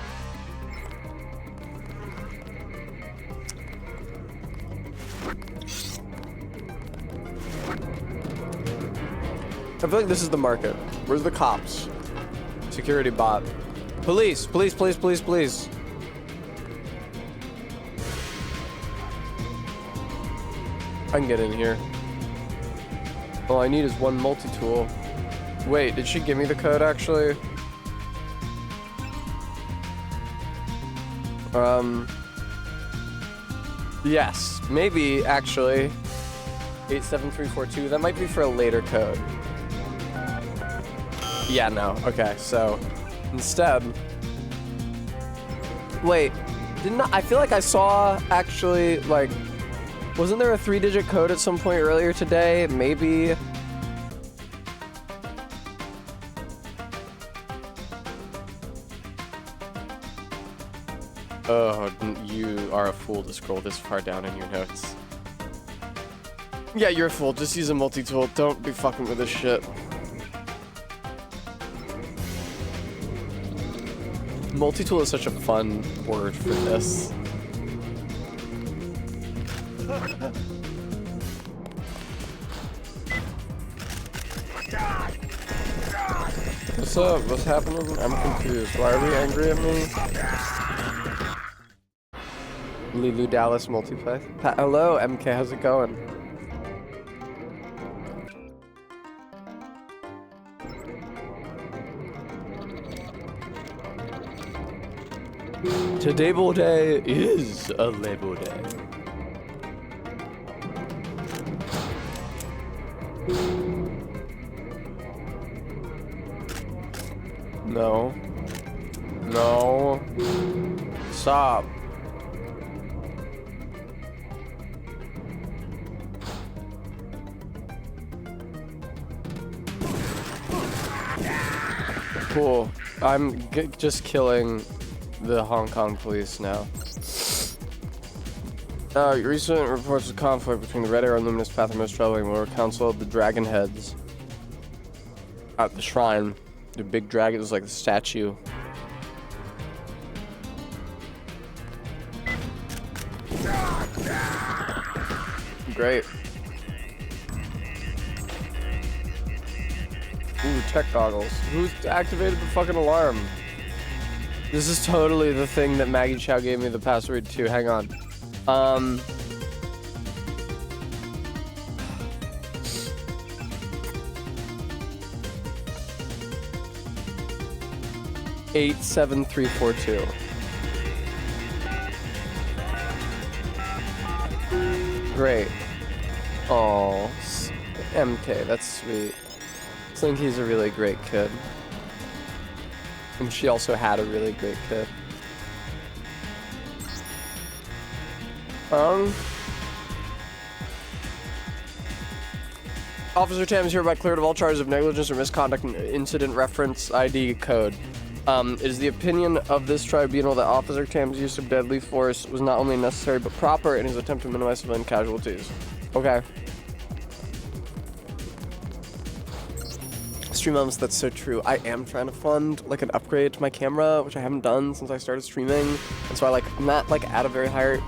I feel like this is the market. Where's the cops? Security bot. Police, police, police, police, police. I can get in here. All I need is one multi-tool. Wait, did she give me the code actually? Yes, maybe, actually. 87342, that might be for a later code. Yeah, no, okay, so instead... Wait, I feel like I saw, actually, like... Wasn't there a 3-digit code at some point earlier today? Maybe... Oh, you are a fool to scroll this far down in your notes. Yeah, you're a fool. Just use a multi-tool. Don't be fucking with this shit. Multi-tool is such a fun word for this. What's up? What's happening? I'm confused. Why are we angry at me? Lulu Dallas multiplay. Hello, MK. How's it going? Today day is a label day. No. No. Stop. Cool. I'm just killing the Hong Kong police now. Recent reports of conflict between the Red Arrow and Luminous Path are most troubling. Lower Council of the Dragon Heads at the shrine. The big dragon was like the statue. Great. Ooh, tech goggles. Who's activated the fucking alarm? This is totally the thing that Maggie Chow gave me the password to. Hang on. 87342. Great. Oh, MK, that's sweet. Slinky's a really great kid. And she also had a really great kid. Officer Tam is hereby cleared of all charges of negligence or misconduct and incident reference ID code. It is the opinion of this tribunal that Officer Tam's use of deadly force was not only necessary but proper in his attempt to minimize civilian casualties. Okay. Stream elements, that's so true. I am trying to fund like an upgrade to my camera, which I haven't done since I started streaming. And so I'm not like at a very high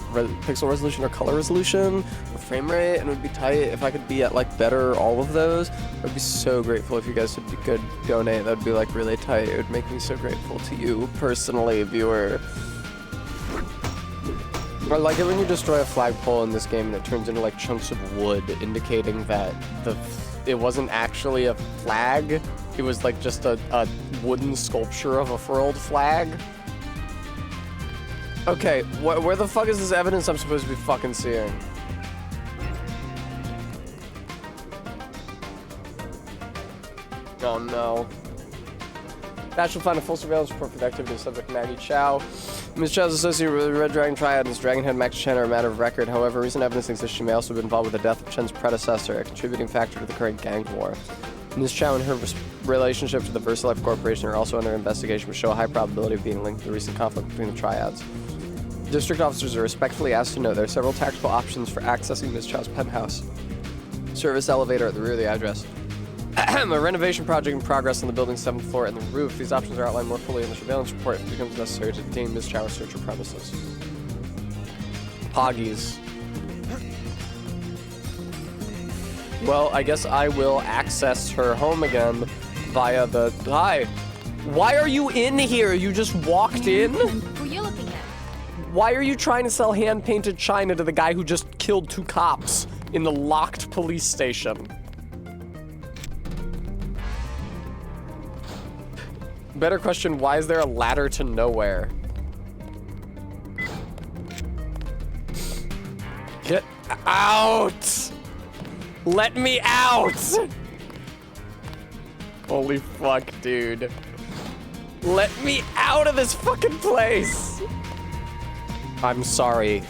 pixel resolution or color resolution or frame rate, and it would be tight if I could be at like better all of those. I'd be so grateful if you guys could donate. That would be like really tight. It would make me so grateful to you personally, viewer. I like it when you destroy a flagpole in this game and it turns into like chunks of wood, indicating that it wasn't actually a flag. It was like just a wooden sculpture of a furled flag. Okay, where the fuck is this evidence I'm supposed to be fucking seeing? Oh no. That shall find a full surveillance report for the activity of subject Maggie Chow. Ms. Chow is associated with the Red Dragon Triad and its Dragonhead Max Chen are a matter of record. However, recent evidence thinks that she may also have been involved with the death of Chen's predecessor, a contributing factor to the current gang war. Ms. Chow and her relationship to the VersaLife Corporation are also under investigation, which show a high probability of being linked to the recent conflict between the triads. District officers are respectfully asked to note there are several tactical options for accessing Ms. Chow's penthouse. Service elevator at the rear of the address. A renovation project in progress on the building's 7th floor and the roof. These options are outlined more fully in the surveillance report. It becomes necessary to detain Ms. Chow or search her premises. Poggies. Well, I guess I will access her home again via the... Hi. Why are you in here? You just walked in? Who are you looking at? Why are you trying to sell hand-painted china to the guy who just killed 2 cops in the locked police station? Better question, why is there a ladder to nowhere? out! Let me out! Holy fuck, dude. Let me out of this fucking place! I'm sorry.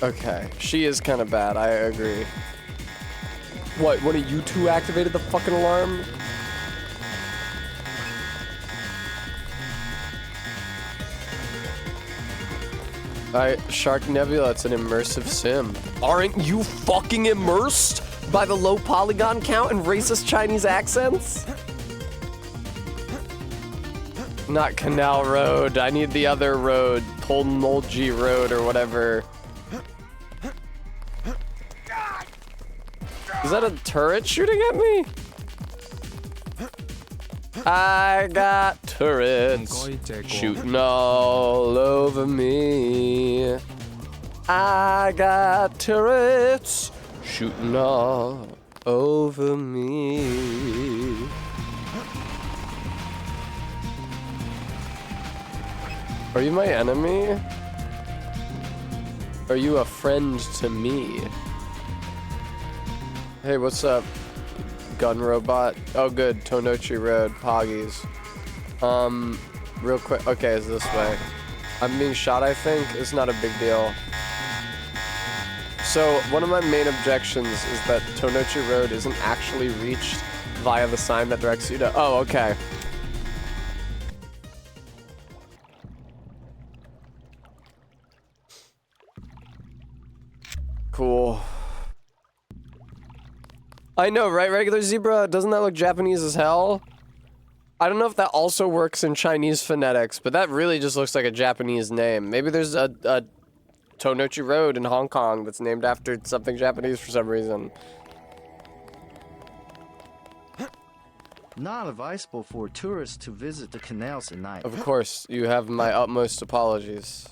Okay, she is kind of bad, I agree. What, one of you two activated the fucking alarm? Shark Nebula, it's an immersive sim. Aren't you fucking immersed by the low polygon count and racist Chinese accents? Not Canal Road, I need the other road, Tolnolji Road or whatever. Is that a turret shooting at me? I got turrets shooting all over me. I got turrets shooting all over me. Are you my enemy? Are you a friend to me? Hey, what's up? Gun robot. Oh, good. Tonochi Road. Poggies. Real quick. Okay, it's this way. I'm being shot, I think. It's not a big deal. So, one of my main objections is that Tonochi Road isn't actually reached via the sign that directs you to... Oh, okay. Cool. I know, right, regular zebra? Doesn't that look Japanese as hell? I don't know if that also works in Chinese phonetics, but that really just looks like a Japanese name. Maybe there's a Tonochi Road in Hong Kong that's named after something Japanese for some reason. Not advisable for tourists to visit the canals at night. Of course, you have my utmost apologies.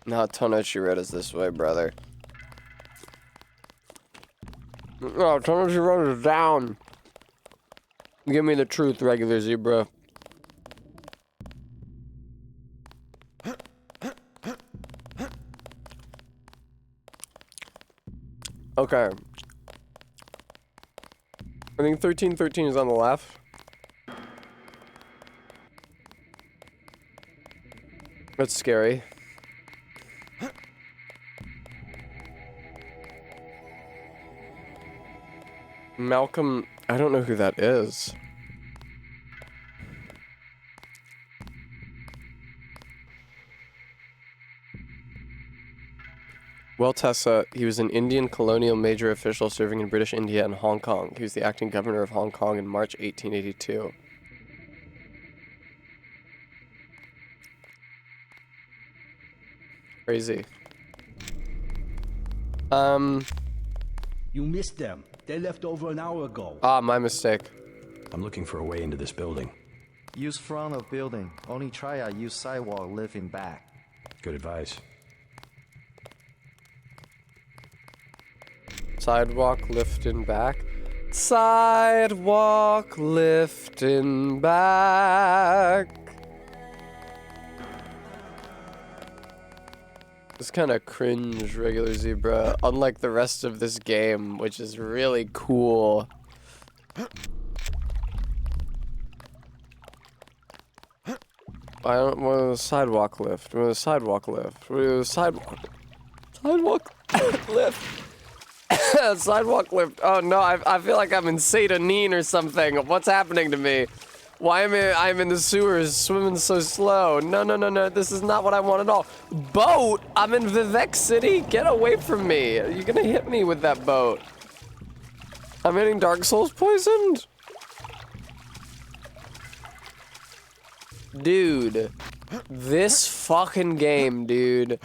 No, Tonochi Road is this way, brother. No, Tonochi Road is down. Give me the truth, regular zebra. Okay. I think 1313 is on the left. That's scary. Malcolm, I don't know who that is. Well, Tessa, he was an Indian colonial major official serving in British India and Hong Kong. He was the acting governor of Hong Kong in March 1882. Crazy. You missed them. They left over an hour ago. Ah, my mistake. I'm looking for a way into this building. Use front of building. Only triad use sidewalk lifting back. Good advice. Sidewalk lifting back. Sidewalk lifting back. It's kind of cringe, regular zebra, unlike the rest of this game, which is really cool. I don't want a sidewalk lift. I want a sidewalk lift. I want a sidewalk lift. Sidewalk lift. Oh no, I feel like I'm in Satanine or something. What's happening to me? Why am I'm in the sewers swimming so slow? No. This is not what I want at all. Boat? I'm in Vivek City? Get away from me. You're gonna hit me with that boat. I'm getting Dark Souls poisoned? Dude. This fucking game, dude.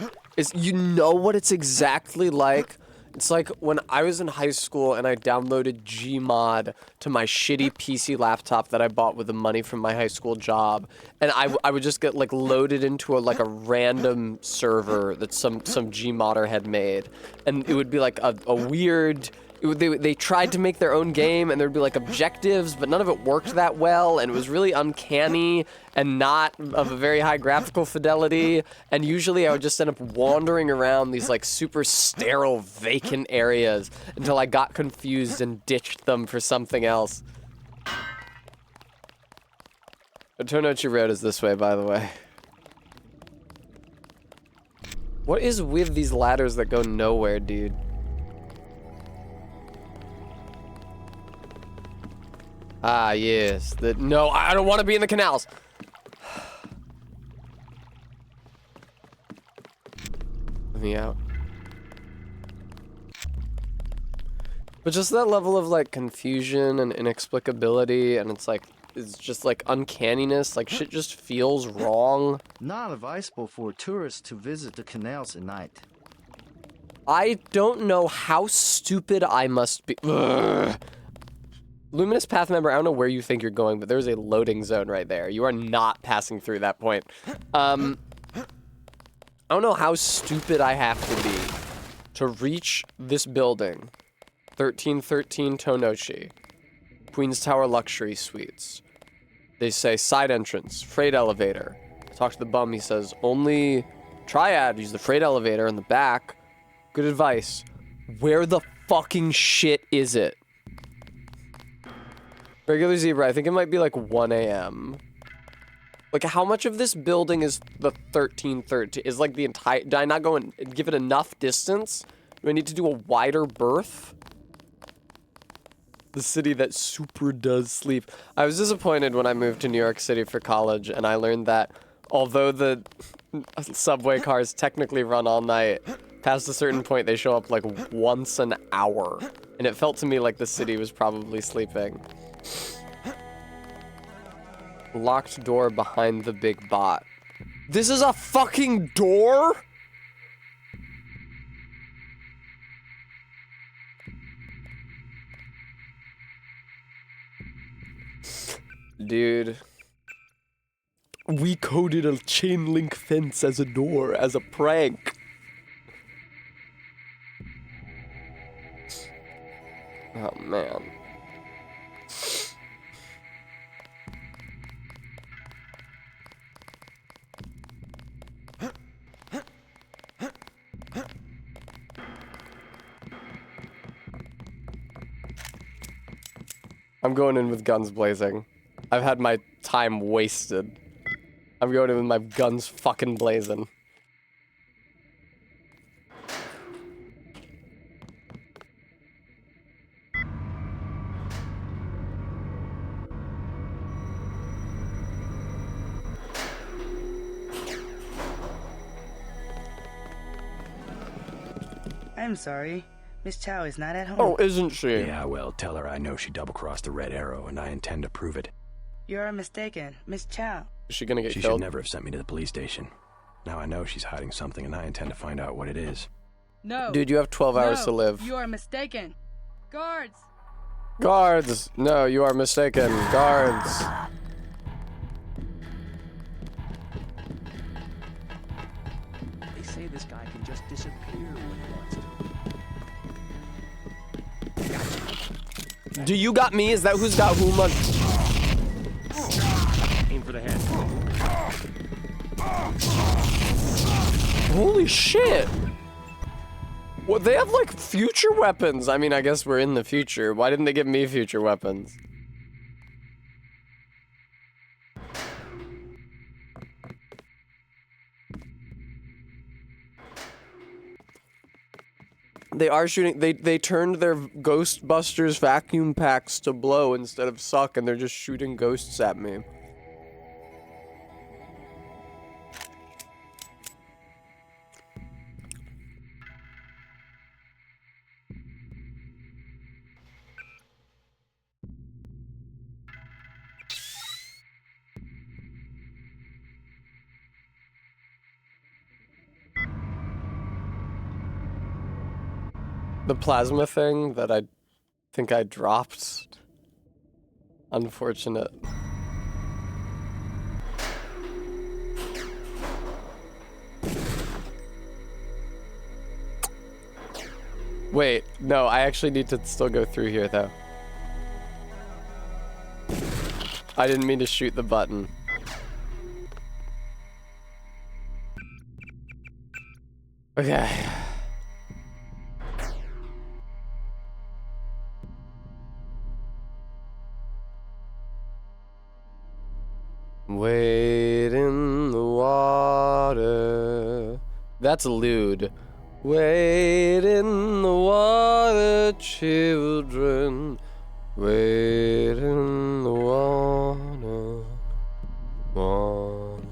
You know what it's exactly like? It's like when I was in high school and I downloaded Gmod to my shitty PC laptop that I bought with the money from my high school job, and I would just get like loaded into a random server that some Gmodder had made, and it would be like a weird They tried to make their own game, and there'd be like objectives, but none of it worked that well, and it was really uncanny and not of a very high graphical fidelity. And usually I would just end up wandering around these like super sterile, vacant areas until I got confused and ditched them for something else. Tonochi Road is this way, by the way. What is with these ladders that go nowhere, dude? Ah, yes. No, I don't want to be in the canals. Let me out. But just that level of like confusion and inexplicability, and it's just like uncanniness, like shit just feels wrong. Not advisable for tourists to visit the canals at night. I don't know how stupid I must be. Ugh. Luminous Path member, I don't know where you think you're going, but there's a loading zone right there. You are not passing through that point. I don't know how stupid I have to be to reach this building. 1313 Tonochi. Queen's Tower Luxury Suites. They say side entrance, freight elevator. Talk to the bum, he says, only Triad, use the freight elevator in the back. Good advice. Where the fucking shit is it? Regular Zebra, I think it might be like 1 a.m. Like, how much of this building is the 1313? Is like the entire... Did I not go and give it enough distance? Do I need to do a wider berth? The city that super does sleep. I was disappointed when I moved to New York City for college, and I learned that although the subway cars technically run all night, past a certain point they show up like once an hour. And it felt to me like the city was probably sleeping. Locked door behind the big bot. This is a fucking door? Dude. We coded a chain link fence as a door, as a prank. Oh, man. I'm going in with guns blazing. I've had my time wasted. I'm going in with my guns fucking blazing. I'm sorry. Miss Chow is not at home. Oh, isn't she? Yeah, well, tell her I know she double-crossed the Red Arrow, and I intend to prove it. You are mistaken. Miss Chow. Is she gonna get killed? She should never have sent me to the police station. Now I know she's hiding something, and I intend to find out what it is. No. Dude, you have 12 hours to live. You are mistaken. Guards! Guards! No, you are mistaken. Guards! They say this guy can just disappear when he wants to. Do you got me? Is that who's got whom? Aim for the head. Holy shit! What, they have like future weapons. I mean, I guess we're in the future. Why didn't they give me future weapons? They are shooting. They turned their Ghostbusters vacuum packs to blow instead of suck, and they're just shooting ghosts at me. The plasma thing that I think I dropped. Unfortunate. Wait, no, I actually need to still go through here, though. I didn't mean to shoot the button. Okay. Wade in the water. That's lewd. Wade in the water, children. Wade in the water. Water.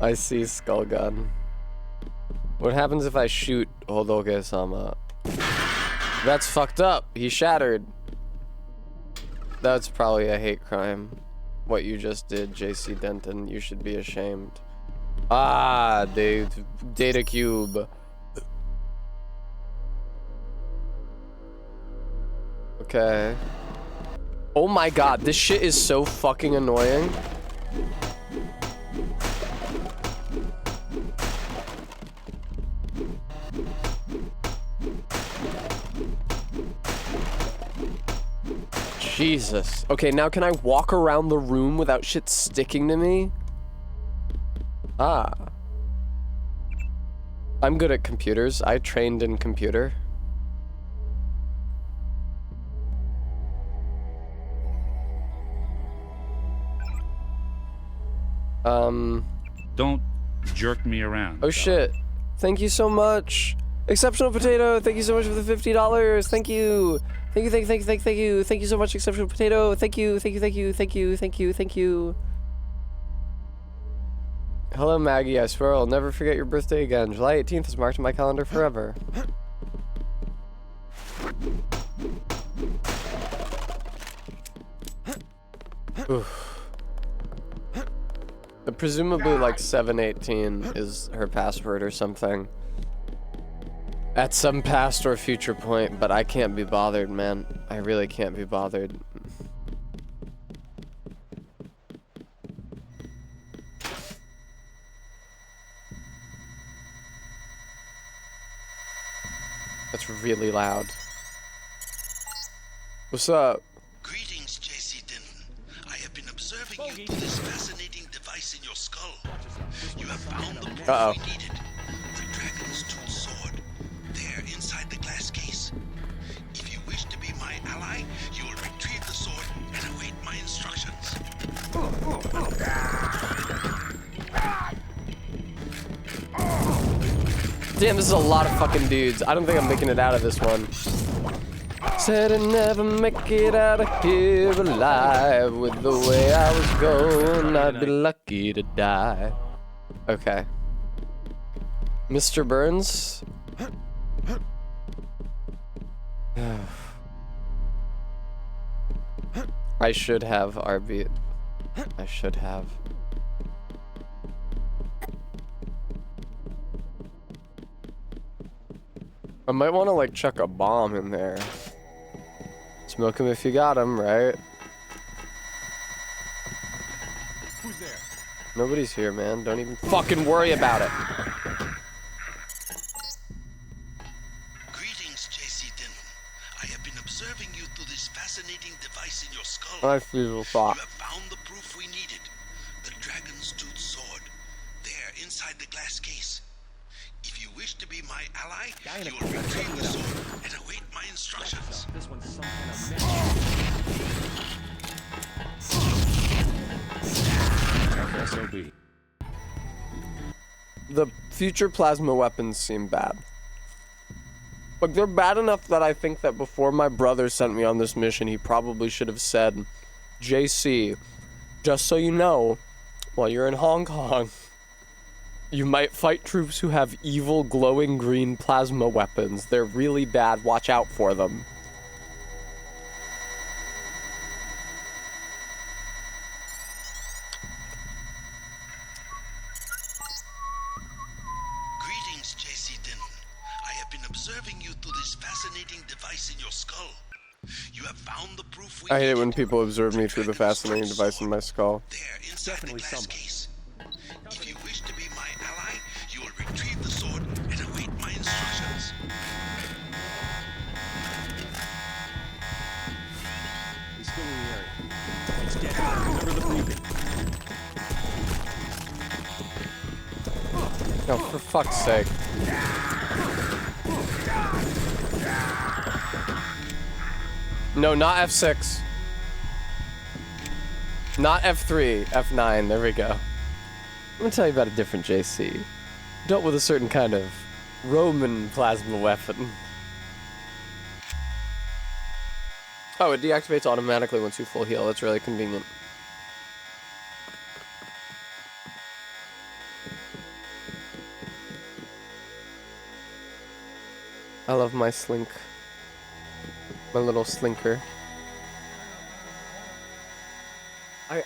I see Skullgun. What happens if I shoot Hodoge-sama? That's fucked up. He shattered. That's probably a hate crime. What you just did, JC Denton. You should be ashamed. Ah, data cube. Okay. Oh my god, this shit is so fucking annoying. Jesus. Okay, now can I walk around the room without shit sticking to me? Ah. I'm good at computers. I trained in computer. Don't jerk me around. Oh shit. Thank you so much. Exceptional Potato, thank you so much for the $50. Thank you. Thank you, thank you, thank you, thank you. Thank you so much, Exceptional Potato. Thank you, thank you, thank you, thank you, thank you, thank you. Hello, Maggie. I swear I'll never forget your birthday again. July 18th is marked in my calendar forever. Oof. Presumably like 718 is her password or something. At some past or future point, but I can't be bothered, man. I really can't be bothered. That's really loud. What's up? Greetings, JC Denton. I have been observing you through this fascinating device in your skull. You have found the proof we needed. The dragon's tooth sword. There, inside the glass case. If you wish to be my ally, you will retrieve the sword and await my instructions. Damn, this is a lot of fucking dudes. I don't think I'm making it out of this one. Said I'd never make it out of here alive. With the way I was going, I'd be lucky to die. Okay. Mr. Burns? I should have RB. I should have. I might want to like chuck a bomb in there. Smoke him if you got him, right? Who's there? Nobody's here, man. Don't even fucking worry about it. Greetings, JC Denton. I have been observing you through this fascinating device in your skull. I feel thought. You have found the proof we needed. The dragon's tooth sword. There, inside the glass case. If you wish to be my ally, you will retrieve the sword and await my instructions. This one's some kind of SOB. The future plasma weapons seem bad. Like, they're bad enough that I think that before my brother sent me on this mission, he probably should have said, JC, just so you know, while you're in Hong Kong, you might fight troops who have evil glowing green plasma weapons. They're really bad. Watch out for them. Greetings, JC Denton. I have been observing you through this fascinating device in your skull. You have found the proof we I hate it when people observe me through the fascinating device in my skull. there inside the glass case. If you wish to be my ally, you will retrieve the sword and await my instructions. Oh, for fuck's sake. No, not F6. Not F3, F9, there we go. I'm gonna tell you about a different JC. Dealt with a certain kind of Roman plasma weapon. Oh, it deactivates automatically once you full heal. That's really convenient. I love my slink. My little slinker.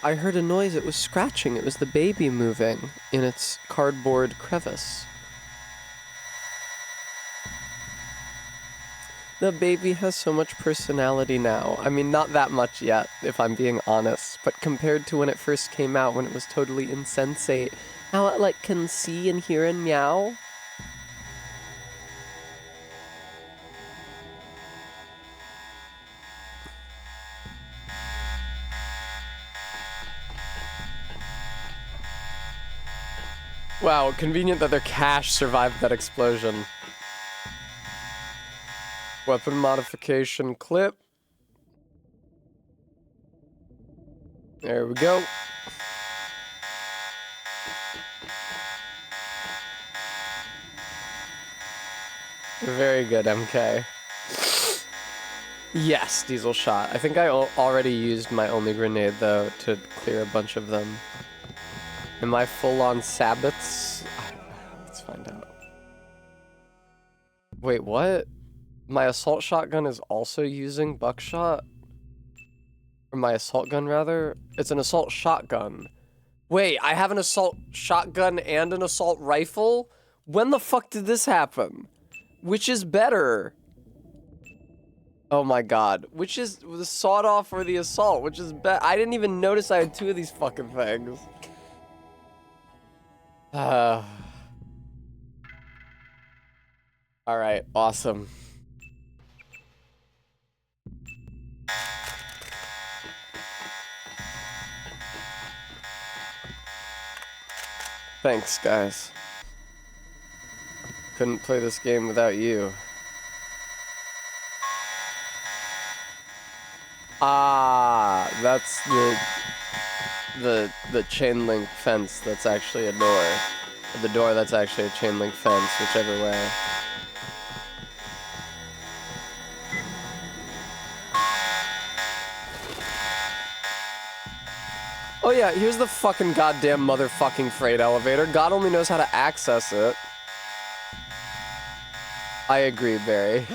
I heard a noise. It was scratching. It was the baby moving in its cardboard crevice. The baby has so much personality now. I mean, not that much yet, if I'm being honest, but compared to when it first came out, when it was totally insensate, how it, like, can see and hear and meow. Wow, convenient that their cache survived that explosion. Weapon modification clip. There we go. Very good, MK. Yes, diesel shot. I think I already used my only grenade, though, to clear a bunch of them. Am I full-on Sabbats? I don't know. Let's find out. Wait, what? My assault shotgun is also using buckshot? Or my assault gun, rather? It's an assault shotgun. Wait, I have an assault shotgun and an assault rifle? When the fuck did this happen? Which is better? Oh my god. Which is the sawed-off or the assault? Which is better? I didn't even notice I had two of these fucking things. Alright, awesome. Thanks, guys. Couldn't play this game without you. Ah, that's the chain link fence that's actually a door. Or the door that's actually a chain link fence, whichever way. Oh yeah, here's the fucking goddamn motherfucking freight elevator. God only knows how to access it. I agree, Barry.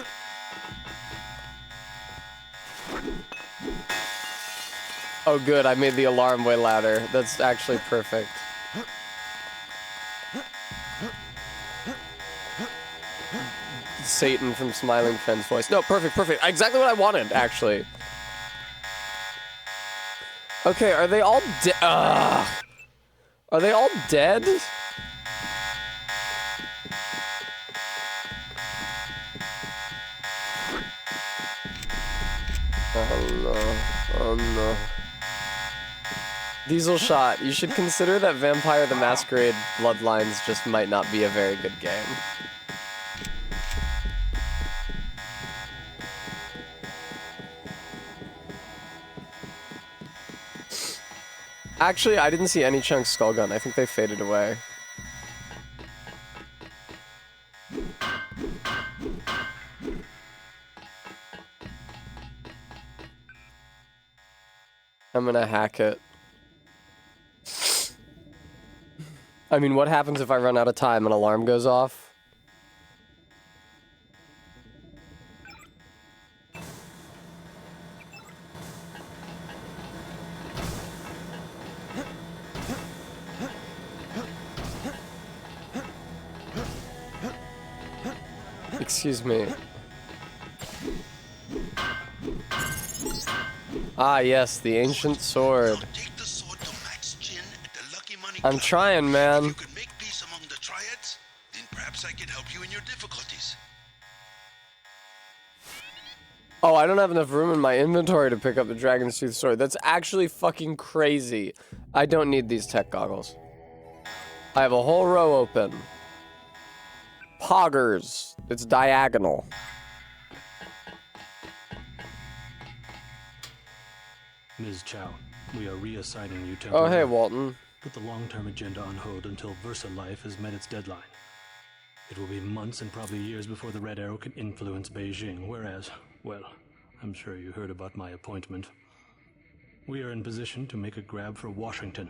Oh good, I made the alarm way louder. That's actually perfect. Satan from Smiling Friend's voice. No, perfect, perfect. Exactly what I wanted, actually. Okay, are they all dead? Are they all dead? Oh no. Oh no. Diesel shot. You should consider that Vampire the Masquerade Bloodlines just might not be a very good game. Actually, I didn't see any Chunks skull gun. I think they faded away. I'm gonna hack it. I mean, what happens if I run out of time and alarm goes off? Excuse me. Ah, yes, the ancient sword. I'm trying, man. If you could make peace among the triads, then perhaps I can help you in your difficulties. Oh, I don't have enough room in my inventory to pick up the Dragon's Tooth sword. That's actually fucking crazy. I don't need these tech goggles. I have a whole row open. Poggers. It's diagonal. Ms. Chow, we are reassigning you Oh, temporarily. hey, Walton. Put the long-term agenda on hold until VersaLife has met its deadline. It will be months and probably years before the Red Arrow can influence Beijing, whereas, well, I'm sure you heard about my appointment. We are in position to make a grab for Washington.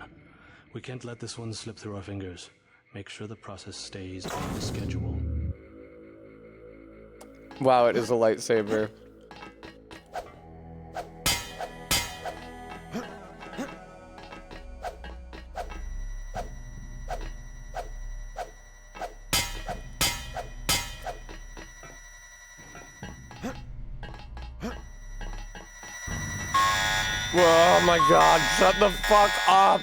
We can't let this one slip through our fingers. Make sure the process stays on the schedule. Wow, it is a lightsaber. Oh my god, shut the fuck up!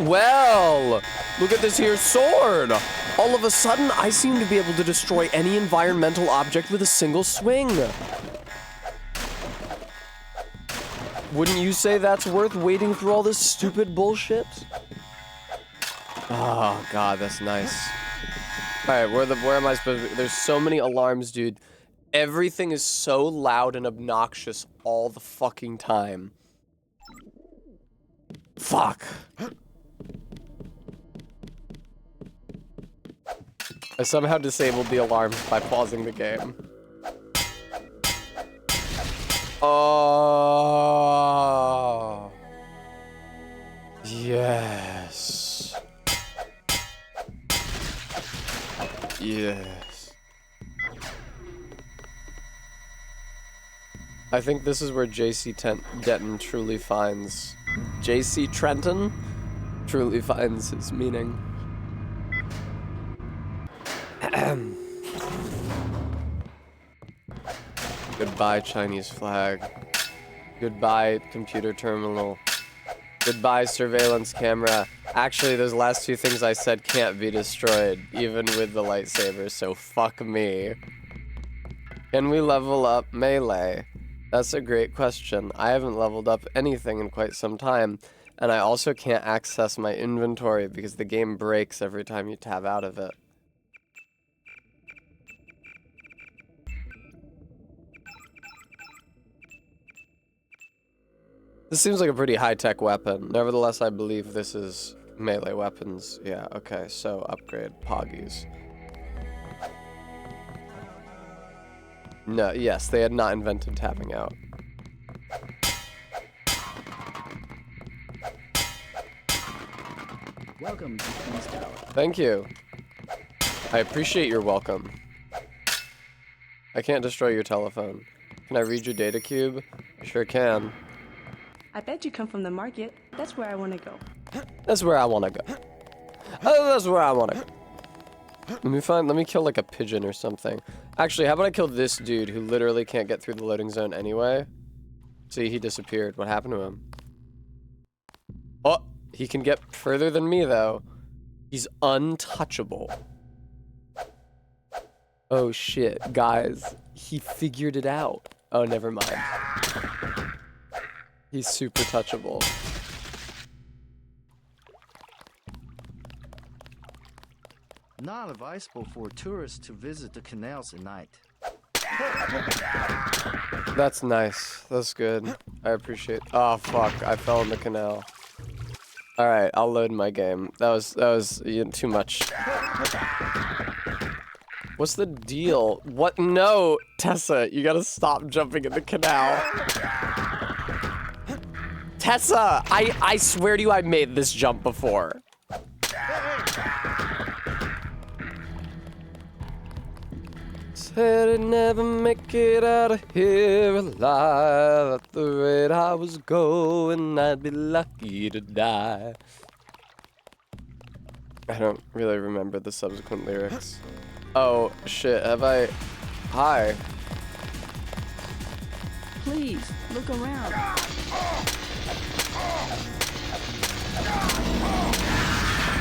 Well, look at this here sword! All of a sudden, I seem to be able to destroy any environmental object with a single swing. Wouldn't you say that's worth waiting through all this stupid bullshit? Oh god, that's nice. Alright, where am I supposed to be? There's so many alarms, dude. Everything is so loud and obnoxious all the fucking time. Fuck. I somehow disabled the alarms by pausing the game. Oh. Yes. Yes. I think this is where J.C. Denton truly finds... J.C. Trenton truly finds his meaning. Goodbye, Chinese flag. Goodbye, computer terminal. Goodbye, surveillance camera. Actually, those last two things I said can't be destroyed, even with the lightsaber, so fuck me. Can we level up melee? That's a great question. I haven't leveled up anything in quite some time, and I also can't access my inventory because the game breaks every time you tab out of it. This seems like a pretty high-tech weapon. Nevertheless, I believe this is melee weapons. Yeah, okay, so upgrade Poggies. No, yes, they had not invented tapping out. Welcome, Ms. Chow. Thank you. I appreciate your welcome. I can't destroy your telephone. Can I read your data cube? I sure can. I bet you come from the market. That's where I want to go. That's where I want to go. Oh, that's where I want to go. Let me kill like a pigeon or something. Actually, how about I kill this dude who literally can't get through the loading zone anyway? See, he disappeared. What happened to him? Oh, he can get further than me though. He's untouchable. Oh shit, guys. He figured it out. Oh, never mind. He's super touchable. Not advisable for tourists to visit the canals at night. That's nice. That's good. I appreciate. Oh fuck! I fell in the canal. All right, I'll load my game. That was too much. What's the deal? What? No, Tessa, you gotta stop jumping in the canal. Tessa, I swear to you, I made this jump before. Said I'd never make it out of here alive. At the rate I was going, I'd be lucky to die. I don't really remember the subsequent lyrics. Oh, shit, have I... Hi. Please, look around.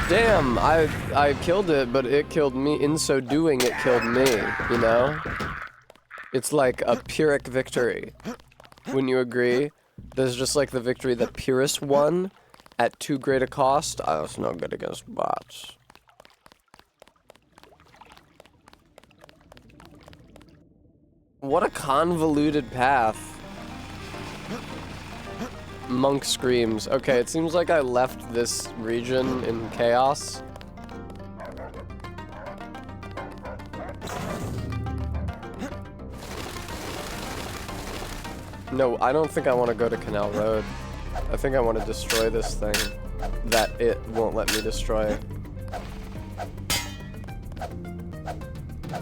Damn, I killed it, but it killed me. In so doing, it killed me, you know? It's like a Pyrrhic victory. Wouldn't you agree? There's just like the victory that Pyrrhus won, at too great a cost. I was no good against bots. What a convoluted path. Monk screams. Okay, it seems like I left this region in chaos. No, I don't think I want to go to Canal Road. I think I want to destroy this thing that it won't let me destroy.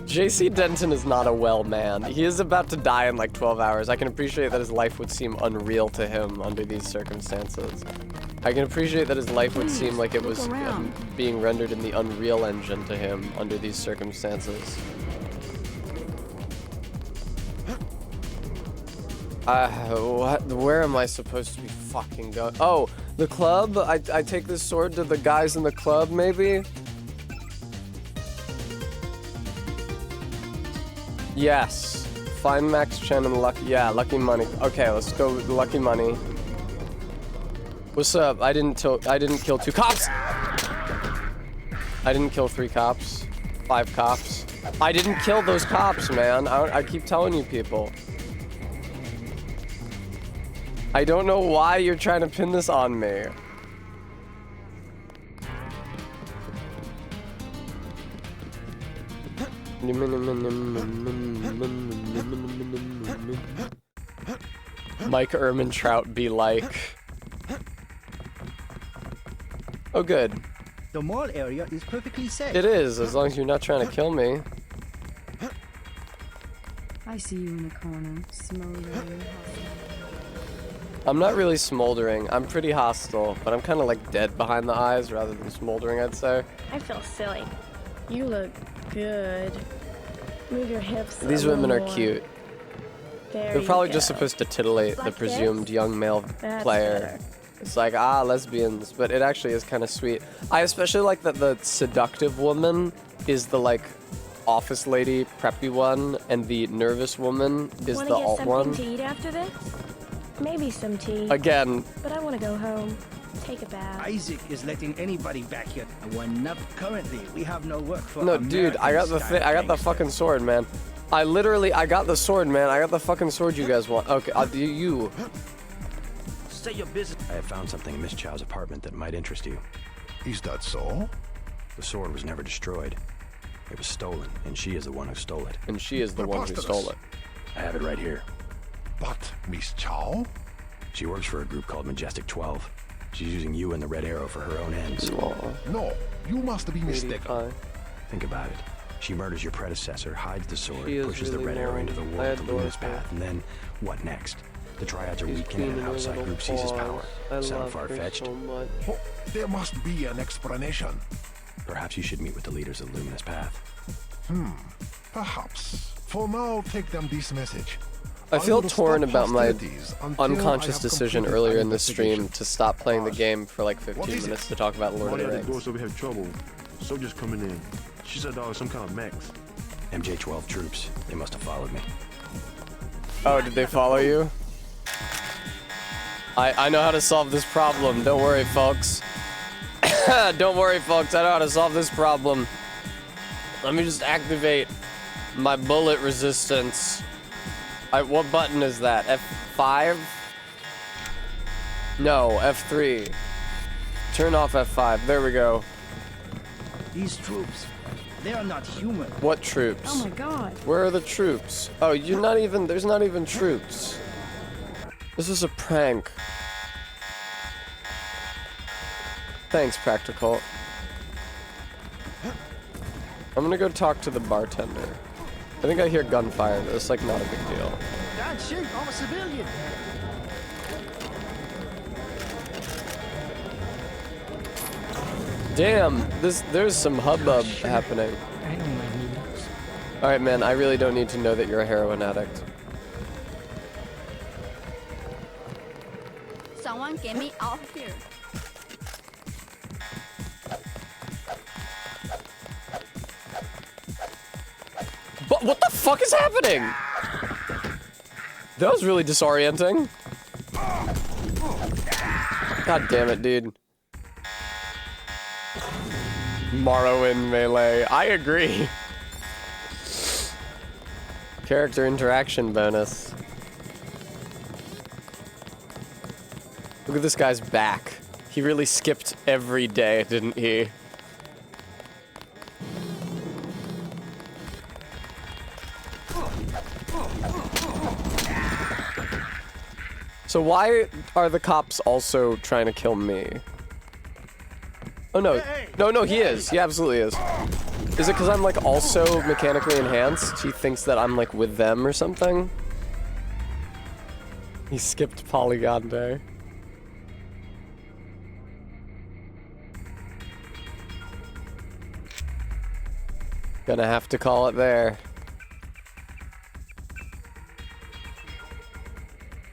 JC Denton is not a well man. He is about to die in like 12 hours. I can appreciate that his life would seem unreal to him under these circumstances. I can appreciate that his life would seem like it was being rendered in the Unreal Engine to him under these circumstances. What? Where am I supposed to be fucking going? Oh, the club? I take this sword to the guys in the club, maybe? Yes. Find Max Chen and Lucky. Yeah, Lucky Money. Okay, let's go with Lucky Money. What's up? I didn't kill 2 cops. I didn't kill 3 cops. 5 cops. I didn't kill those cops, man. I keep telling you people. I don't know why you're trying to pin this on me. Mike Ehrmantraut be like. Oh, good. The mall area is perfectly safe. It is, as long as you're not trying to kill me. I see you in the corner, smoldering. I'm not really smoldering. I'm pretty hostile, but I'm kind of like dead behind the eyes rather than smoldering, I'd say. I feel silly. You look good. Move your hips. These women are cute. They're probably just go. supposed to titillate the presumed young male That's player. better. It's like, ah, lesbians, but it actually is kind of sweet. I especially like that the seductive woman is the, like, office lady, preppy one, and the nervous woman is the alt one. Want to get something to eat after this? Maybe some tea. Again. But I want to go home. Take a bath. Isaac is letting anybody back here. Currently, we have no work for. No, dude, I got the I got the fucking sword, man. I got the sword, man. I got the fucking sword you guys want. Okay, you. Say your business. I have found something in Miss Chow's apartment that might interest you. Is that so? The sword was never destroyed. It was stolen, and she is the one who stole it. And she is the one who stole it. I have it right here. But Miss Chow? She works for a group called Majestic 12. She's using you and the Red Arrow for her own ends. No, you must be mistaken. Think about it. She murders your predecessor, hides the sword, She is pushes the really Red Arrow long. into the I world of the adore Luminous her. Path, and then what next? The Triads are She's weakened and clean an her outside little group seizes paws. power. I Sound love her far-fetched? so much. Oh, there must be an explanation. Perhaps you should meet with the leaders of the Luminous Path. Perhaps. For now, take them this message. I feel will torn stop about my hostilities until I unconscious have decision completed earlier an in the stream to stop playing the game for like 15 What is minutes to talk about Lord of the One of the Rings. doors over here trouble. Soldiers coming in. She said some kind of mechs. MJ-12 troops. They must have followed me. Oh, did they follow you? I know how to solve this problem. Don't worry, folks. Don't worry, folks. I know how to solve this problem. Let me just activate my bullet resistance. What button is that? F5? No, F3. Turn off F5. There we go. These troops, they are not human. What troops? Oh my god. Where are the troops? Oh, there's not even troops. This is a prank. Thanks, Practical. I'm gonna go talk to the bartender. I think I hear gunfire, but it's like not a big deal. Don't shoot, I'm a civilian. Damn, there's some hubbub happening. Alright, man, I really don't need to know that you're a heroin addict. Someone get me out of here. But what the fuck is happening? That was really disorienting. God damn it, dude. Morrowind melee. I agree. Character interaction bonus. Look at this guy's back. He really skipped every day, didn't he? So why are the cops also trying to kill me? Oh no, no, he is. He absolutely is. Is it because I'm like also mechanically enhanced? He thinks that I'm like with them or something? He skipped Polygon Day. Gonna have to call it there.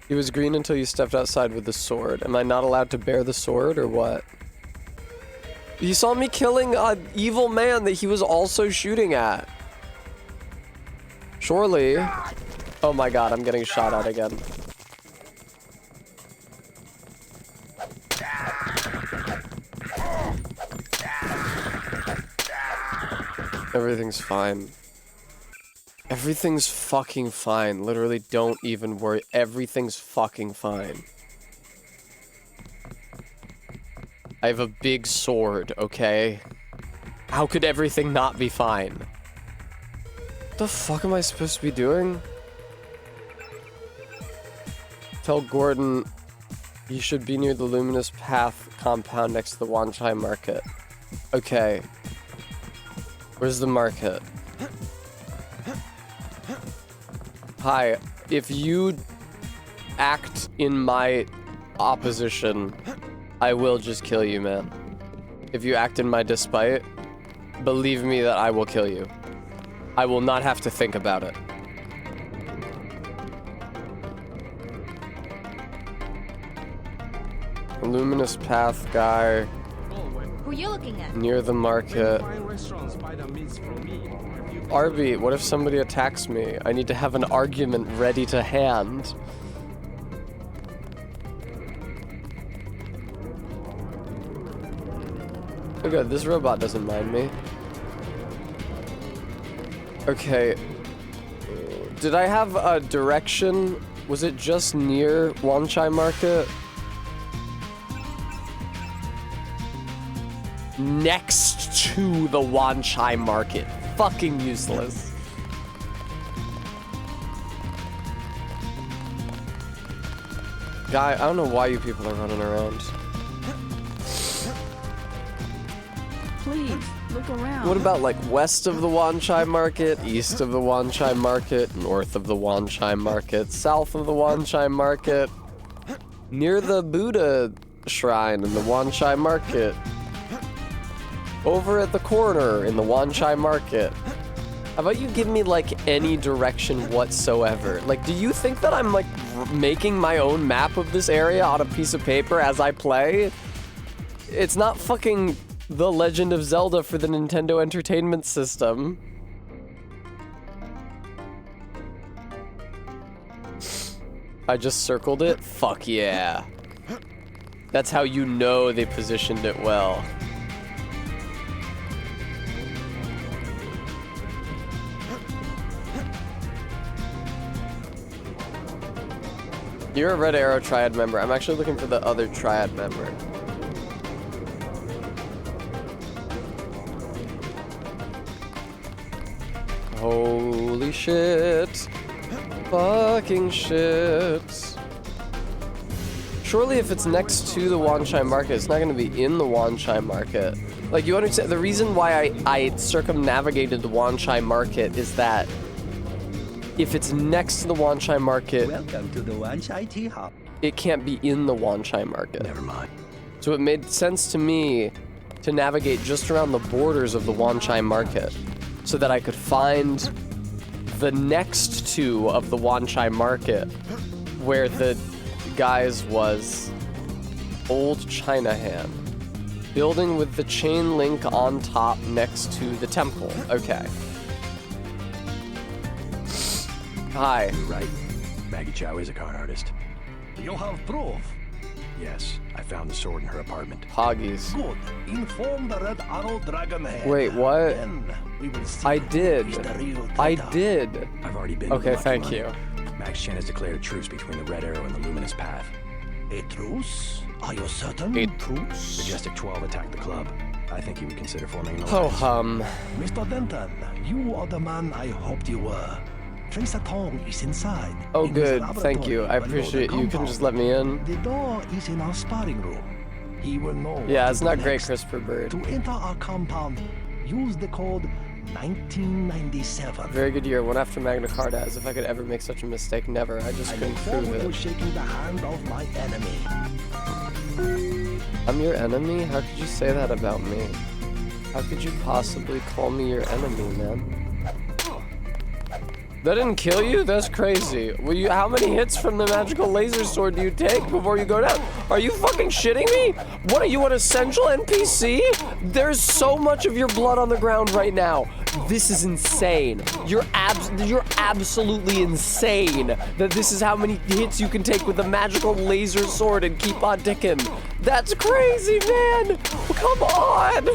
He was green until you stepped outside with the sword. Am I not allowed to bear the sword or what? You saw me killing an evil man that he was also shooting at. Surely. Oh my god, I'm getting shot at again. Everything's fine. Everything's fucking fine. Literally, don't even worry. Everything's fucking fine. I have a big sword, okay? How could everything not be fine? What the fuck am I supposed to be doing? Tell Gordon he should be near the Luminous Path compound next to the Wanchai Market. Okay. Where's the market? Hi, if you act in my opposition, I will just kill you, man. If you act in my despite, believe me that I will kill you. I will not have to think about it. Luminous Path guy. Who you looking at? Near the market. Arby, what if somebody attacks me? I need to have an argument ready to hand. Oh good, this robot doesn't mind me. Okay. Did I have a direction? Was it just near Wanchai Market? Next to the Wanchai Market. Fucking useless. Guy, I don't know why you people are running around. Please, look around. What about like west of the Wanchai Market, east of the Wanchai Market, north of the Wanchai Market, south of the Wanchai Market, near the Buddha shrine in the Wanchai Market, over at the corner in the Wanchai Market? How about you give me like any direction whatsoever? Like, do you think that I'm like making my own map of this area on a piece of paper as I play? It's not fucking The Legend of Zelda for the Nintendo Entertainment System. I just circled it? Fuck yeah. That's how you know they positioned it well. You're a Red Arrow Triad member. I'm actually looking for the other Triad member. Holy shit. Fucking shit. Surely if it's next to the Wanchai Market, it's not going to be in the Wanchai Market. Like, you understand, the reason why I circumnavigated the Wanchai Market is that if it's next to the Wanchai Market, welcome to the Wanchai Tea Hop. It can't be in the Wanchai Market. Never mind. So it made sense to me to navigate just around the borders of the Wanchai Market so that I could find the next two of the Wanchai Market where the guys was Old China Hand. Building with the chain link on top next to the temple. Okay. Hi. You're right. Maggie Chow is a con artist. You have proof. Yes, I found the sword in her apartment. Hoggies. Good. Inform the Red Arrow Dragon Head. Wait, what? Then we will see I did. who's the real I traitor. did. I've already been to Okay, Lucky thank Mine. you. Max Chen has declared a truce between the Red Arrow and the Luminous Path. A truce? Are you certain? A truce? Majestic 12 attacked the club. I think you would consider forming an Oh, alliance. Mr. Denton, you are the man I hoped you were. Tracer Tong is inside. Oh, in his good. Thank you. I laboratory below the appreciate you. Can compound. just let me in. The door is in our sparring room. He will know. Yeah, what it's to not do great, next. Christopher Bird. To enter our compound, use the code 1997. Very good year. One after Magna Carta. As if I could ever make such a mistake. Never. I just I couldn't look prove forward to it. shaking the hand of my enemy. I'm your enemy? How could you say that about me? How could you possibly call me your enemy, man? That didn't kill you? That's crazy. How many hits from the magical laser sword do you take before you go down? Are you fucking shitting me? What are you, an essential NPC? There's so much of your blood on the ground right now. This is insane. You're absolutely insane that this is how many hits you can take with a magical laser sword and keep on ticking. That's crazy, man. Come on.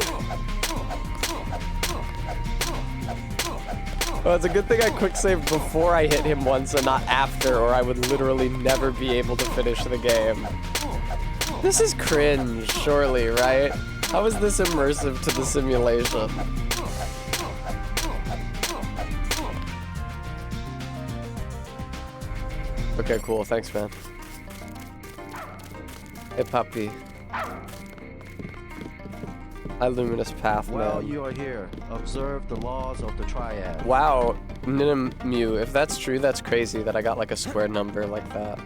Well, it's a good thing I quick saved before I hit him once and not after, or I would literally never be able to finish the game. This is cringe, surely, right? How is this immersive to the simulation? Okay, cool. Thanks, man. Hey, puppy. Hi, Luminous Path, Well, man. you are here. Observe the laws of the Triad. Wow, Ninamu, if that's true, that's crazy that I got like a square number like that.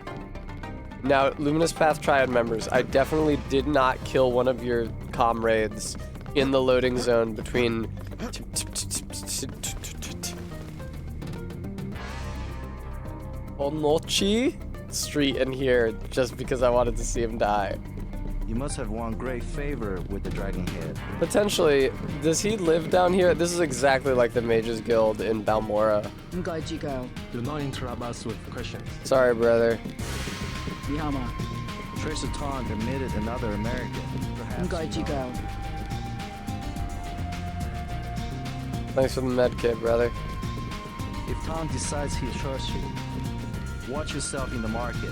Now, Luminous Path Triad members, I definitely did not kill one of your comrades in the loading zone between Onochi Street and here just because I wanted to see him die. You must have won great favor with the Dragon Head. Potentially. Does he live down here? This is exactly like the Mages Guild in Balmora. Do not interrupt us with questions. Sorry, brother. Tracer Tong admitted another American. Perhaps. Thanks for the med kit, brother. If Tong decides he trusts you, watch yourself in the market.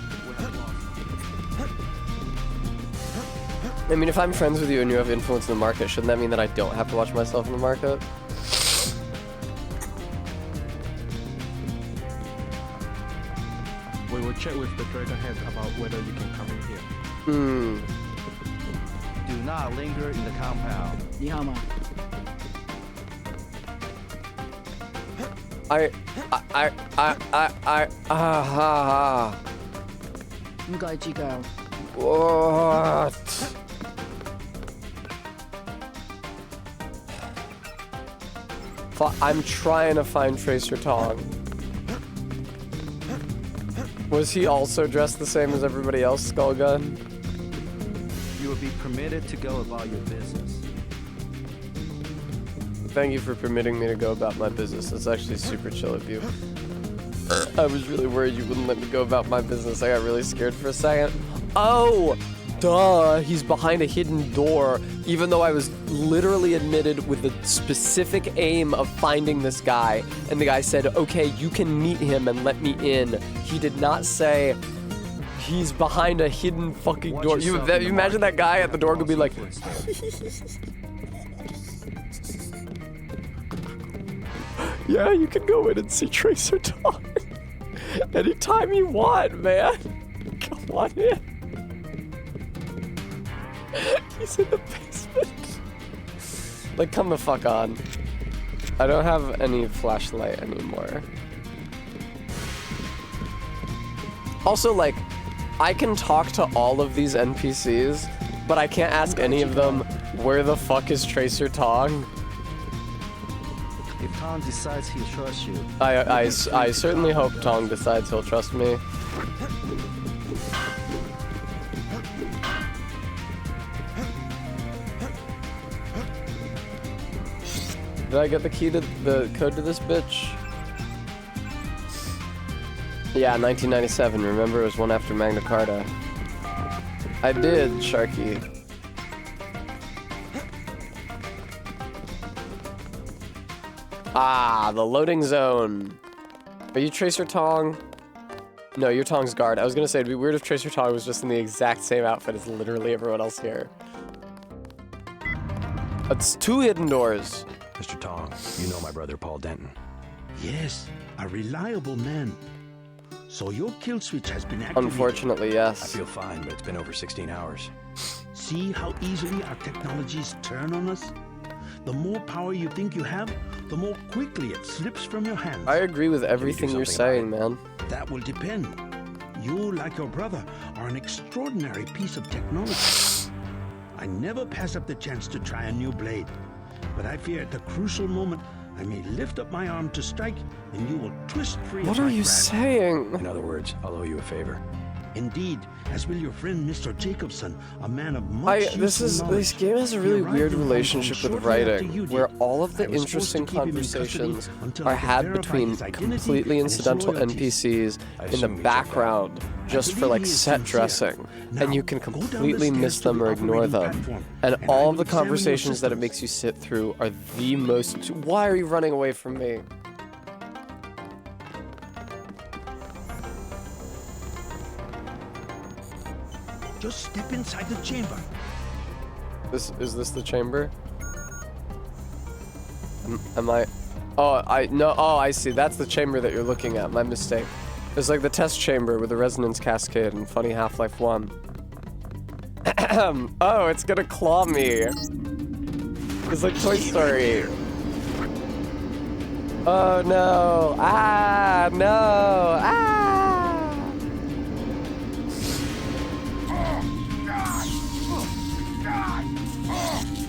I mean, if I'm friends with you and you have influence in the market, shouldn't that mean that I don't have to watch myself in the market? We will check with the Dragon Head about whether you can come in here. Do not linger in the compound. What? I'm trying to find Tracer Tong. Was he also dressed the same as everybody else, Skullgun? You will be permitted to go about your business. Thank you for permitting me to go about my business. That's actually super chill of you. I was really worried you wouldn't let me go about my business. I got really scared for a second. Oh, duh. He's behind a hidden door, even though I was literally admitted with the specific aim of finding this guy. And the guy said, okay, you can meet him and let me in. He did not say he's behind a hidden fucking door. You imagine that guy at the door could be like, yeah, you can go in and see Tracer Tong anytime you want, man. Come on in. He's in the basement. Like, come the fuck on. I don't have any flashlight anymore. Also, like, I can talk to all of these NPCs, but I can't ask any of them, where the fuck is Tracer Tong? If Tong decides he'll trust you. I certainly hope Tong decides he'll trust me. Did I get the key to the code to this bitch? Yeah, 1997. Remember, it was one after Magna Carta. I did, Sharky. Ah, the loading zone. Are you Tracer Tong? No, you're Tong's guard. I was gonna say, it'd be weird if Tracer Tong was just in the exact same outfit as literally everyone else here. It's 2 hidden doors. Mr. Tong, you know my brother Paul Denton. Yes, a reliable man. So your kill switch has been activated. Unfortunately, yes. I feel fine, but it's been over 16 hours. See how easily our technologies turn on us? The more power you think you have, the more quickly it slips from your hands. I agree with everything you're saying, man. That will depend. You, like your brother, are an extraordinary piece of technology. I never pass up the chance to try a new blade, but I fear at the crucial moment I may lift up my arm to strike, and you will twist free. What are you saying? In other words, I'll owe you a favor. Indeed, as will your friend Mr. Jacobson, a man of much This game has a really weird relationship with writing, where all of the interesting conversations are had between completely incidental NPCs in the background, just for like set dressing, and you can completely miss them or ignore them. And all of the conversations that it makes you sit through are the most. Why are you running away from me? Just step inside the chamber. Is this the chamber? Am I? Oh, I see. That's the chamber that you're looking at. My mistake. It's like the test chamber with the resonance cascade and funny Half-Life 1. Oh, it's gonna claw me. It's like Toy Story. Oh no! Ah no! Ah!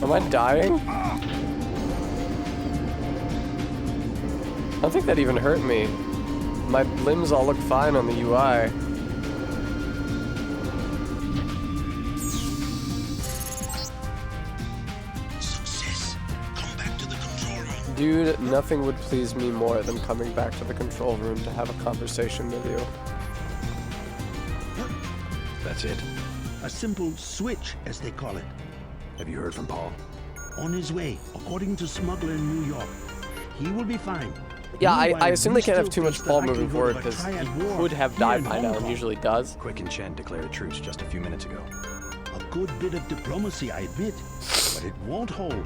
Am I dying? I don't think that even hurt me. My limbs all look fine on the UI. Success. Come back to the control room. Dude, nothing would please me more than coming back to the control room to have a conversation with you. That's it. A simple switch, as they call it. Have you heard from Paul? On his way, according to Smuggler in New York. He will be fine. Yeah, I assume they can't have too much Paul moving forward because he could have died by now and usually does. Quick and Chen declared a truce just a few minutes ago. A good bit of diplomacy, I admit, but it won't hold.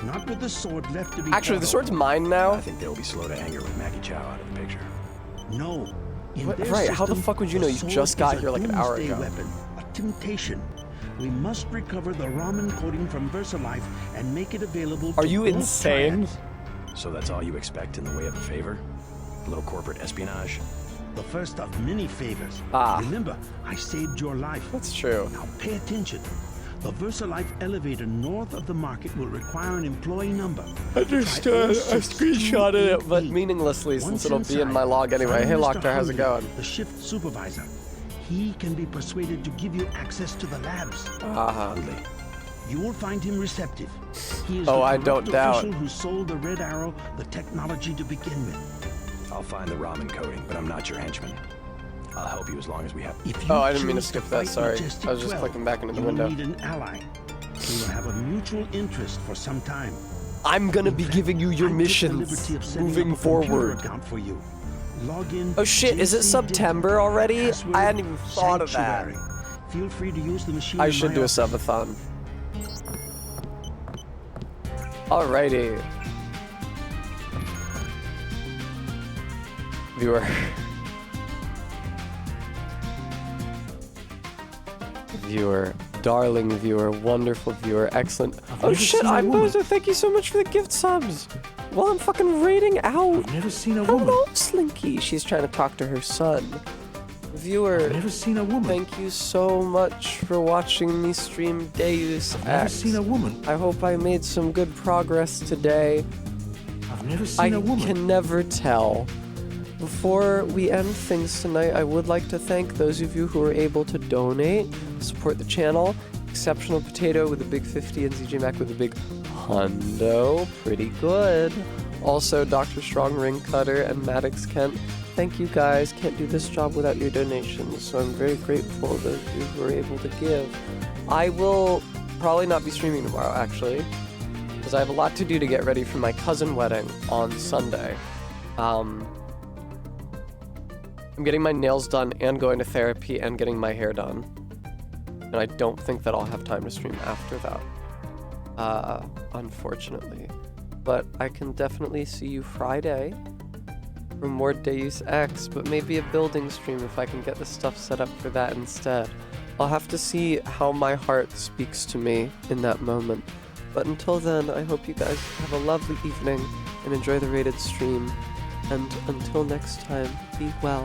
Not with the sword left to be. Actually, the sword's mine now. I think they'll be slow to anger with Maggie Chow out of the picture. No. Right, how the fuck would you know? You just got here like an hour ago. Weapon, a temptation. We must recover the ramen coating from VersaLife and make it available to Are you insane? So that's all you expect in the way of a favor? A little corporate espionage? The first of many favors. Ah. Remember, I saved your life. That's true. Now pay attention. The VersaLife elevator north of the market will require an employee number. Understood. I screenshotted it, but meaninglessly since it'll be in my log anyway. Hey, Locktar, how's it going? The shift supervisor. He can be persuaded to give you access to the labs. You will find him receptive. He is the I don't doubt. official who sold the Red Arrow the technology to begin with. I'll find the ramen coating, but I'm not your henchman. I'll help you as long as we have. I didn't mean to skip that. Sorry. I was just clicking back into the window. You will need an ally. We will have a mutual interest for some time. I'm gonna be giving you your missions moving forward. For you. Log in. Oh shit, is it September already? I hadn't even thought of that. Feel free to use the machine. I should do a subathon. Alrighty. Viewer. Viewer. Darling viewer. Wonderful viewer. Excellent. Oh shit, I'm Bozo. Thank you so much for the gift subs. Well, I'm fucking raiding out. I've never seen a woman. Hello, Slinky. She's trying to talk to her son. Viewer, I've never seen a woman. Thank you so much for watching me stream Deus Ex. I've never seen a woman. I hope I made some good progress today. I've never seen a woman. I can never tell. Before we end things tonight, I would like to thank those of you who are able to donate, support the channel. Exceptional Potato with a big 50 and ZJ Mac with a big Hundo, pretty good. Also, Dr. Strong Ring Cutter and Maddox Kent, thank you guys. Can't do this job without your donations, so I'm very grateful that you were able to give. I will probably not be streaming tomorrow, actually, because I have a lot to do to get ready for my cousin wedding on Sunday. I'm getting my nails done and going to therapy and getting my hair done. And I don't think that I'll have time to stream after that, unfortunately. But I can definitely see you Friday for more Deus Ex, but maybe a building stream if I can get the stuff set up for that instead. I'll have to see how my heart speaks to me in that moment. But until then, I hope you guys have a lovely evening and enjoy the rated stream. And until next time, be well.